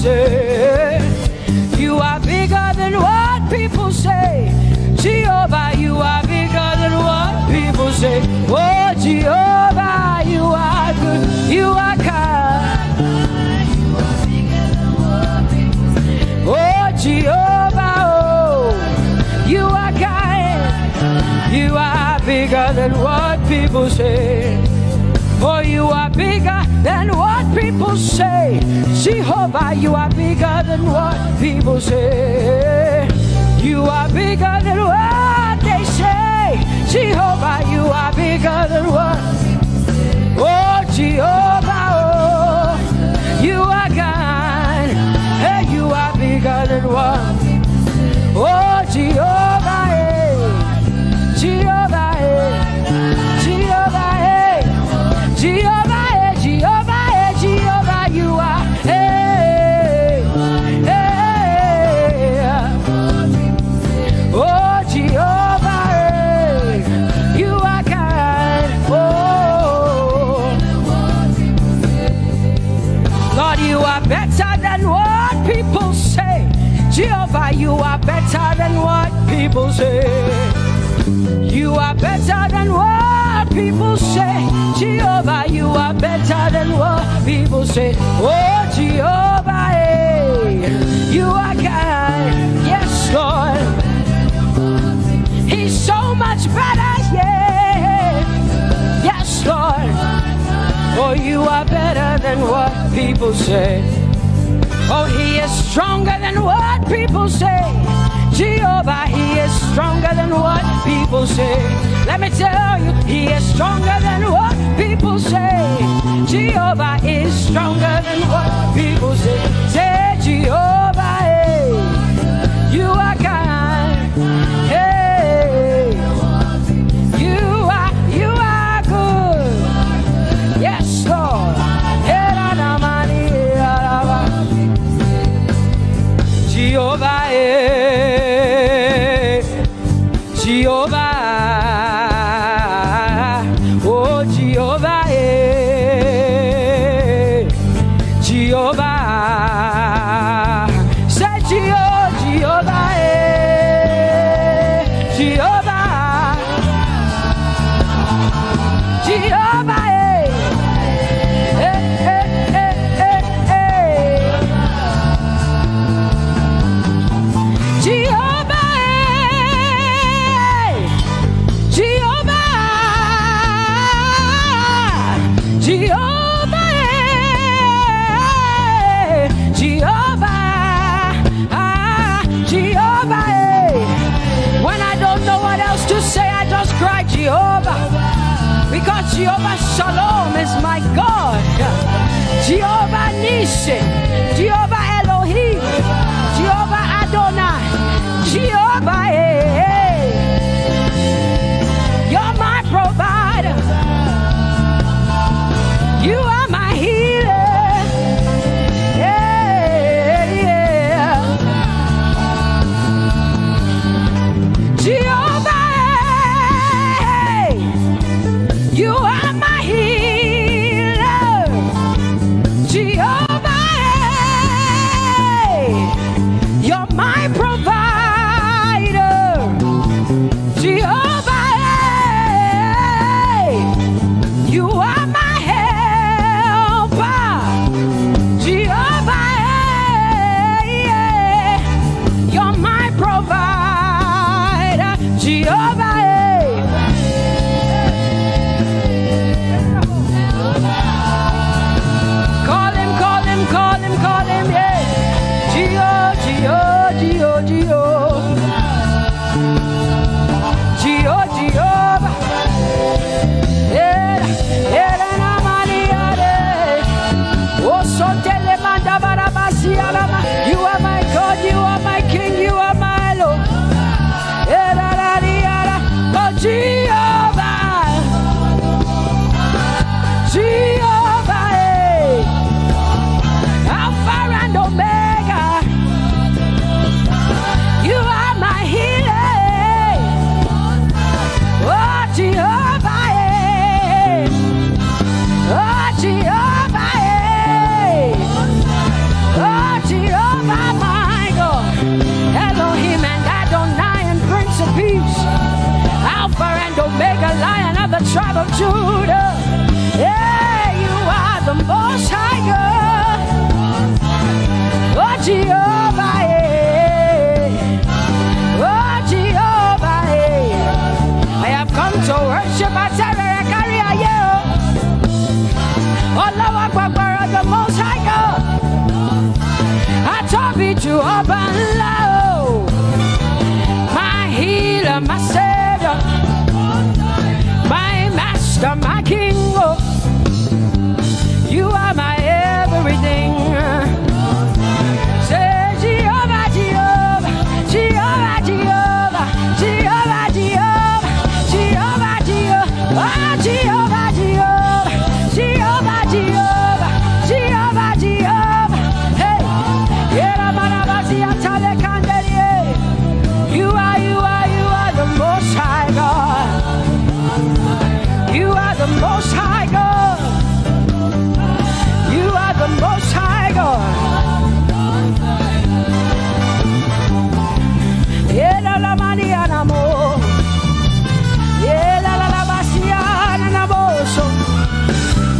say. You are bigger than what people say. Jehovah, you are bigger than what people say. Oh, Jehovah, you are good. You are kind. Oh, Jehovah, oh, you are kind. You are bigger than what people say. Oh, you are bigger than what people say. Jehovah, you are bigger than what people say. You are bigger than what they say. Jehovah, you are bigger than what. Oh, Jehovah, oh, you are God. Hey, you are bigger than what. Oh, Jehovah, hey. Jehovah, hey. Jehovah, hey. Jehovah, hey. Jehovah, hey. Jehovah, you are. Hey, hey. Oh, Jehovah, hey. You are kind. Oh, Lord, you are better than what people say. Jehovah, you are better than what people say. You are better than what people say. Jehovah, you are better than what people say. Oh, Jehovah, hey, you are kind. Yes, Lord. He's so much better, yeah. Yes, Lord. Oh, you are better than what people say. Oh, he is stronger than what people say. Jehovah, he is stronger than what people say. Let me tell you, he is stronger than what people say. Jehovah is stronger than what people say. Say, Jehovah, hey, you are kind. Hey, you are good. Yes, Lord. Jehovah, Jehovah, oh Jehovah, Jehovah, say Jehovah, Jehovah, Jehovah, Jehovah, because Jehovah Shalom is my God. Jehovah Nissi, Jehovah Elohim, Jehovah Adonai, Jehovah, hey, you're my provider. You are my healer. Yeah, yeah. Jehovah, you are my healer, Jehovah, you're my provider, Jehovah, you are my helper, Jehovah, you're my provider, Jehovah. Call him, yeah. Jehovah, yeah, you are my God, you are my King, you are my Lord. Oh, Jehovah, Jehovah, Alpha and Omega, you are my healer. Oh, Jehovah, oh, Jehovah, oh, Jehovah. to open low. My healer, my savior, my master, my king. Oh, you are my everything. Say Jehovah, Jehovah, Jehovah, Jehovah, Jehovah, Jehovah, Jehovah, Jehovah, ah, Jehovah, Jehovah, Jehovah, Jehovah, Jehovah, Jehovah. Hey, Yera Manabasi Atale Kandelie. You are the Most High God. You are the Most High God. You are the Most High God. Yela la Mariana mo. Yela la Basiana na boso.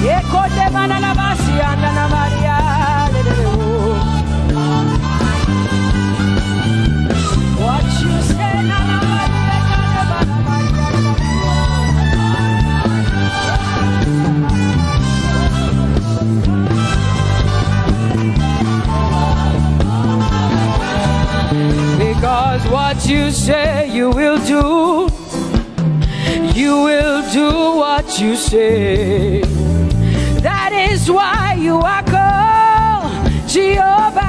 Yeko de mana la Basiana na Maria. What you say na na because what you say you will do. You will do what you say. That is why you are called Jehovah.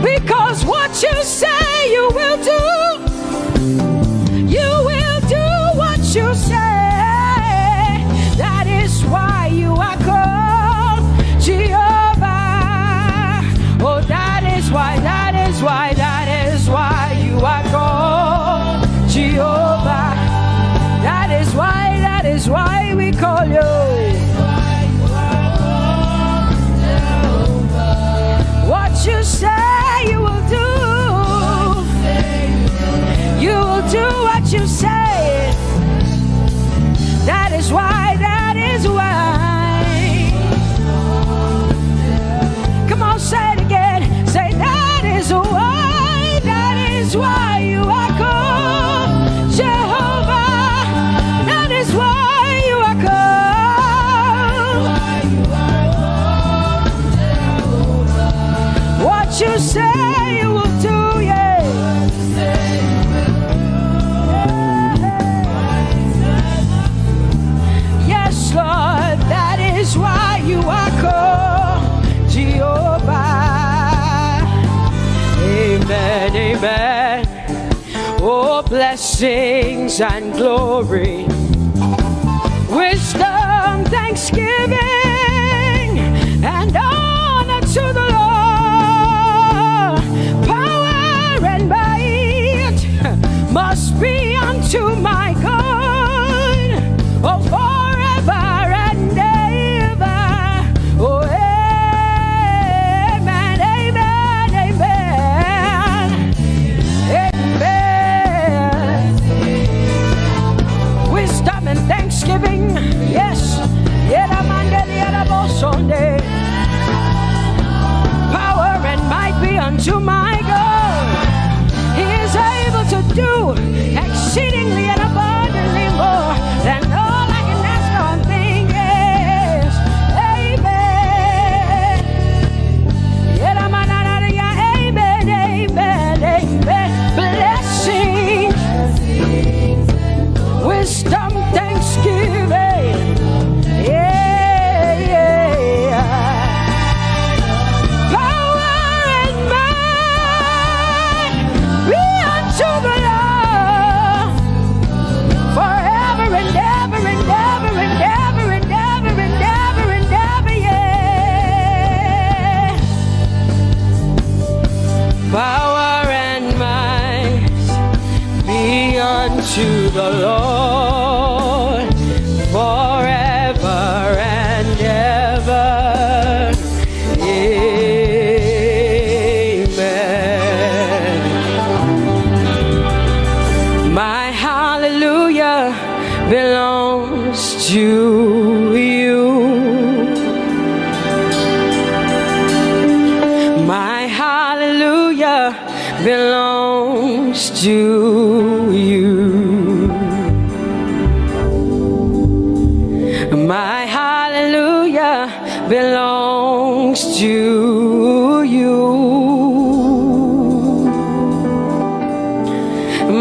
Because what you say you will do. You will do what you say. That is why you are called Jehovah. Oh, that is why you are called Jehovah. That is why we call you. What you say you will do. You will do what you say. That is why. Come on, say it again. Say that is why you are called Jehovah. That is why you are called. What you say you will do, yeah. Yes, Lord, that is why you are called Jehovah. Amen, amen. Oh, blessings and glory, wisdom, thanksgiving, and honor to the Lord. Power and might must be unto my God. Oh, forever and ever. Oh, amen, amen, amen, amen. Wisdom and thanksgiving, yes. Power and might be unto my God. He is able to do exceedingly and abundantly more than all I can ask or think. Yes, amen. Amen, amen, amen. Blessings, wisdom, thanksgiving. Yeah, yeah. Power and might be unto the Lord forever and ever and ever and ever and ever and ever and ever, yeah. Power and might be unto the Lord forever and ever. Amen. My hallelujah belongs to you. My hallelujah belongs to you. My hallelujah belongs belongs to you.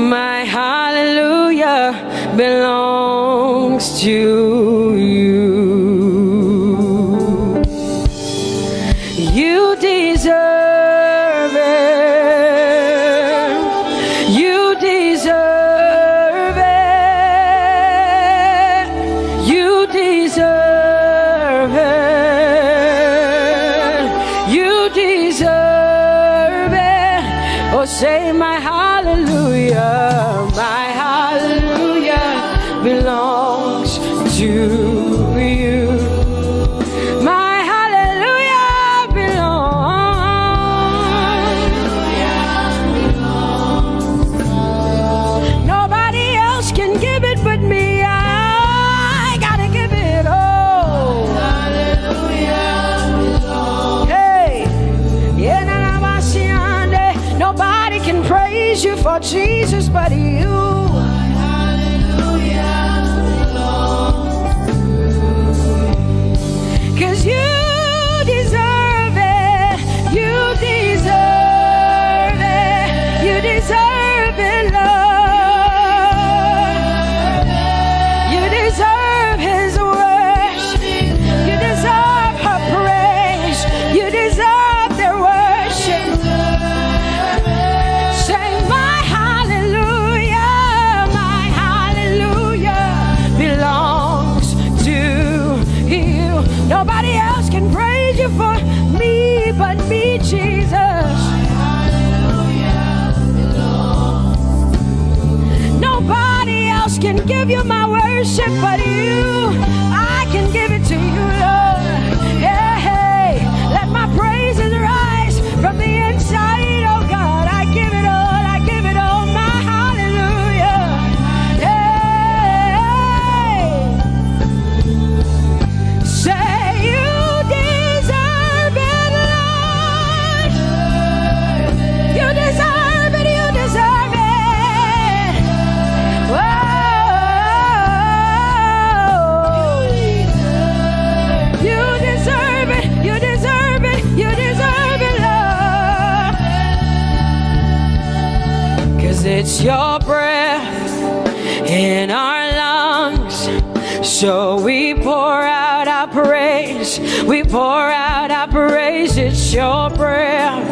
My hallelujah belongs to you. You deserve it. You deserve it. You deserve it. You deserve it. Oh, say my hallelujah. My hallelujah belongs to you. My hallelujah belongs. Nobody else can give it but me. I gotta give it all. Hey, nobody can praise you for Jesus but you. Cause you deserve it. You deserve it. You deserve it, Lord. You deserve His worship. You deserve her praise. You deserve their worship. Say my hallelujah. My hallelujah belongs to you. Nobody else can praise you for me but me, Jesus. Nobody else can give you my worship but you. I can give it to you, Lord. Yeah, hey, let my praises rise from the inside, oh God. I give it all, I give it all, my hallelujah. Hey, say you deserve it, Lord. You deserve it, you deserve it. Whoa. You deserve it, you deserve it, you deserve it, Lord. Cause it's your breath in our lungs. So we pour out our praise. We pour out our praise. It's your breath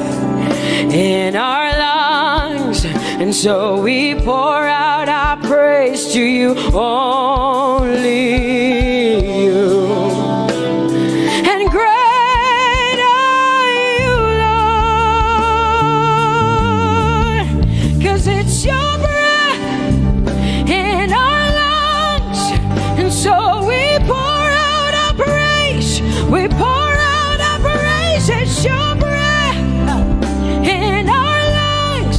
in our lungs. And so we pour out our praise to you, only you. And great are you, Lord. Cause it's your breath in our lungs. And so we pour out our praise. We pour out our praise. It's your breath in our lungs.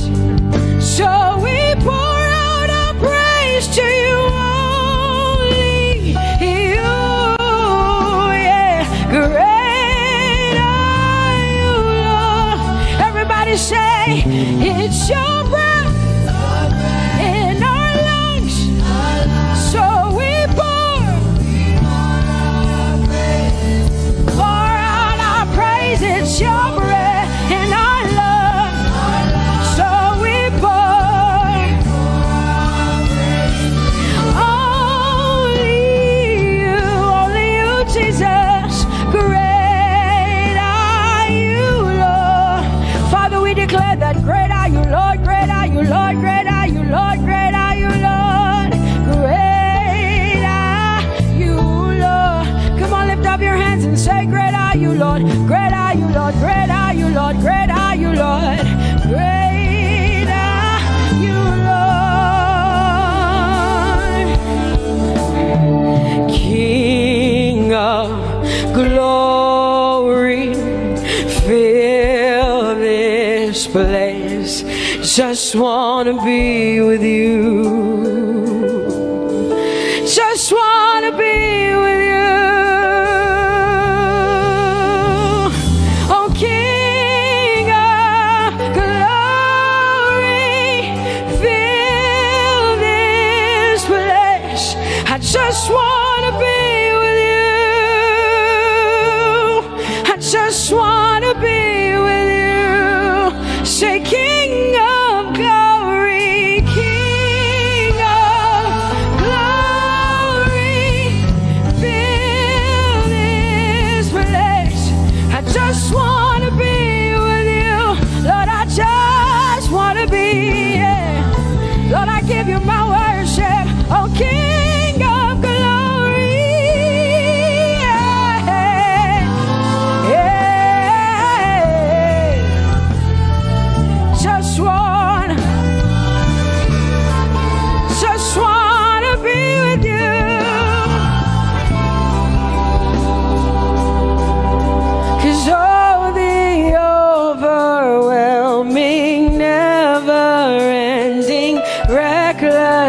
So we pour out our praise to you, only you. Yeah, great are you, Lord. Everybody say, it's your breath in our lungs. So we pour out our praise. It's your breath in our lungs. So we pour only you, Jesus. Great are you, Lord. Father, we declare that great are you, Lord. Great are you, Lord. Great are you, Lord. Great are you, Lord. Great are you, Lord. Come on, lift up your hands and say, great are you, Lord. Great are you, Lord. Great are you, Lord. Great are you, Lord. Great are you, Lord. King of glory, fill this place. Just wanna be with you. Just wanna be with you. Oh, King of glory, fill this place. I just wanna be with you. I just want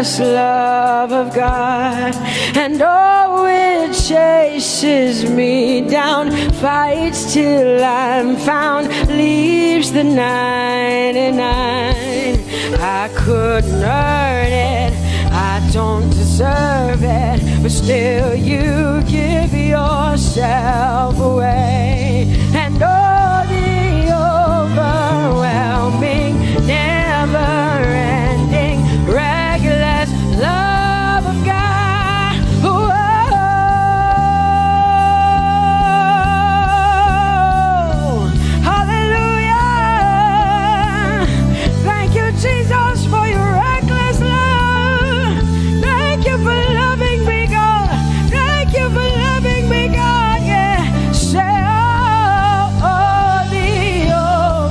reckless love of God, and oh, it chases me down, fights till I'm found, leaves the 99. I couldn't earn it, I don't deserve it, but still you give yourself away. And oh, the overwhelming, never-ending, reckless love of God. Whoa. Hallelujah. Thank you, Jesus, for your reckless love. Thank you for loving me, God. Thank you for loving me, God. Yeah. Say, oh, the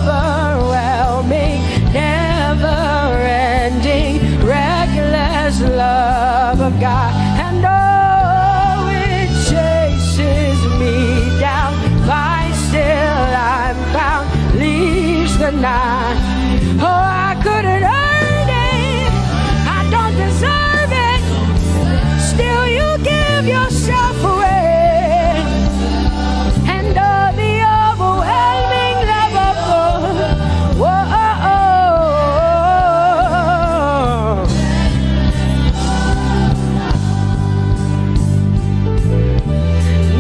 overwhelming, never-ending, reckless love of God. And oh, it chases me down, finds still I'm found, leaves the 9. Oh, I couldn't earn it, I don't deserve it, still you give yourself away. And oh, the overwhelming love of God. Whoa.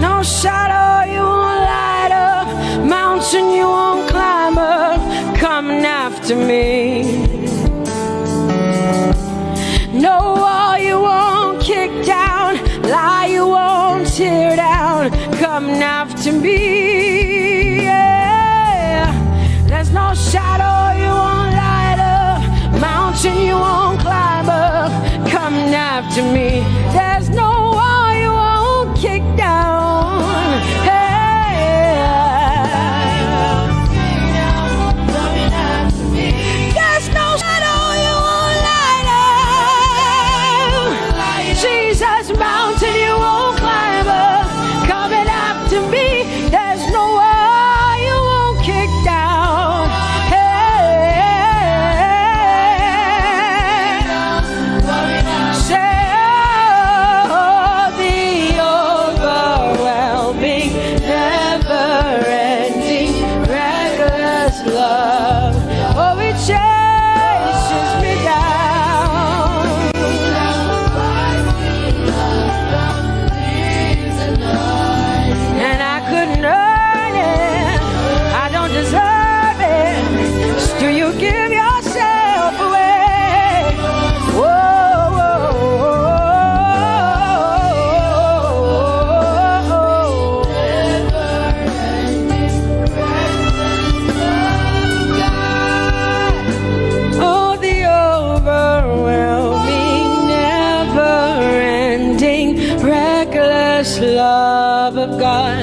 No shadow you won't light up, mountain you won't climb up, coming after me. No wall you won't kick down, lie you won't tear down, coming after me. Yeah. There's no shadow you won't light up, mountain you won't climb up, coming after me. There's no wall you won't kick down. Hey. There's no shadow you won't light up, Jesus, mountain you won't climb up, coming after me. There's no wall you won't kick down. Hey. Say, oh, the overwhelming, never-ending, reckless love. Oh, it chases me down. And I couldn't earn it, I don't deserve it, still you give yourself away. Whoa, whoa, oh, the overwhelming, never-ending, reckless love of God.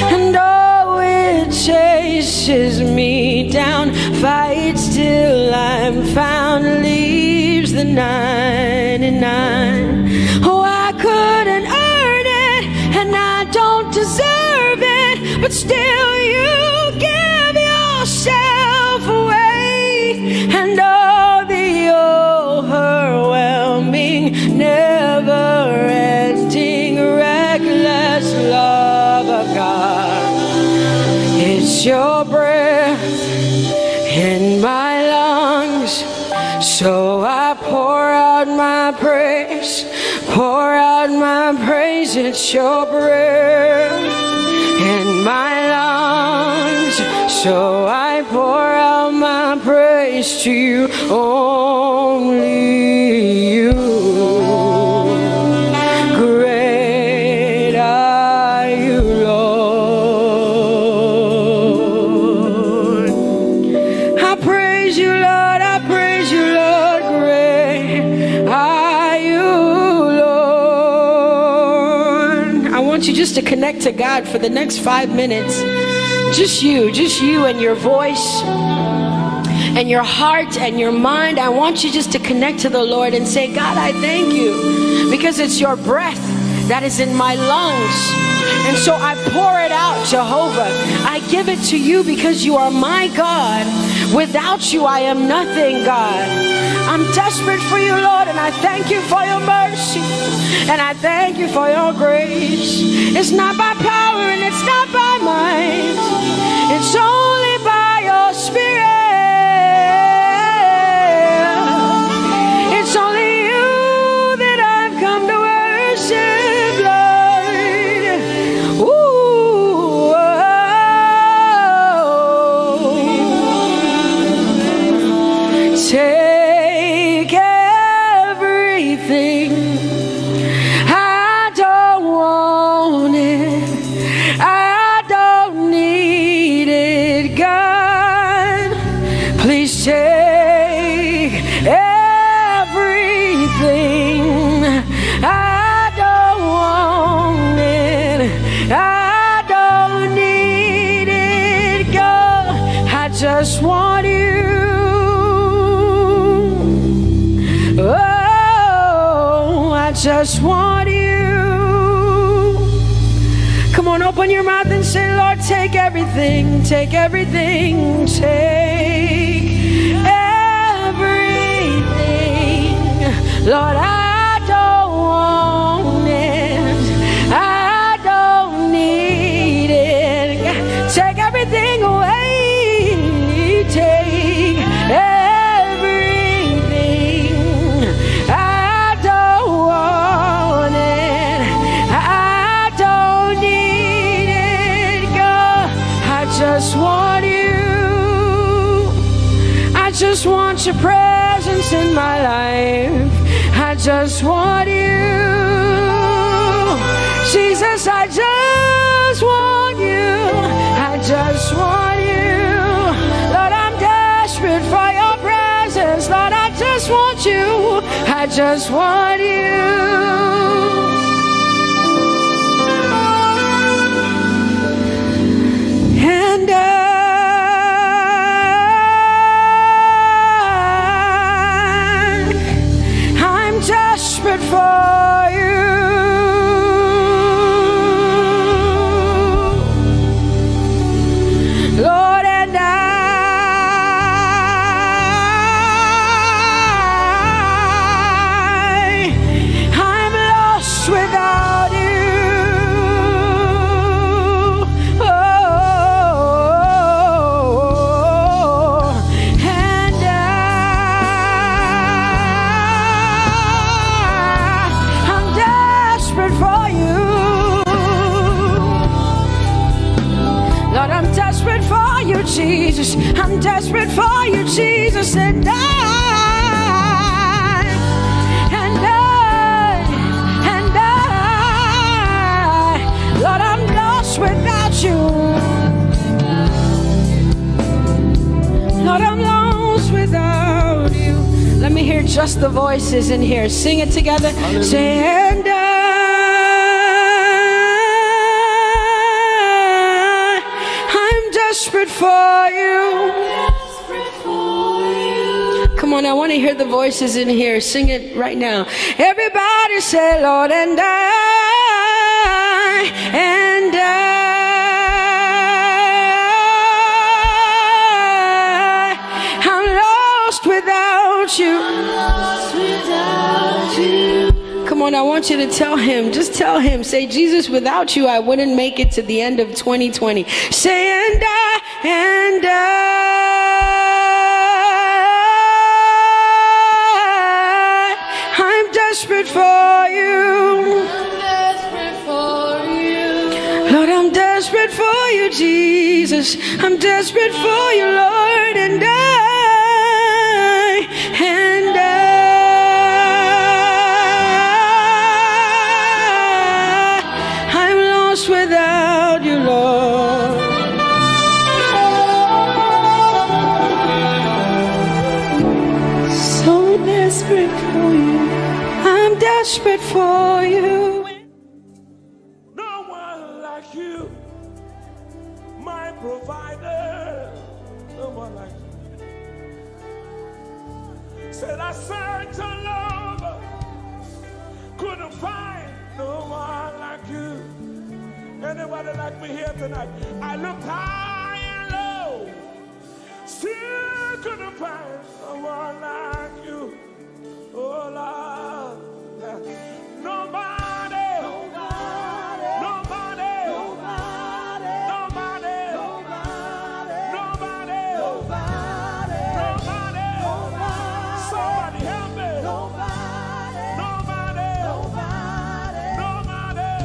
And oh, it chases me down, fights till I'm found, leaves the 99. Oh, I couldn't earn it, and I don't deserve it, but still you give yourself away. And oh, the overwhelming, never-ending, reckless love of God. It's your breath in my lungs, so I pour out my praise, pour out my praise. It's your breath in my lungs, so I pour out my praise to you, only you. Great are you, Lord. I praise you, Lord, I praise you, Lord. Great are you, Lord. I want you just to connect to God for the next 5 minutes. Just you and your voice and your heart and your mind. I want you just to connect to the Lord and say, God, I thank you, because it's your breath that is in my lungs. And so I pour it out, Jehovah. I give it to you because you are my God. Without you, I am nothing, God. I'm desperate for you, Lord, and I thank you for your mercy. And I thank you for your grace. It's not by power and it's not by might. It's only by your Spirit. It's only you that I've come to worship, Lord. Ooh, take everything. I don't want it. I don't need it, God. Please take everything. I don't want it. I don't need it, God. I just want you. Oh, I just want you. Come on, open your mouth and say, Lord, take everything, take everything, take everything. Lord, I don't want it. I don't need it. Take everything away. Take everything. I don't want it. I don't need it, God. I just want you. I just want your presence in my life. I just want you. Jesus, I just want you. I just want you. Lord, I'm desperate for your presence. Lord, I just want you. I just want you. And I'm desperate for you. Lord, and I'm lost without you. Oh, and I'm desperate for you. Lord, I'm desperate for you, Jesus. I'm desperate for you, Jesus. And Lord, I'm lost without you. Lord, I'm lost without you. Let me hear just the voices in here. Sing it together. Say, and I'm desperate for you. Come on, I want to hear the voices in here. Sing it right now. Everybody say, Lord, and I'm lost without you. Come on, I want you to tell him. Just tell him. Say, Jesus, without you, I wouldn't make it to the end of 2020. Say, and I'm desperate for you. Lord, I'm desperate for you, Jesus. I'm desperate for you, Lord, and I'm lost without you, Lord. So desperate for you. I'm desperate for you. No one like you, my provider. No one like you. Said I searched all over, couldn't find No one like you. Anybody like me here tonight? I looked high and low, still couldn't find no one like you. Oh Lord, nobody, nobody, nobody, nobody, nobody, nobody, nobody, nobody, nobody. Somebody help me. Nobody, nobody, nobody, nobody.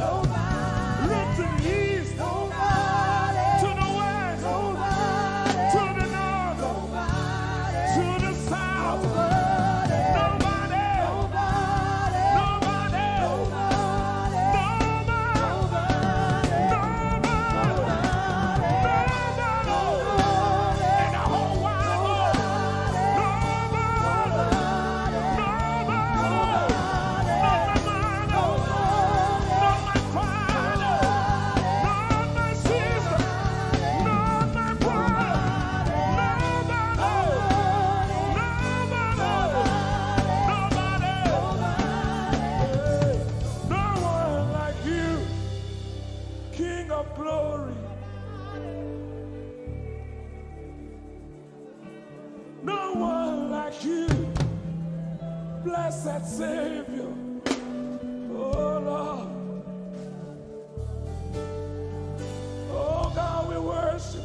Look to the east, nobody, to the west, nobody, to the north, nobody, to the south, nobody, nobody, nobody, nobody, nobody, in the whole wide world, nobody, not my father, not my sister, not my brother, nobody, no one like you, King of glory. No one like you, blessed Savior. Oh Lord, oh God, we worship.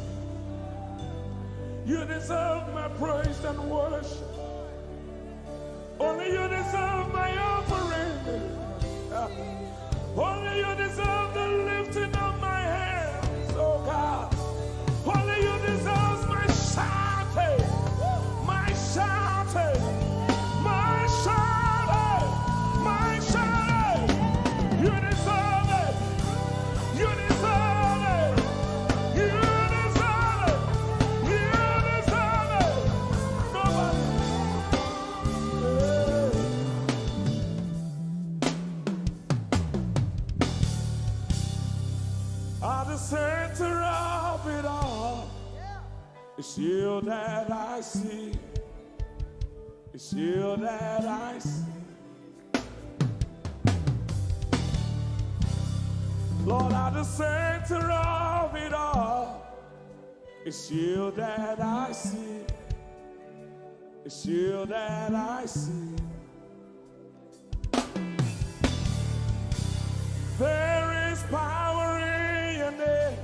You deserve my praise and worship. Only you deserve my offering. Only you deserve the lifting of my hands, oh God. Only you deserve my shouting, my shouting, my shouting, my shouting. You deserve it. You deserve it. You deserve it. You deserve it. Nobody. At the center of it all, it's you that I see. It's you that I see. Lord, at the center of it all, it's you that I see. It's you that I see. There is power in your name.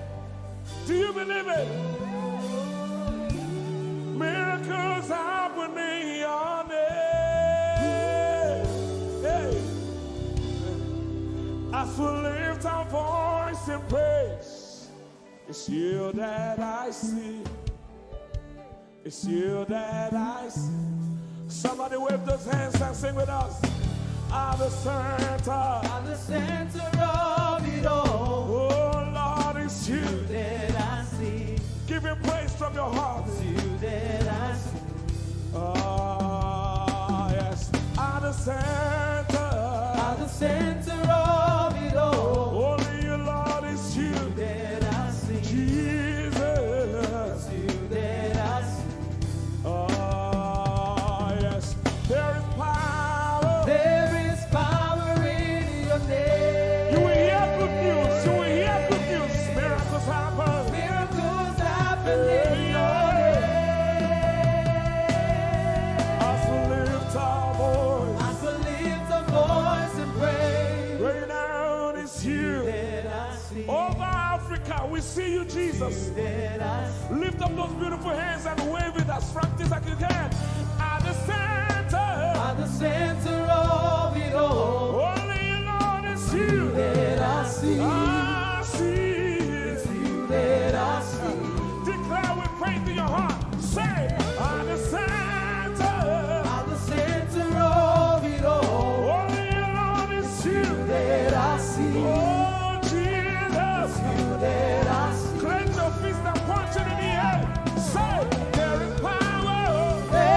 Do you believe it? Miracles happen in your name. Hey. As we lift our voice in praise, it's you that I see. It's you that I see. Somebody wave those hands and sing with us. At the center of it all. Oh Lord, it's you that I see. Give him praise from your heart. It's you that I see. Oh yes. At the center of it all. Only you, Lord, it's you That I see. Jesus. It's you that I see. Oh yes. There is power. There is power in your name. You will hear good news. You will hear good news. Miracles happen. Miracles happen in your name. As we lift our voice, As we lift a voice and praise. right now it's you. That I see. Over Africa, we see you, Jesus. That I see. Lift up those beautiful hands and wave it as practice as you can. At the center, At the center of it all. only you, Lord, it's you. That I see. I see. It's you that I see. Declare with faith in your heart. Say, at the center, At the center of it all. only you, Lord, it's you. That I see. Oh, Jesus. You that I see. Clench your fist and punch it in the air. Say, there is power. There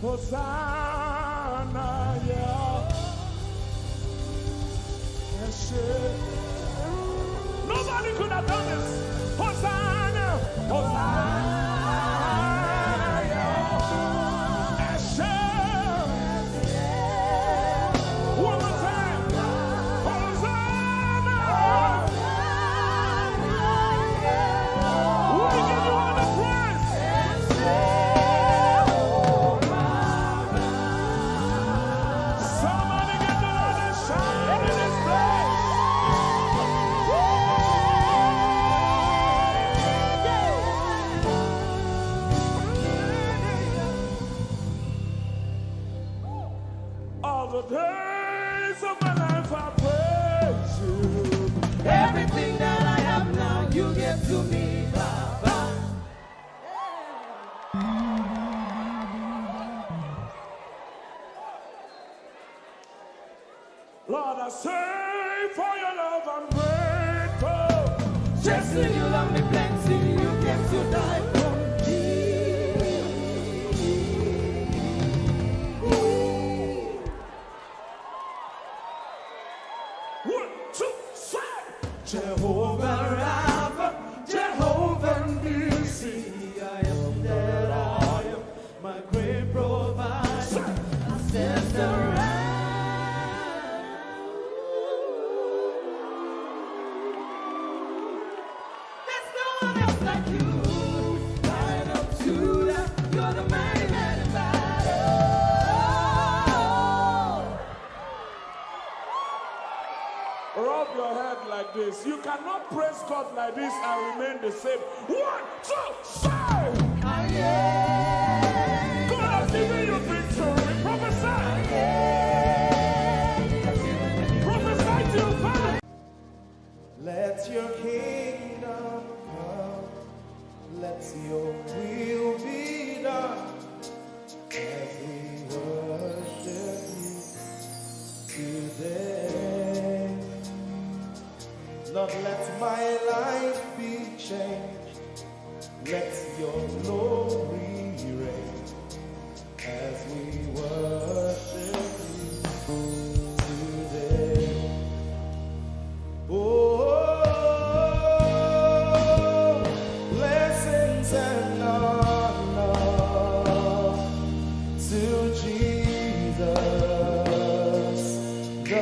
Hosanna, yeah. Nobody could have done this. Hosanna, Hosanna, yeah. One more time. Hosanna. We give you all the praise. Somebody get the Lord and shout in this place. All the days of my life I praise you. Everything that I have now, you give to me, Baba. Lord, I say for your love I'm grateful. Just when you love me plenty, you came to die for me. 1, 2, 3. Jehovah Rapha, Jehovah Nissi, I am that I am, my great provider. I stand around. There's no one else like you. Lion of Judah, you're the mighty man in battle. Rub your head like this. You cannot praise God like this and remain the same. 1, 2, say! God has given you victory. Prophesy. Prophesy to your family. Let your kingdom come. Let your will be done. As we worship you today. Lord, let my life be changed. Let your glory reign as we worship you today. Oh, blessings and honor to Jesus, the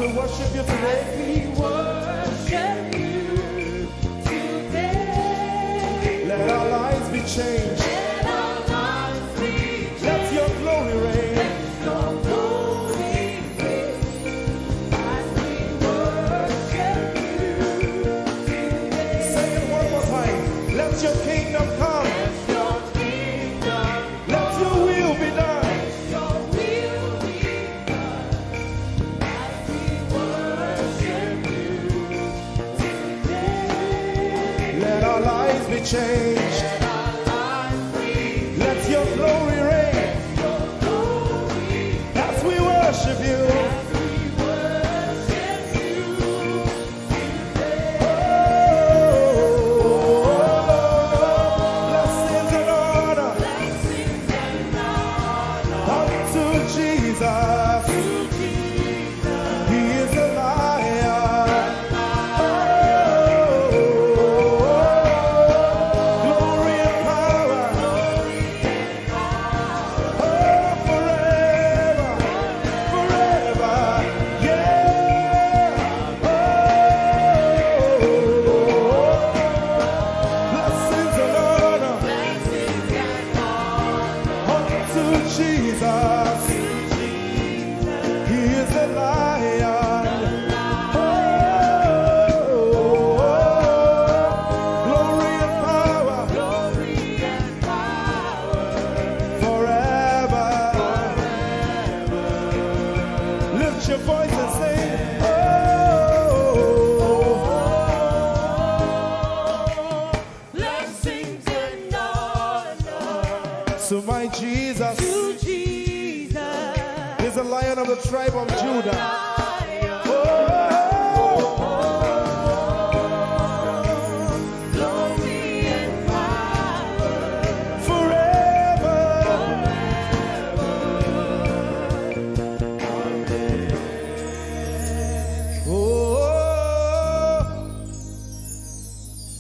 we worship you today. We worship you today. Let our lives be changed. Let our lives be changed. Let your glory reign. Let your glory reign. As we worship you today. Say it one more time. Let your kingdom come. Let your kingdom. Let your will be done. Be changed. Let your glory reign as we worship you. Blessings and honor unto Jesus. He is a liar. To my Jesus, to Jesus, is the Lion of the tribe of Judah. Glory and power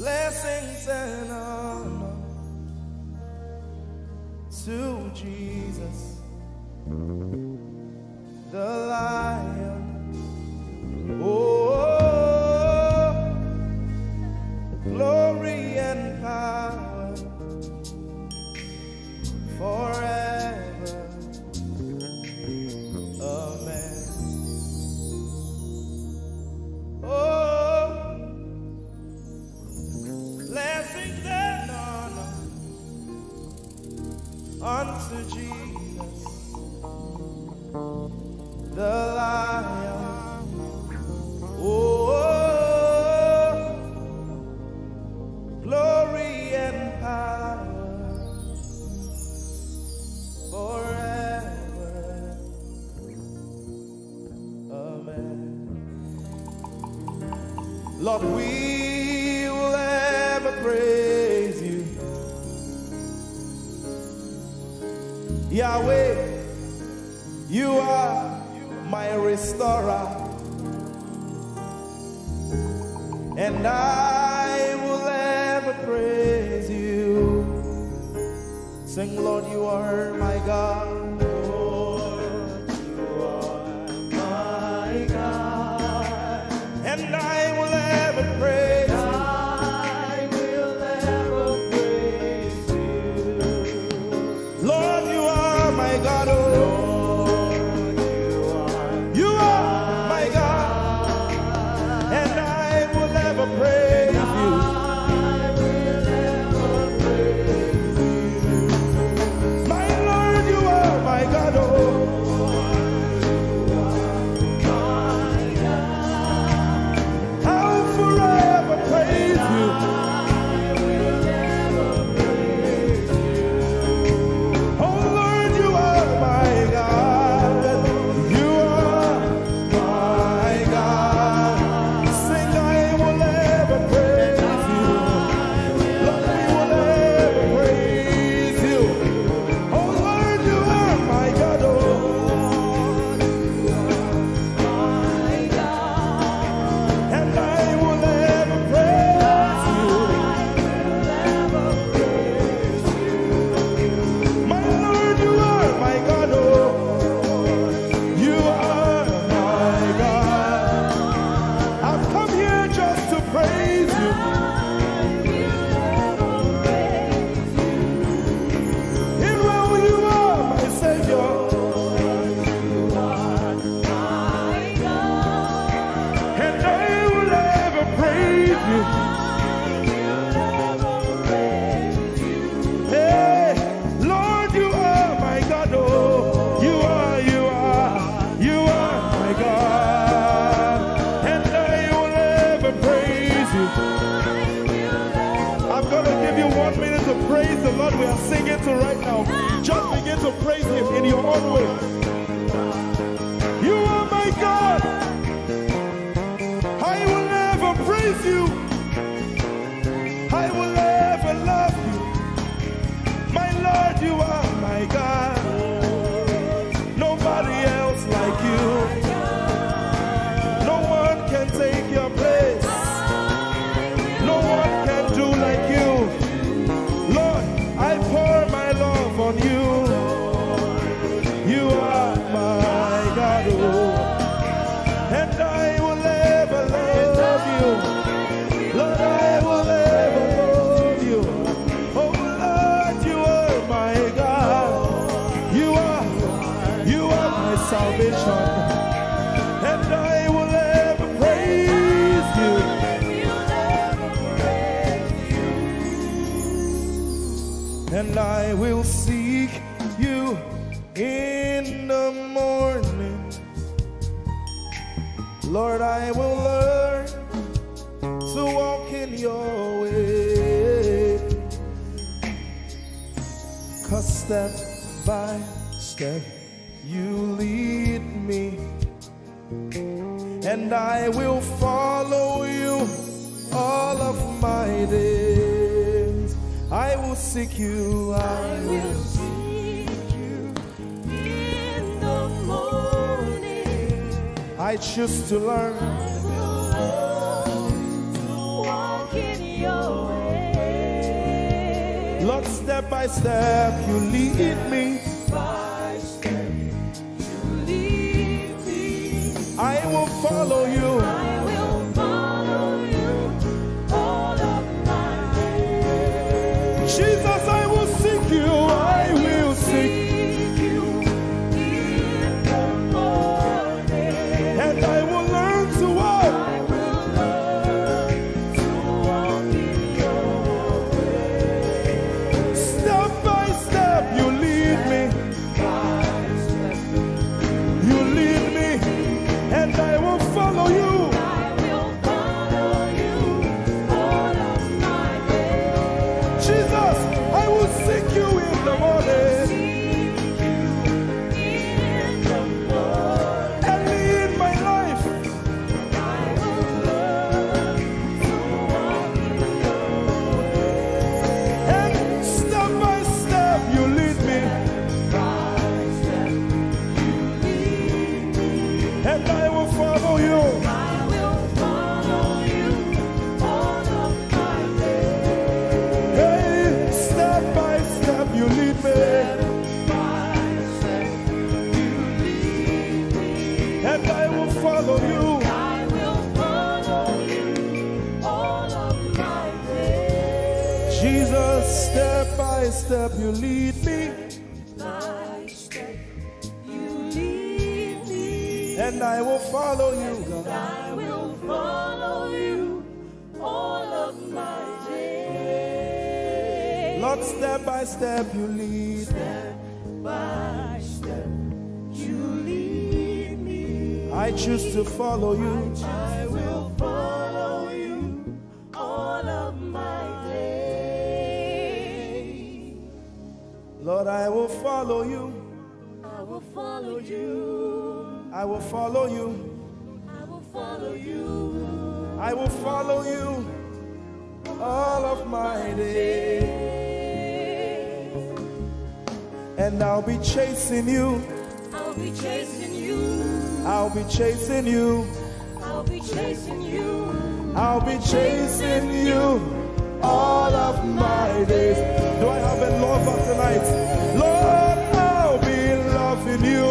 Blessings and honor to Jesus, the Lion. Oh, glory and power forever. Amen. Oh, blessings and honor unto Jesus, the Lion. Oh, glory and power forever. Amen. Lord, we will ever praise you. Yahweh, you are my restorer, and I will ever praise you. Sing, Lord, you are my God. Lord, you are my God, and I will ever praise you. I will ever praise you. Lord, you are my God. Oh, praise you. I will ever praise you. My Lord, you are my God. Oh, my God. I'll forever praise you. I will ever praise you. Oh Lord, you are my God. You are my God. Sing, I will praise you. Lord, we will ever praise you. Oh Lord, you are my God. Oh, my God. And I will ever praise you. My Lord, you are my God. Oh, you are my God. I've come here just to praise you. Praise the Lord. We are singing to right now. Just begin to praise him in your own way. You are my God. I will never praise you. I will ever love you. My Lord, you are my God. Nobody else like you. No one can take your place. No one can do like you. Lord, I pour my love on you. You are my God, oh, and I will ever love you. Lord, I will ever love you. Oh Lord, you are my God. You are my salvation, and I will ever praise you. And I will seek you in the morning. Lord, I will learn to walk in your way. 'Cause step by step you lead me, and I will follow you all of my days. I will seek you. I will seek you in the morning. I choose to learn. I will learn to walk in your Lord, step by step, you lead me. By step, you lead me. I will follow you. I will follow you all of my days. Jesus, I will seek you. I will seek. And I will learn to walk. I will learn to walk in your way. Step by step, you lead me. By step, You lead me, and I will follow you. I will follow you all of my days. Jesus, I will seek you in the morning. In the morning, Early in my life, I will learn to walk in your way. and step by step, you lead me, By step, you lead me. and I will follow you. I will follow you all of my days. Hey, step by step, you lead me, By step, you lead me. and I will follow you. I will follow you all of my days. Jesus, step by step, you lead me, By step, you lead me. and I will follow you. God. I will follow you all of my days. Lord, step by step, you lead me. Step by step, you lead me. I choose to follow you. I will follow you all of my days. Lord, I will follow you. I will follow you. I will follow you. I will follow you. I will follow you all of my days. And I'll be chasing you. I'll be chasing you. I'll be chasing you. I'll be chasing you. I'll be chasing you all of my days. Do I have a lover tonight? Lord, I'll be loving you.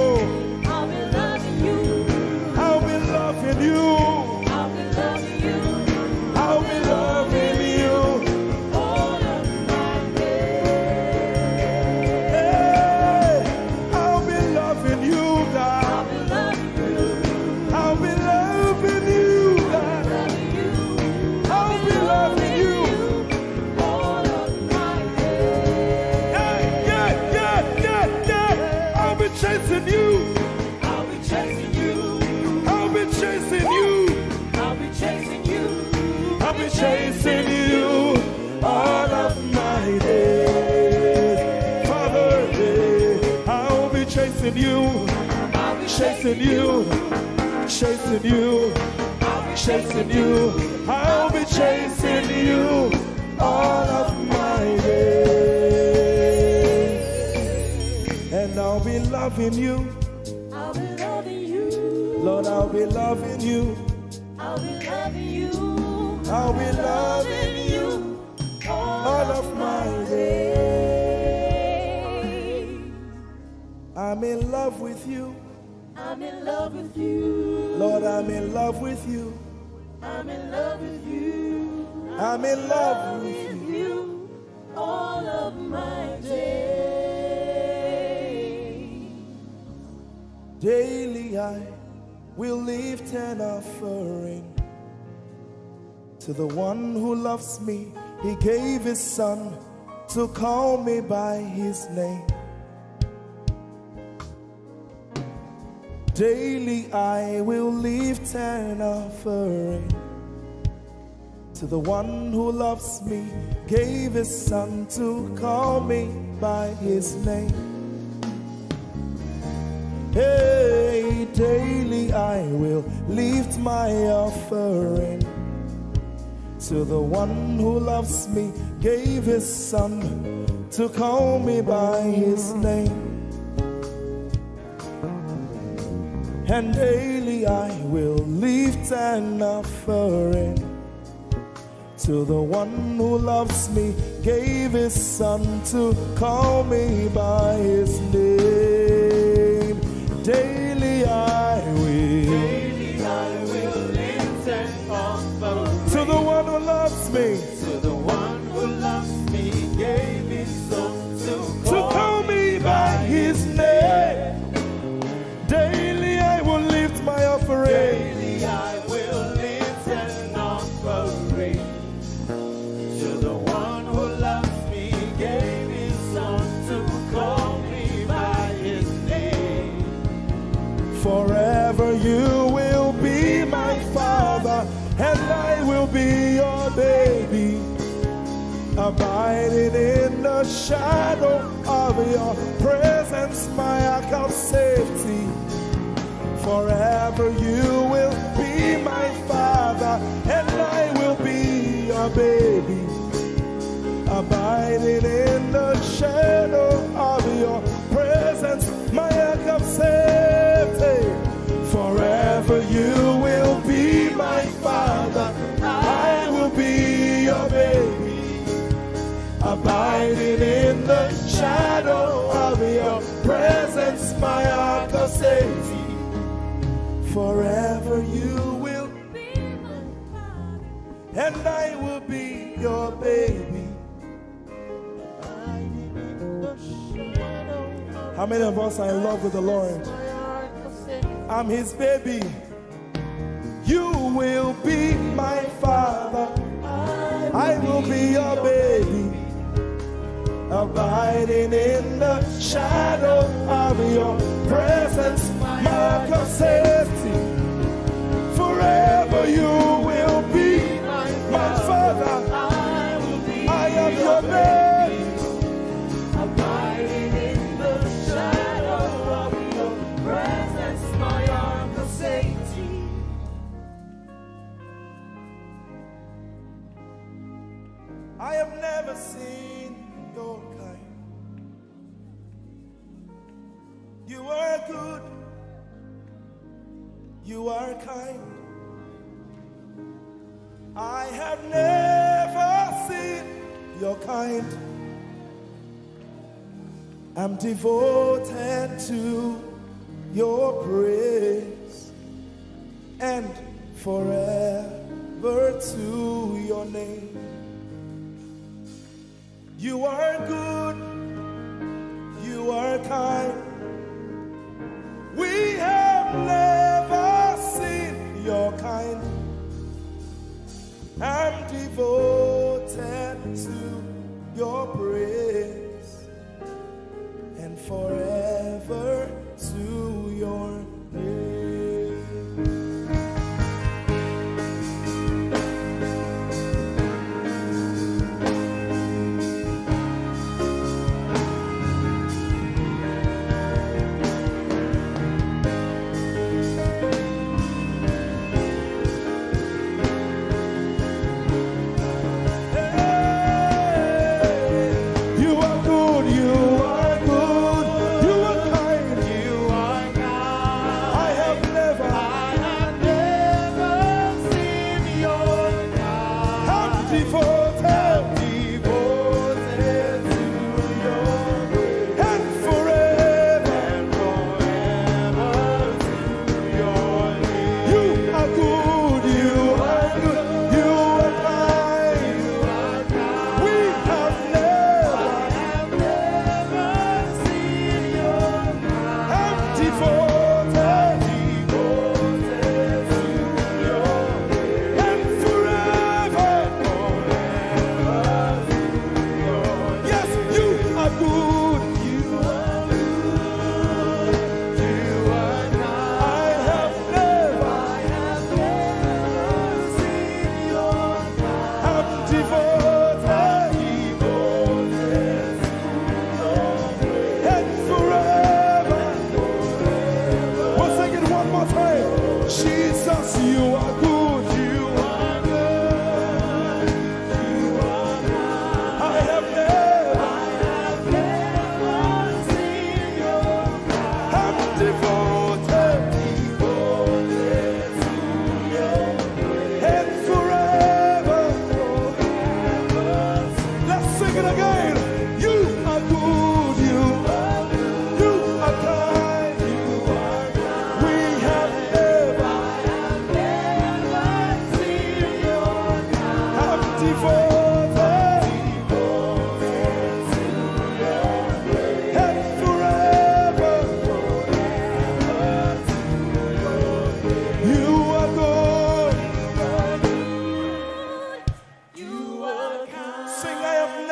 I'll be loving you. I'll be loving you. I'll be loving you I'll be loving you. all of my days. Hey, I'll be loving you, God. I'll be loving you. I'll be loving you, God. Loving you I'll be loving you. all of my days. Yeah. I'll be chasing you. I'll be chasing you. I'll be chasing you. I'll be chasing you. I'll be chasing you all of my days. Father, I'll be chasing you. I'll be Chasing you. Chasing you. Chasing you. I'll be chasing you all of my days. And I'll be loving you. I'll be loving you. Lord, I'll be loving you. I'll be loving you. I'll be loving you all of my days. I'm in love with you. I'm in love with you. Lord, I'm in love with you. I'm in love with you. I'm in love with you. you all of my days. Daily I will lift an offering to the one who loves me. He gave his son to call me by his name. Daily I will lift an offering to the one who loves me, gave his son to call me by his name. Hey, daily I will lift my offering to the one who loves me, gave his son to call me by his name. And daily I will lift an offering to the one who loves me, gave his son to call me by his name. Daily I will lift and offer to the one who loves me, to the one who loves me, gave his son to call me by his name. Daily I will lift my offering. Daily I will lift an offering to the one who loves me, gave his son to call me by his name. Forever you will be my father, and I will be your baby, abiding in the shadow of your presence, my ark of safety. Forever you will be my father, and I will be your baby, abiding in the shadow of your presence, my ark of safety. Forever you will be my father, I will be your baby, abiding in the shadow of your presence, my ark of safety. Forever you will be my father, and I will be your baby, abiding in the shadow. How many of us are in love with the Lord? I'm his baby. You will be my father, I will be your baby, abiding in the shadow of your presence, my ark of safety. Forever you will be my father, I am your baby, abiding in the shadow of your presence, my ark of safety. I have never seen your kind. You are good, you are kind. I have never seen your kind. I'm devoted to your praise, and forever to your name. You are good, you are kind. We have never seen your kind. I'm devoted to your praise, and forever to your name.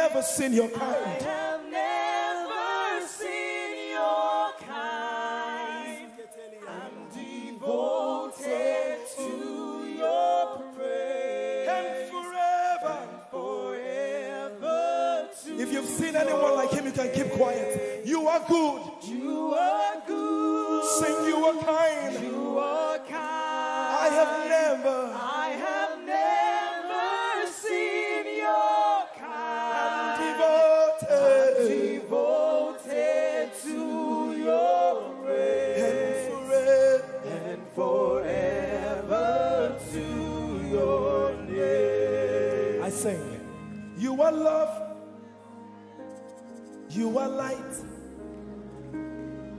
never seen your kind. I have never seen your kind. I'm devoted to your praise. And forever. If you've seen anyone like him, you can keep quiet. You are good. You are good. Sing, you are kind. You are kind. I have never seen your kind. Devoted to your praise. And forever to your name. I sing. You are love. You are light.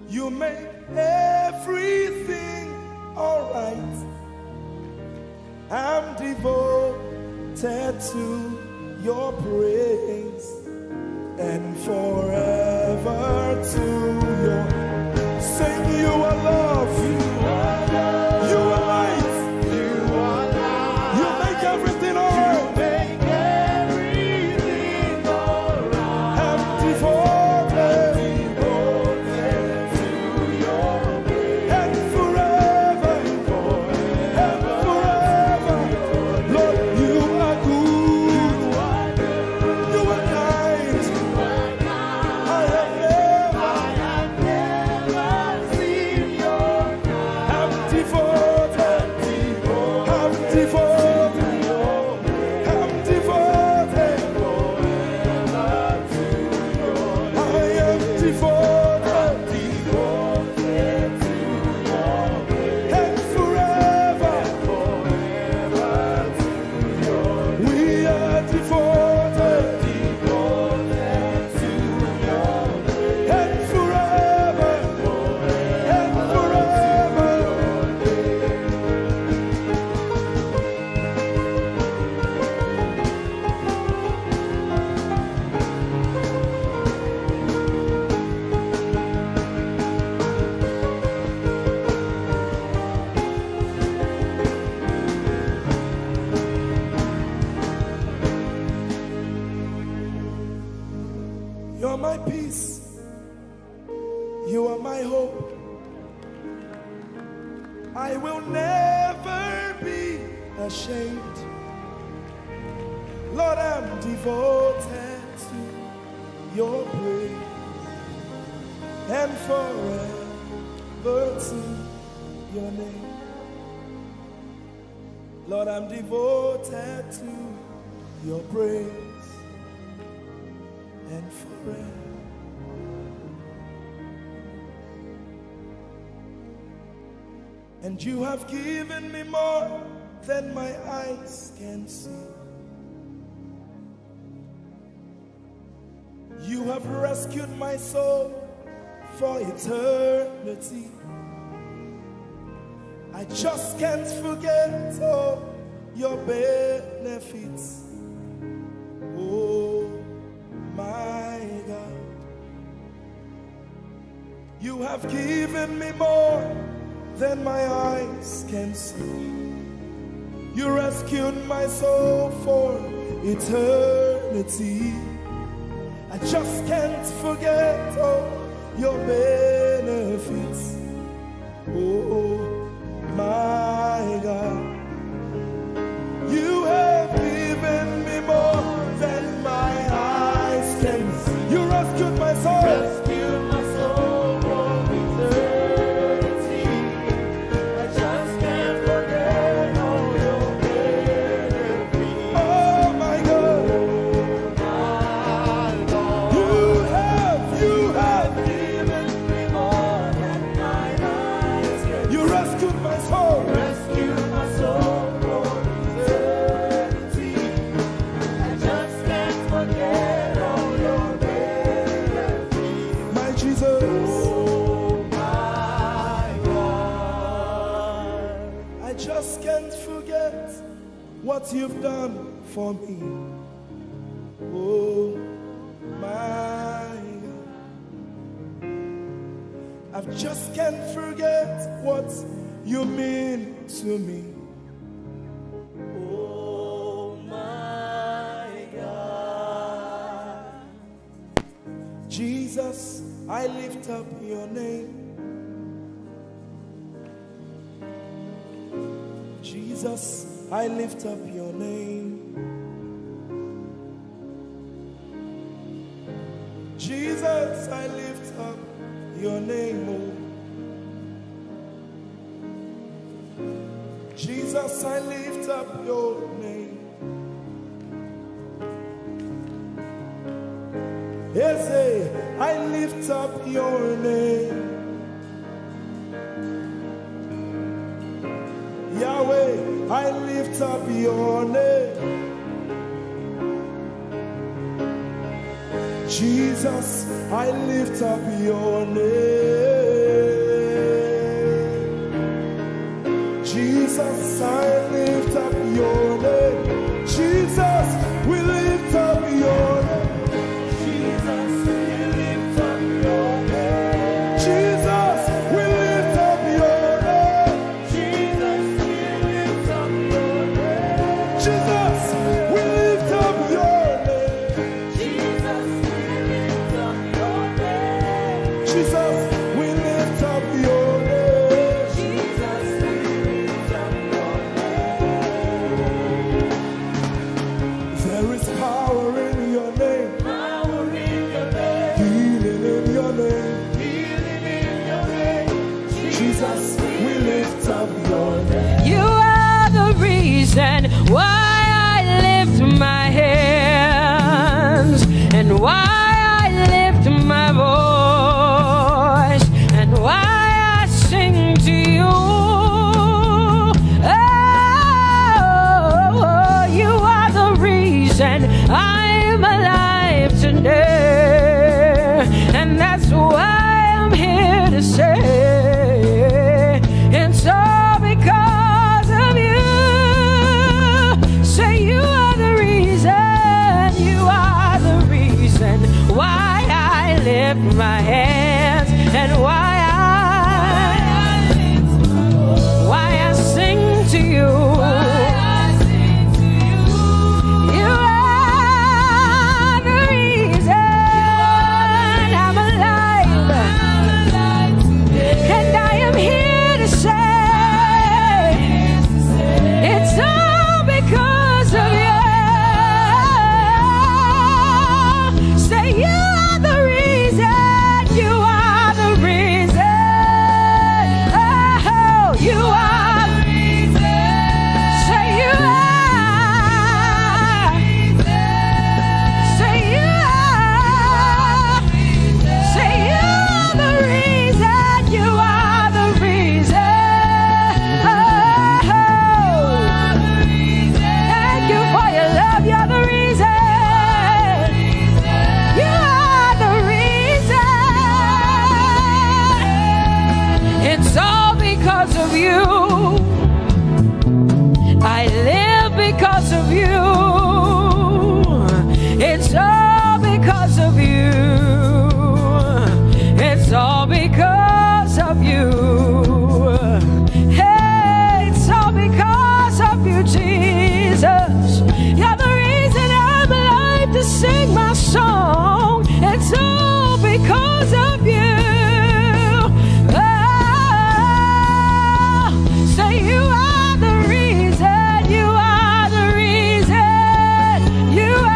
You make everything alright. I'm devoted to your praise and forever to your. Sing, you are love. You are love. You are light. You are light. You make everything alright. You're my peace. You are my hope. I will never be ashamed. Lord, I'm devoted to your praise and forever to your name. Lord, I'm devoted to your praise and forever. And you have given me more than my eyes can see. You have rescued my soul for eternity. I just can't forget all your benefits. Oh my God, you have given me more than my eyes can see. You rescued my soul for eternity. I just can't forget all your benefits. Oh my God, you have given me more than my eyes can see. You rescued my soul. Rescued my soul from eternity. I just can't forget all your benefits. Oh my God, you have given me more than my eyes can see. you rescued my soul. Rescued my soul from eternity. I just can't forget all your benefits. My Jesus, Oh my God. I just can't forget what you've done for me. Oh my God, I just can't forget what you mean to me. Oh my God. Jesus, I lift up your name. Jesus, I lift up your name. Jesus, I lift up your name, oh. Jesus, I lift up your name. Ese, I lift up your name. Yahweh, I lift up your name. Jesus, I lift up your name. Jesus, I lift up your name. Jesus, we lift up your name. Jesus, we lift up your name. Jesus, we lift up your name. Jesus, we lift up your name. Jesus, we lift up your name. Jesus, we lift up your name. Jesus, we lift up your name. Jesus, we lift up your name. There is power in your name. Power in your name. Healing in your name. Healing in your name. Jesus, we lift up your name. You are the reason why I lift my hands and why I lift my voice and why I sing to you. Oh, you are the reason I'm alive today, and that's why I'm here to say it's all because of you. Say you are the reason, you are the reason why I lift my hands and why I sing to you. You are the reason I'm alive, and I am here to say it's all because of you. Say you are the reason, you are the reason. Oh, you are the reason. Say you are. Say you are. Say you are the reason, you are the reason. Oh, thank you for your love, you're the reason. You are the reason. It's all because of you. I live because of you. It's all because of you. It's all because of you. Hey, it's all because of you, Jesus. You're the reason I'm alive to sing my song. It's all because of you. Oh, say you are the reason. You are the reason. You are.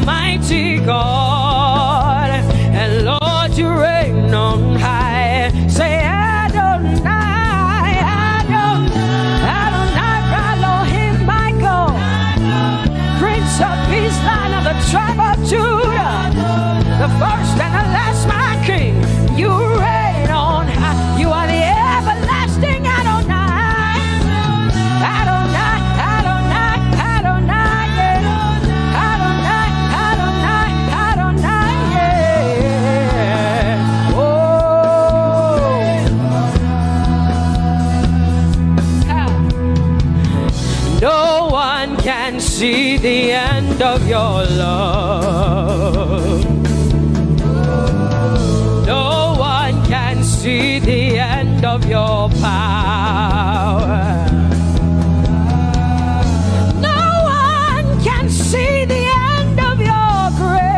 mighty God, and Lord, you reign on high. Say Adonai, Adonai, Adonai, Elohim, my God, Prince of Peace, Lion of the tribe of Judah, the first and the last, my King. You reign on high. You are the everlasting Adonai, Adonai, Adonai, Adonai, yeah. Adonai, Adonai, Adonai, yeah. Oh, no one can see the end of your love. No one can see the end of your power. No one can see the end of your grace.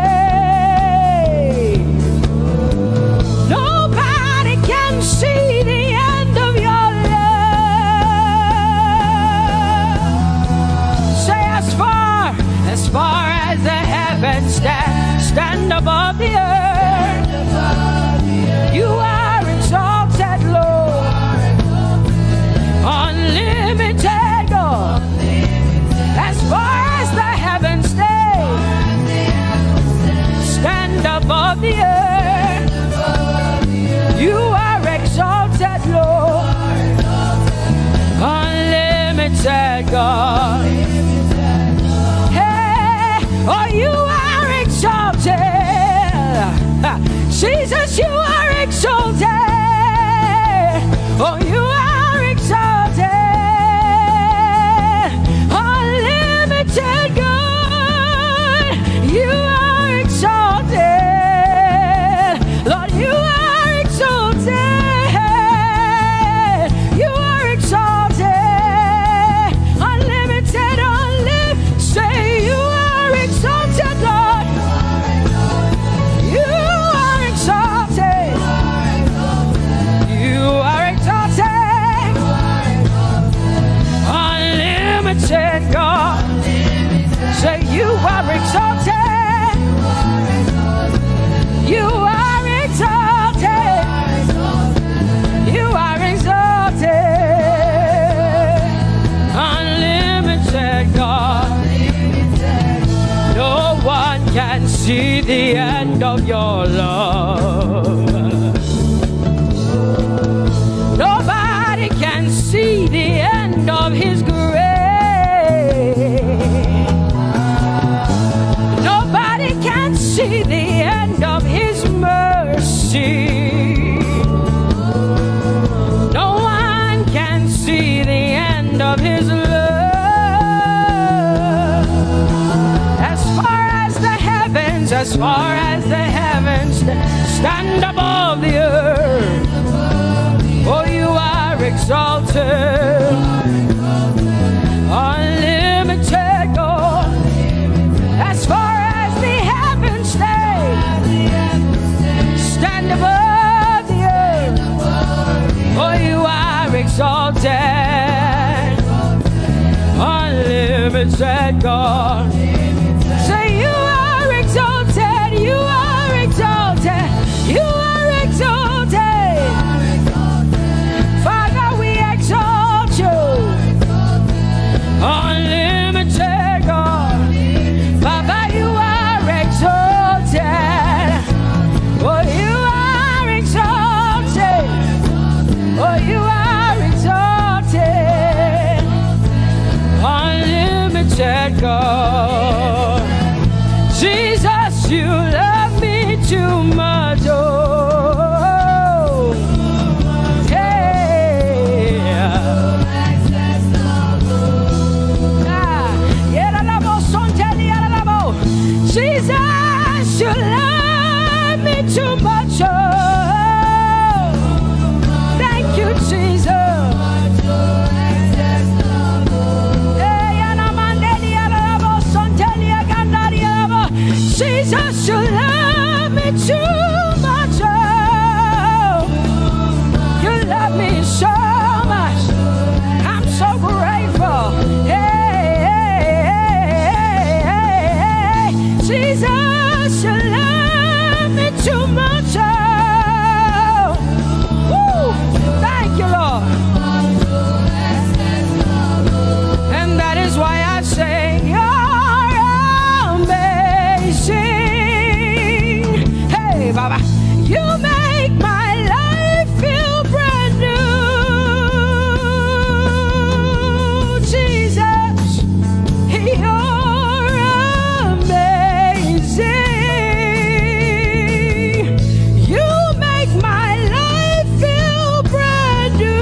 Nobody can see the end of your love. Say as far as the heavens stand above the earth, you are exalted, Lord, unlimited God. As far as the heavens stand above the earth, you are exalted, Lord, unlimited God. Hey, oh, you are exalted. Jesus, you are exalted. Oh, you are exalted. Unlimited God, you are exalted. Lord, you are exalted. You are exalted. Unlimited, unlimited. Say you are exalted, Lord. You are exalted. You are exalted. Unlimited God. Say you are exalted. You are exalted. You are exalted. Unlimited God. No one can see the end of your love. Nobody can see the end of his grace. Nobody can see the end of his mercy. No one can see the end of his love. As far as the heavens stand above the earth, oh, you are exalted. Unlimited God. As far as the heavens stand above the earth, oh, you are exalted. Unlimited God. Say you are exalted. You are exalted. You are exalted. Father, we exalt you. Unlimited God. Father, you are exalted. Oh, you are exalted. Oh, you are exalted. Unlimited God. Baba. You make my life feel brand new. Jesus, you're amazing. You make my life feel brand new.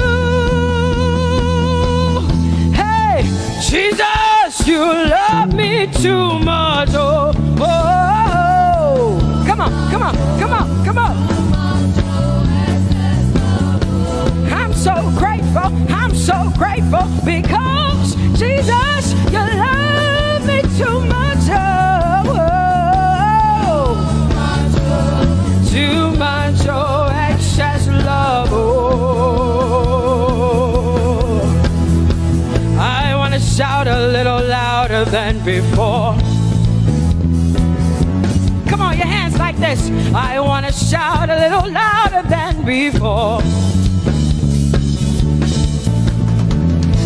Hey, Jesus, you love me too much. Oh, oh, oh. Come on, come on, come on, come on. I'm so grateful because Jesus, you love me too much. Oh, oh. Too much, oh, excess love. Oh, I want to shout a little louder than before. Come on, your hands like this. I want to shout a little louder than before.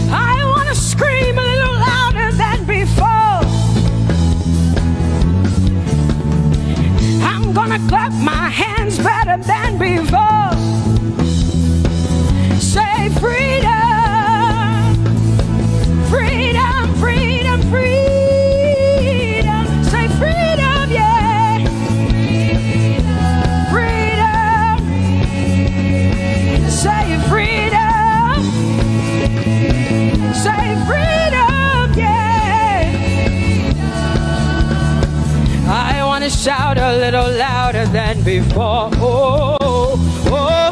I want to scream a little louder than before. I'm gonna clap my hands better than before. Say freedom, freedom, freedom, freedom. Say freedom, yeah. Freedom. Say freedom. Say freedom, yeah. I want to shout a little louder than before. Oh, oh, oh,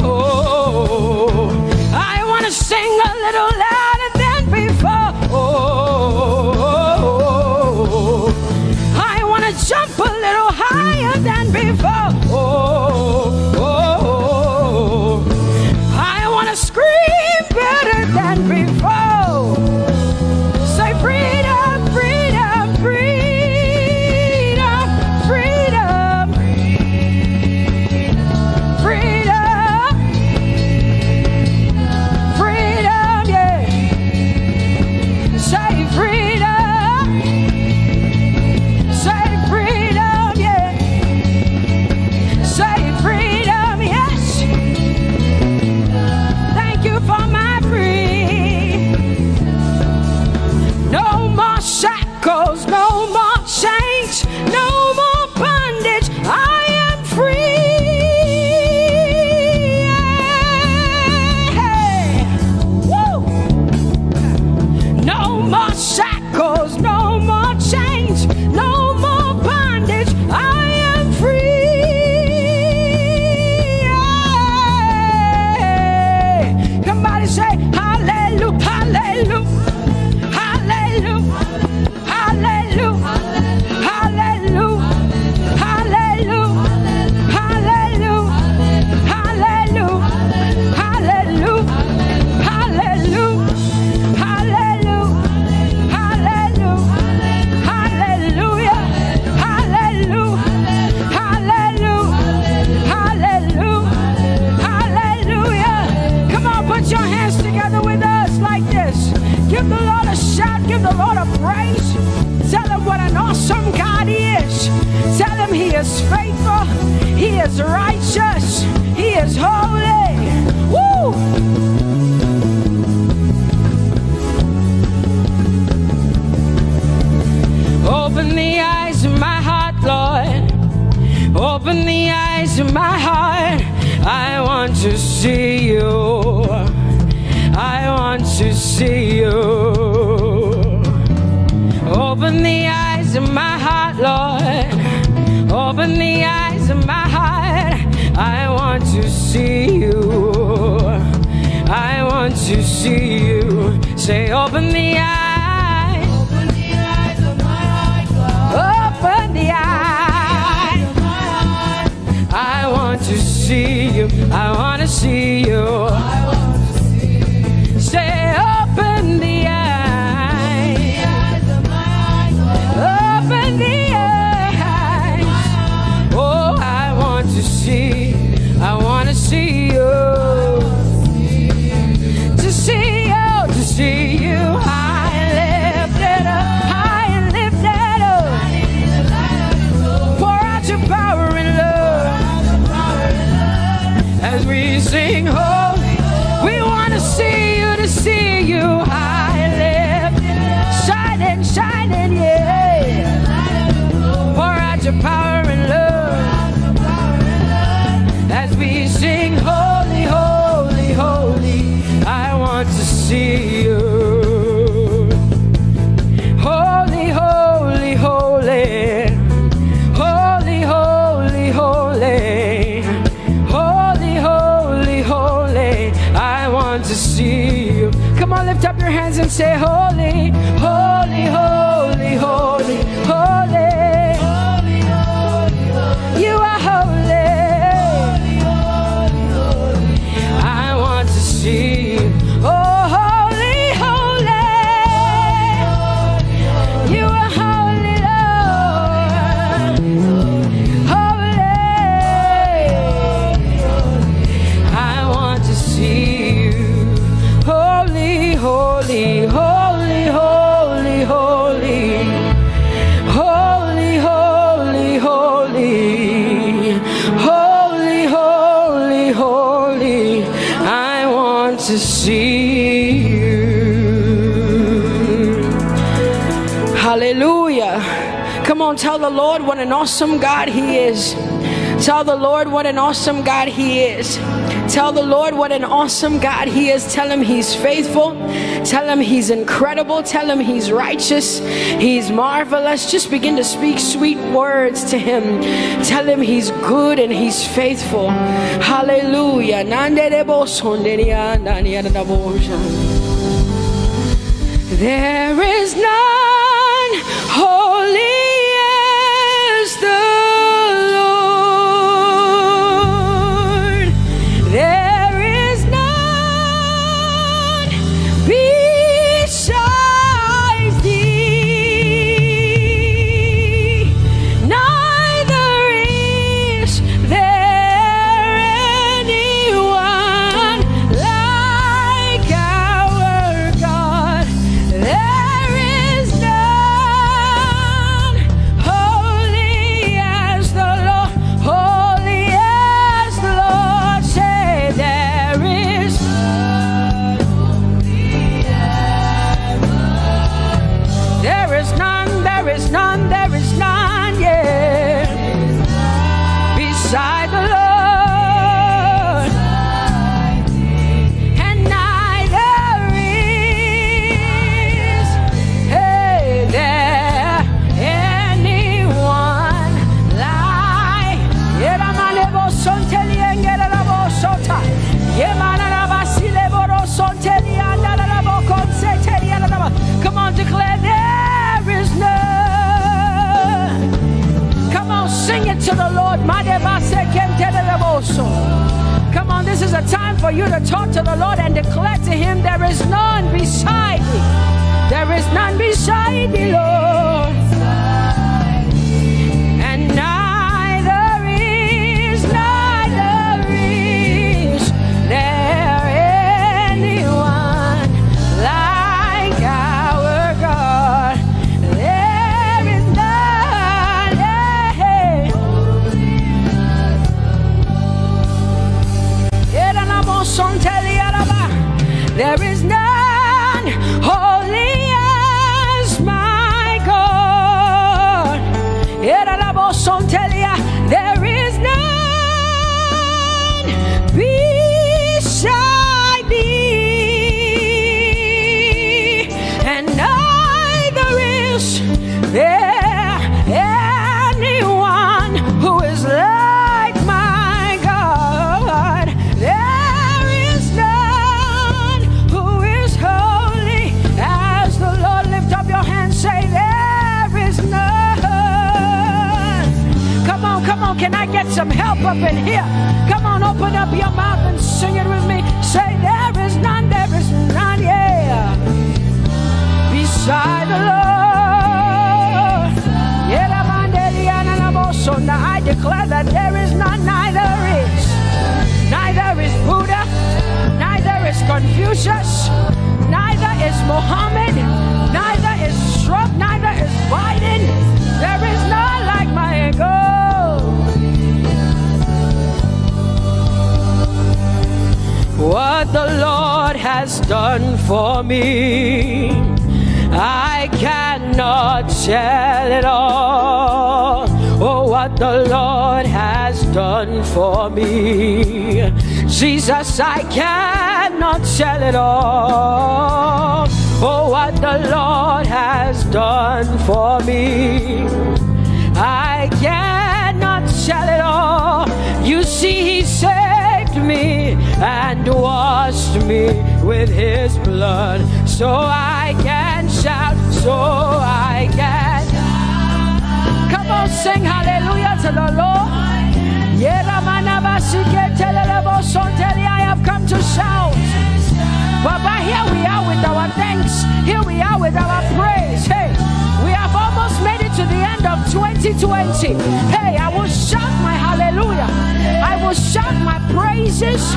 oh. I want to sing a little louder than before. Oh, oh, oh. I want to jump a little higher than before. Oh, oh, oh. I want to scream better than before. Say freedom, freedom, freedom, freedom, freedom, freedom, yeah. Say freedom, say freedom, yeah. Say freedom, yes. Thank you for my freedom. No more shackles, no more chains, no more bondage. I am free. Hey. Woo. No more shackles, no more chains, no more bondage. I am free. Somebody say hallelujah, hallelujah. Hallelujah, hallelujah, hallelujah, hallelujah, hallelujah, hallelujah, hallelujah, hallelujah, hallelujah, hallelujah, hallelujah, hallelujah, hallelujah, hallelujah. Come on, put your hands together with us like this. Give the Lord a shout, give the Lord a praise. Tell him what an awesome God he is. Tell him he is faithful, he is righteous, he is holy. Woo! Open the eyes of my heart, Lord. Open the eyes of my heart. I want to see you. I want to see you. Open the eyes of my heart, Lord. Open the eyes of my heart. I want to see you. I want to see you. Say, open the eyes. Open the eyes of my heart, Lord. Open the eyes of my heart. I want to see you. I want to see you. Say, open the eyes of my heart. Open the eyes. Oh, I want to see. I want to see you. To see you, to see you. High and lifted up, high and lifted up. Pour out your power and love. sing holy. We want to see you high lifted, shining, shining, yeah. Pour out your power and love as we sing holy, holy, holy. I want to see you. Holy, holy, holy. Holy, holy, holy. Holy, holy, holy. I want to see you. Come on, lift up your hands and say holy, holy, holy, holy, holy. You are holy. I want to see you. Oh, holy, holy. You are holy, Lord. Holy. I want to see you. Holy, holy, holy, holy, holy. Holy, holy, holy. Holy, holy, holy. I want to see you. Hallelujah. Come on, tell the Lord what an awesome God He is. Tell the Lord what an awesome God He is. Tell the Lord what an awesome God He is. Tell Him He's faithful. Tell Him He's incredible. Tell Him He's righteous. He's marvelous. Just begin to speak sweet words to Him. Tell Him He's good and He's faithful. Hallelujah. There is none holy as the Lord. There is none besides Thee. Neither is there anyone like our God. There is none holy as the Lord, holy as the Lord. Say there is none holy as the Lord. There is none, there is none, there is none, yeah, beside the Lord. And neither is there anyone like Come on, declare there is none. Come on, sing it to the Lord. Come on, this is a time for you to talk to the Lord and declare to Him there is none beside Thee. There is none beside Thee, Lord. And neither is there anyone like our God. There is none, there is none holy as my God. There is none beside Thee, and neither is there anyone who is like my God. There is none who is holy as the Lord. Lift up your hands, say there is none. Come on, can I get some help up in here? Come on, open up your mouth and sing it with me. Say there is none, yeah, beside the Lord. Now I declare that there is none, neither is Buddha, neither is Confucius, neither is Muhammad, neither is Trump, neither is Biden. There is none like my God. what the Lord has done for me, I cannot tell it all. Oh, what the Lord has done for me, Jesus, I cannot tell it all. Oh, what the Lord has done for me, I cannot tell it all. You see, He saved me and washed me with His blood, so I can shout, so I can. Come on, sing hallelujah to the Lord. I have come to shout. Baba, here we are with our thanks. Here we are with our praise. Hey, we have almost made it to the end of 2020. Hey, I will shout my hallelujah. I will shout my praises.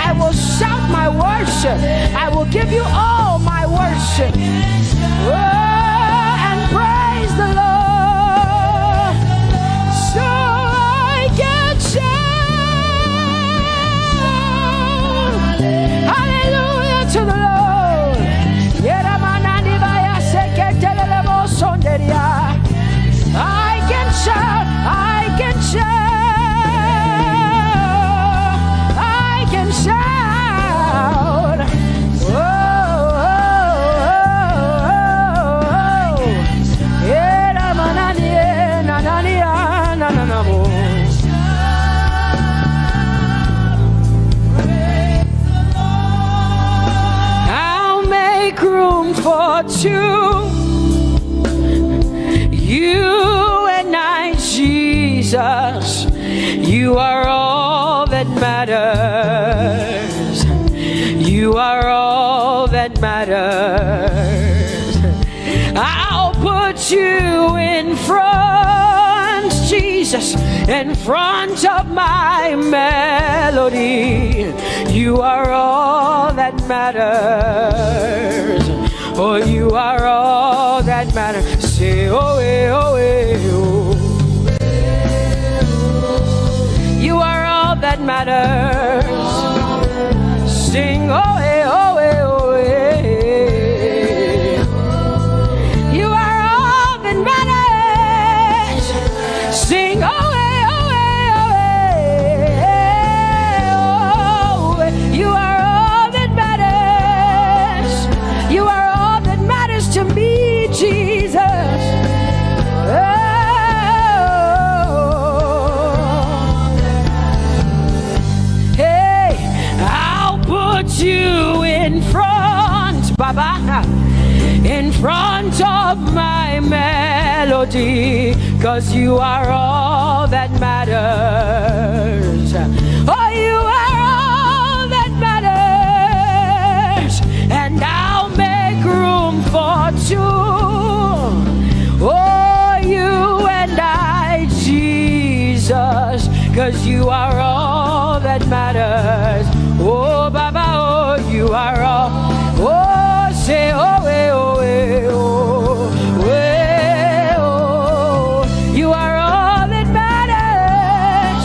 I will shout my worship. I will give you all my worship. Oh, and praise the Lord. So I can shout. Hallelujah to the Lord. I can shout, I can shout, I can shout. Oh, oh, oh, I'll make room for two. You and I, Jesus, you are all that matters. You are all that matters. I'll put you in front, Jesus, in front of my melody. You are all that matters. Oh, you are all that matters. Say, oh, eh, oh, eh, oh. You are all that matters. Sing, oh, eh, oh, eh, oh, eh. You are all that matters. Sing, oh, eh, oh, eh, oh, eh. Oh, you are all that matters. You are all that matters to me, Jesus. You in front, Baba, in front of my melody, 'cause you are all that matters. Oh, you are all that matters, and I'll make room for two. Oh, you and I, Jesus, 'cause you are all that matters. Oh, Baba, oh, you are all. Oh, say, oh, eh, oh, eh, oh, eh, oh. You are all that matters.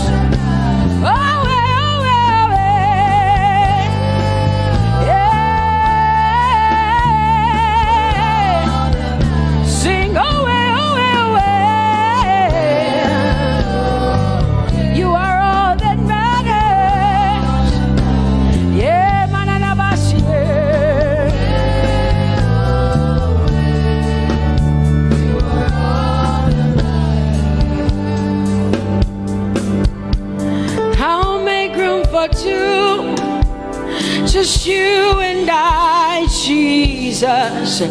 Oh, eh, oh, eh, yeah. Sing, oh, eh, oh, eh, oh. You are all that matters. Yeah, manana basi. I'll make room for two, just you and I, Jesus,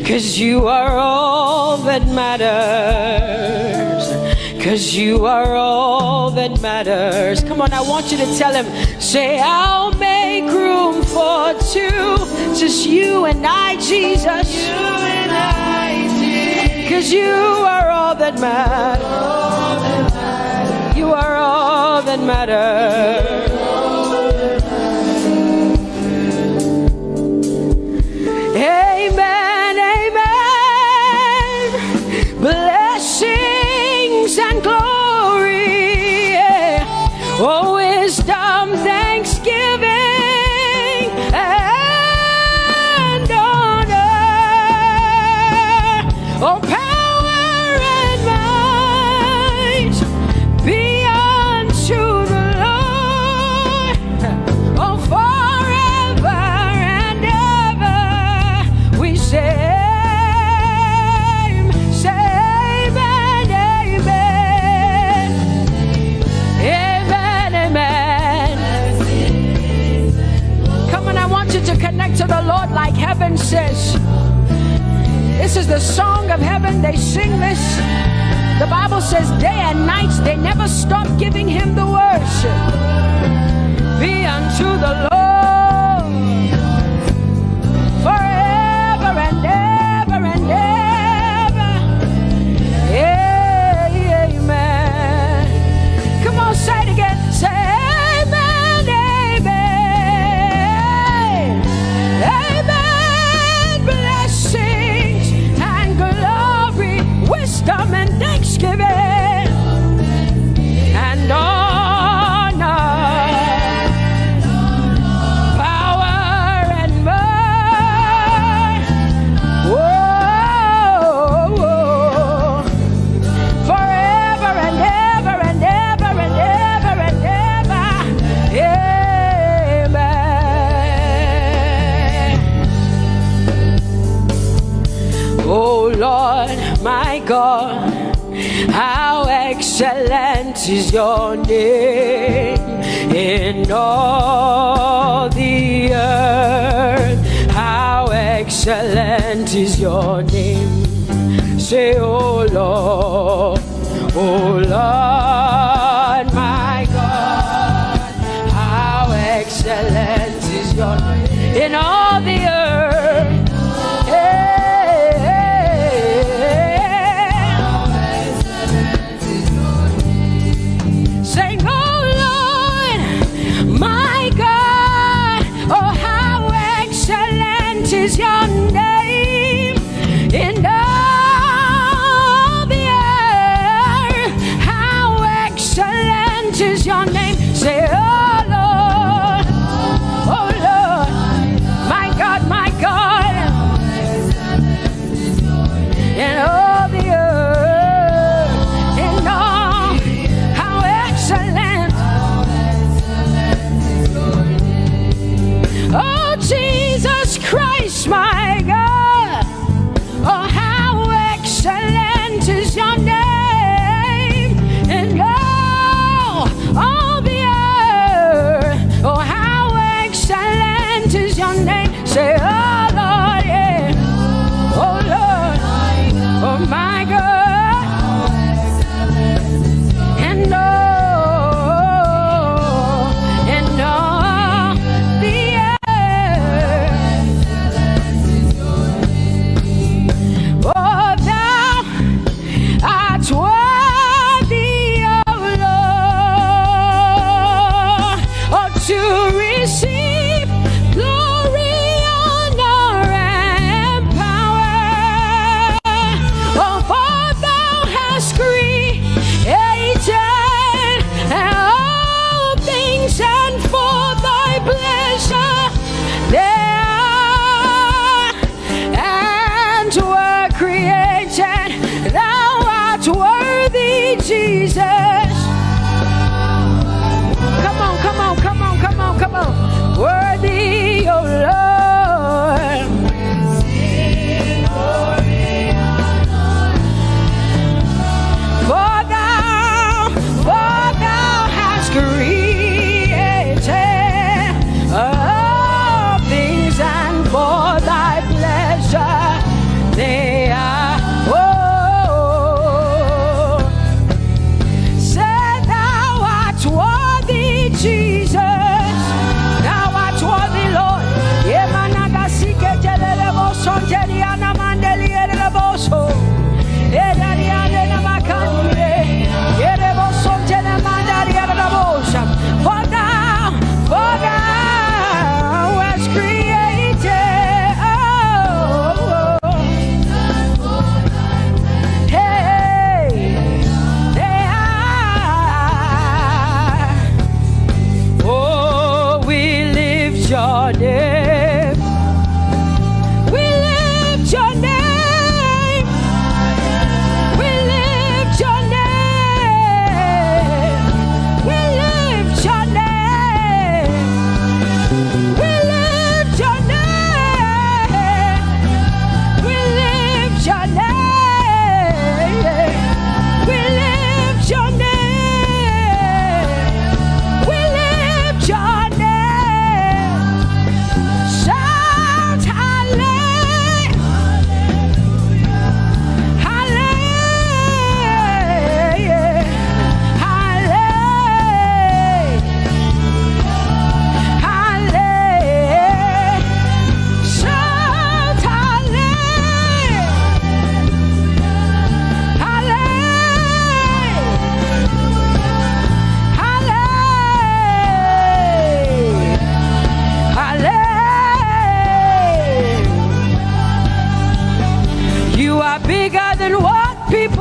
'cause you are all that matters. 'Cause you are all that matters. Come on, I want you to tell him, say, I'll make room for two, just you and I, Jesus. You and I, Jesus. 'Cause you are all that matters. You are all that matters. Amen, amen. Blessings and glory, oh, wisdom, thanksgiving, heaven says. This is the song of heaven. They sing this. The Bible says day and night they never stop giving him the worship. Be unto the Lord forever and ever and ever. Amen. Come on, say it again. Say amen, amen. Amen. Blessings and glory, wisdom and thanksgiving and honor, power and might. Whoa, forever and ever and ever and ever and ever. Amen. Oh Lord, my God, how excellent is your name in all the earth. How excellent is your name. Say, oh Lord, my God, how excellent is your name in all the earth. Sing, oh Lord, my God, oh how excellent is your name in all the earth. How excellent is your name. Say, oh Lord, my God, my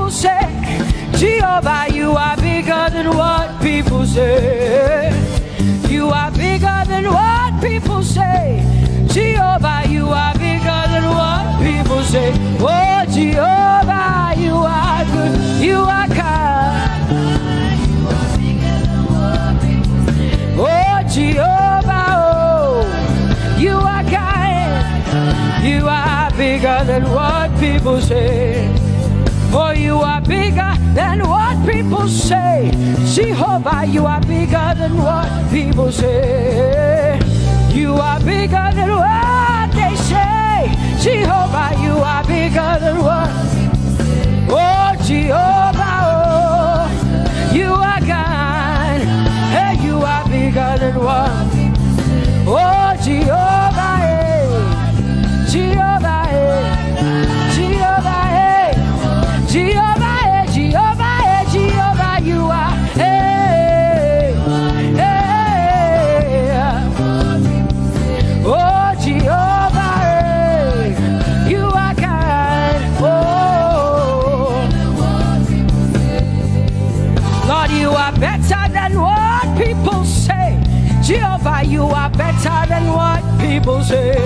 people say. Jehovah, you are bigger than what people say. You are bigger than what people say. Jehovah, you are bigger than what people say. Oh, Jehovah, you are good. You are kind. Oh, Jehovah, oh, you are kind. You are bigger than what people say. Oh, you are bigger than what people say. Jehovah, you are bigger than what people say. You are bigger than what they say. Jehovah, you are bigger than what. Oh, Jehovah, oh, you are God. Hey, you are bigger than what. Oh, Jehovah, hey. Jehovah, hey. Jehovah, hey. Jehovah, hey. Jehovah, hey. Jehovah, you are. Hey, hey. Oh, Jehovah, hey. You are kind. Oh, Lord, you are better than what people say. Jehovah, you are better than what people say.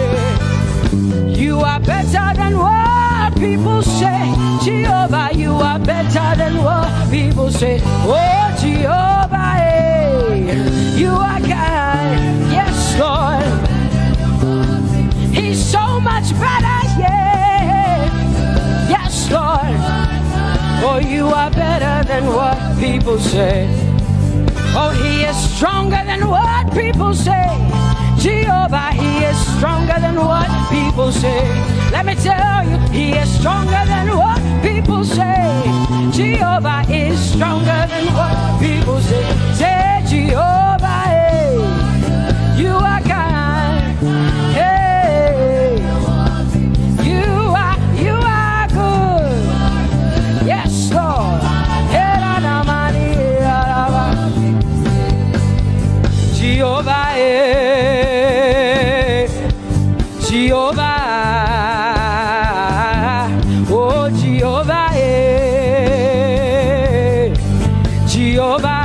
You are better than what people say. Jehovah, you are better than what people say. Oh, Jehovah, hey, you are kind. Yes, Lord. He's so much better, yeah. Yes, Lord. Oh, you are better than what people say. Oh, he is stronger than what people say. Jehovah, he is stronger than what people say. Let me tell you, he is stronger than what people say. Jehovah is stronger than what people say. Say, Jehovah, hey, you are kind. Hey, you are good. Yes, Lord. Jehovah, Jehovah, oh Jehovah, Jehovah,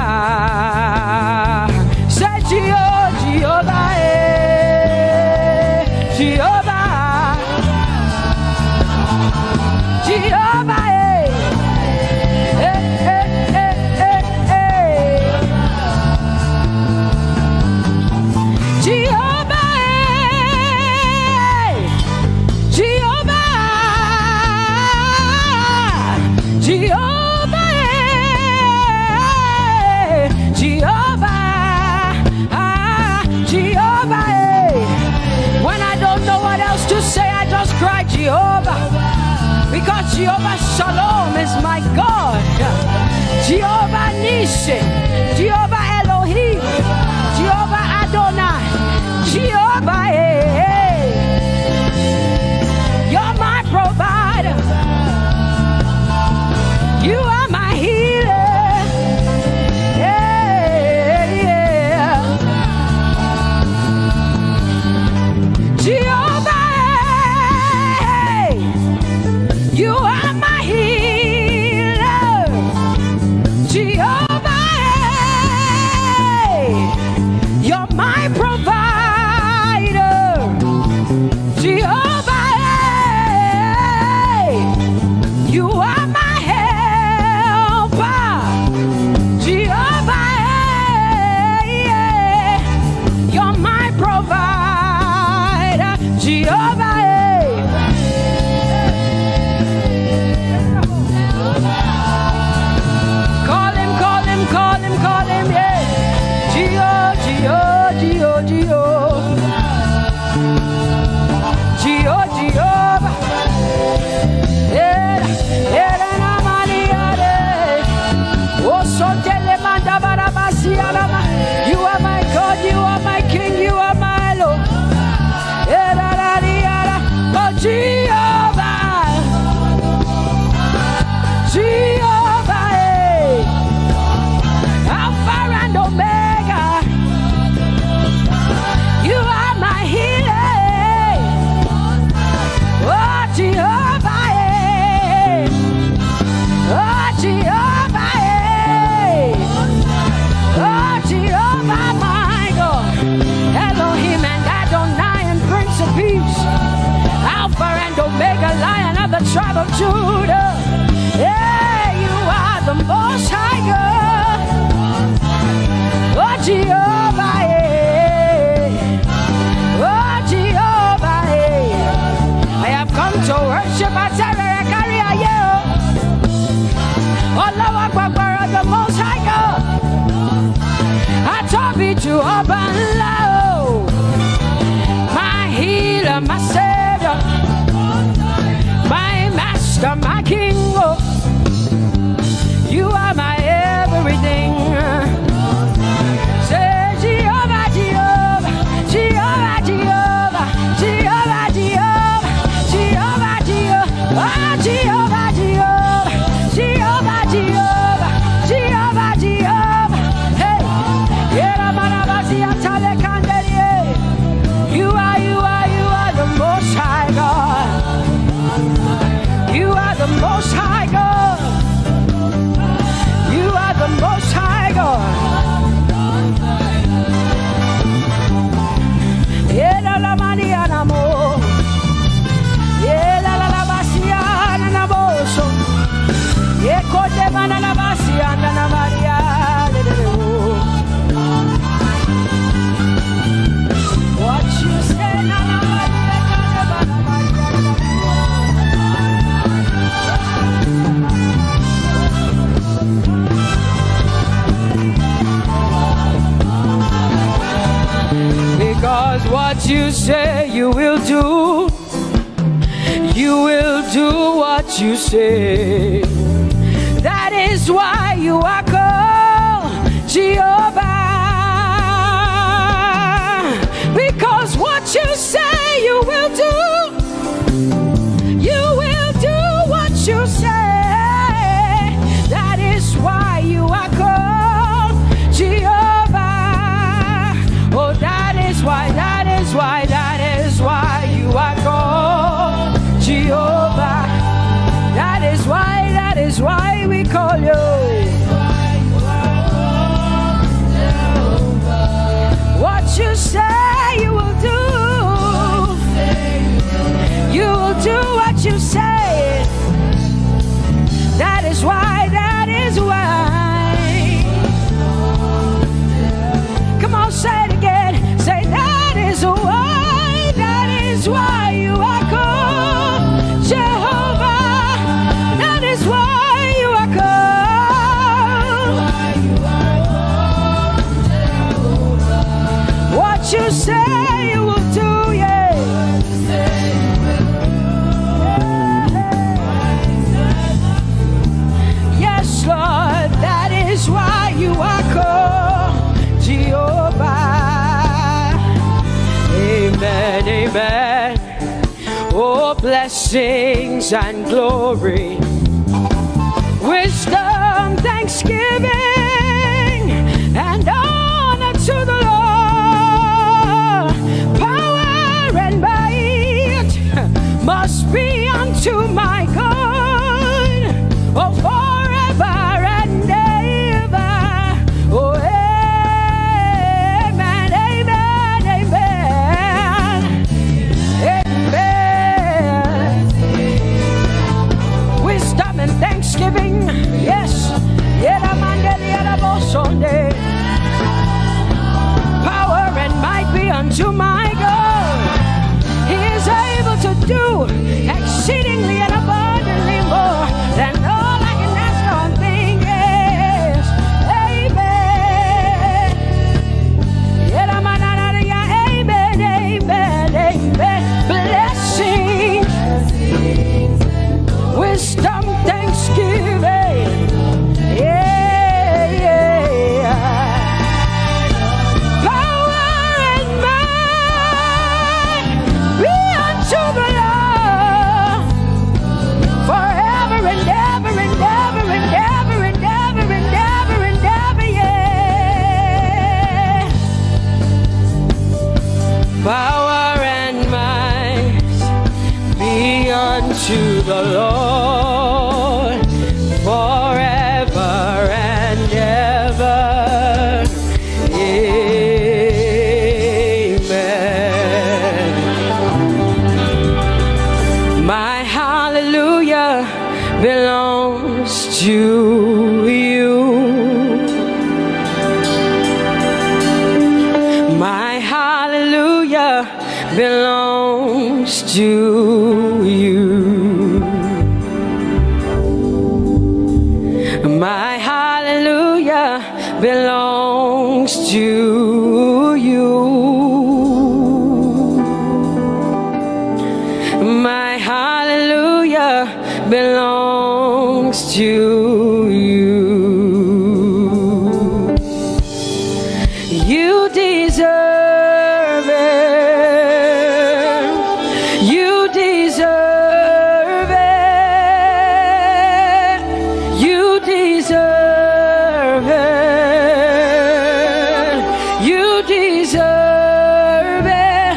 say Jehovah, Jehovah, Jehovah, Jehovah, because Jehovah Shalom is my God. Jehovah Nissi, Jehovah Elohim, Jehovah Adonai, Jehovah, hey, you're my provider. You are my healer. Yeah, yeah. Jehovah, you are my healer, Jehovah. tribe of Judah. Yeah, you are the most high God. Oh, Jehovah, yeah. Oh, Jehovah, yeah. I have come to worship at Terrakaria, yeah. Oh, Lord, the most high God. I told you to open low. My healer, my savior, my master, my king. Oh, you are my everything. Say Jehovah, Jehovah, Jehovah, Jehovah, Jehovah, Jehovah, Jehovah, Jehovah, oh, Jehovah, Jehovah, Jehovah, Jehovah, Jehovah, Jehovah. Hey, you are the most high God. You are the most high God. You are the most high God. Ela la Mariana mo. Ela la Bassiana na boso. Eko de mana la Bassiana na Maria. What you say na na because what you say you will do. You will do what you say. That is why you are called Jehovah. Because what you say you will do. You will do what you say. That is why you are called Jehovah. Oh, that is why you are called Jehovah. That is why we call you. What you say you will do. You will do what you say. That is why. Come on, say it again. Say that is why you are called Jehovah. That is why you are called. What you say you will do, yeah. Yes, Lord, that is why you are called Jehovah. Amen, amen. Oh, blessings and glory, wisdom, thanksgiving, and honor to the Lord. Power and might must be unto my God. Oh, forever and ever. Oh, amen, amen, amen, amen. Wisdom and thanksgiving, yes. Power and might be unto my God. He is able to do exceedingly and abundantly more than all I can ask or think. Yes, amen. Amen, amen, amen. Blessings, wisdom, thanksgiving. Yeah, yeah. Power and might be unto the Lord forever and ever and ever and ever and ever and ever and ever, yeah. Power and might be unto the Lord forever and ever. Amen. My hallelujah belongs to you. My hallelujah belongs to you. My hallelujah belongs to you. You deserve it. You deserve it. You deserve it. You deserve it.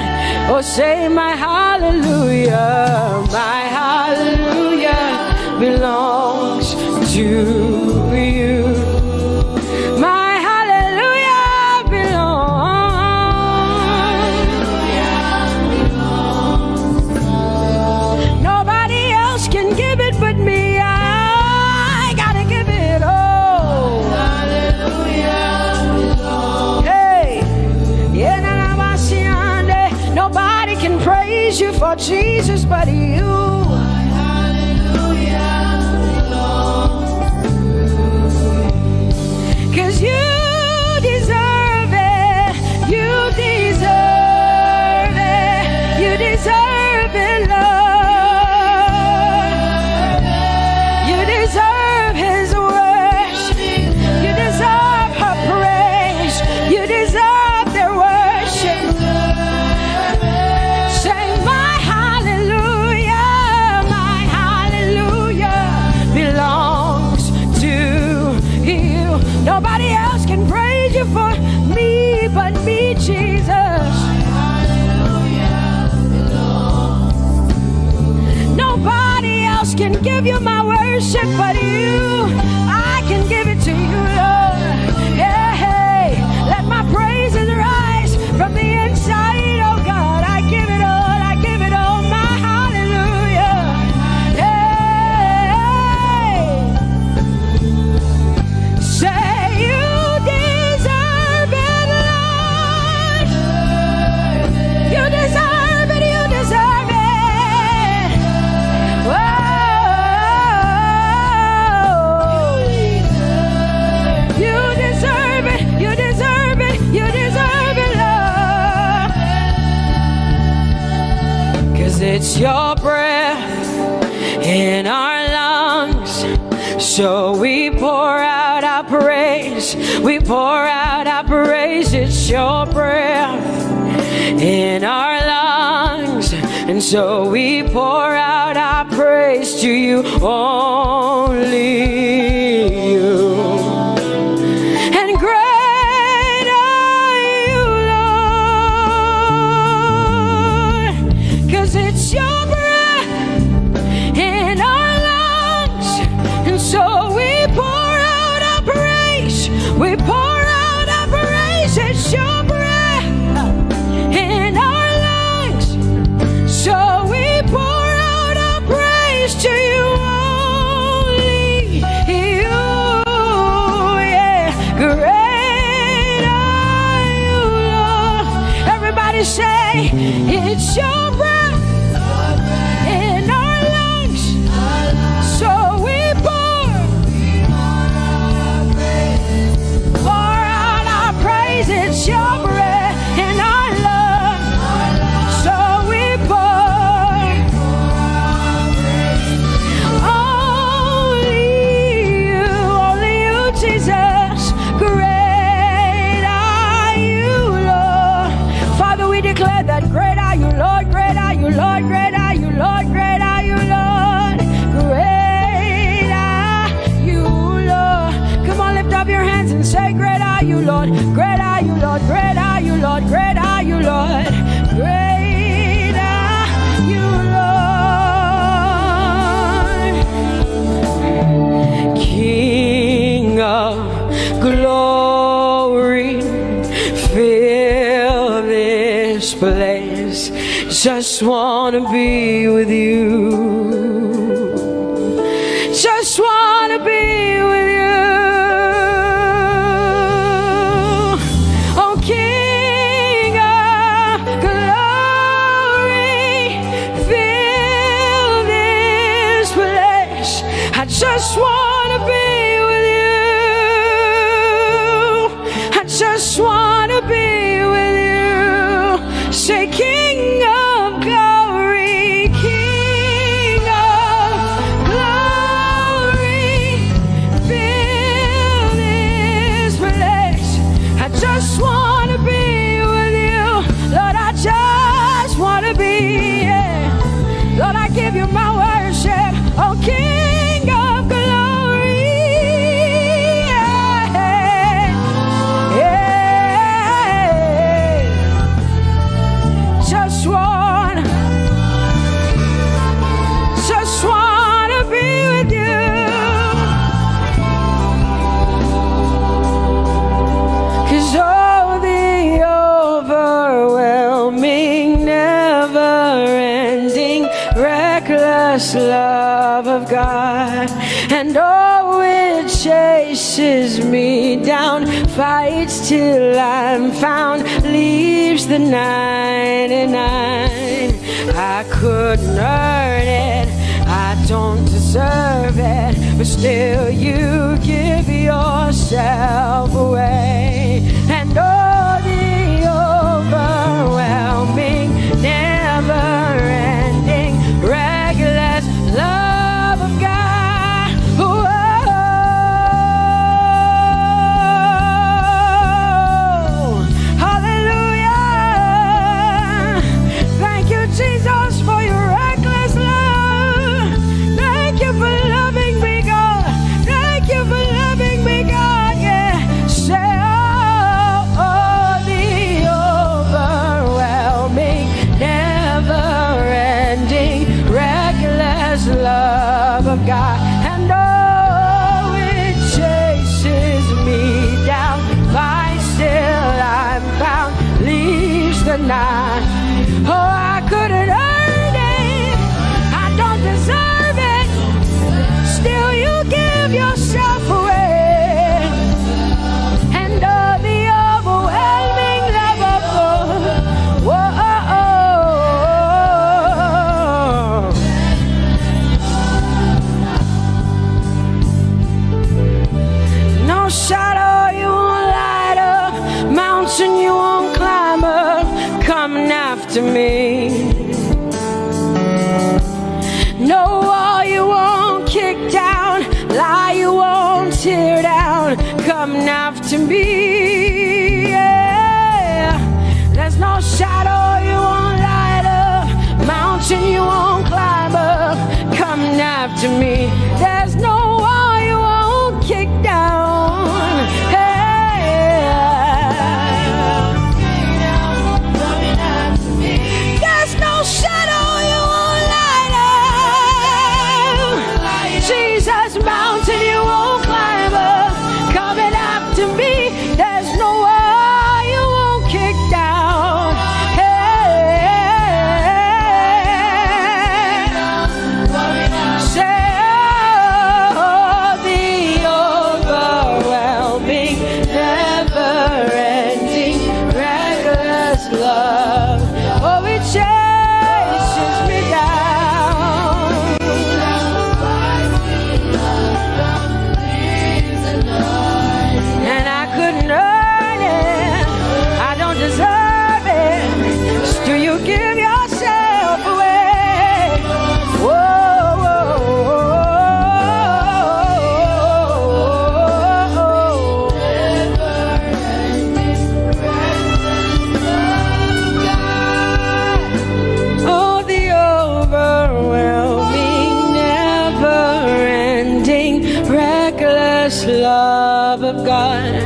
Oh, say my hallelujah. My hallelujah belongs to you. My hallelujah belongs. Nobody else can give it but me. I gotta give it all. Hey, nobody can praise you for Jesus but you. Cause you deserve it. You deserve it. You deserve it, Lord. You deserve His worship. You deserve her praise. You deserve their worship. Say my hallelujah. My hallelujah belongs to you. Nobody else can praise you for me but me, Jesus. Nobody else can give you my worship but you. I can give it to you, Lord. Yeah, hey, let my praises rise from the inside, oh God. I give it all, I give it all, my hallelujah. Hey, say you deserve it, Lord. You deserve it, you deserve it. Whoa. You deserve it, you deserve it, you deserve it, Lord. Cause it's your breath in our lungs. So we pour out our praise. We pour out our praise. It's your breath in our lungs. And so we pour out our praise to you, only you. And great are you, Lord. Cause it's your breath in our lungs. And so we pour out our praise. We pour out our praise. It's your breath in our lungs. So we pour out our praise to you, only you. Yeah, great are you, Lord. Everybody say, it's your breath in our lungs. So we pour out our praise. It's your breath in our lungs. So we pour only you, Jesus. Great are you, Lord. Father, we declare that great are you, Lord. Great are you, Lord. Great are you, Lord. Great are you, Lord. Great are you, Lord. Come on, lift up your hands and say, great are you, Lord. Great are you, Lord. Great are you, Lord. Great are you, Lord. Great are you, Lord. King of glory, fill this place. Just wanna be with you. Just wanna be with you. Oh, King of glory. reckless love of God, and oh, it chases me down, fights till I'm found, leaves the 99. I couldn't earn it, I don't deserve it, but still you give yourself away. And oh, the overwhelming, never-ending, reckless love of God. Whoa. Hallelujah. Thank you, Jesus, for your reckless love. Thank you for loving me, God. Thank you for loving me, God. Yeah. Say, oh, the overwhelming, never-ending, reckless love of God. And oh, it chases me down, finds till I'm found, leaves the 9. Oh, I couldn't earn it, I don't deserve it, still you give yourself away. And oh, the overwhelming love of God. Whoa. No shadow you won't light up, mountain you won't climb up, coming after me. No wall you won't kick down, lie you won't tear down, coming after me. Yeah. There's no shadow you won't light up, mountain you won't climb up, coming after me. There's no wall you won't kick down. There's no shadow you won't light up. Jesus, mountain you won't climb up, coming after me. There's no wall you won't kick down. Say, oh, the overwhelming, never-ending, reckless love. Oh, it chases me down. And I couldn't earn it, I don't deserve it, still you give yourself away. Whoa, whoa, oh, the overwhelming, never-ending, reckless love of God.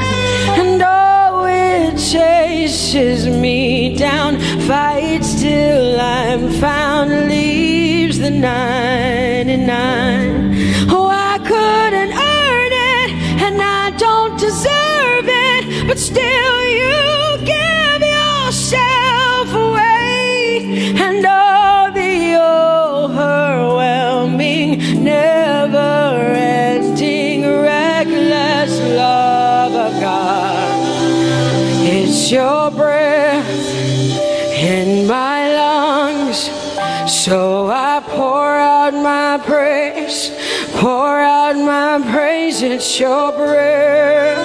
And oh, it chases me down, fights till I'm found, leaves the 99. Oh, I couldn't earn it, and I don't deserve it, but still you give yourself away. And oh, the overwhelming, never-ending, reckless love of God. It's your breath in my lungs, so I pour out my praise, pour out my praise. It's your breath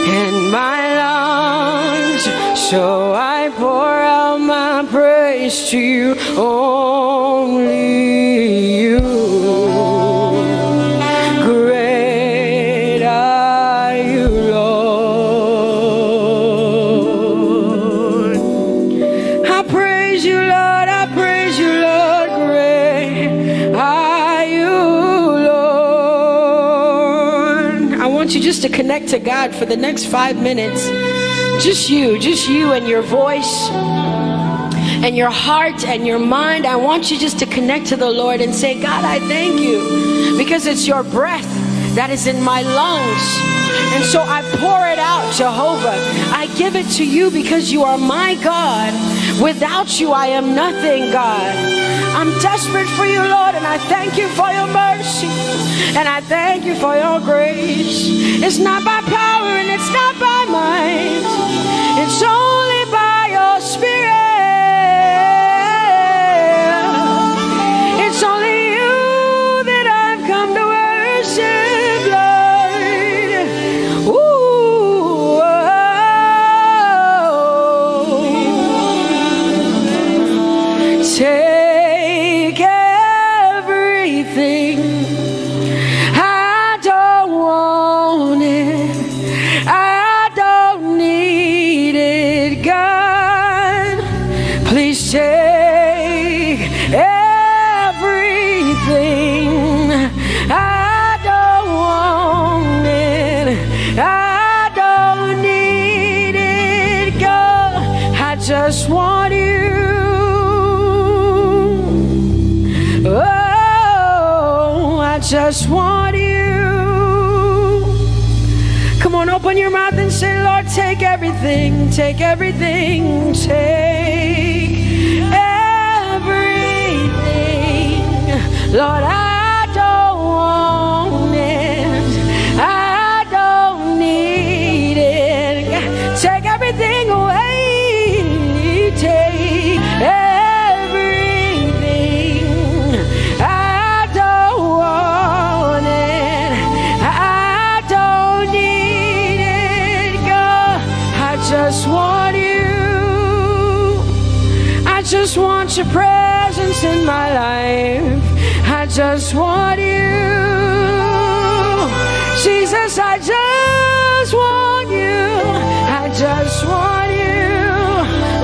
in my lungs, so I pour out my praise to you, only you. Great are you, Lord. I praise you, Lord, I praise you, Lord. Great are you, Lord. I want you just to connect to God for the next 5 minutes. Just you and your voice and your heart and your mind. I want you just to connect to the Lord and say, God, I thank you because it's your breath that is in my lungs. And so I pour it out, Jehovah. I give it to you because you are my God. Without you, I am nothing, God. I'm desperate for you, Lord, and I thank you for your mercy, and I thank you for your grace. It's not by power and it's not by might. It's only by your Spirit. It's only you that I've come to worship, Lord. Ooh, take everything. I don't want it. I don't need it, God. Please take everything. I don't want it. I don't need it, God. I just want you. Oh, I just want you. Come on, open your mouth and say, Lord, take everything, take everything, take everything. Lord, I don't want it. I don't need it. Take everything away. Take everything. I don't want it. I don't need it, God. I just want you. I just want your presence in my life. I just want you. Jesus, I just want you. I just want you.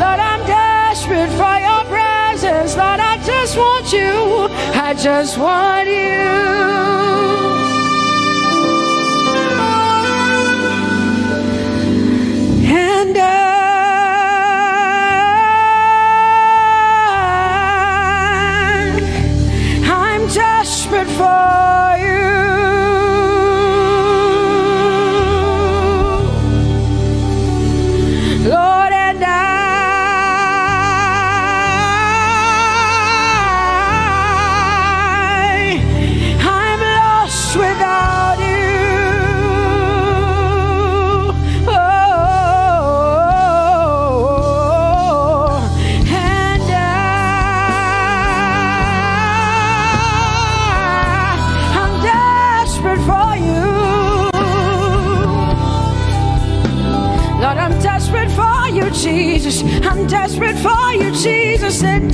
Lord, I'm desperate for your presence. Lord, I just want you. I just want you. And I'm desperate for you. Lord, and I'm lost without you. Oh, and I'm desperate for you. Lord, I'm desperate for you, Jesus. I'm desperate for you, Jesus. And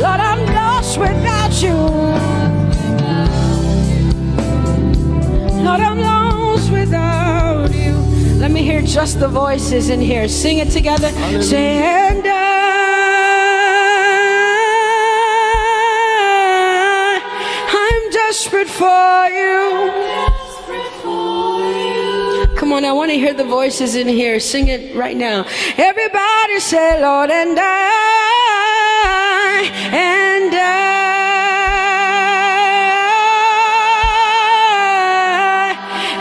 Lord, I'm lost without you. Lord, I'm lost without you. Let me hear just the voices in here. Sing it together. Say, and I'm desperate for you. Come on, I want to hear the voices in here. Sing it right now. Everybody say, Lord, and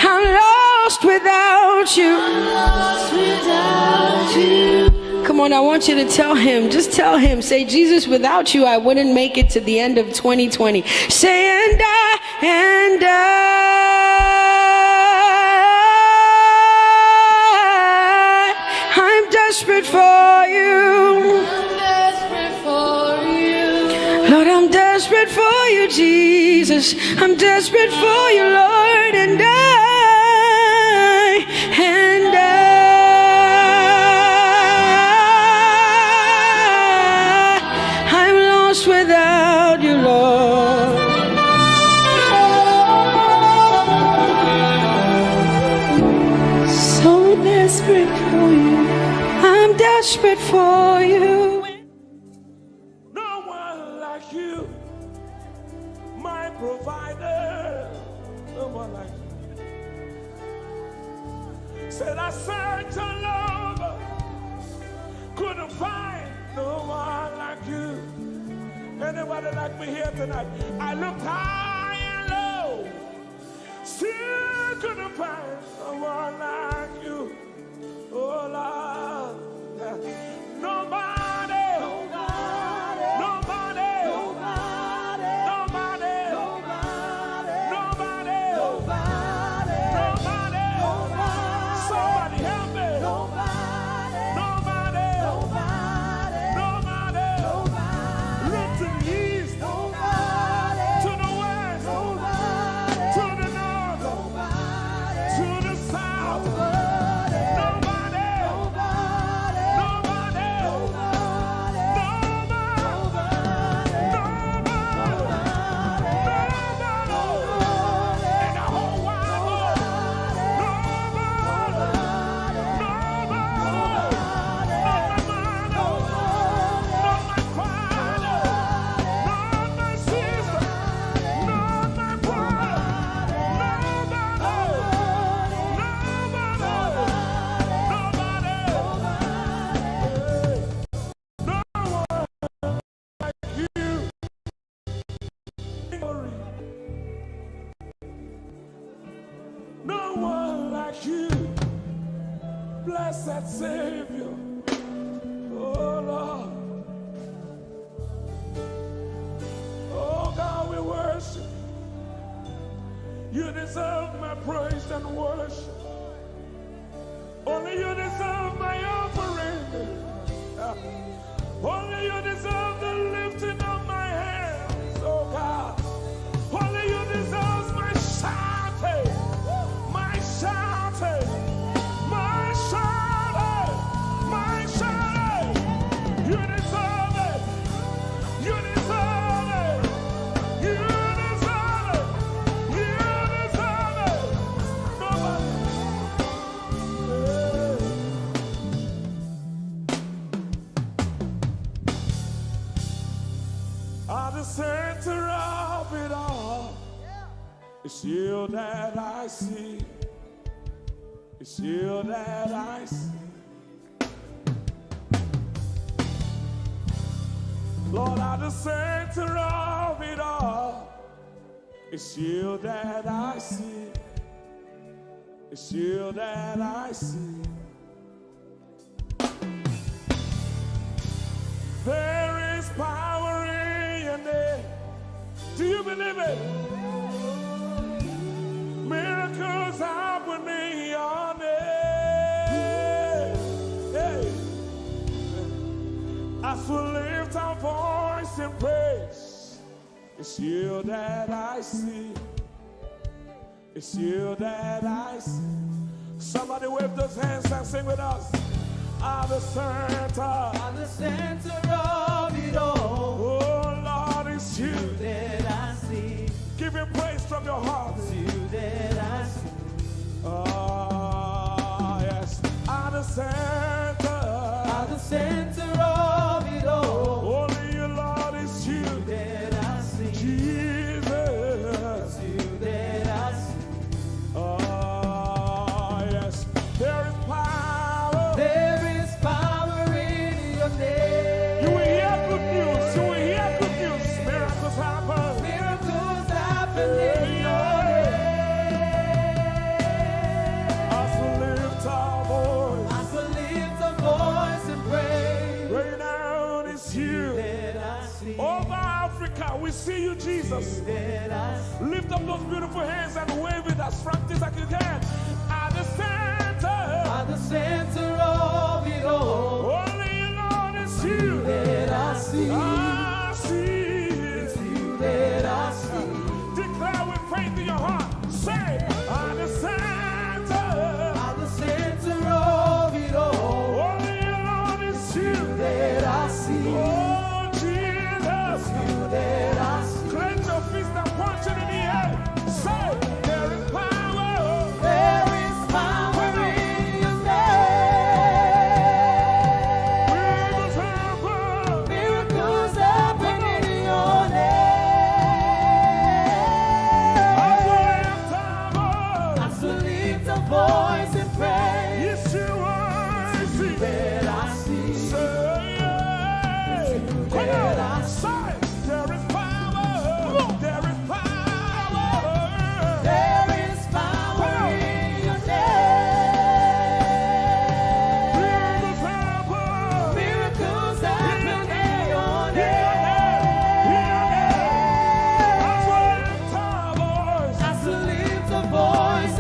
I'm lost without you. Come on, I want you to tell him. Just tell him. Say, Jesus, without you, I wouldn't make it to the end of 2020. Say, and I'm desperate for you. Lord, I'm desperate for you, Jesus. I'm desperate for you, Lord, and I'm lost without you, Lord. So desperate for you. I'm desperate for you. No one like you, my provider. No one like you. Said I searched all over, couldn't find no one like you. Anybody like me here tonight? I looked high and low, still couldn't find no one like you. Oh Lord, nobody, nobody, nobody, nobody, nobody, nobody, nobody, nobody, somebody help me. Nobody, nobody, nobody, nobody, look to the east, nobody, to the west, nobody, to the north, nobody, to the south, nobody, nobody, nobody, nobody, nobody, in the whole wide world, nobody, no one like you, blessed Savior. Oh Lord, oh God, we worship. You deserve my praise and worship. Only you deserve my offering. Only you deserve the lifting of my hands, oh God. Only you deserve my shouting, my shouting, my shouting, my shouting. You deserve it. You deserve it. You deserve it. You deserve it. Nobody. At the center of it all, it's you that I see. It's you that I see. Lord, at the center of it all, it's you that I see. It's you that I see. There is power in your name. Do you believe it? Miracles happen in your name. Hey. As we lift our voice in praise, it's you that I see. It's you that I see. Somebody wave those hands and sing with us. At the center of it all. Oh Lord, it's you that I see. Give him praise from your heart. It's you that I see. Oh yes. At the center of it all. Only you, Lord, it's you that I see. Jesus. It's you that I see. Oh yes. There is power. There is power in your name. You will hear good news. You will hear good news. Miracles happen. Miracles happen in your name. As we lift our voice. As we lift our voice and pray. Right now it's you. That I see. Over Africa, we see you, Jesus. That I see. Lift up those beautiful hands and wave it as frantic as you can. At the center of it all. Only you, Lord, it's you that I see. I see. It's you that I see. Declare with faith in your heart. Say, at the center of it all. Only you, Lord, it's you that I see. Oh, Jesus. It's you that I see. Clench your fist and punch it in the air. Say, there is power. There is power in your name. Miracles happen in your name. As we lift our voice and pray. Yes, you are. That I see. That I see. There is power. There is power. There is power in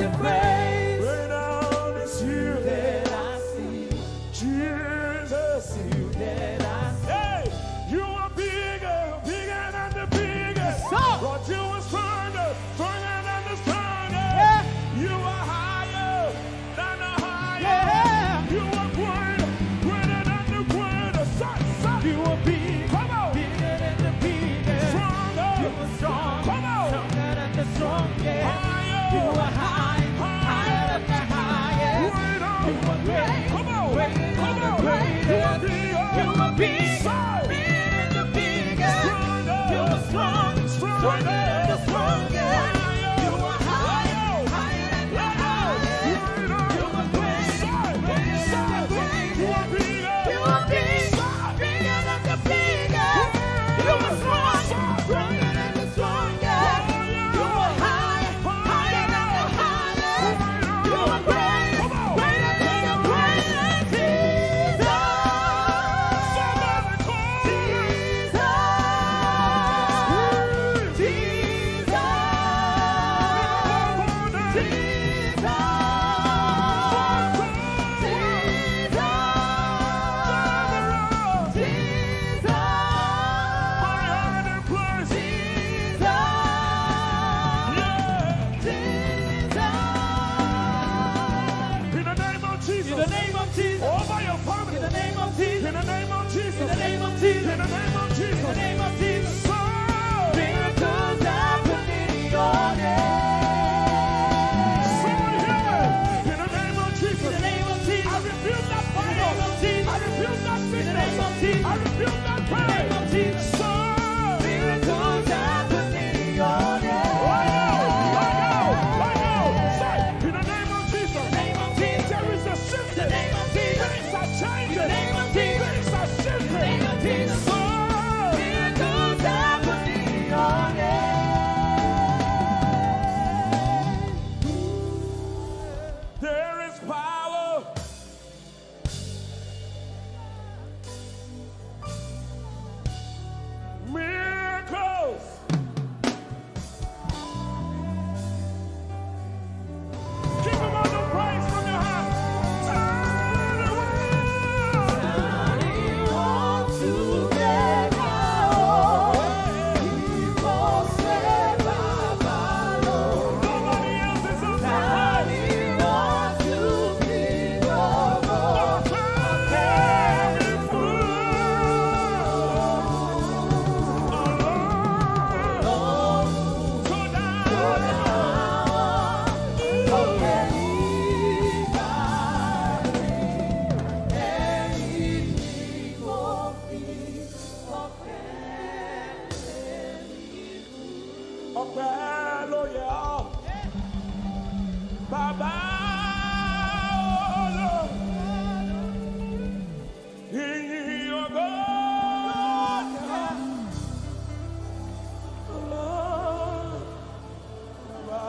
in praise. Way down is you That I see. Jesus. You that I see. Hey, you are bigger, bigger than the biggest. Lord, you are stronger, stronger than the strongest. Yeah. You are higher than the highest. Yeah. You are greater, greater than the greatest. You are big. Come on. Bigger than the biggest. Stronger. You are strong. Come on. Stronger than the strongest. Higher. You are high. Higher than the highest. Greater. You are great. Come on. Greater than Come the on. greatest. You are bigger. You are big. So. Bigger than the biggest. Stronger. You are strong. Stronger than the strongest. Higher. You are high. Higher than the highest. You are great. Greater than the greatest. You are bigger. You are big. Bigger than the biggest. You are strong. Stronger than the strongest. You are high. Higher than the highest. You are great. Greater than the greatest. In the name of Jesus. Over your family. In the name of Jesus. In the name of Jesus. In the name of Jesus. In the name of Jesus. In the name of Jesus. So. Miracles happen in your name. In the name of Jesus. In the name of Jesus. I rebuke that In the name of Jesus. I rebuke that In the name of Jesus. I rebuke that In the name of Jesus. So. Miracles happen in your name. In the name of Jesus. In the name of Jesus. There is a shift. In the name of Jesus. There is a change. In the name of Jesus. There is a shift. In the name of Jesus. So. Miracles happen in your name. There is power. Miracles. Give him all the praise from your heart. Turn the Nobody else is on the Ọpẹ́ ló yẹ ọ́. Bàbá olóò. Ìyìn ògo yẹ ọ́. Bàbá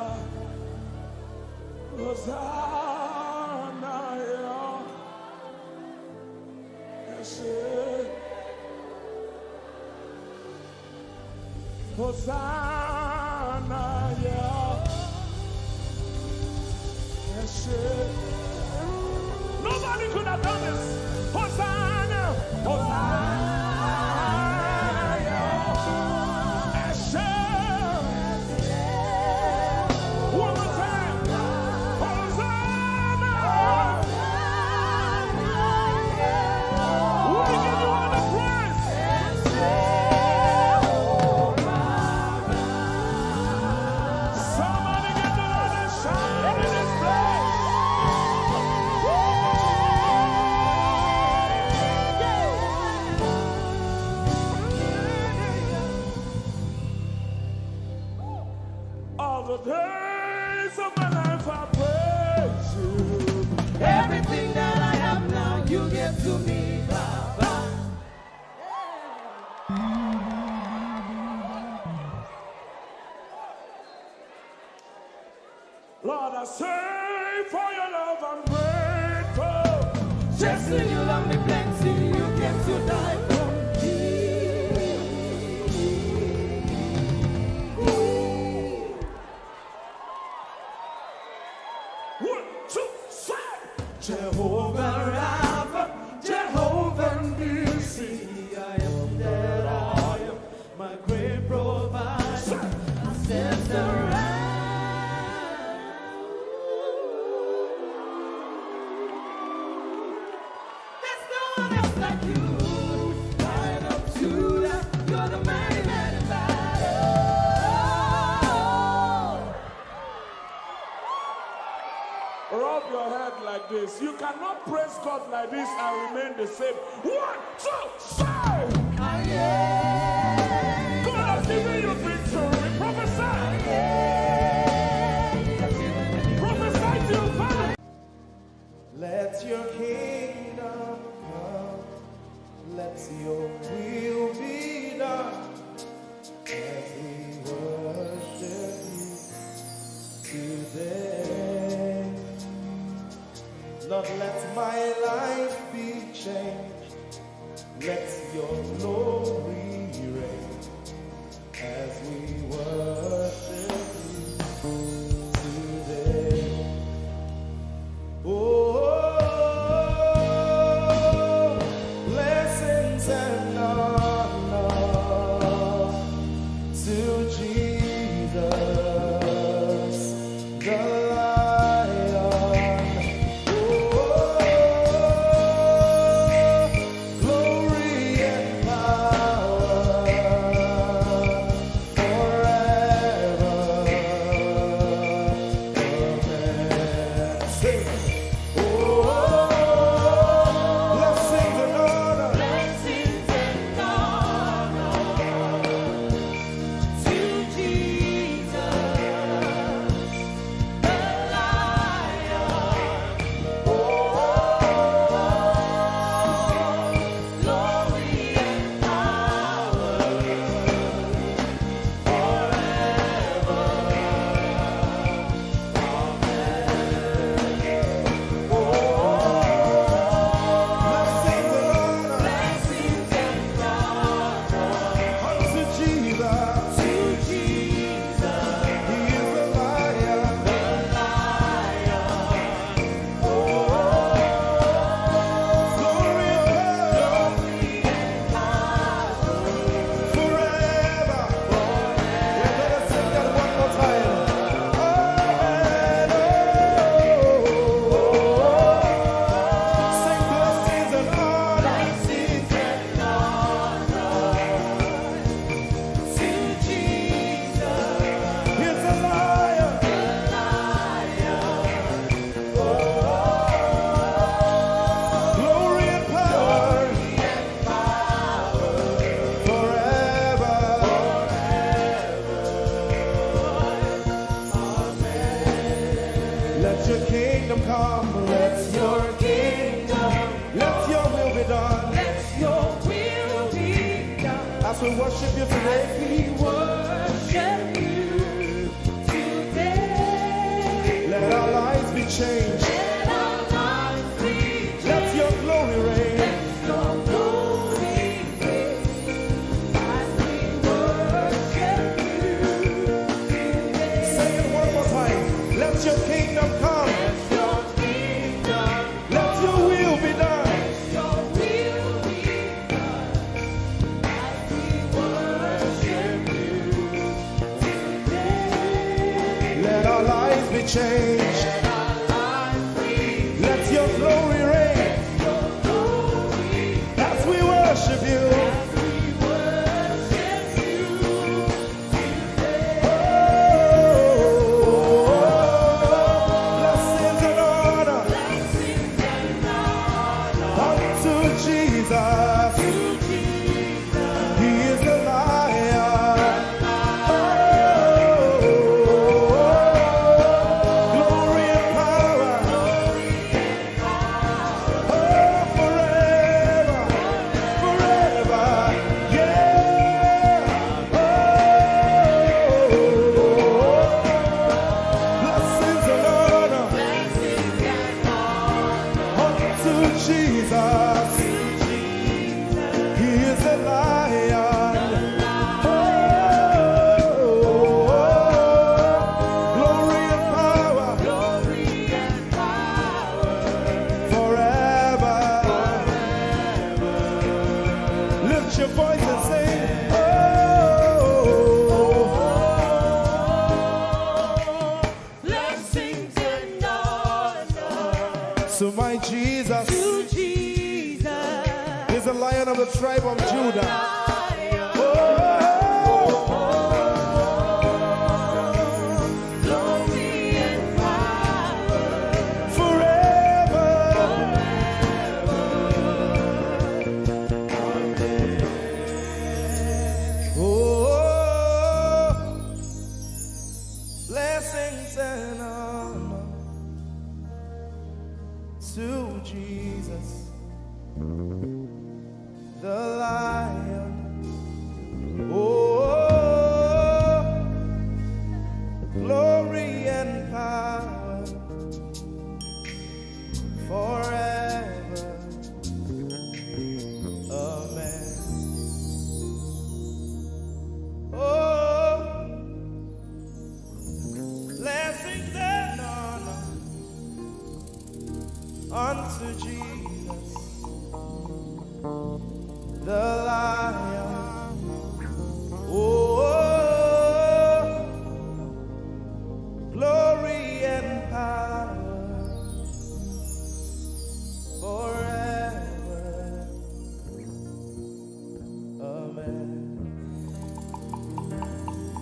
Hosanna yẹ ọ́. Ẹ ṣé. Hosanna, yeah. Yes, nobody could have done this. Hosanna, Hosanna, yeah. Yes, one more time. Hosanna. We give you all the praise. Somebody get the Lord and shout in this place. All the days of my life I praise you. Everything that I have now, you give to me, Baba. Lord, I say for your love I'm grateful. Just when you love me plenty, you came to die for me. 1, 2, 3. Jehovah Rapha, Jehovah Nissi, I am that I am, my great provider. I stand around. There's no one else like you. Lion of Judah, you're the mighty man in battle. Rub your head like this. You cannot praise God like this and remain the same. 1, 2, 3. God has given you victory. Prophesy. Prophesy to your family. Let your kingdom come. Let your will be done. As we worship you today. Lord, let my life be changed. Let your glory reign as we worship you today. Oh, blessings and honor to Jesus, the Lion. Glory and power forever. Amen. Sing. Blessings and honor. Blessings and honor to Jesus, the Lion. Glory and power Blessings and honor. blessings and honor Unto Jesus. to Jesus, He is the Lion. the Lion. Glory and power forever. We're gonna sing that one more time. Sing blessings and honor. Blessings and honor to Jesus, He's the Lion. the Lion. Glory and power forever. Let your kingdom come. Let your kingdom, Let your will be done. let your will be done. As we worship you today, We worship you today. let our lives be changed. Let our lives be Let your glory reign. your glory reign. As we worship you today. Say it one more time. Let your kingdom come. Your kingdom, Let your will be done. your will be done. As we worship you today. Let our lives be changed. Let our lives be Let your glory reign. your glory. As we worship you. Blessings and honor unto Jesus. He is the Lion. Glory and to my Jesus. To Jesus. He's the Lion of the tribe of Judah.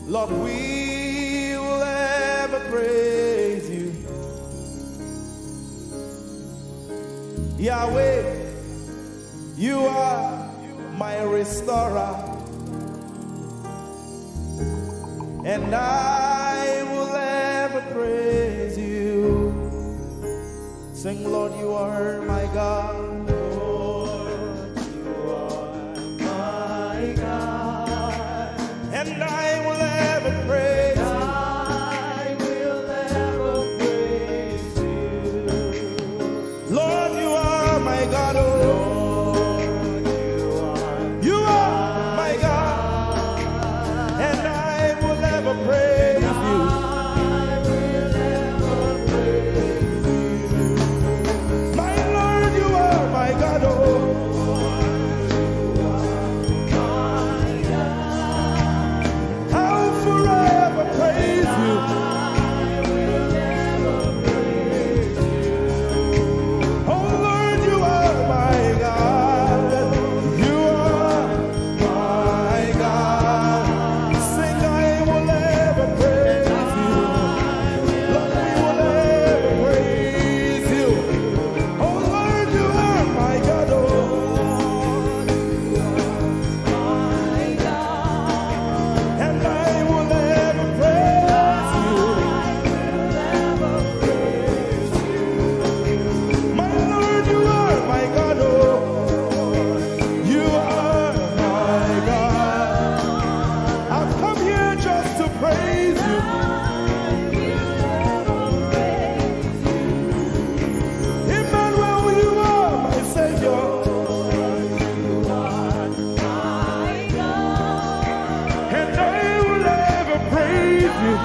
Lord, we will ever praise you. Yahweh, you are my restorer, and I will ever praise you. Sing, Lord, you are my God. Lord, you are my God, and I will ever praise you. I will ever praise you. Lord, you are my God. Oh, Lord, you are my God, and I will ever praise you. My Lord, you are my God. Oh, I'll forever praise you. Oh Lord, you are my God. You are my God. Sing, I will ever praise you. Lord, we will ever praise you. Oh Lord, you are my God. Oh, and I will ever praise you. My Lord, you are my God. Oh, you are my God. I've come here just to praise you. Emmanuel, you are my Savior. And I will ever praise you.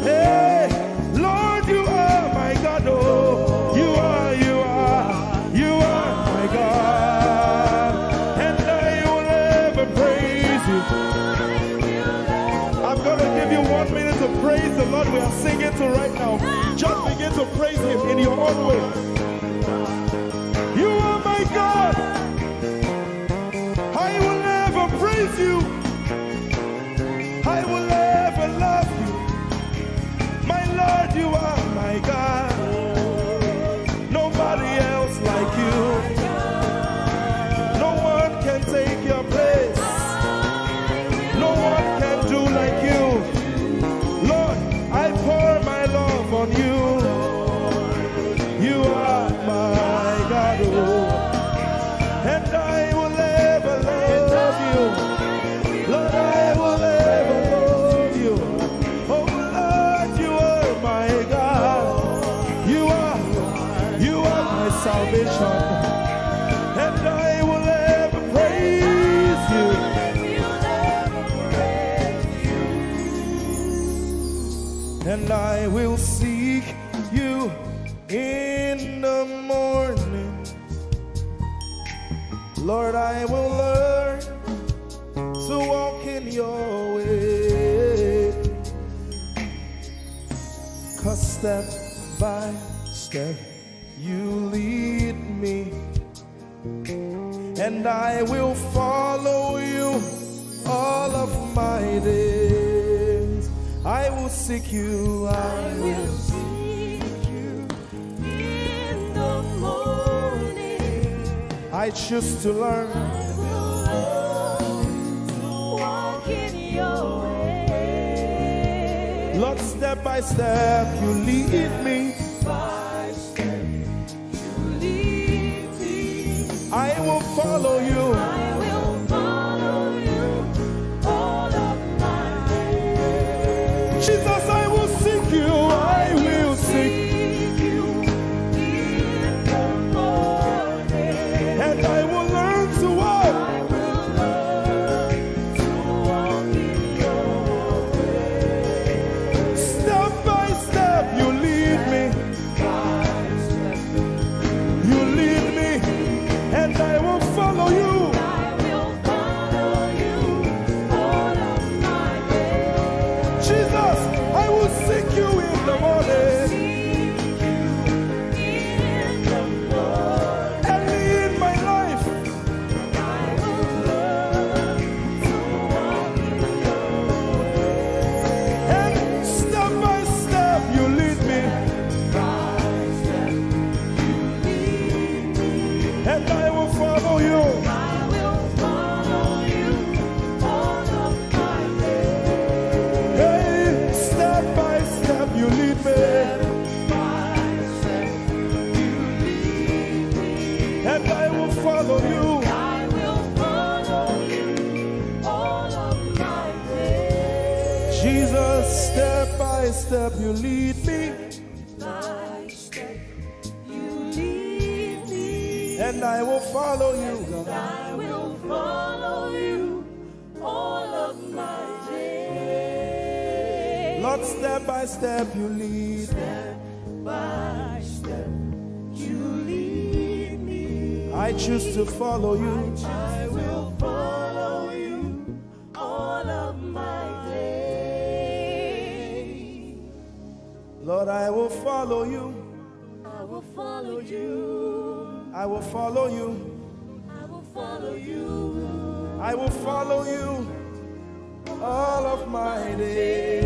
Hey, Lord, you are my God. Oh, you are my God. And I will ever praise you. I'm going to give you 1 minute to praise the Lord. We are singing to right now. Just begin to praise him in your own way. You are my God. I will never praise you. I will never love you. My Lord, you are my God. Nobody else like you. No one can take your place. No one can do like you. Lord, I pour my love on you. You are my God. Oh. And I will ever love you. Lord, I will ever love you. Oh Lord, you are my God. You are my salvation. And I will ever praise you. And I will seek you in the morning. Lord, I will learn to walk in your way. 'cause step by step you lead me, and I will follow you all of my days. I will seek you, I will seek you in the morning. I choose to learn. I will learn to walk in your way. Lord, step by step you lead me. By step you lead me. I will follow you. I will follow you all of my days. Jesus, I will seek you. I will seek you in the morning. and I will learn to walk. I will learn to walk in your way. Step by step you lead me. By step You lead me and I will follow you. I will follow you all of my days. Jesus, I will seek you in the morning. Seek you in the morning. Early in my life, I will learn to walk in your way. and step by step you lead me, By step you lead me. and I will follow you. I will follow you all of my days. Hey, step by step you lead me, By step you lead me. and I will follow you. I will follow you all of my days. Jesus, step by step you lead me, By step you lead me. and I will follow you. I will follow you all of my days. Lord, step by step you lead me. By step you lead me. I choose to follow you. I will follow you all of my days. Lord, I will follow you. I will follow you. I will follow you. I will follow you I will follow you all of my days.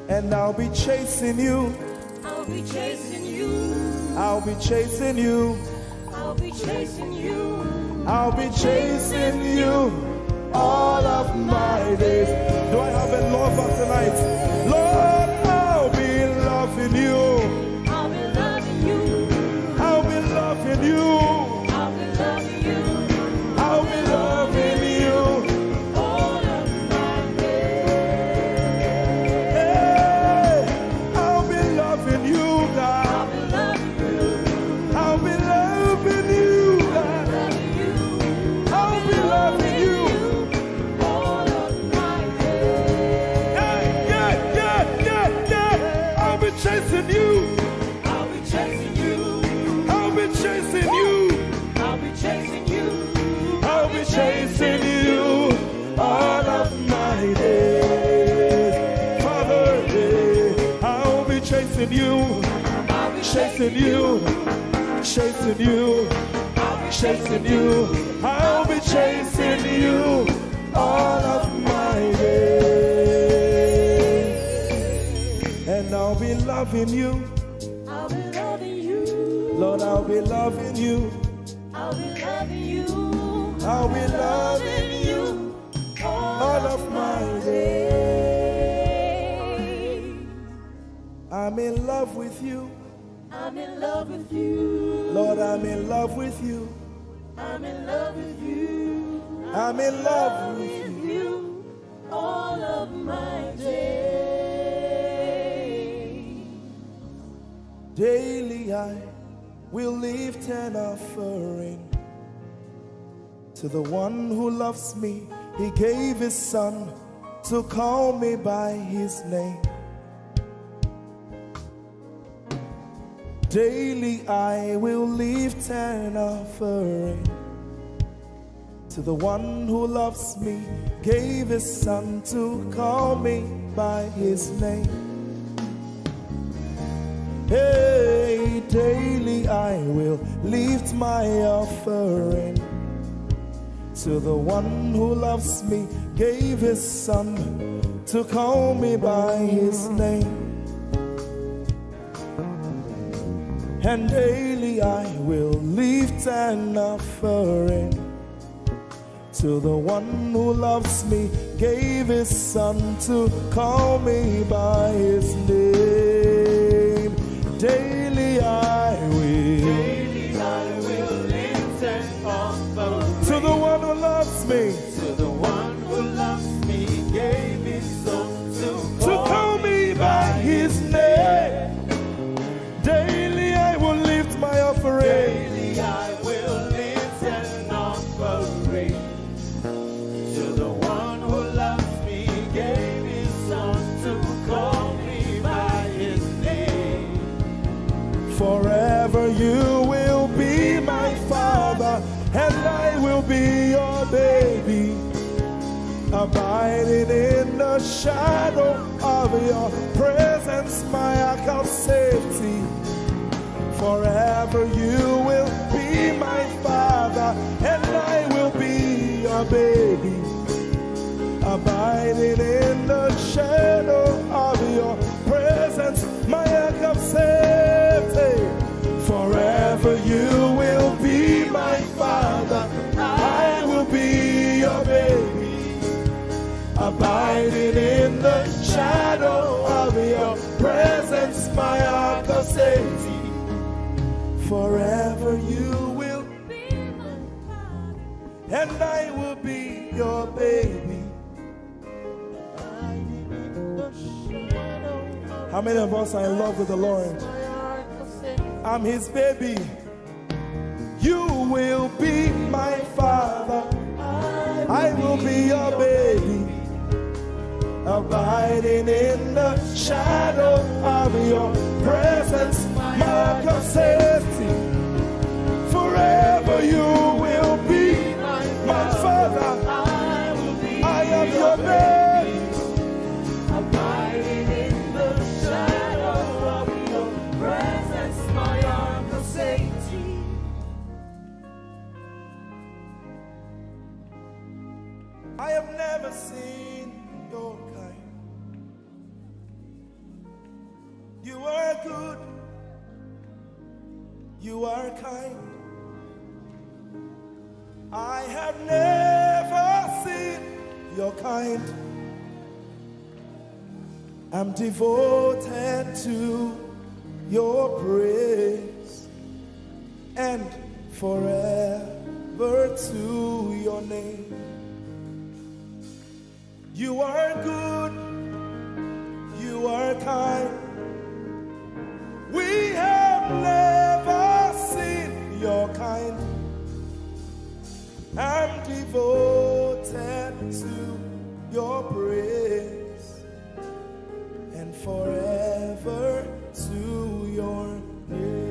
And I'll be chasing you. I'll be chasing you. I'll be chasing you. I'll be chasing you. I'll be chasing you all of my days. Do I have a lover tonight? Lord, I'll be loving you. I'll be loving you. I'll be loving you. I'll be loving you I'll be loving you. all of my days. Hey, I'll be loving you, God. I'll be loving you. I'll be loving you, God. Loving you. I'll be loving you. All of my days. Yeah. I'll be chasing you. I'll be chasing you. I'll be chasing you. I'll be chasing you. I'll be chasing you all of my days. Father, I'll be chasing you. I'll be Chasing you. Chasing you. Chasing you. I'll be chasing you all of my days. And I'll be loving you. I'll be loving you. Lord, I'll be loving you. I'll be loving you. I'll be loving you all of my days. I'm in love with you. I'm in love with you. Lord, I'm in love with you. I'm in love with you. I'm in love with you. you all of my days. Daily I will lift an offering to the one who loves me. He gave his son to call me by his name. Daily I will lift an offering To the one who loves me, gave his son to call me by his name. Hey, daily I will lift my offering. To the one who loves me, gave his son to call me by his name. And daily I will lift an offering. To the one who loves me, gave his son to call me by his name. Daily I will lift an offering. To the one who loves me, To the one who loves me, gave his son to call me by his name. Daily I will lift my offering. Daily I will lift an offering. To the one who loves me, gave his son to call me by his name. Forever you will be my father, and I will be your baby, abiding in the shadow of your presence, my ark of safety. Forever you will be my father, and I will be your baby, abiding in the shadow of your presence, my ark of safety. Forever you will be my father, I will be your baby, abiding in the shadow of your presence, my ark of safety. Forever you will be my father, and I will be your baby. How many of us are in love with the Lord? I'm his baby. You will be my father, I will be your baby, abiding in the shadow of your presence, mark of safety. Forever you will be my father, I am your baby, Abiding in the shadow of your presence, my ark of safety. I have never seen your kind. You are good, you are kind. I have never seen your kind. I'm devoted to your praise, and forever to your name. You are good, you are kind. We have never seen your kind. I'm devoted to your praise, and forever to your name.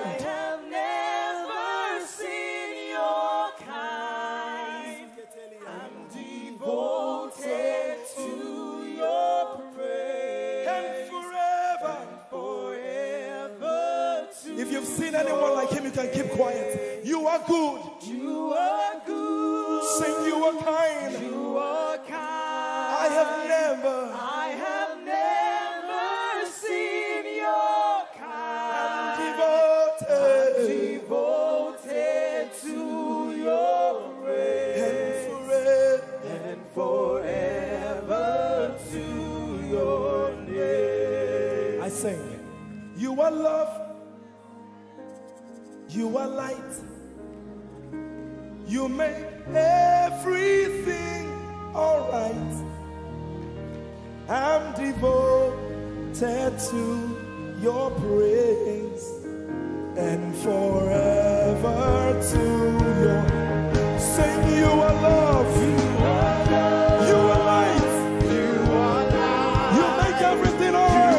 have never seen your kind. I'm devoted to your praise. And forever. If you've seen anyone like him, you can keep quiet. You are good. You are good. Sing, you are kind. You are kind. I have never seen your kind. devoted to your praise. and forever to your name. I sing. You are love. You are light. You make everything alright. I'm devoted to your praise and forever to your. Sing, you are love. You are love. You are light. You are light. You make everything alright.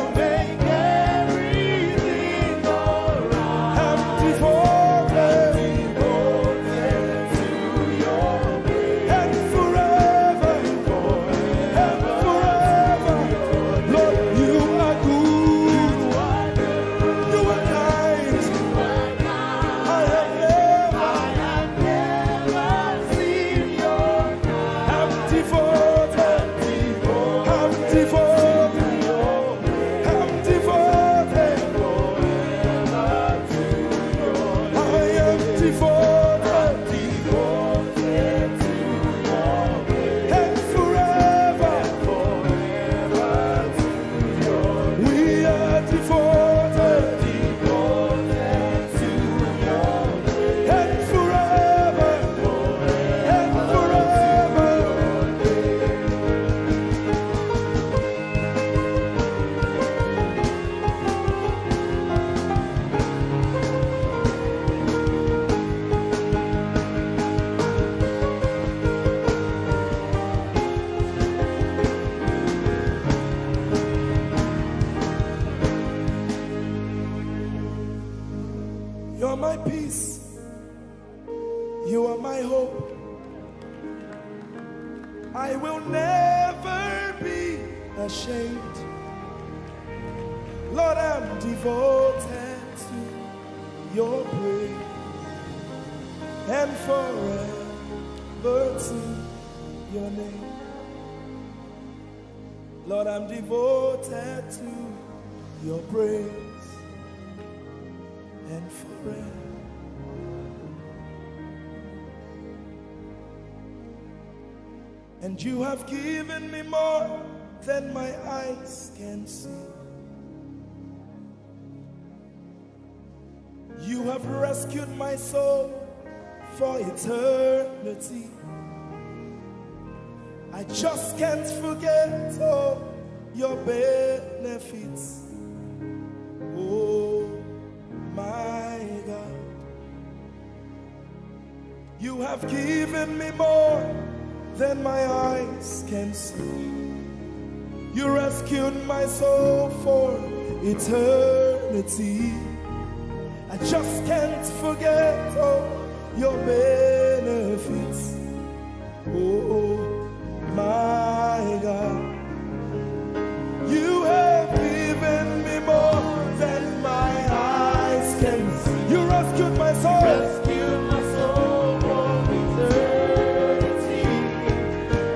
You're my peace. You are my hope. I will never be ashamed. Lord, I'm devoted to your praise and forever to your name. Lord, I'm devoted to your praise and forever. And you have given me more than my eyes can see. You have rescued my soul for eternity. I just can't forget all your benefits. Oh my God, you have given me more than my eyes can see. You rescued my soul for eternity. I just can't forget all your benefits. Oh my God, you have given me more than my eyes can see. You rescued my soul. Rescued my soul from eternity.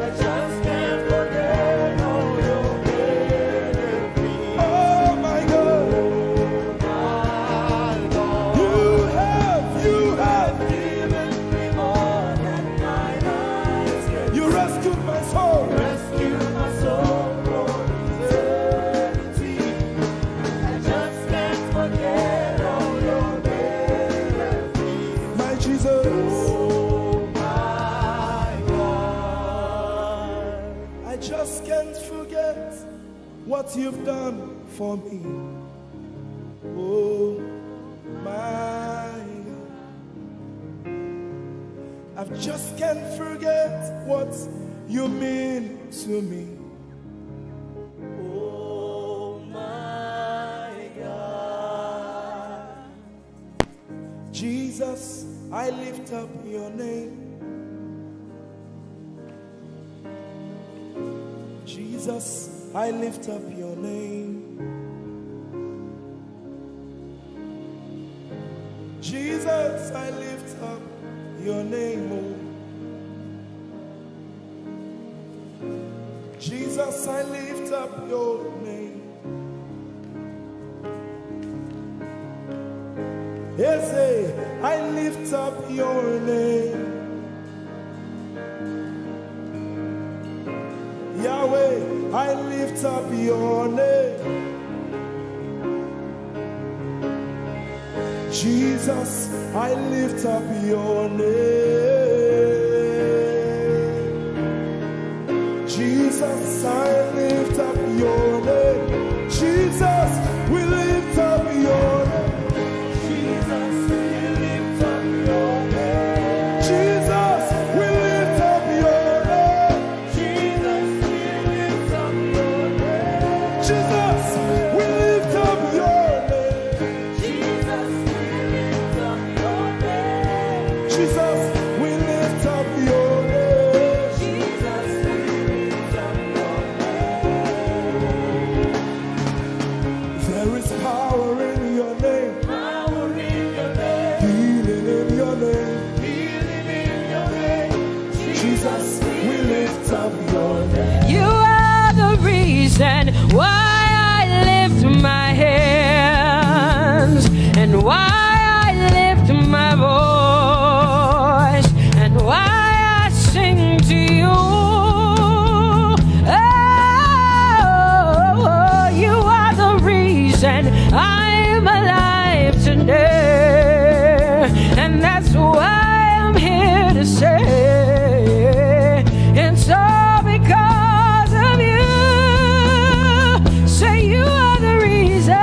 I just can't forget all your benefits. Oh my God, you have given me more than my eyes can see. you rescued my soul. Rescued my soul from eternity. I just can't forget all your benefits. My Jesus, Oh my God. I just can't forget what you've done for me. Oh my God, I just can't forget what you mean to me. Oh my God. Jesus, I lift up your name. Jesus, I lift up your name. Jesus, I lift up your name, oh. Jesus, I lift up your name. Ese, I lift up your name. Yahweh, I lift up your name. Jesus, I lift up your name. Jesus, I lift up your name. Jesus, we lift up your name. Jesus, we lift up your name. Jesus, we lift up your name. Jesus, we lift up your name. Jesus, we lift up your name. Jesus, we lift up your name. Jesus, we lift up your name. Jesus, we lift up your name. There is power in your name. Power in your name. Healing in your name. Healing in your name. Jesus, we lift up your name. You are the reason why I lift my hands and why I lift my voice and why I sing to you. Oh, you are the reason I'm alive today, and that's why I'm here to say it's all because of you. Say you are the reason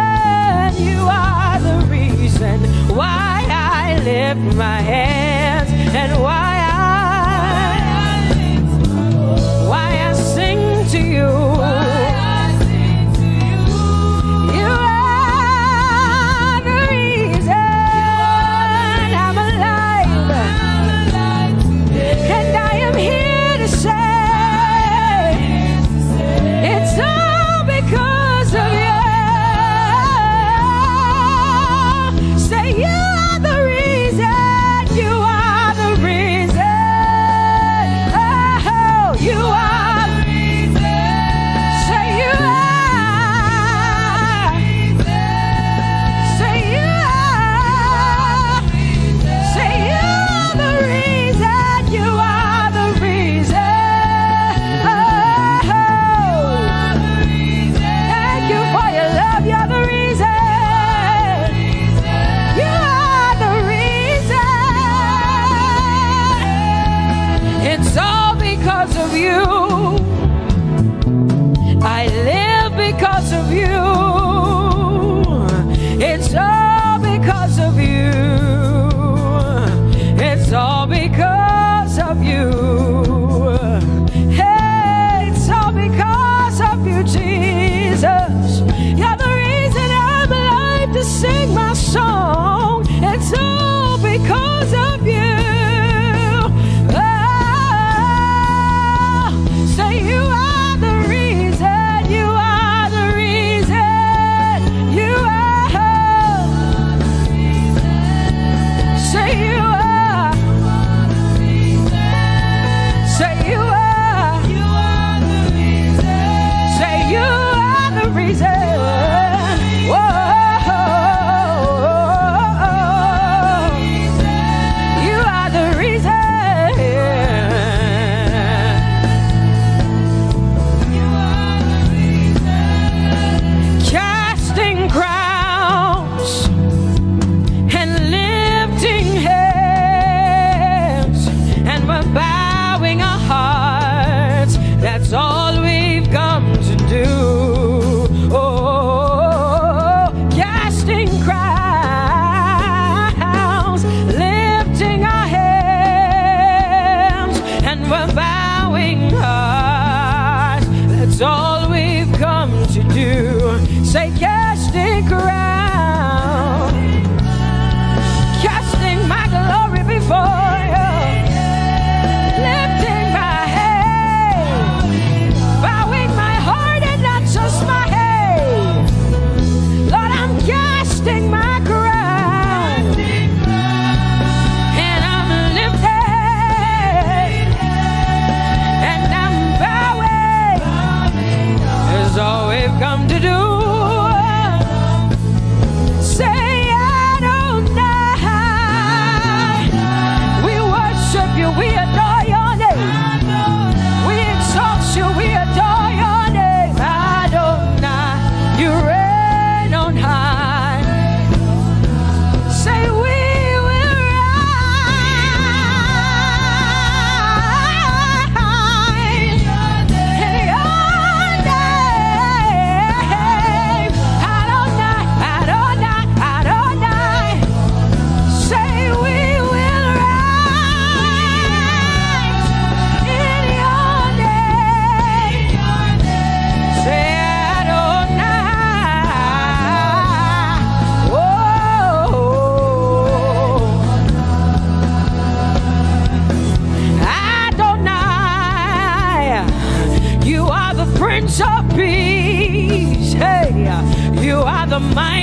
why I lift my hands and why I sing to you. You are the reason I'm alive, and I am here to say it's all because of you. Say you are the reason, you are the reason.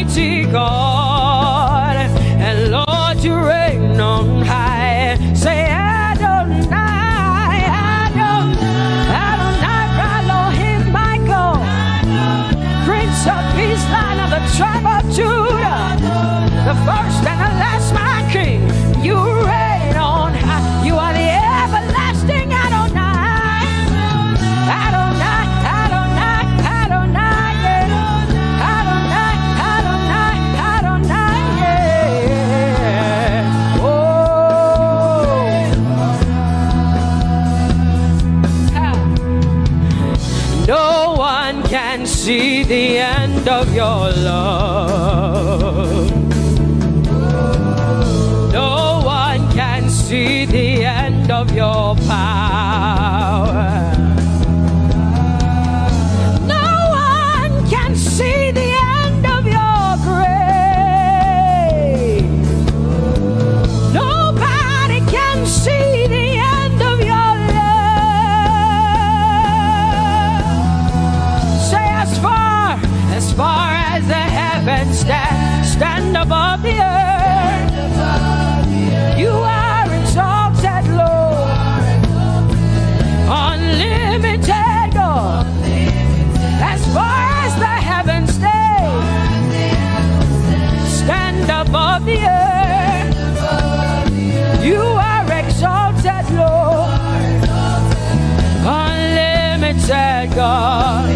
mighty God, and Lord, you reign on high. Say Adonai, Adonai, Adonai, Elohim, my God, Prince of Peace, Lion of the tribe of Judah, the first and the last, my King. You reign on high. You are the everlasting Adonai, Adonai, Adonai, Adonai, yeah. Adonai, Adonai, Adonai, yeah. Oh. No one can see the end of your love. No one can see the end of your power. No one can see the end of your grace. Nobody can see the end of your love. Say as far as the heavens stand above the earth. You are exalted, Lord, unlimited God. As far as the heavens stand above the earth, you are exalted, Lord, unlimited God.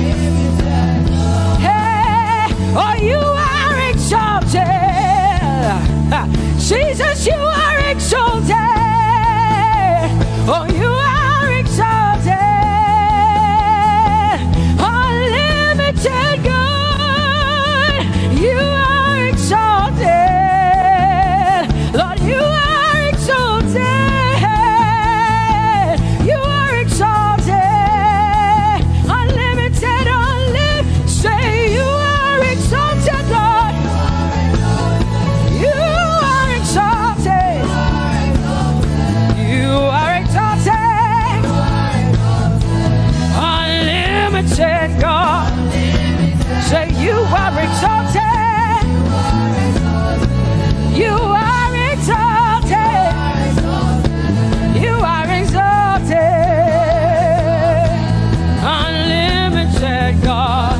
Hey, oh, you are exalted. Jesus, you are exalted. Oh, you are exalted. Unlimited God. You are exalted. Lord, you are exalted. You are exalted. Unlimited, unlimited. Say you are exalted, Lord. You are exalted. You are exalted. Unlimited God. Say you are exalted. You are exalted. You are exalted. Unlimited God.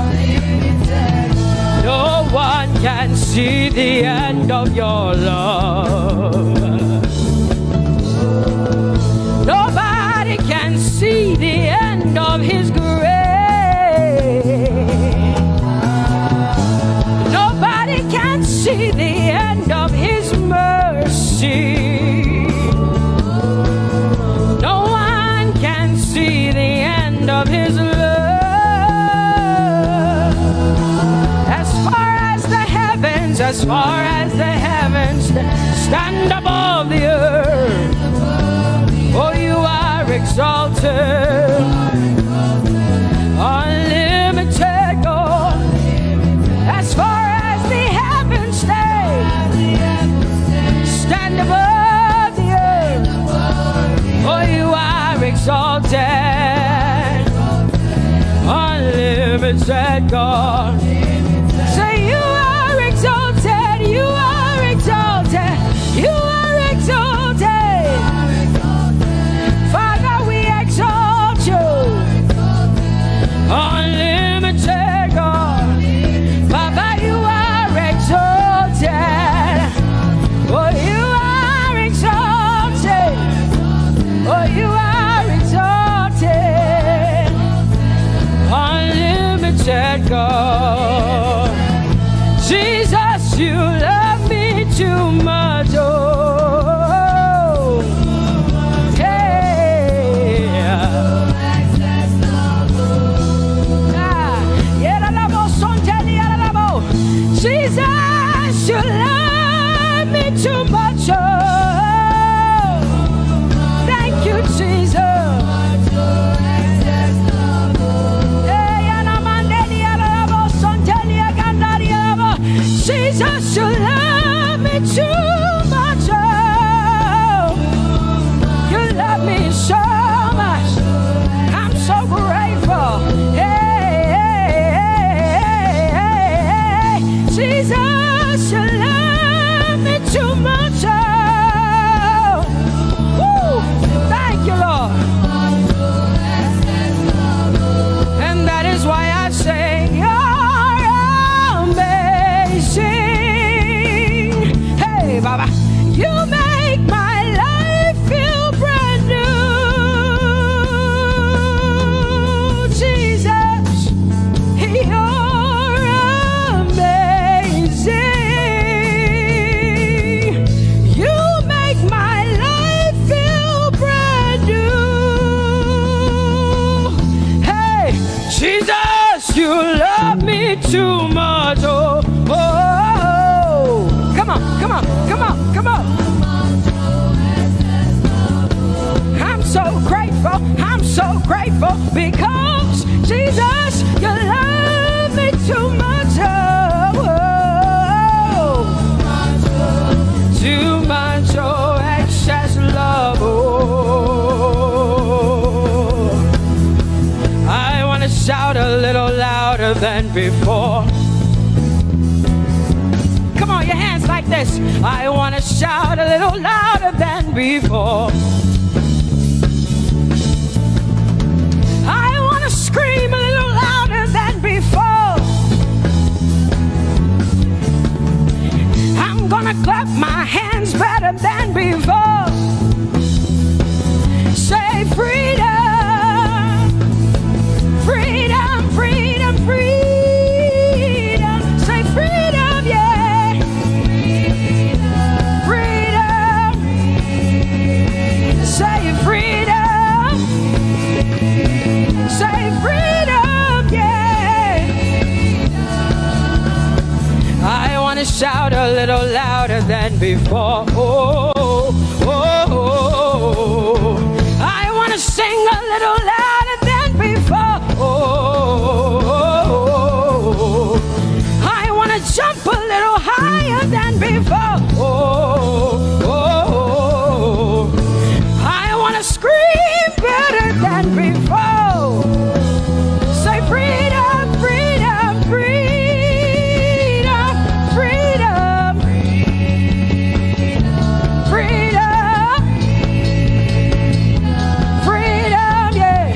No one can see the end of your love. Nobody can see the end of his grace. Nobody can see the end of his mercy. No one can see the end of his love. As far as the heavens stand above the earth, oh, you are exalted, unlimited God. As far as the heavens stand above the earth, oh, you are exalted, unlimited God. Say you are exalted, you are exalted, you are exalted. Father, we exalt you, unlimited God. Father, you are exalted. Oh, you are exalted. Oh, you are exalted, unlimited God. You make my life feel brand new. Jesus, you're amazing. You make my life feel brand new. Hey, Jesus, you love me too much. Oh, oh, oh. Come on, come on, come on, come on. I'm so grateful because Jesus, you love me too much. Oh, oh. Too much, oh, excess love. Oh, I want to shout a little louder than before. Come on, your hands like this. I want to shout a little louder than before. I want to scream a little louder than before. I'm gonna clap my hands better than before. Say freedom, freedom, freedom, freedom. Say freedom, yeah. Freedom. Say freedom. Say freedom, yeah. I want to shout a little louder than before. Oh, oh, oh, oh. I want to sing a little louder than before. Oh, oh, oh. I want to jump a little higher than before. Oh, oh, oh. I want to scream better than before. Say freedom, freedom, freedom, freedom, freedom, freedom, yeah.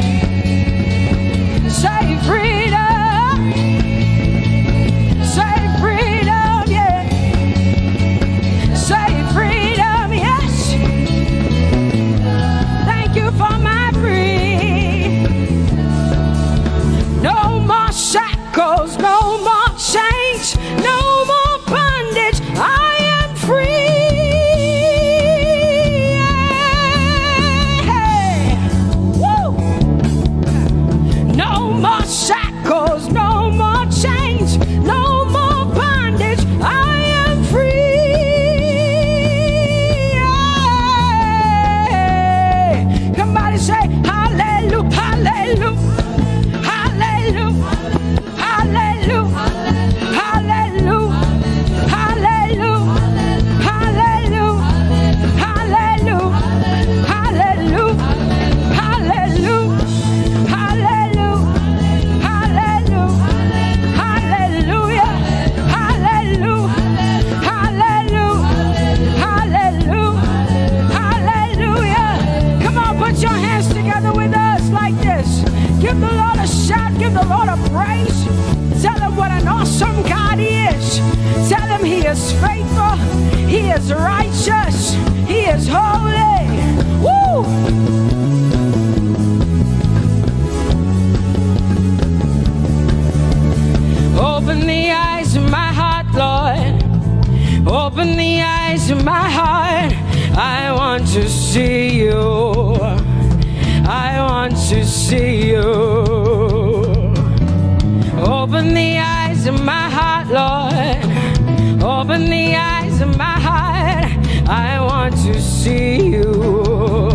Say freedom, say freedom, yeah. Say freedom, yes. Thank you for my freedom. No more shackles, no more chains, no more bondage. I am free. Hey. Woo. No more shackles, no more chains, no more bondage. I am free. Hey. Somebody say hallelujah, hallelujah. Hallelujah, hallelujah, hallelujah, hallelujah, hallelujah, hallelujah, hallelujah, hallelujah, hallelujah, hallelujah, hallelujah, hallelujah, hallelujah, hallelujah. Come on, put your hands together with us like this. Give the Lord a shout, give the Lord a praise. Tell him what an awesome God he is. Tell him he is faithful, he is righteous, he is holy. Woo! Open the eyes of my heart, Lord. Open the eyes of my heart. I want to see you. I want to see you. Open the eyes of my heart, Lord. Open the eyes of my heart. I want to see you.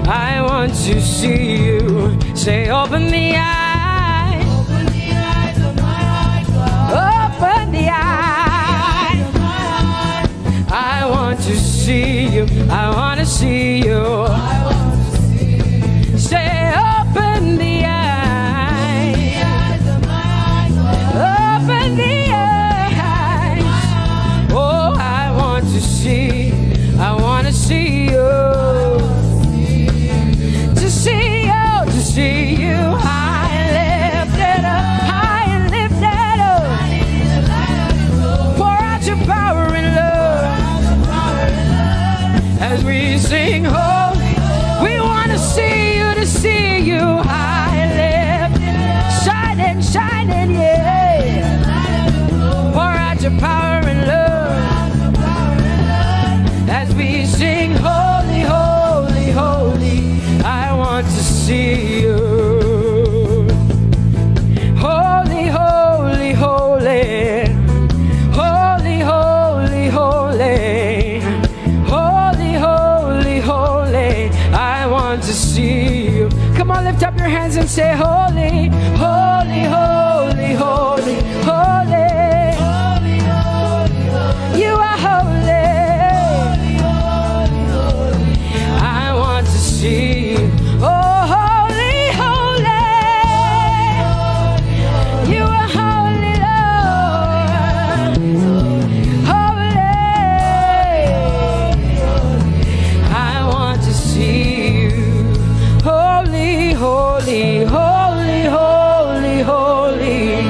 I want to see you. Say, open the eyes. Open the eyes of my heart, God. Open the eyes of my heart. I want to see you. I want to see you. I want to see you. Say, open the eyes. The eyes of my heart, God. Open the eyes. Oh, I want to see. I want to see you. To see you, to see you. High and lifted up, high and lifted up. Pour out your power and love. as we sing holy. We want to see you high lifted, shining, shining, yeah. Pour out your power and love as we sing holy, holy, holy. I want to see you. Holy, holy, holy. Holy, holy, holy. Holy, holy, holy. I want to see you. Come on, lift up your hands and say holy, holy, holy, holy, holy. You are holy. I want to see you. Oh, holy, holy. You are holy, Lord. Holy. I want to see you. Holy, holy, holy, holy, holy.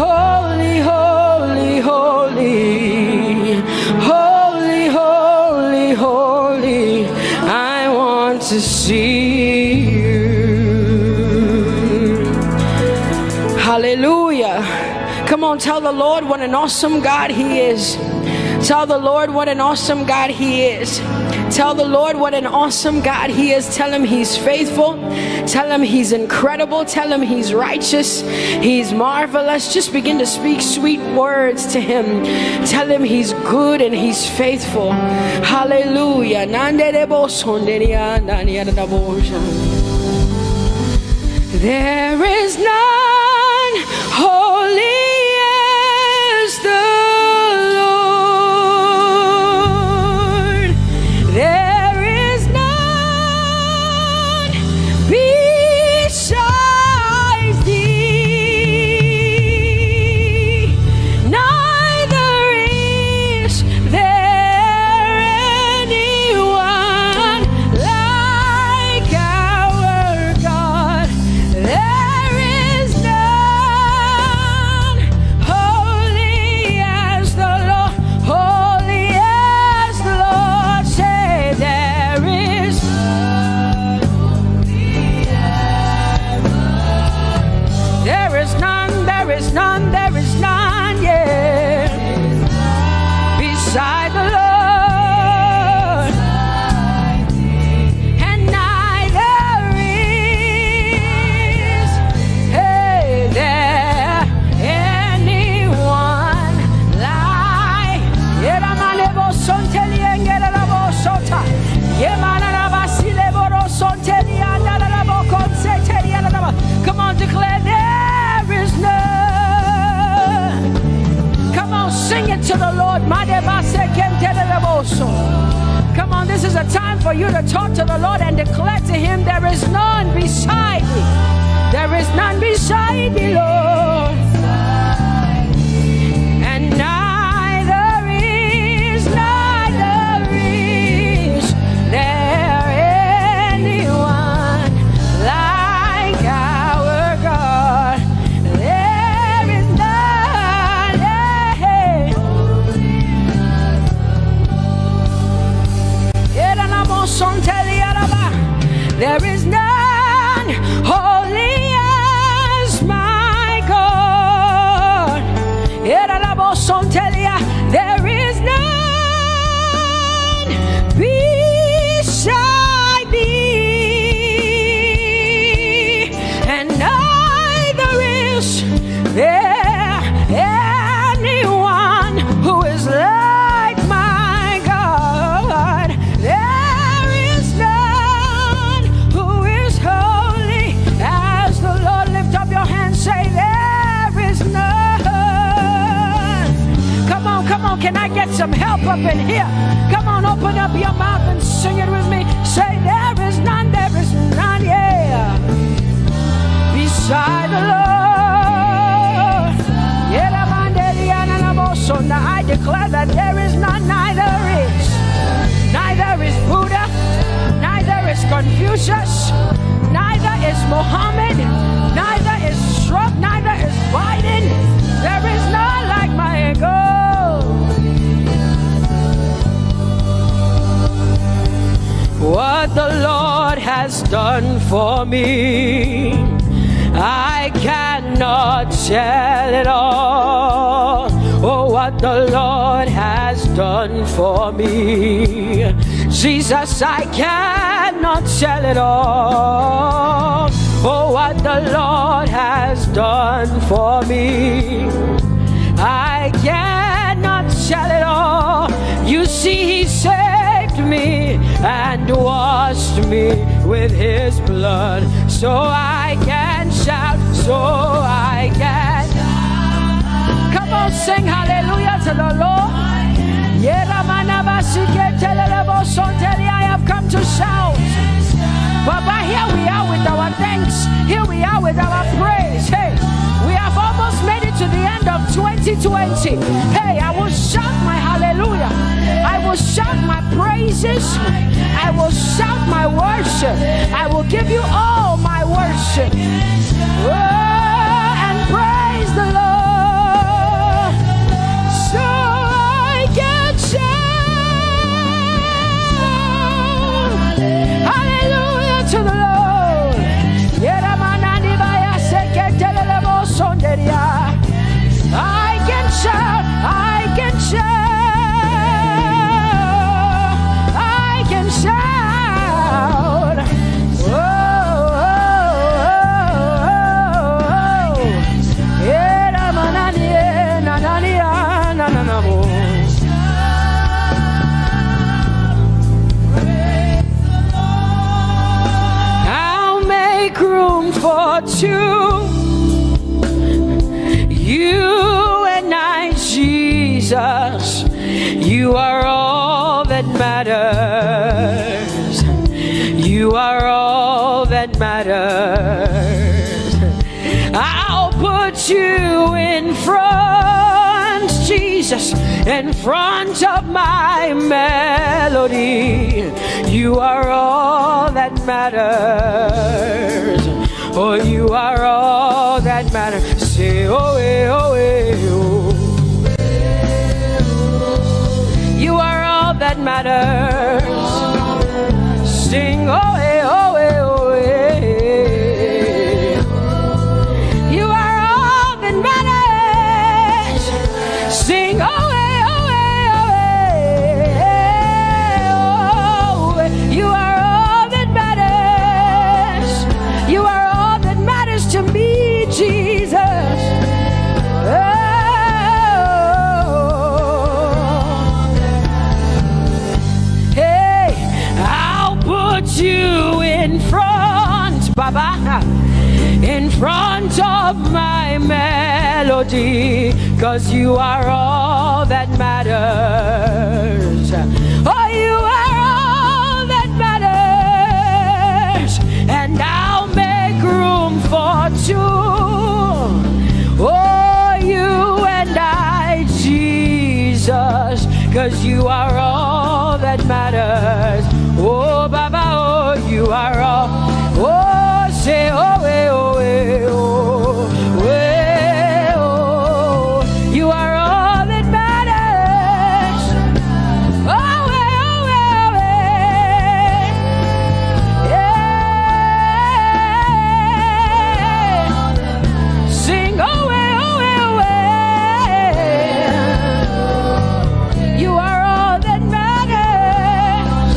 Holy, holy, holy. Holy, holy, holy. I want to see you. Hallelujah. Come on, tell the Lord what an awesome God He is. Tell the Lord what an awesome God He is. Tell the Lord what an awesome God He is. Tell Him He's faithful. Tell Him He's incredible. Tell Him He's righteous. He's marvelous. Just begin to speak sweet words to Him. Tell Him He's good and He's faithful. Hallelujah. There is none holy as the Lord. There is none besides thee. Neither is there anyone like our God. There is none holy as the Lord, holy as the Lord. Say there is none holy as the Lord. There is none, there is none, there is none, yeah, beside the Lord. And neither is there anyone like. Come on, declare there is none. Come on, sing it to the Lord. Come on, this is a time for you to talk to the Lord and declare to Him there is none beside thee. There is none beside thee, Lord. And neither is there anyone like our God. There is none, there is none holy as my God. There is none beside thee, and neither is there anyone who is like my God. There is none who is holy as the Lord. Lift up your hands, say there is none. Come on, can I get some help up in here? Come on, open up your mouth and sing it with me. Say there is none, yeah, beside the Lord. Now I declare that there is none, neither is Buddha, neither is Confucius, neither is Muhammad, neither is Trump, neither is Biden. There is none like my God. has done for me. I cannot tell it all. Oh, what the Lord has done for me. Jesus, I cannot tell it all. Oh, what the Lord has done for me. I cannot tell it all. You see, He saved me and washed me with His blood. So I can shout, so I can. Come on, sing hallelujah to the Lord. I have come to shout. Baba, here we are with our thanks. Here we are with our praise. Hey, we have almost made it to the end of 2020. Hey, I will shout my hallelujah. I will shout my praises. I will shout my worship. I will give you all my worship. Oh, and praise the Lord. So I can shout hallelujah to the Lord. I can shout, I can shout, I can shout. Oh, oh, oh, I'll make room for two. You and I, Jesus, you are all that matters. You are all that matters. I'll put you in front, Jesus, in front of my melody. You are all that matters. Oh, you are all that matters. Say, oh, oh, oh. You are all that matters. Sing, oh, oh, oh, oh. You are all that matters. Sing, oh, oh, oh, oh. You are all that matters. You are all that matters to me, Jesus. You in front, Baba, in front of my melody, 'cause you are all that matters. Oh, you are all that matters, and I'll make room for two. Oh, you and I, Jesus, 'cause you are all that matters. Oh, Baba, oh, you are all. Oh, say, oh, eh, oh, eh, oh, eh, oh. You are all that matters. Oh, eh, oh, eh, oh, eh. Yeah. Sing, oh, eh, oh, eh, oh, eh. You are all that matters.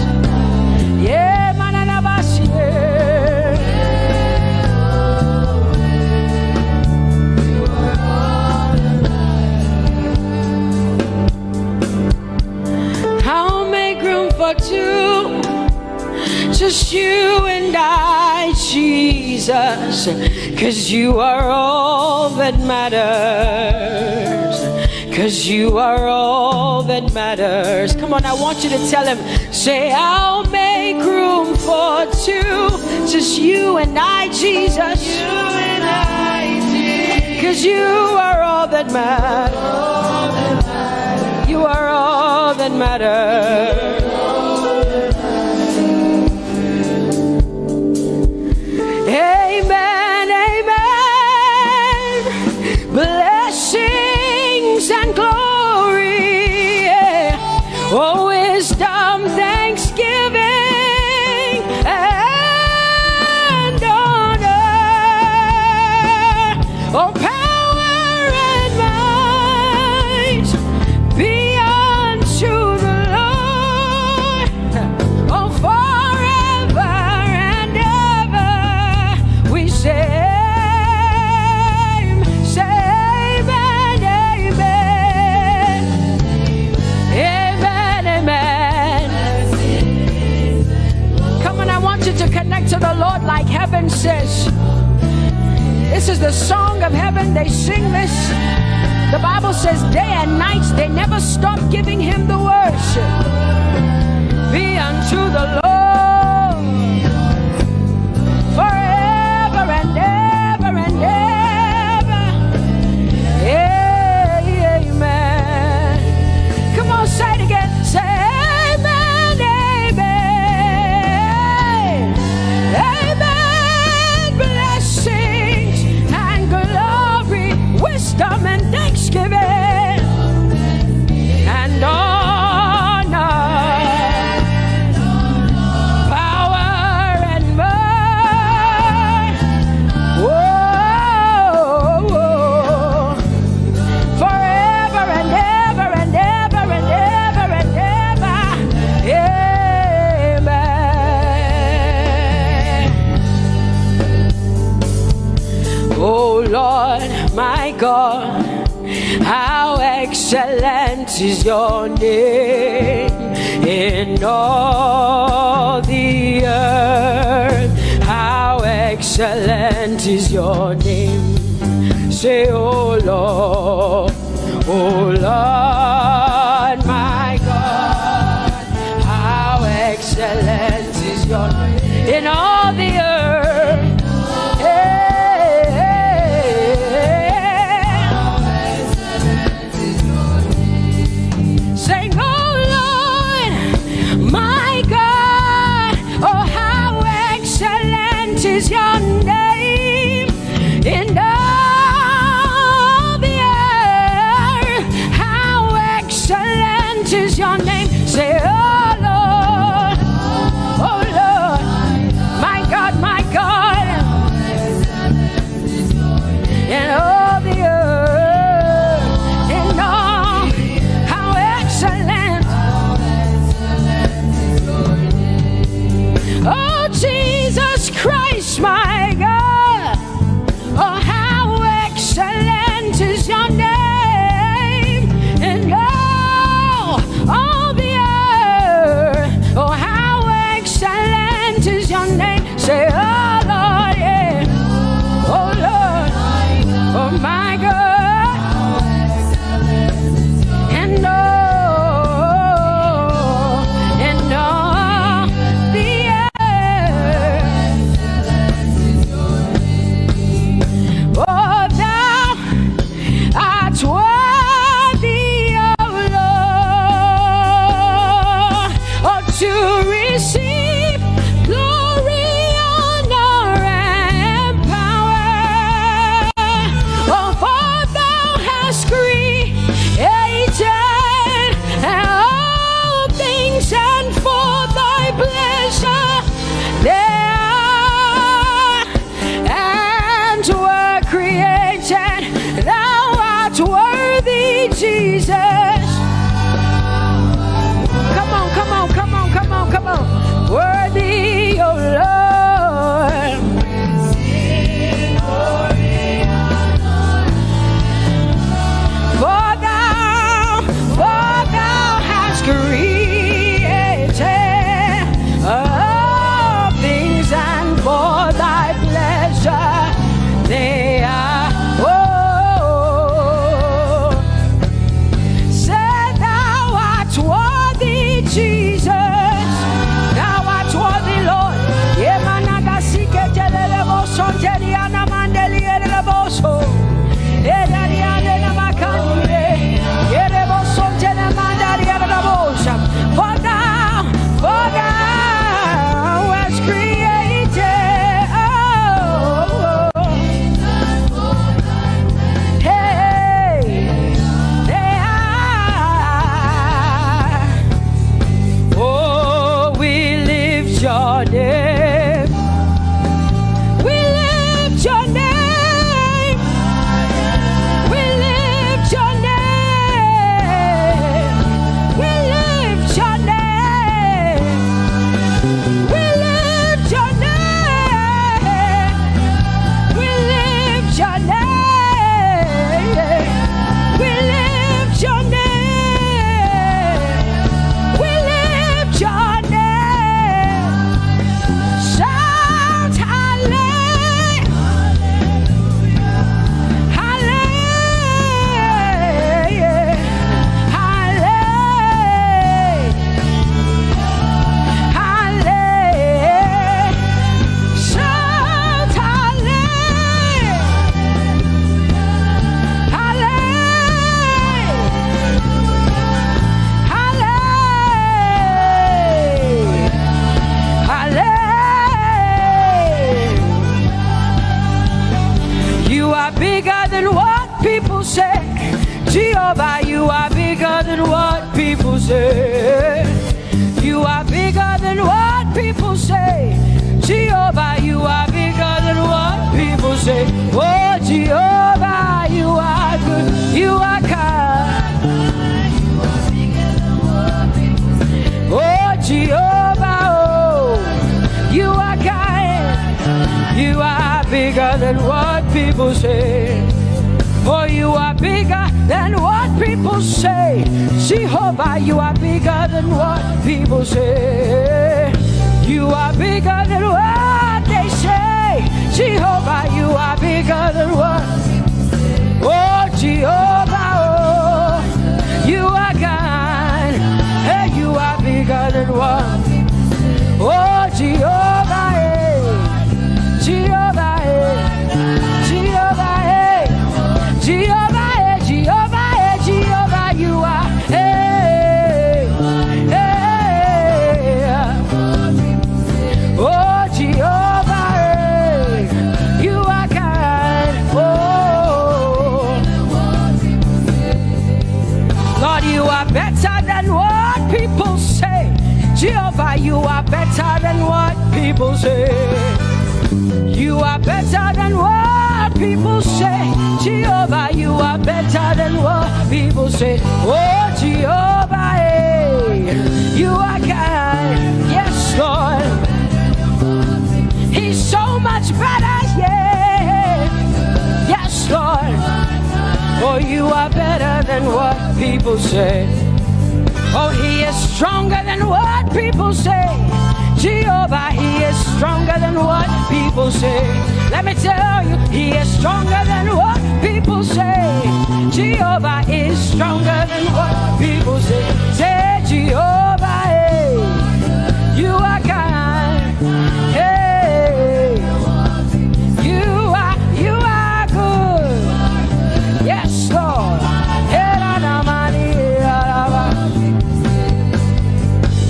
Yeah, manana bashi. I'll make room for two, just you and I, Jesus, 'cause you are all that matters. 'Cause you are all that matters. Come on, I want you to tell him, say, I'll make room for two, just you and I, Jesus. You and I, Jesus. 'Cause you are all that matters. You are all that matters. Amen, amen. Blessings and glory, yeah. Oh, wisdom, thanksgiving, and heaven says, this is the song of heaven. They sing this. The Bible says day and night they never stop giving him the worship. Be unto the Lord forever and ever and ever. Amen. Come on, say it again. Say amen, amen. Amen. Blessings and glory, wisdom and thanksgiving and honor, power and might. Whoa, forever and ever and ever and ever and ever. Amen. Oh Lord, my God, how excellent is your name in all the earth. How excellent is your name. Say, oh Lord, my God, how excellent is your name in all the earth. Sing, oh Lord, my God, oh how excellent is your name in all the earth. How excellent is your name. Say, oh Lord, my God, in all the earth, in all, how excellent. Oh Jesus Christ, my God, oh how excellent is your name in all the earth. Oh how excellent is your name. Say, oh Lord, yeah. Oh Lord, oh my God, and all the earth. Oh, thou art worthy, O Lord, oh, to receive glory, honor, and power. Oh, for thou hast created all things, and for thy pleasure they are and were created. Thou art worthy, Jesus. Come on, come on, come on, come on, come on. Worthy, O Lord. For thou hast created all things, and for thy pleasure they are. Oh, say thou art worthy, Jesus. Thou art worthy, Lord. Yemanagasike telelebo sonteriana mandelielebo so. Edariane namakandile. Yerebo sontele mandarielebo so. For thou hast created. Oh, hey, they are. Oh, we lift your name. We lift your name. We lift your name. We lift your name. We lift your name. We lift your name. We lift your name. We lift your name. what people say. Jehovah, you are bigger than what people say. Oh, Jehovah, you are good. You are kind. Oh, Jehovah, oh, you are kind. You are bigger than what people say. Oh, you are bigger than what people say. Jehovah, you are bigger than what people say. You are bigger than what they say. Jehovah, you are bigger than what. Oh, Jehovah, oh, you are God. Hey, you are bigger than what. Oh, Jehovah, hey. Jehovah, hey. Jehovah, hey. Jehovah, hey. Jehovah, hey. Jehovah, you are. Hey, hey. Oh, Jehovah, hey. You are kind. Oh, Lord, you are better than what people say. Jehovah, you are better than what people say. You are better than what people say. Jehovah, you are better than what people say. Oh, Jehovah, hey, you are kind. Yes, Lord. He's so much better, yeah. Yes, Lord. Oh, you are better than what people say. Oh, he is stronger than what people say. Jehovah, he is stronger than what people say. Let me tell you, he is stronger than what people say. Jehovah is stronger than what people say. Say, Jehovah, hey, you are kind. Hey, you are good. Yes, Lord.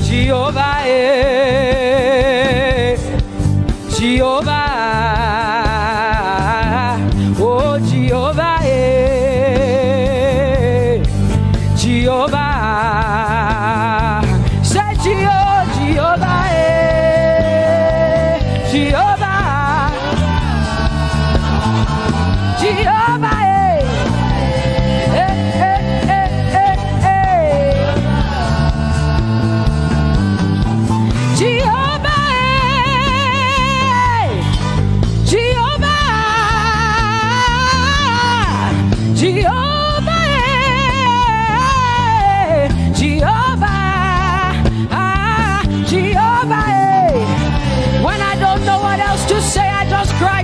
Jehovah, Jehovah, oh Jehovah, Jehovah, say Jehovah, Jehovah, Jehovah,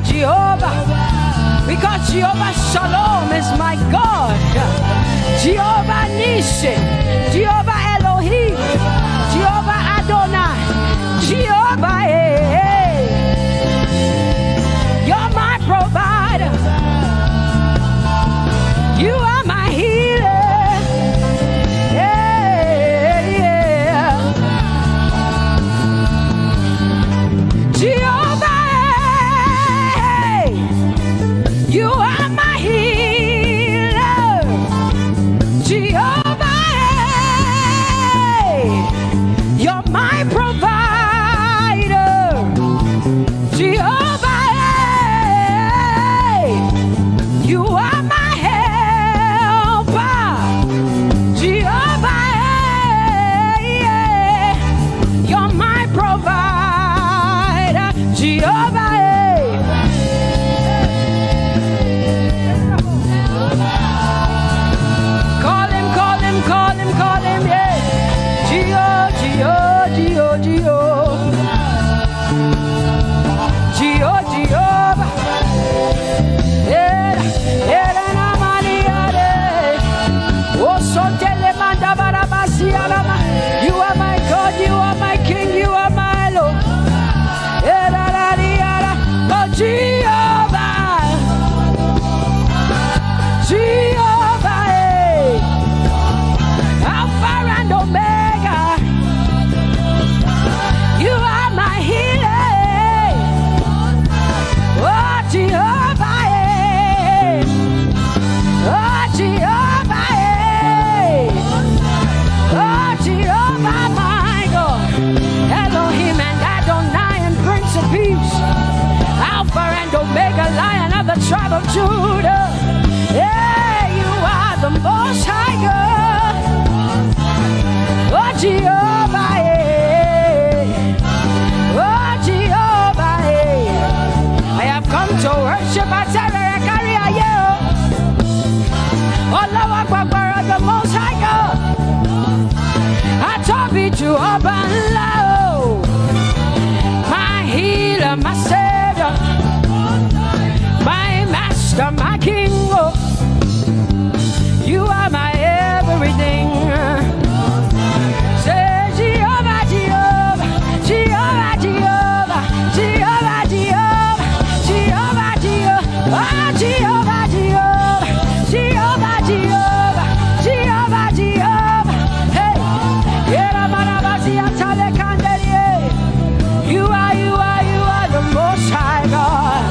Jehovah, because Jehovah Shalom is my God. Jehovah Nissi, Jehovah Elohim, Jehovah Adonai, Jehovah, hey, you're my provider. You are my healer. Yeah, yeah. Jehovah, you are my healer, Jehovah, you're my provider, Jehovah, you are my helper, Jehovah, you're my provider, Jehovah. Call him, yeah. Jehovah. You are my God, you are my King, you are my Lord. Judah. Yeah, you are the Most High God. Oh, Jehovah, yeah. Oh, Jehovah, yeah. I have come to worship at Terekari, yeah. Oh, Lord, the Most High God. I Tope Jehovah, my healer, my savior, my master, my king. Oh, you are my everything. Say Jehovah, Jehovah, Jehovah, Jehovah, Jehovah, Jehovah, Jehovah, Jehovah, oh, Jehovah, Jehovah, Jehovah, Jehovah, Jehovah, Jehovah. Hey, you are the Most High God.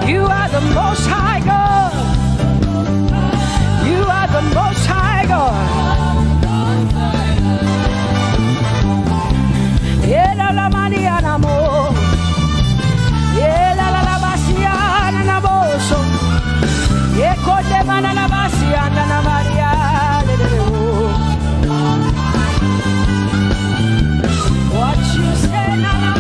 You are the Most High God. You are the Most High God. Yela la Mariana mo. Yela la Bassiana na boso. Yeko de mana la Bassiana na Maria. What you say na na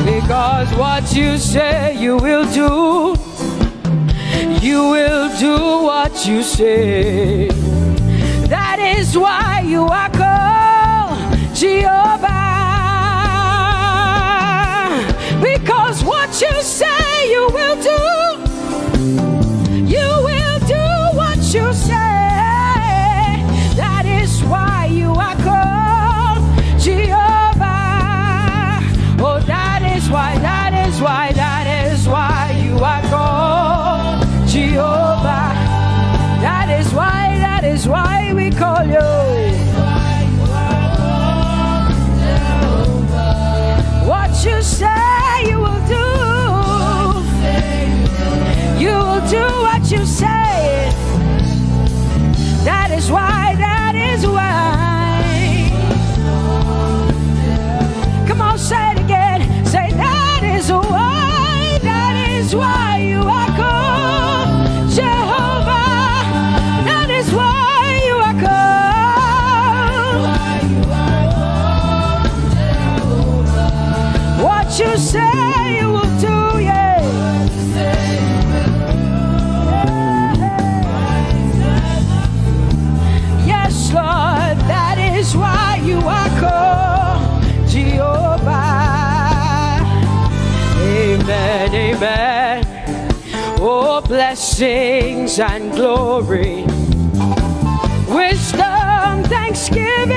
because what you say you will do what you say. That is why you are called Jehovah. Because what you say you will do what you say. That is why you are called Jehovah. Oh, that is why you are called Jehovah. That is why we call you. What you say you will do. You will do what you say. That is why. Come on, say it again. Say that is why you are called Jehovah. That is why you are called. What you say you will do, yeah. Yes, Lord, that is why you are called Jehovah. Amen, amen. Oh, blessings and glory, wisdom, thanksgiving,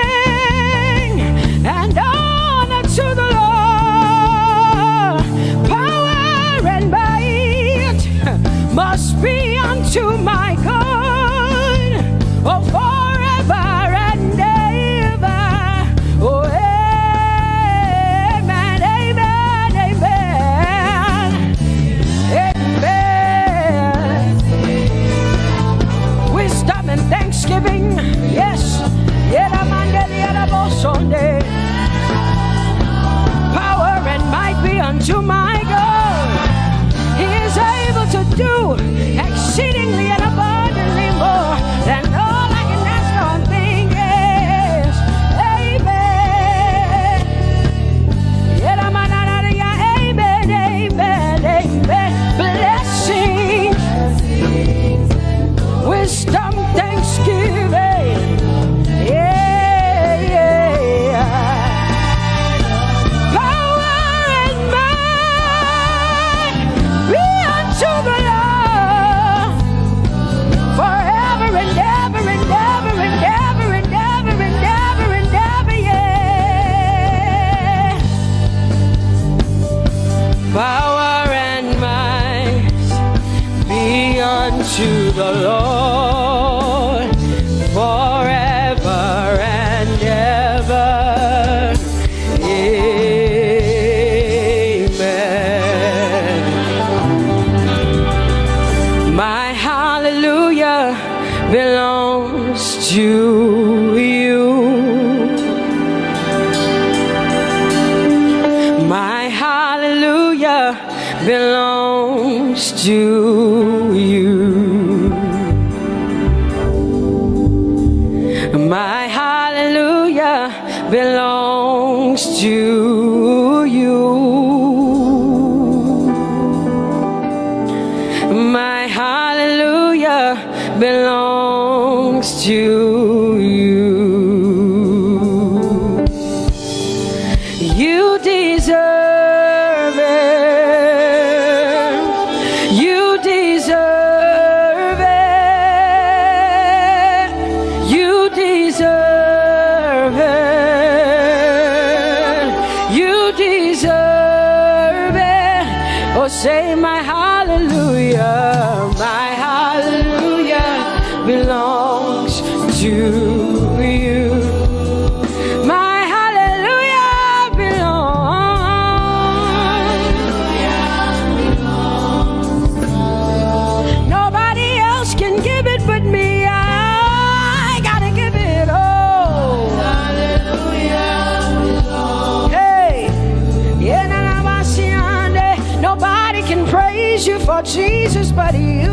and honor to the Lord. Power and might must be unto my God. Oh, forever and ever. Oh, amen, amen, amen, amen. Wisdom and thanksgiving, yes. Power and might be unto my God. He is able to do exceedingly and abundantly more than all I can ask or think. Yes, amen. Amen, amen, amen. Blessings, wisdom, thanksgiving. Yeah, yeah. Power and might be unto the Lord forever and ever and ever and ever and ever and ever and ever, yeah. Power and might be unto the Lord forever and ever. Amen. My hallelujah to you. My hallelujah belongs to you. My hallelujah belongs to you. My hallelujah belongs to you. You deserve it. You deserve it. You deserve it. You deserve it. Oh, say my hallelujah. My hallelujah belongs to you. My hallelujah belongs. Nobody else can give it but me. I gotta give it all. Hallelujah. Hey, nobody can praise you for Jesus but you.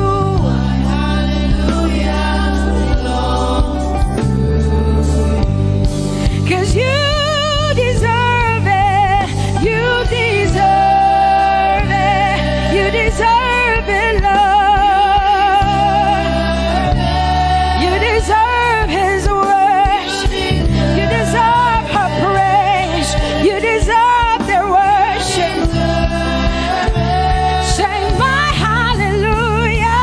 Cause you deserve it. You deserve it. You deserve it, Lord. You deserve his worship. You deserve her praise. You deserve their worship. Say my hallelujah.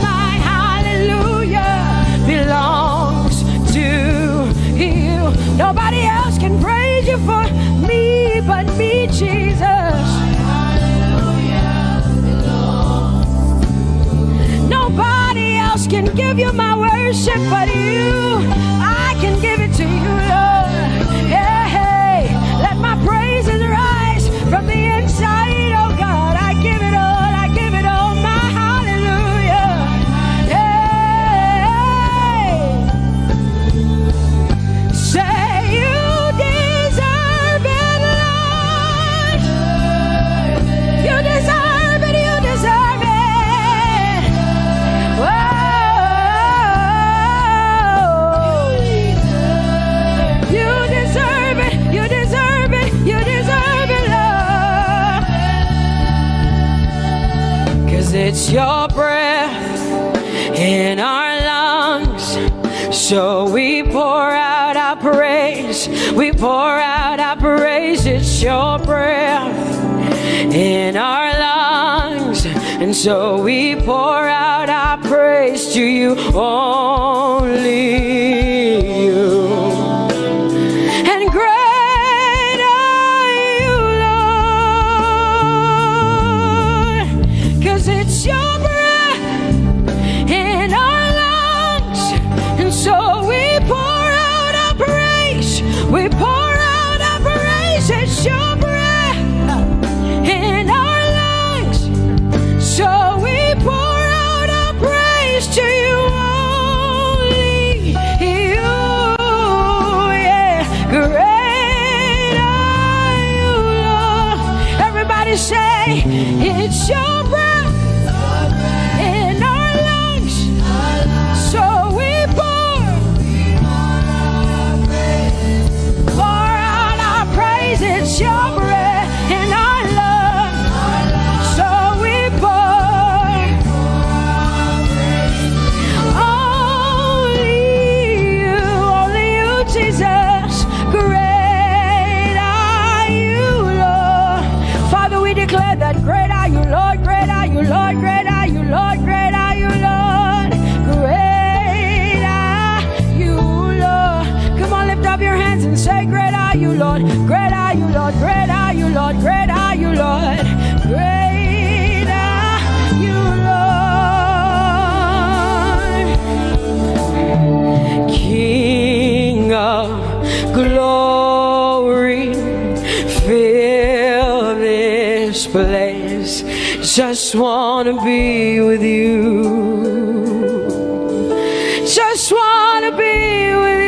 My hallelujah belongs to you. Nobody else can praise you for me but me, Jesus. Nobody else can give you my worship but you. I can give it to you, Lord. Hey, hey, let my praises rise from the inside, oh God. I give it all, I give it all, my hallelujah. Hey, say you deserve it, Lord. You deserve it, you deserve it. Whoa. You deserve it, you deserve it, you deserve it, Lord. Cause it's your breath in our lungs. So we pour out our praise. We pour out our praise. It's your breath in our lungs. And so we pour out our praise to you, only you. And great are you, Lord. Cause it's your breath in our lungs. And so we pour out our praise. We pour out our praise. It's your breath in our lungs. So we pour out our praise to you, only you. Yeah, great are you, Lord. Everybody say, it's your breath in our lungs. So we pour out our praise. It's your breath in our lungs. So we pour only you, Jesus. Great are you, Lord. Father, we declare that great are you, Lord. Great are you, Lord. Great are you, Lord. Great are you, Lord. Great are you, Lord. Come on, lift up your hands and say, great are you, Lord. Great are you, Lord. Great are you, Lord. Great are you, Lord. Great are you, Lord. King of glory, fill this place. Just wanna be with you. just want to be with you.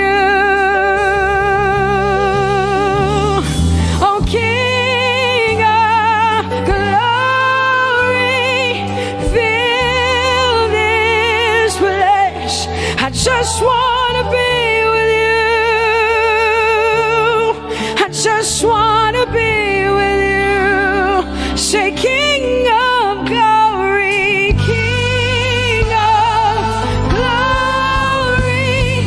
Oh, King of glory, fill this place. I just want to be with you. I just want to be with you. Say, King of glory, King of glory,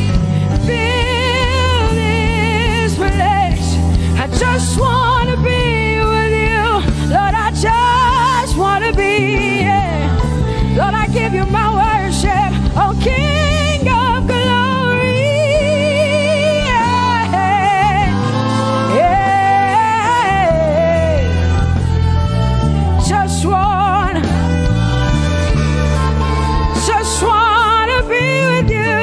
fill this place. I just want to be with you. Lord, I just want to be, yeah. Lord, I give you my worship. Oh, King of glory, yeah, yeah. Just want to be with you.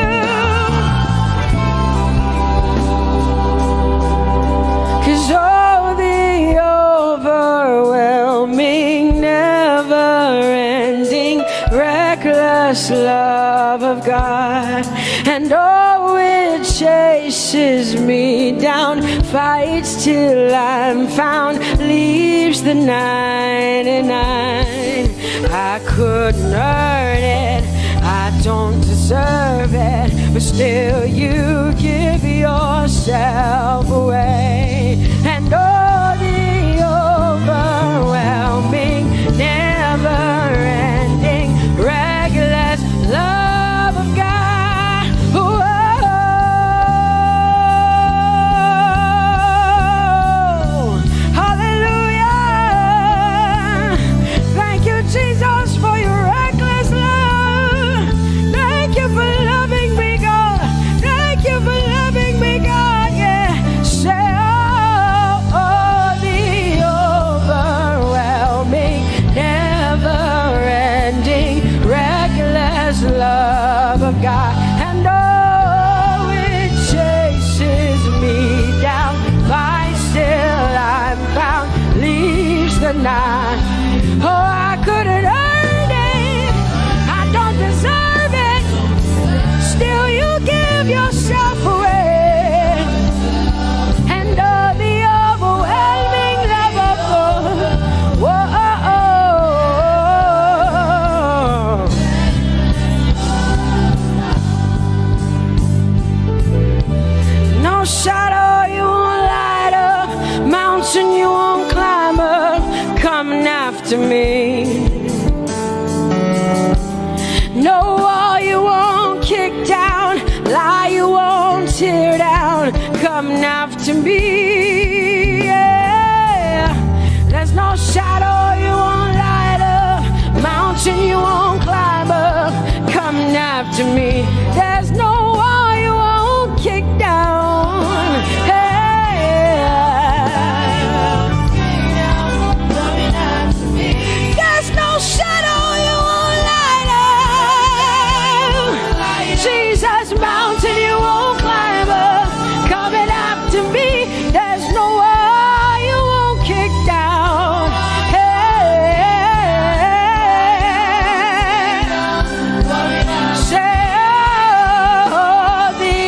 'Cause oh, the overwhelming, never-ending, reckless love of God, and oh, it chases me down, fights till I'm found, leaves the 99. I couldn't earn it, I don't deserve it, but still you give yourself away. And oh, the overwhelming, never-ending, reckless love of God. Whoa. Hallelujah. Thank you, Jesus, for your reckless love. Thank you for loving me, God. Thank you for loving me, God. Yeah. Say, oh, the overwhelming, never-ending, reckless love of God. And oh, it chases me down, finds till I'm found, leaves the 9. Oh, I couldn't earn it, I don't deserve it, still you give yourself away. And oh, the overwhelming love of God. Whoa. No shadow you won't light up, mountain you won't climb up, coming after me. No wall you won't kick down, lie you won't tear down, coming after me. Yeah. There's no shadow you won't light up, mountain you won't climb up, coming after me. There's no wall you won't kick down. Hey. There's no shadow you won't light up. Jesus, mountain you won't climb up, coming after me. There's no wall you won't kick down. Hey. Say, oh, the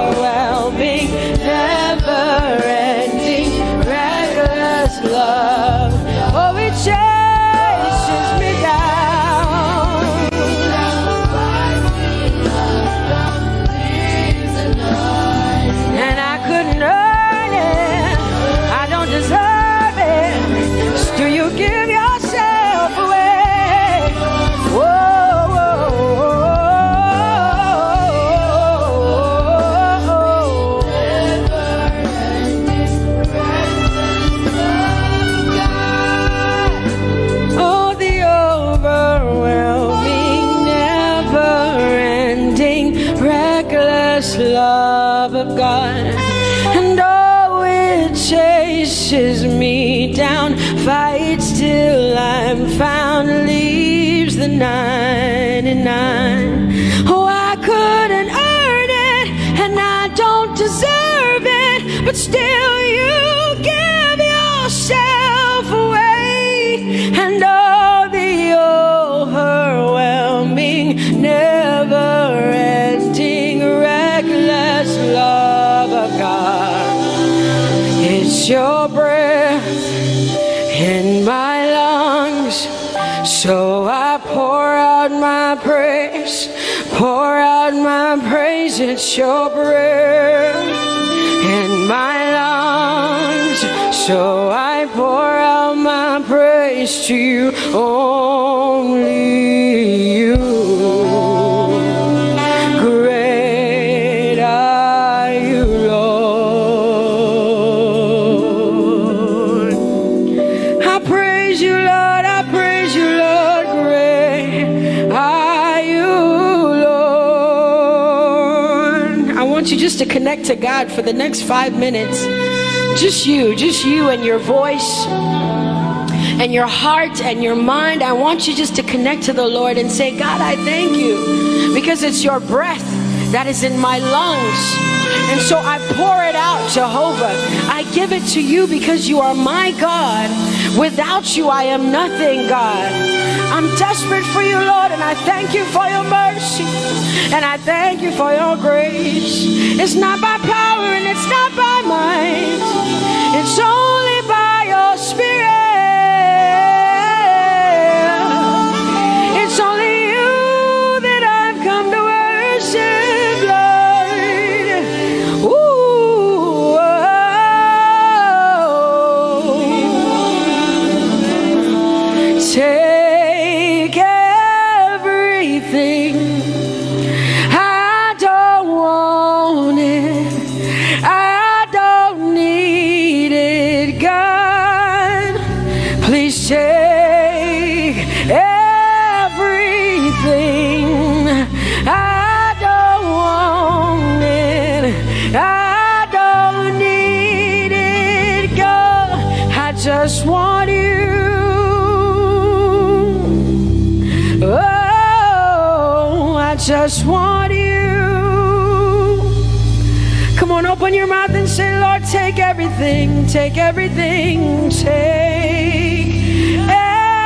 overwhelming, never-ending, reckless love. Oh, it chases me down. And I couldn't earn it, I don't deserve it, still you give yourself away. Whoa, whoa, oh, the overwhelming, never-ending, reckless love of God. And oh, it chases me down, fights till I'm found, leaves the 99. Oh, I couldn't earn it, and I don't deserve it, but still you give yourself away. And oh, the overwhelming, never So I pour out my praise, it's your breath in my lungs. So I pour out my praise to you, only you. Great are you, Lord. I praise you, Lord. I praise you, Lord. Great are you, Lord. I want you just to connect to God for the next 5 minutes. Just you and your voice and your heart and your mind. I want you just to connect to the Lord and say, God, I thank you because it's your breath that is in my lungs. And so I pour it out, Jehovah. I give it to you because you are my God. Without you, I am nothing, God. I'm desperate for you, Lord, and I thank you for your mercy. And I thank you for your grace. It's not by power and it's not by might. It's only by your Spirit. It's only you that I've come to worship, Lord. Ooh, oh. Take everything. I don't want it. I don't need it, God. Please take everything. I don't want it. I don't need it, God. I just want you. Oh, I just want you. Come on, open your mouth and say, Lord, take everything, take everything, take everything.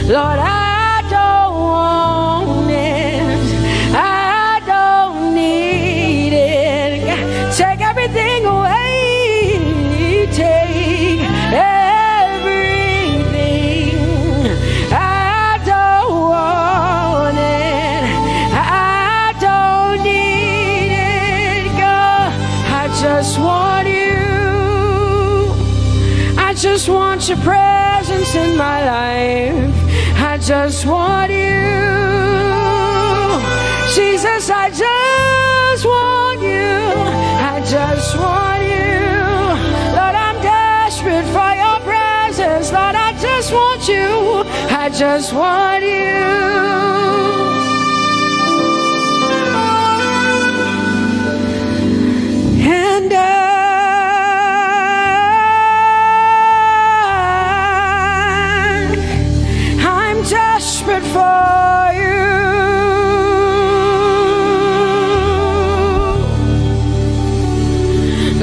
Lord, I don't want it. I don't need it. Take everything away. Take everything. I don't want it. I don't need it, God. I just want you. I just want your presence in my life. I just want you. Jesus, I just want you. I just want you. Lord, I'm desperate for your presence. Lord, I just want you. I just want you. And I'm desperate for you.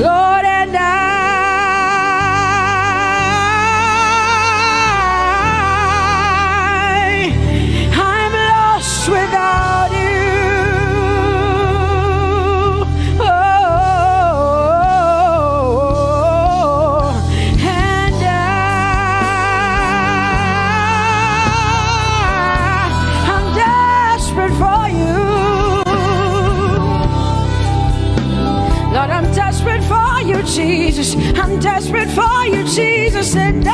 Lord, and I'm lost without you. Oh, and I'm desperate for you. Lord, I'm desperate for you, Jesus. I'm desperate for you, Jesus. And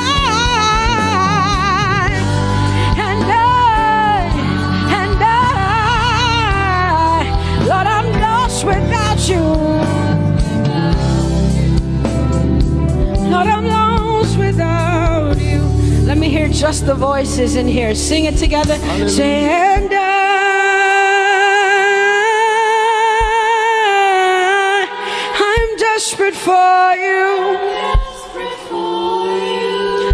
Lord, I'm lost without you. Lord, I'm lost without you. Let me hear just the voices in here. Sing it together. Say, and I'm desperate for you.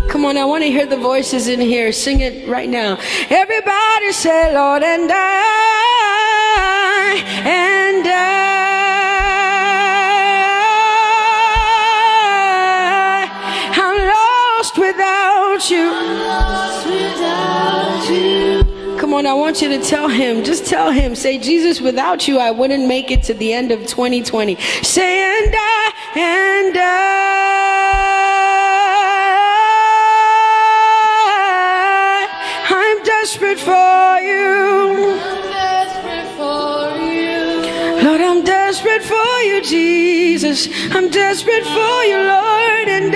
Come on, I want to hear the voices in here. Sing it right now. Everybody say, Lord, and I'm lost without you. Come on, I want you to tell him. Just tell him. Say, Jesus, without you, I wouldn't make it to the end of 2020. Say, and you, Jesus. I'm desperate for you, Lord, and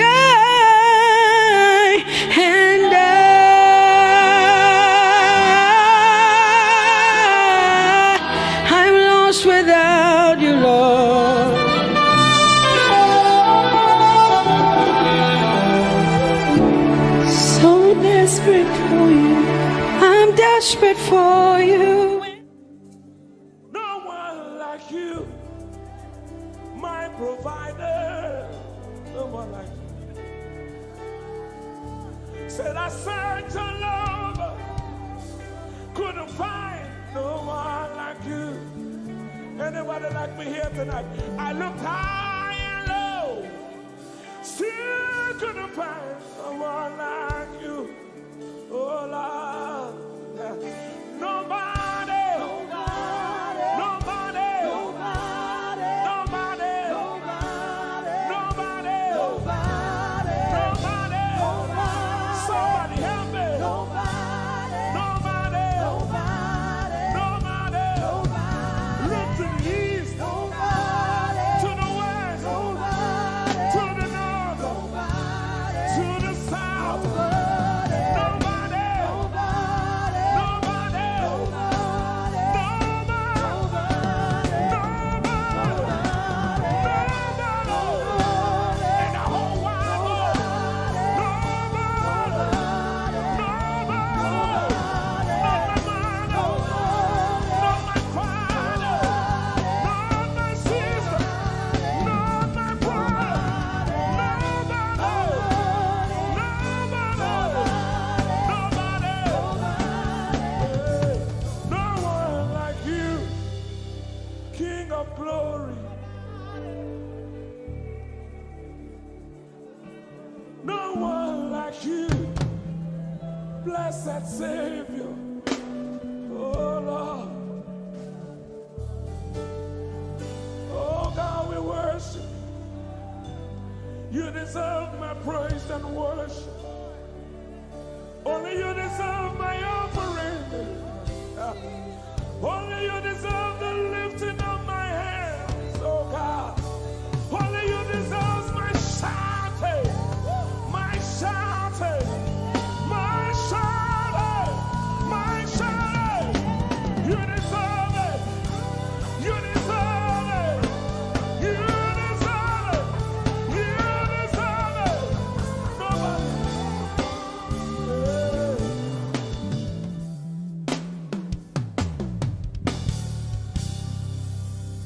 I'm lost without you, Lord. So desperate for you. I'm desperate for you. No one like you, my provider. No one like you. Said I searched all over, couldn't find no one like you. Anybody like me here tonight? I looked high and low, still couldn't find no one like you. Oh Lord, nobody, nobody, nobody, nobody, nobody, nobody, nobody, nobody, somebody help me. Nobody, nobody, nobody, look to the east, to the west, to the north, to the south. Blessed Savior, oh Lord, oh God, we worship you. You deserve my praise and worship. Only you deserve my offering. Only you deserve the lifting of my hands, oh God. Only you deserve my shouting, my shouting. You deserve it. You deserve it. You deserve it. You deserve it. Nobody.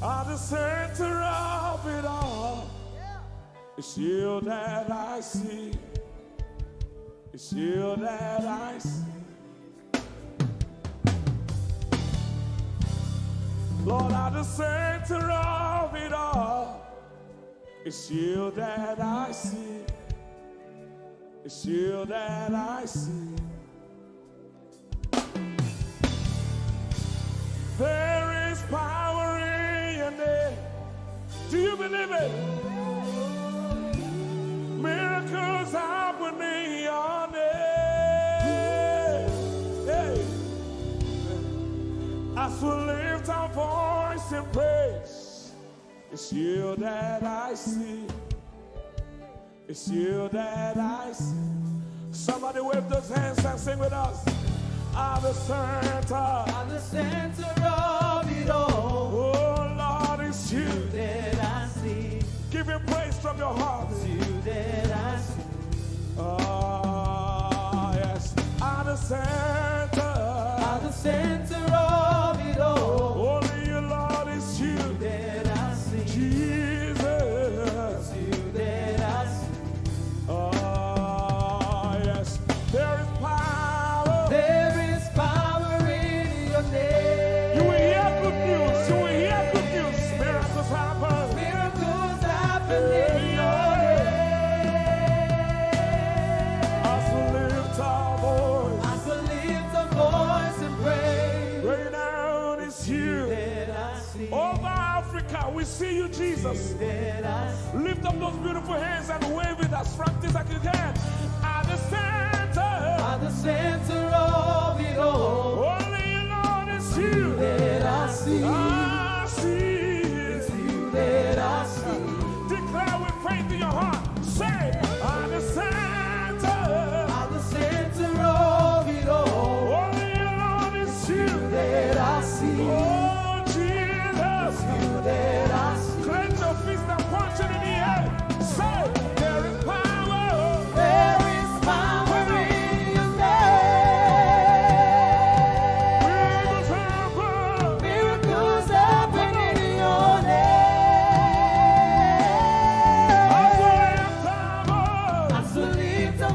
At the center of it all, it's you that I see. It's you that I see. Lord, at the center of it all, it's you that I see. It's you that I see. There is power in your name. Do you believe it? Miracles happen in your name. Hey. As we lift our voice in praise, it's you that I see. It's you that I see. Somebody wave those hands and sing with us. At the center of it all. Oh Lord, it's you that I see. Give him praise from your heart. It's you that I see. Oh yes. At the center of it all. Only you, Lord, it's you that I see. Jesus. It's you that I see. Oh yes. There is power. There is power in your name. You will hear good news. You will hear good news. Miracles happen. Miracles happen in your name. As we lift our voice. As we lift our voice and pray. Right now it's you. That I see. Over Africa, we see you, Jesus. That I see. Lift up those beautiful hands and wave it as frantic as you can. At the center of it all. Only you, Lord, it's you that I see. I see. It's you that I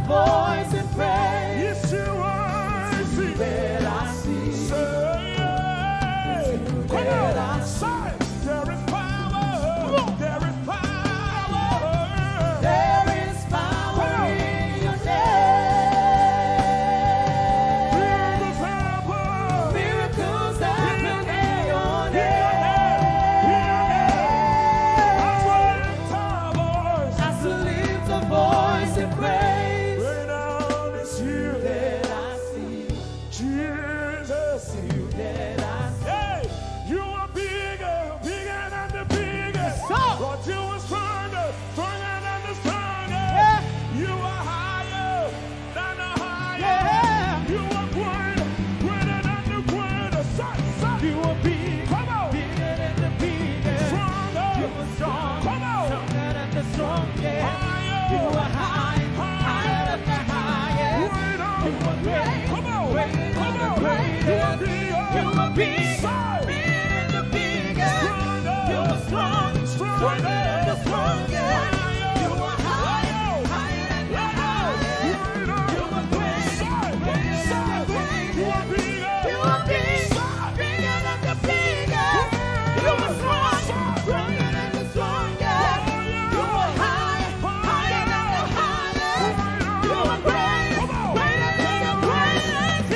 voice in praise. Yes, you are. It's you that I see. Say, It's you come that on. I see. Say, there is power. There is power. There is power in your name. Miracles happen in your name. As I lift a voice in praise. That I see. Jesus, You that I see. hey, you are bigger, bigger than the biggest. Lord, you are stronger, stronger than the strongest. You are higher than the highest. You are greater, greater than the greatest. Son, You are big, come on, bigger than the biggest. stronger, You are strong, come on, stronger than the strongest. higher, You are high, higher than the highest. greater, You are great, come on, greater come than the on, greatest. you are bigger, You are big, Son, bigger than the biggest. stronger, You are strong, stronger than the strongest. higher, You are high, higher than the highest. You are great, greater than the greatest. You are big, bigger than the biggest. You are strong, stronger than the strongest. You are high, higher than the highest. You are great, greater than the greatest.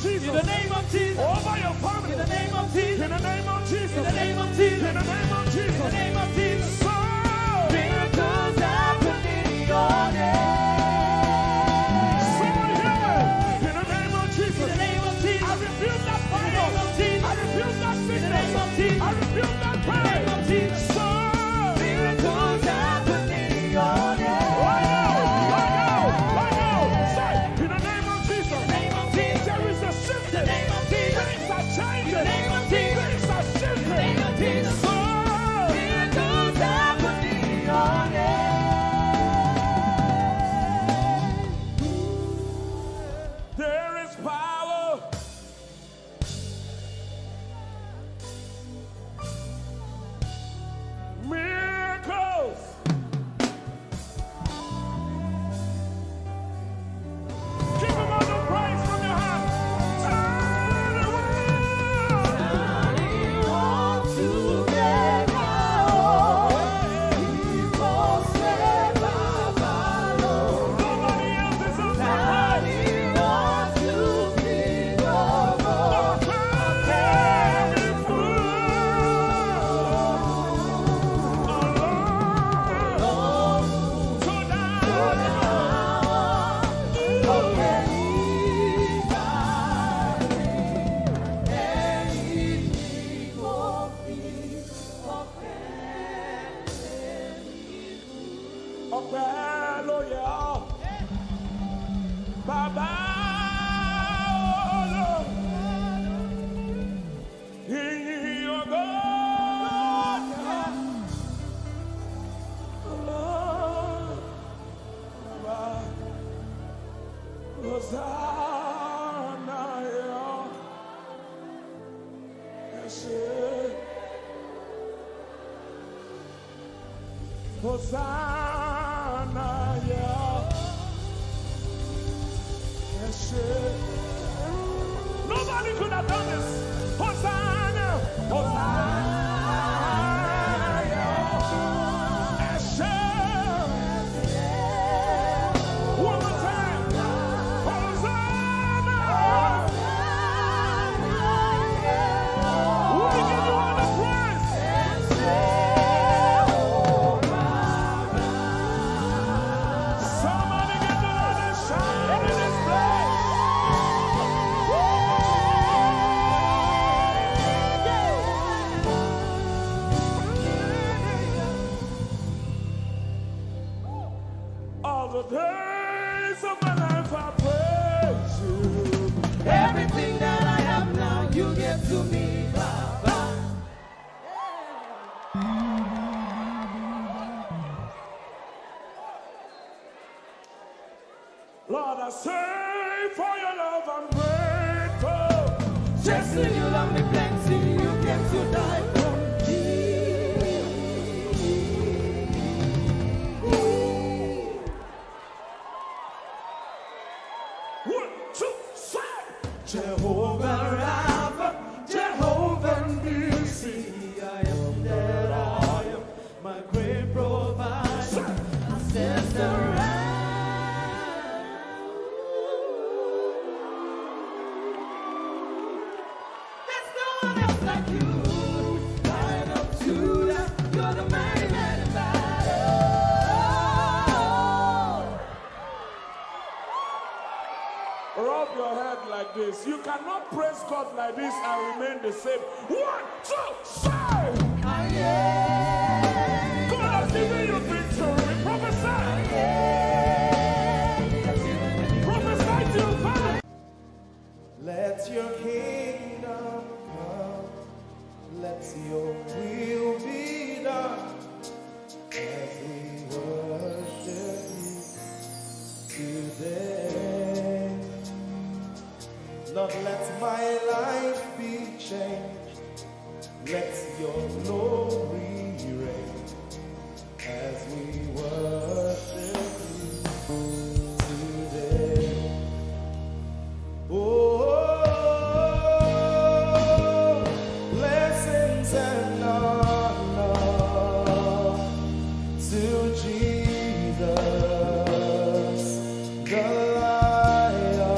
Jesus, In the name of Jesus. Over your family. in the name of Jesus, In the name of Jesus. in the name of Jesus, In the name of Jesus. in the name of Jesus. So, Miracles happen in your name. someone here. In the name of Jesus. In the name of Jesus. I rebuke that In the fire. name of Jesus. I rebuke that In the sickness. name of Jesus. I rebuke that In the name of pain. Jesus. So, Miracles happen in your name. right now. Say, in the name of Jesus. In the name of Jesus. There is a shift. In the name of Jesus. Things are changing. In the name of Jesus. Things are shifting. In the name of Jesus. So, Miracles happen in your name. there is power. Miracles. Give him all the praise from your heart. Turn the world. I want to get Nobody else is on the praise. Ọpẹ́ ló yẹ ọ́. Bàbá olóò. Ìyìn ògo yẹ. Bàbá Hosanna yẹ ọ́. Ẹ ṣé. Hosanna, yeah. Yes, nobody could have done this. Hosanna, Hosanna, yeah. Yes, one more time. Hosanna. We give you all the praise. Somebody get the Lord and shout in this place. for your love, I'm grateful. Just you love me plenty, you came to die for me. 1, 2, 3. Jehovah Rapha, Jehovah Nissi, I am that I am, my great provider. I says the there's no one else like you. Lion of Judah, you're the mighty man in battle. Rub your head like this. You cannot praise God like this and remain the same. 1, 2, 3. God has given you victory. Prophesy. Prophesy to your family. Let your kingdom come. Let your will be done as we worship you today. Lord, let my life be changed. Let your glory reign as we worship you today. Oh, blessings and honor to Jesus, the Lion.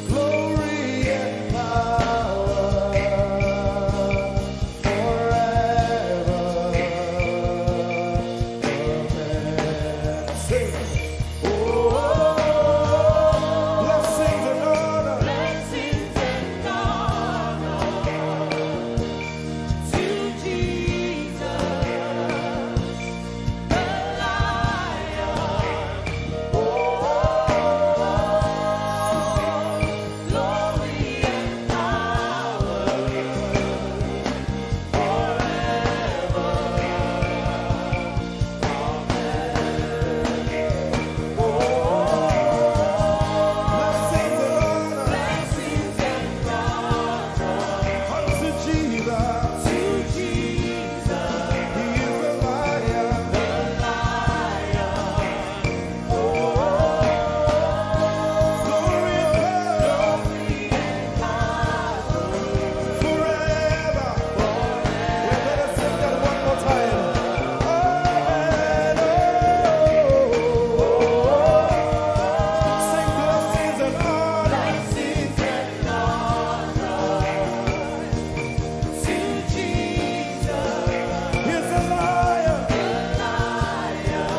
Glory and power forever. Amen. Sing. Blessings and honor. Blessings and honor to Jesus, the Lion. Glory and power Blessings and honor blessings and honor unto Jesus. to Jesus, He is the Lion. the Lion. Glory and power forever. We better sing that one more time. Sing blessings and honor. Blessings and honor to Jesus, He's the Lion. the Lion.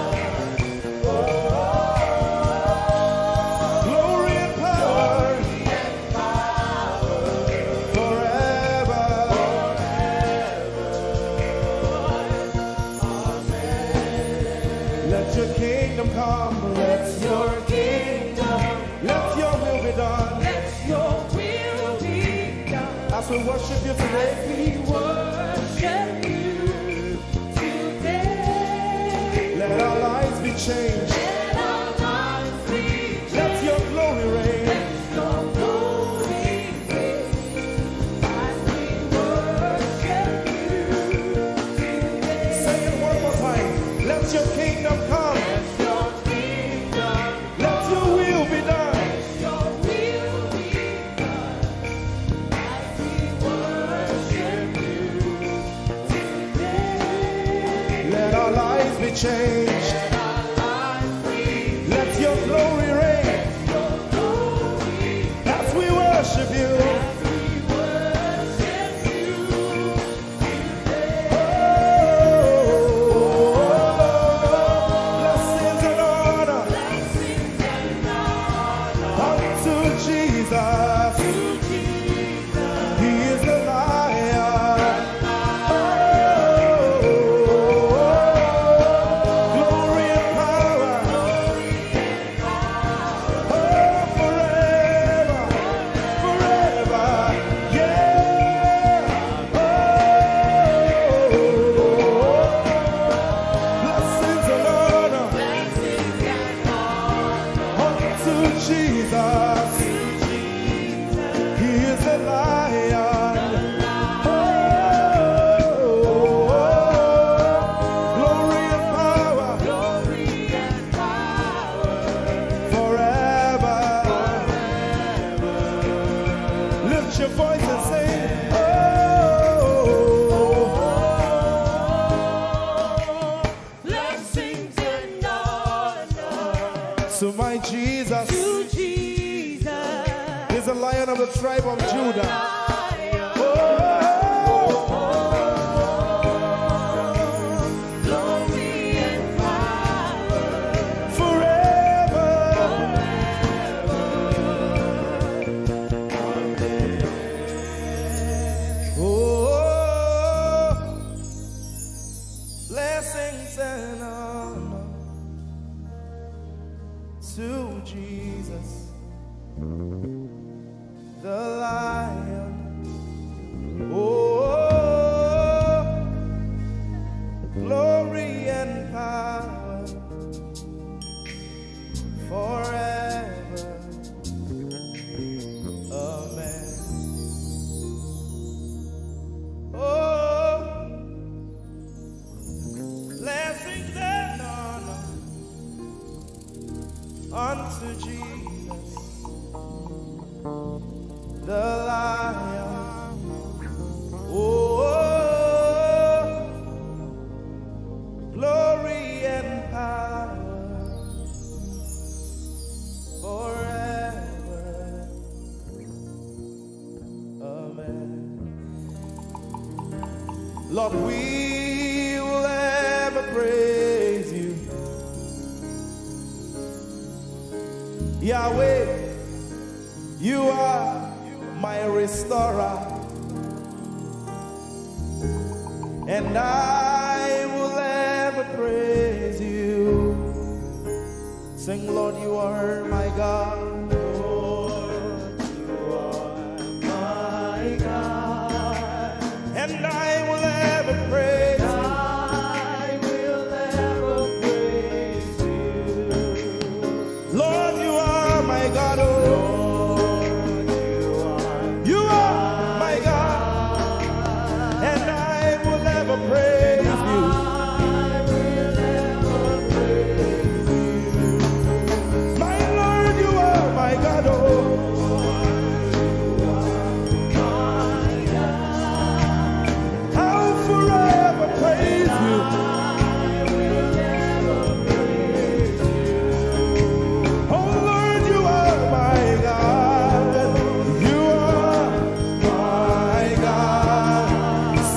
Glory and power forever. Let your kingdom come. Let your kingdom, Let your will be done. let your will be done. As we worship you today, We worship you today. let our lives be changed. Let our lives be Let your glory reign. your glory reign. As we worship you today. Say it one more time. Let your kingdom come. Let your kingdom, Let your will be done. your will be done. As we worship you today. Let our lives be changed. Let our lives Jesus. He is a lion. Glory and power. Forever. Lift your voice and sing. To my Jesus, To Jesus, is a lion of the tribe of Judah. glory and power, Forever. Oh, blessings and honor to Jesus, the lion. Oh, glory and power forever. Amen. Oh, blessings and honor unto Jesus, the lion. Oh, glory and power forever. Amen. Lord, we will ever praise you. Yahweh, you are my restorer, and I will ever praise you. Sing, Lord, you are my God. Lord, you are my God, and I will ever praise you. I will ever praise you. Lord, you are my God. Oh, you are my God, and I will ever praise you. My Lord, you are my God. Oh, I'll forever praise you. Oh Lord, you are my God. You are my God.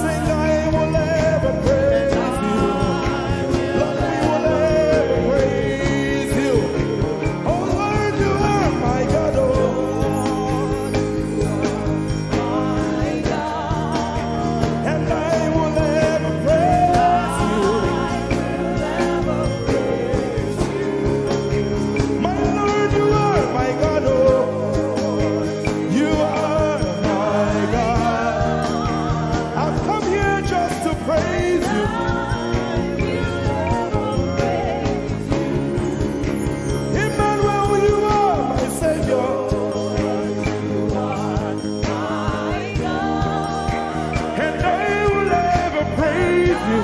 Sing, I will ever praise you. Lord, we will ever praise you. Oh Lord, you are my God. Oh, and I will ever praise you. My Lord, you are my God. Oh, you are my God. I've come here just to praise you. Emmanuel, you are my Savior. And I will ever praise you.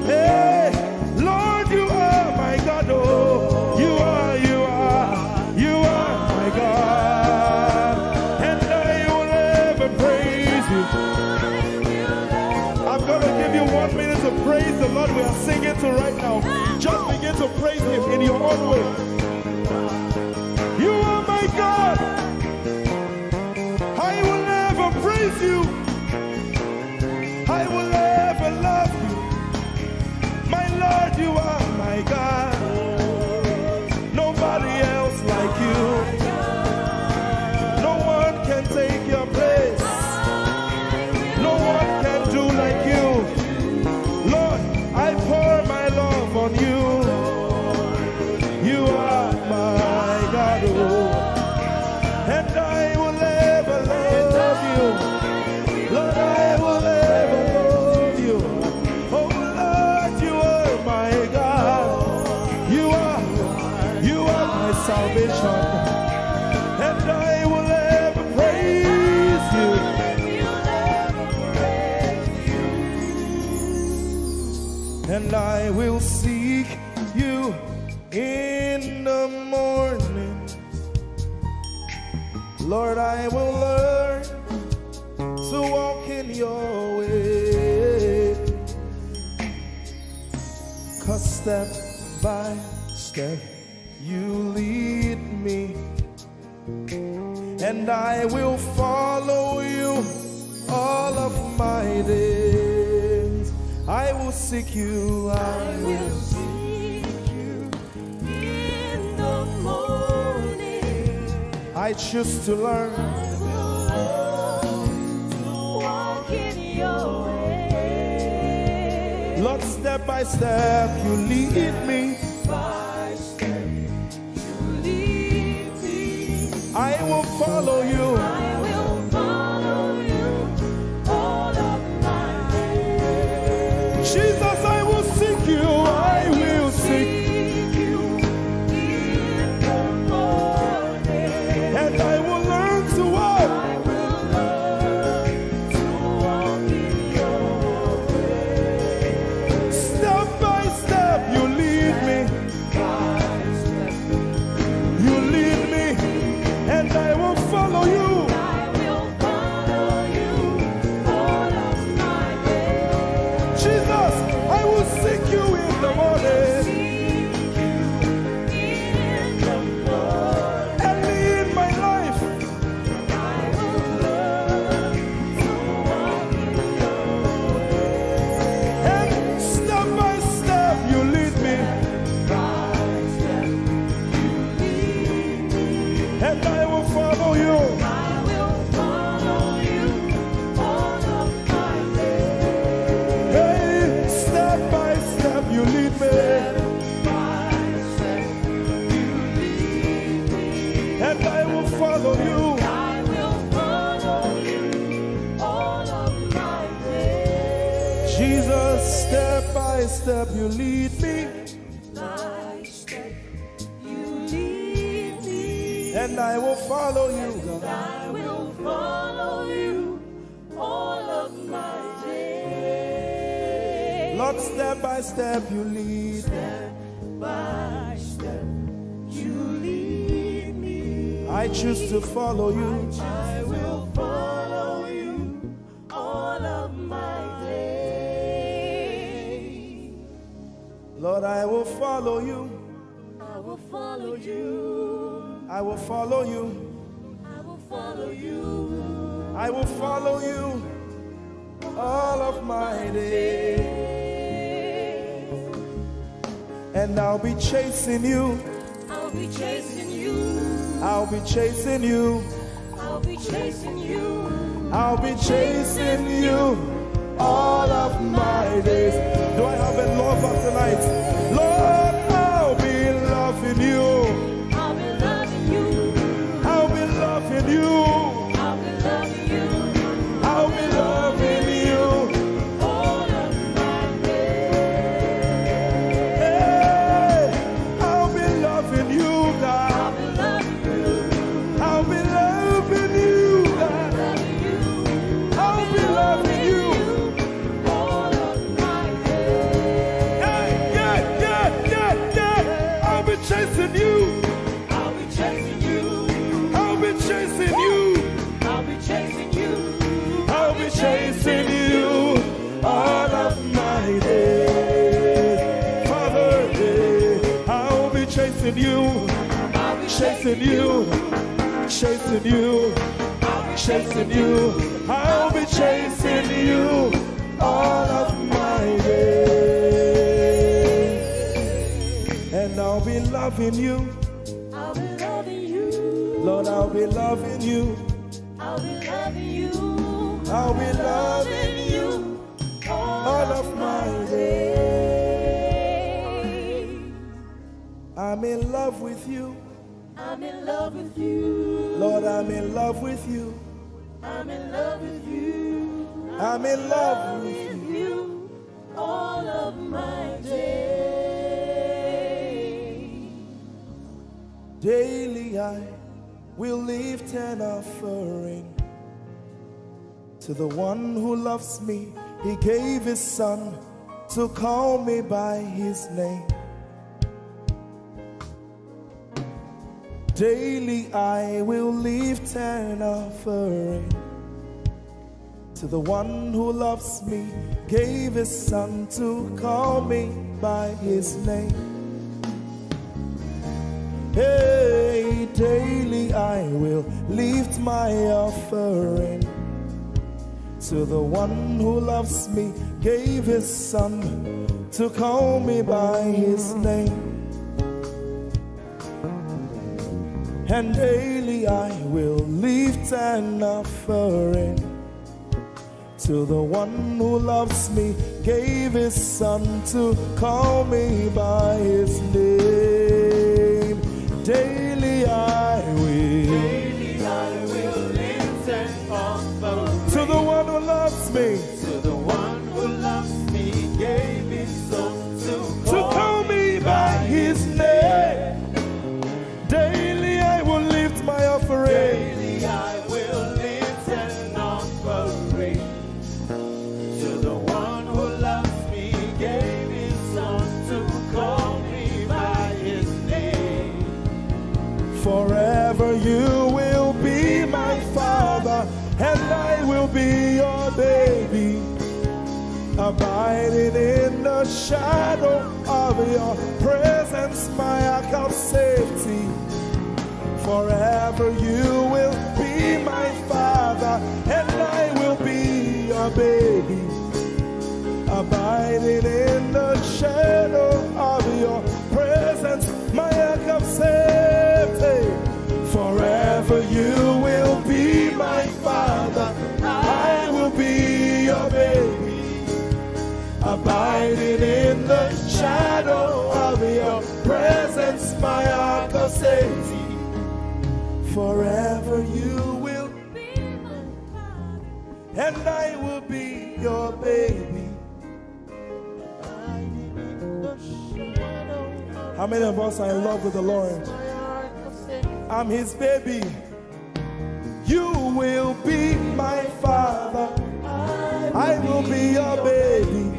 Hey, Lord, you are my God. Oh, you are my God. And I will ever praise you. I'm going to give you 1 minute to praise the Lord. We are singing to right now. Just begin to praise him in your own way. You are my God. I will ever praise you. I will ever love you. My Lord, you are my God. Nobody else like you. No one can take your place. No one can do like you. Lord, I pour my love on you. You are my God. Oh, and I will ever love you. salvation, and I will ever praise you, and I will seek you in the morning. Lord, I will learn to walk in your way, 'cause step by step you lead me, and I will follow you all of my days. I will seek you, I will seek you in the morning. I choose to learn, I will learn to walk in your way. Lord, step by step you lead me. By step you lead me. I will follow you. I will follow you all of my days. Jesus, I will seek you. I will seek you in the morning. And I will learn to walk. I will learn to walk in your way. Step by step you lead me. You lead me, and I will follow you. I will follow you all of my days. Jesus, I will seek you in the morning. Early in my life, I will learn to walk in your way. And step by step you lead me. And I will follow you. I will follow you all of my days. Hey, step by step you lead me. Step by step you lead me. And I will follow you. I will follow you all of my days. Jesus, step by step you lead me. And I will follow you, God. I will follow you all of my days. Lord, step by step you lead. Step by step you lead me. I choose to follow you. I will follow you all of my days. Lord, I will follow you. I will follow you. I will follow you. I will follow you. I will follow you all of my days. And I'll be chasing you. I'll be chasing you. I'll be chasing you. I'll be chasing you. I'll be chasing you all of my days. Do I have a lover tonight? Lord, I'll be loving you. You. I'll be loving you. I'll be loving you all of my days. Hey, I'll be loving you, God. I'll be loving you. I'll be loving you, God. I'll be loving you all of my days. Hey, yeah. I'll be chasing you. I'll be chasing you. I'll be chasing you. I'll be chasing you. I'll be chasing you all of my days. Father, I'll be chasing you. I'll be chasing you. Chasing you. I'll be chasing you. I'll be chasing you all of my days. And I'll be loving you. I'll be loving you. Lord, I'll be loving you. I'll be loving you. I'll be loving you all of my days. I'm in love with you. I'm in love with you. Lord, I'm in love with you. I'm in love with you. I'm in love with you all of my days. Daily I will lift an offering to the one who loves me. He gave his son to call me by his name. Daily I will lift an offering to the one who loves me, gave his son to call me by his name. Hey, daily I will lift my offering to the one who loves me, gave his son to call me by his name. And daily I will lift an offering to the one who loves me, gave his son to call me by his name. Daily I will lift an offering to the one who loves me, to the one who loves me, gave his son to call me by his name. Daily I will lift my offering. Daily I will lift an offering to the one who loves me, gave his son to call me by his name. Forever you will be my father, and I will be your baby, abiding in the shadow of your presence, my ark of safety. Forever you will be my father, and I will be your baby, abiding in the shadow of your presence, my ark of safety. Forever you will be my father, I will be your baby, abiding in the shadow of your presence, my ark of safety. Forever you will be my father, and I will be your baby. How many of us are in love with the Lord? I'm his baby. You will be my father, I will be your baby,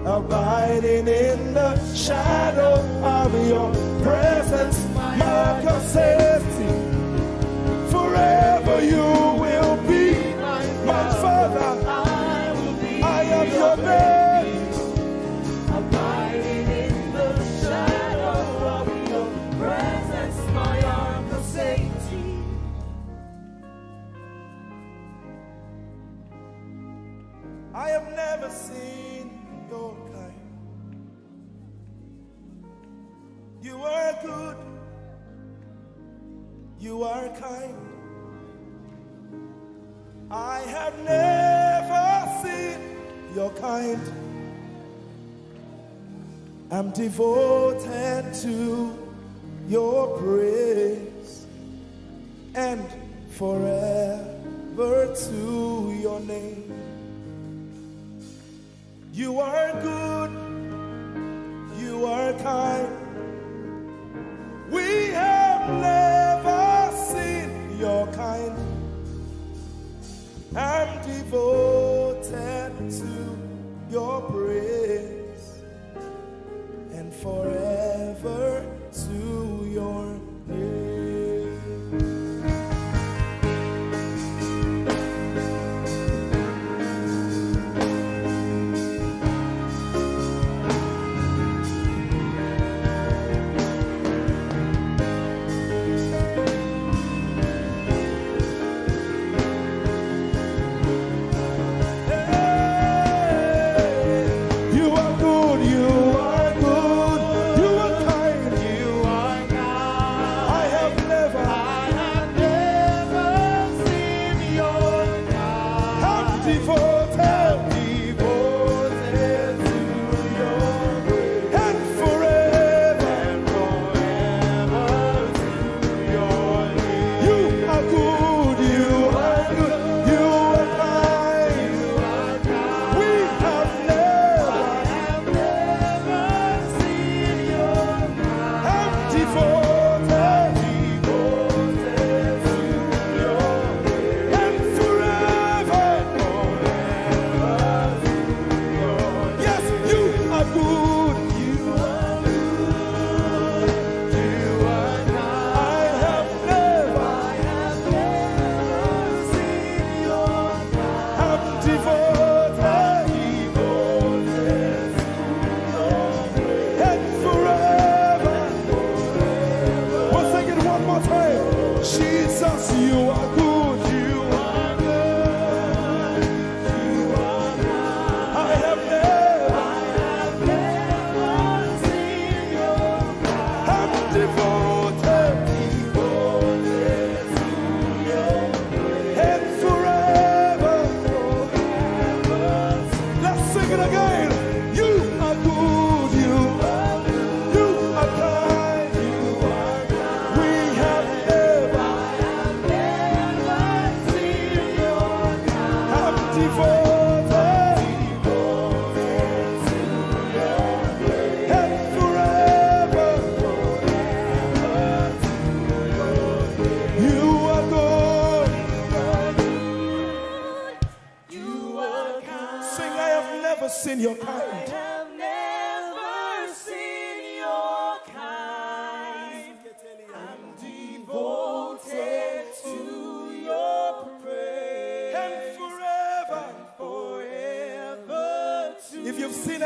abiding in the shadow of your presence, my ark of safety. Forever you will be my father, I am your baby, Abiding in the shadow of your presence, my ark of safety. I have never seen your kind. You are good, you are kind. I have never seen your kind. I'm devoted to your praise, and forever to your name. You are good, you are kind. We have never seen your kind. I'm devoted to your praise, and forever to your name.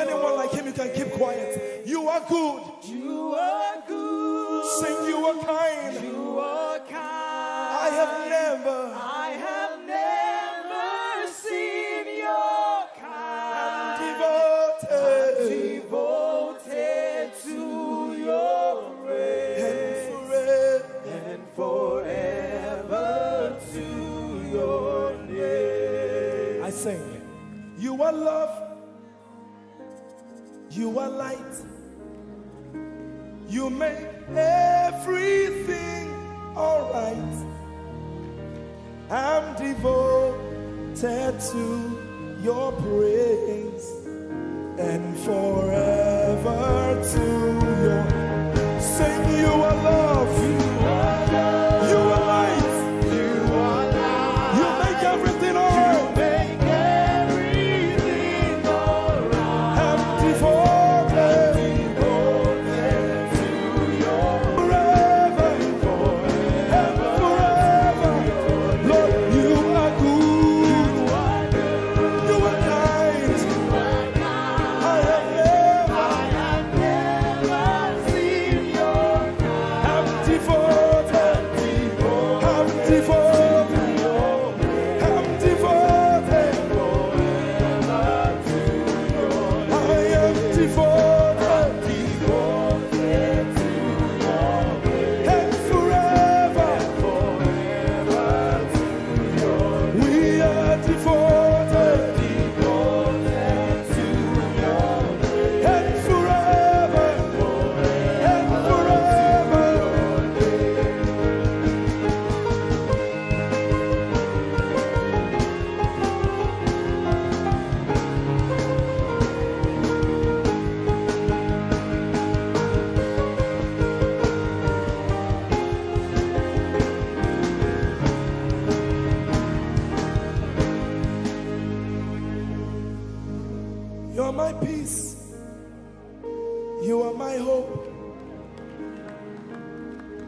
anyone like him, you can keep quiet. You are good. You are good. Sing, you are kind. You are kind. I have never seen your kind. Devoted to your praise. and Forever to your name. I sing. You are love. You are light. You make everything all right. I'm devoted to your praise and forever to your. Sing, you are love. You are love. You are light. You are light. You make everything all right. You make everything all right. I'm devoted to your forever and forever. Lord, you are good. You are kind. I have never seen your I'm devoted. I'm devoted. I'm devoted. I am devoted. And forever. We are devoted. And forever. And forever. You're my peace. You are my hope.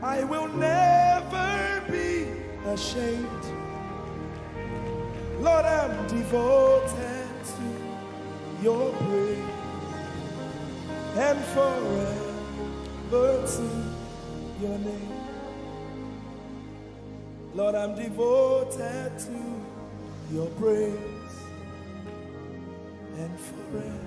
I will never be ashamed. Lord, I'm devoted to your praise and forever to your name. Lord, I'm devoted to your praise and forever.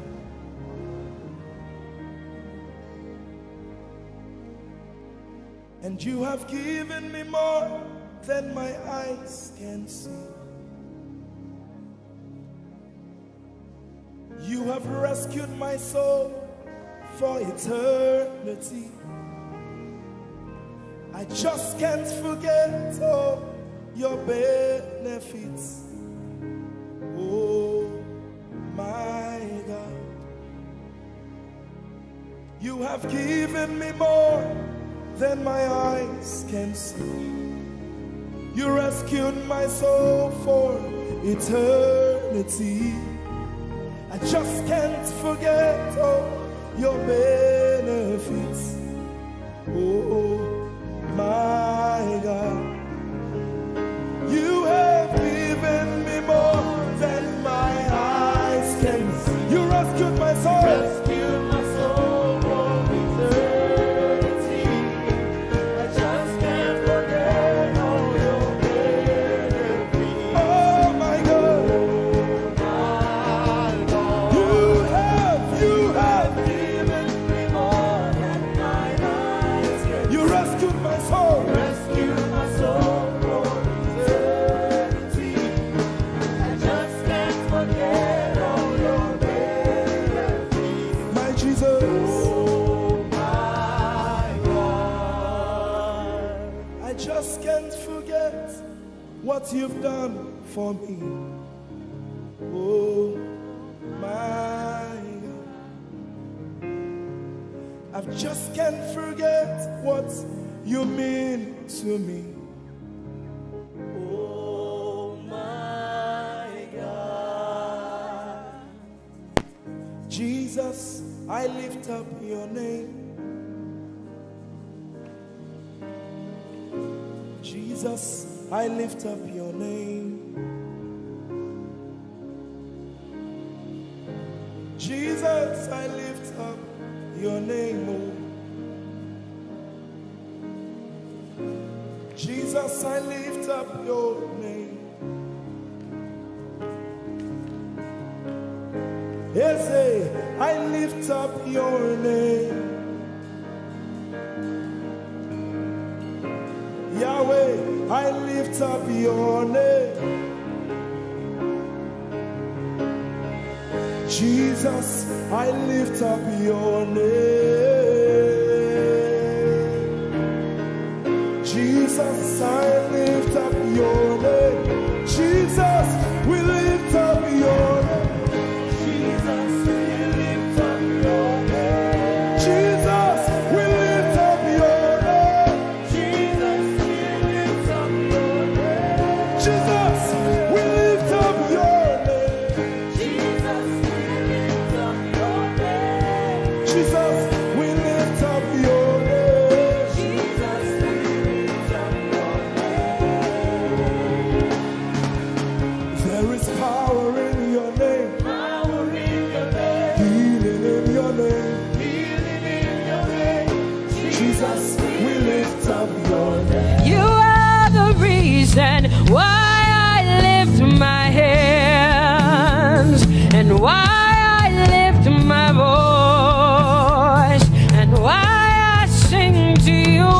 And you have given me more than my eyes can see. You have rescued my soul for eternity. I just can't forget all your benefits. Oh my God, you have given me more than my eyes can see. You rescued my soul for eternity. I just can't forget all your benefits. Oh my God, you have given me more than my eyes can see. You rescued my soul. Rescue my soul from eternity. I just can't forget all your benefits. Oh my God, you have given me more than my eyes can see. you rescued my soul. Rescue my soul from eternity. I just can't forget all your benefits. My Jesus, Oh my God. I just can't forget what you've done for me. Oh my God, I just can't forget what you mean to me. Oh my God. Jesus, I lift up your name. Jesus, I lift up your name. Jesus, I lift up your name, oh. Jesus, I lift up your name. Ese, I lift up your name. Yahweh, I lift up your name. Jesus, I lift up your name. Jesus, I lift up your name. Jesus, we lift up your name. Jesus, we lift up your name. Jesus, we lift up your name. Jesus, we lift up your name. Jesus, we lift up your name. Jesus, we lift up your name. Jesus, we lift up your name. Jesus, we lift up your name. There is power in your name. Power in your name. Healing in your name. Healing in your name. Jesus, we lift up your name. You are the reason why I lift my hands and why I lift my voice and why I sing to you.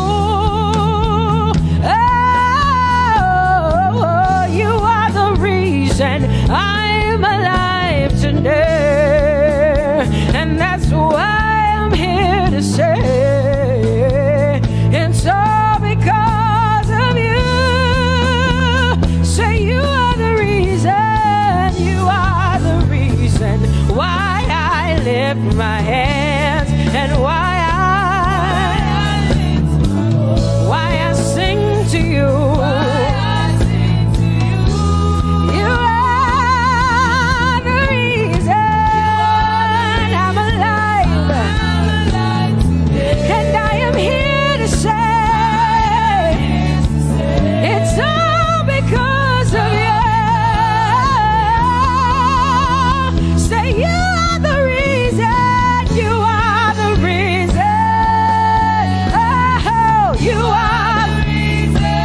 Oh, you are the reason I'm alive today, and that's why I'm here to say it's all because of you. Say you are the reason, you are the reason why I lift my hands and why I sing to you. You are the reason I'm alive, and I am here to say it's all because of you. Say you are the reason, you are the reason. Oh, you are the reason.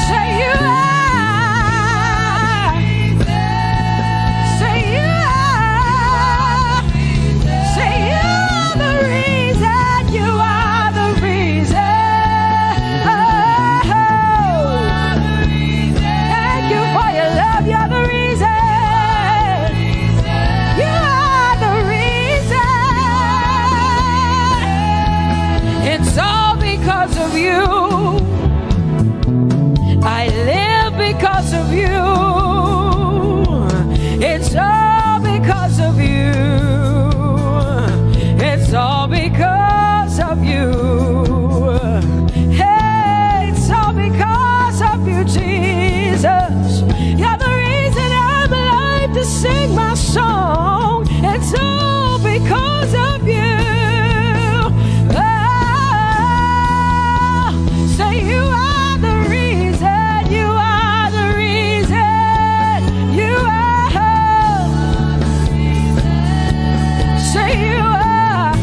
Say you are. Say you are. Say you are the reason, you are the reason. Oh, thank you for your love, you're the reason. You are the reason. It's all because of you. I live because of you. It's all because of you. It's all because of you. Hey, it's all because of you, Jesus. You're the reason I'm alive to sing my song. It's all because of you. Oh, say you are the reason. You are the reason. You are. Say you are.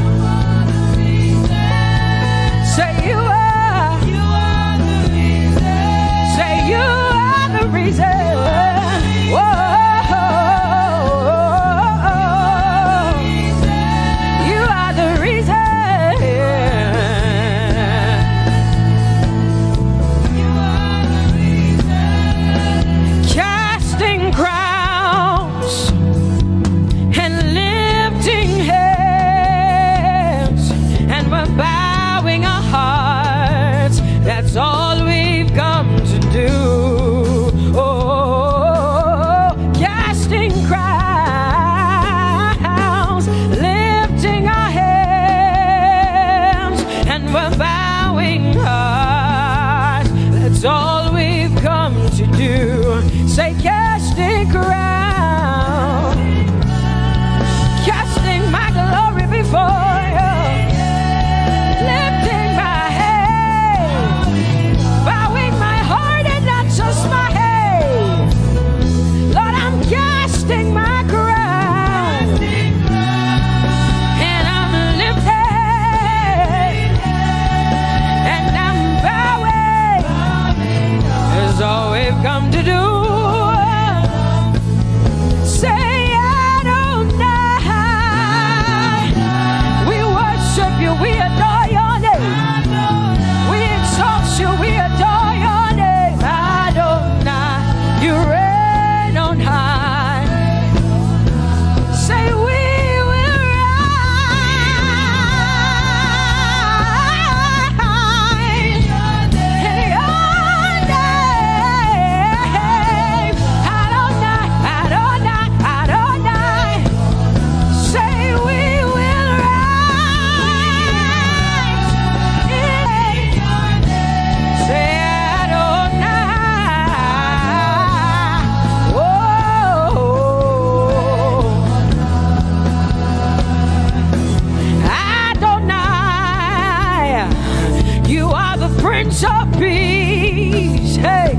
Prince of Peace. Hey,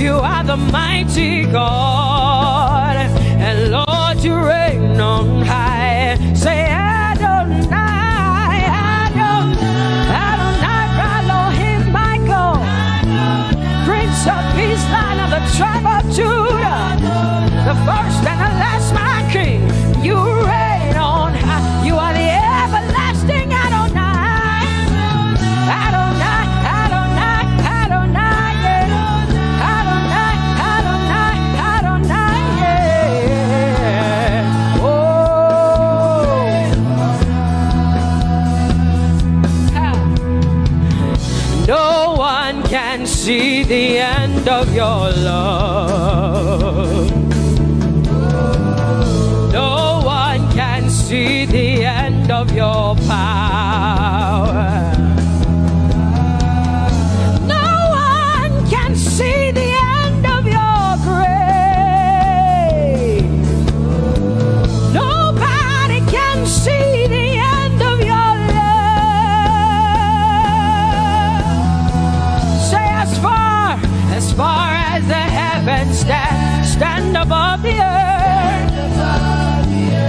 you are the mighty God, and Lord, you reign on high. Say Adonai, Adonai, Elohim, my God, Prince of Peace, Lion of the tribe of Judah, the first and the last, my King. You reign on high. You are the everlasting Adonai, Adonai, Adonai, Adonai, yeah. Adonai, Adonai, Adonai, yeah. Oh, no one can see the end of your love. No one can see the end of your power. No one can see the end of your grace. Nobody can see the end of your love. Say as far as the heavens stand above the earth,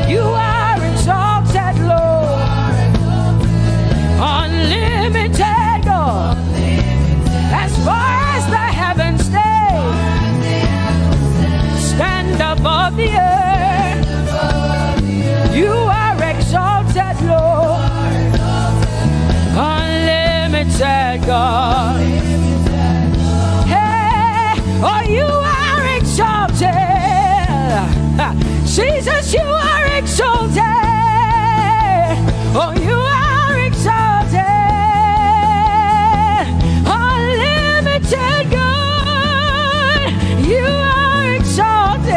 you are exalted, Lord, unlimited God. As far as the heavens stand above the earth, you are exalted, Lord, unlimited God. Hey, oh, you are exalted. Jesus, you are exalted. Oh, you are exalted. Unlimited God, you are exalted.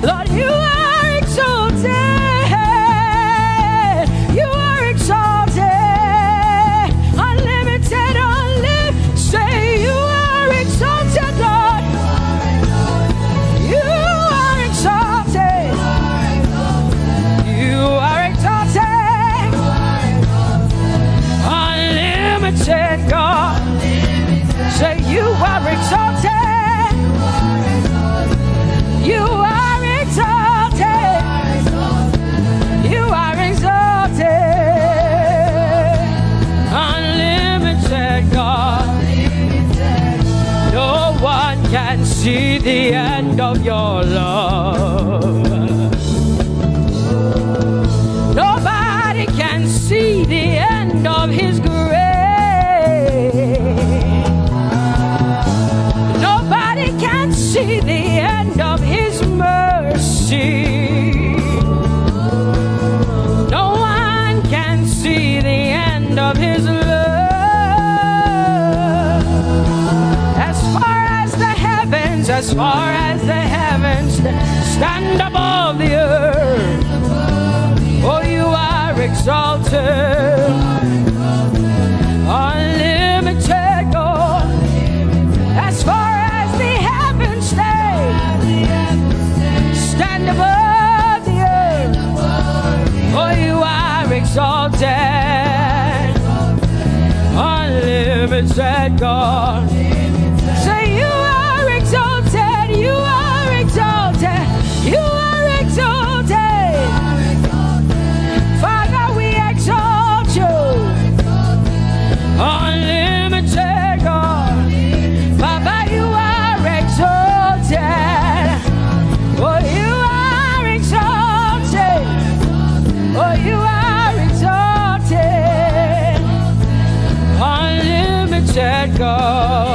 Lord, you are exalted. You are exalted. Unlimited, say you are exalted, Lord. You are exalted. You are exalted. Unlimited God. Say you are exalted. You are exalted. You are exalted. Unlimited God. No one can see the end of your love. Nobody can see the end of his grace. Nobody can see the end of his mercy. No one can see the end of his love. As far as the heavens stand above the earth, oh, you are exalted. Unlimited God. As far as the heavens stand above the earth, oh, you are exalted. Unlimited God. Say you are exalted. You are exalted. You are exalted. Father, we exalt you. Unlimited God. Baba, you are exalted. Oh, you are exalted. Oh, you are exalted. Unlimited God.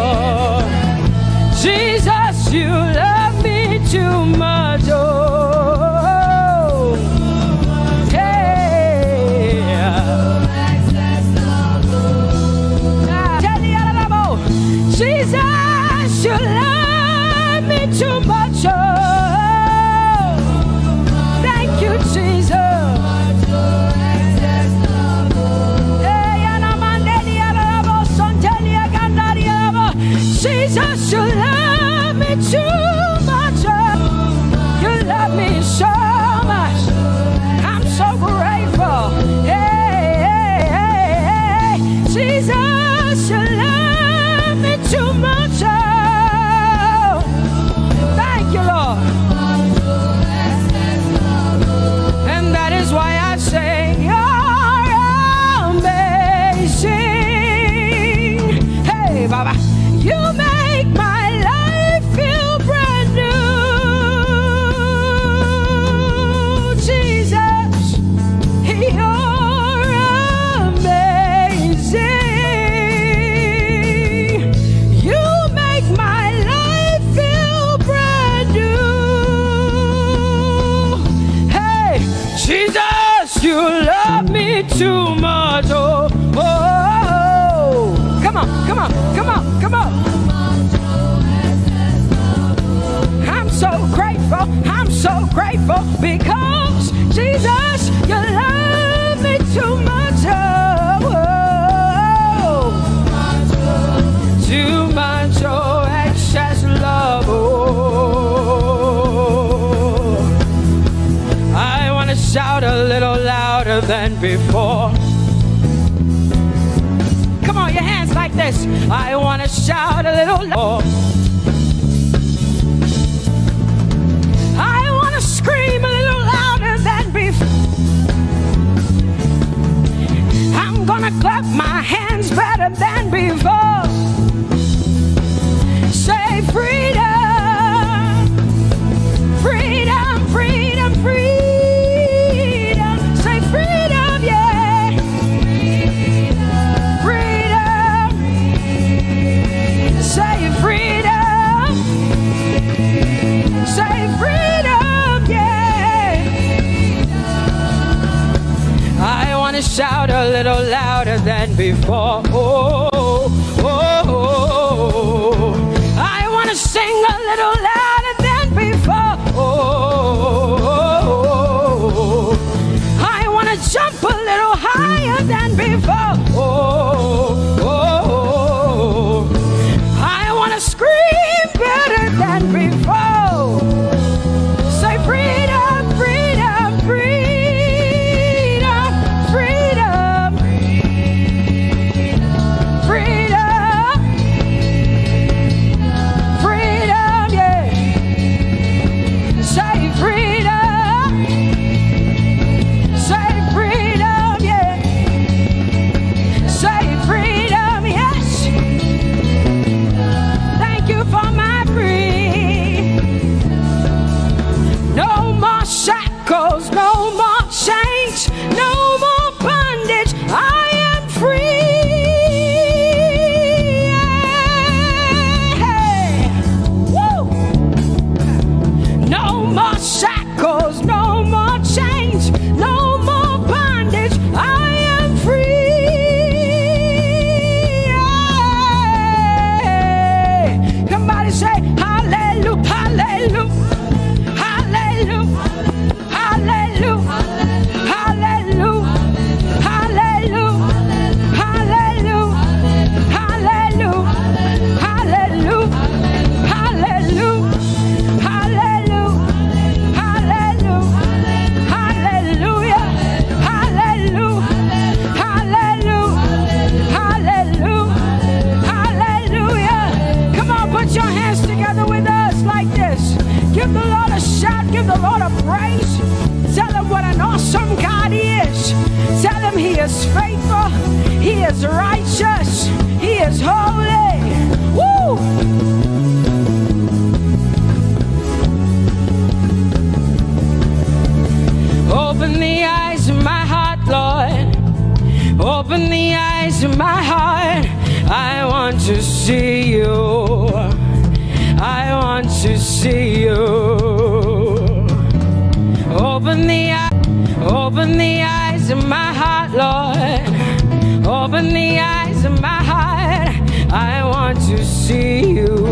you love me too much. Oh, oh, oh. Come on, come on, come on, come on. I'm so grateful because Jesus, you love me too much. Oh, oh. Too much, oh, excess love. Oh, I want to shout a little louder than before. Come on, your hands like this. I want to shout a little louder. I want to scream a little louder than before. I'm gonna clap my hands better than before. Say freedom, freedom, freedom, freedom. Say freedom, yeah. Freedom. Say freedom. Say freedom, yeah. I want to shout a little louder than before. Oh, oh, oh, oh. I want to sing a little louder than before. Oh, oh, oh. I want to jump a little higher than before. Oh, oh, oh. I want to scream better than before. Say freedom, freedom, freedom, freedom, freedom, freedom, yeah. Say freedom, say freedom, yeah. Say freedom, yes. Thank you for my freedom. No more shackles, no more chains, no more bondage. I am free. Hey. Woo. No more shackles, no more chains, no more bondage. I am free. Hey. Somebody say hallelujah, hallelujah. Hallelujah, hallelujah, hallelujah, hallelujah, hallelujah, hallelujah, hallelujah, hallelujah, hallelujah, hallelujah, hallelujah, hallelujah, hallelujah. Come on, put your hands together with us like this. Give the Lord a shout, give the Lord a praise. Tell him what an awesome God he is. Tell him he is faithful, he is righteous, he is holy. Woo! Open the eyes of my heart, Lord. Open the eyes of my heart. I want to see you. I want to see you. Open the eyes of my heart, Lord. Open the eyes of my heart. I want to see you.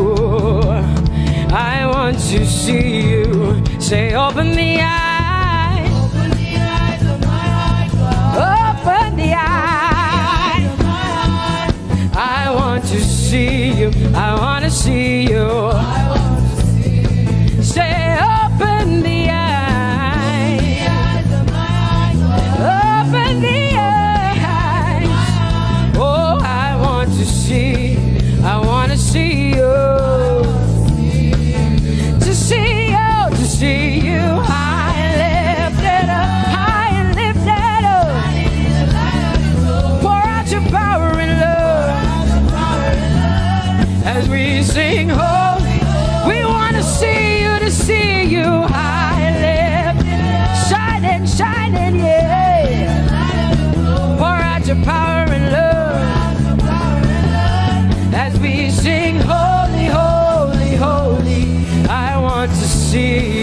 I want to see you. Say, open the eyes. Open the eyes of my heart, Lord. Open the eyes of my heart. I want to see you. I want to see you. I want to see you. Say, open the eyes. Open the eyes of my heart, Lord. Open the eyes. Oh, I want to see. I want to see you. To see you, to see you. High and lifted up, high and lifted up. Pour out your power and love as we sing holy. We want to see you, to see you. High and lifted, shining, shining, yeah. Pour out your power and love as we sing holy, holy, holy. I want to see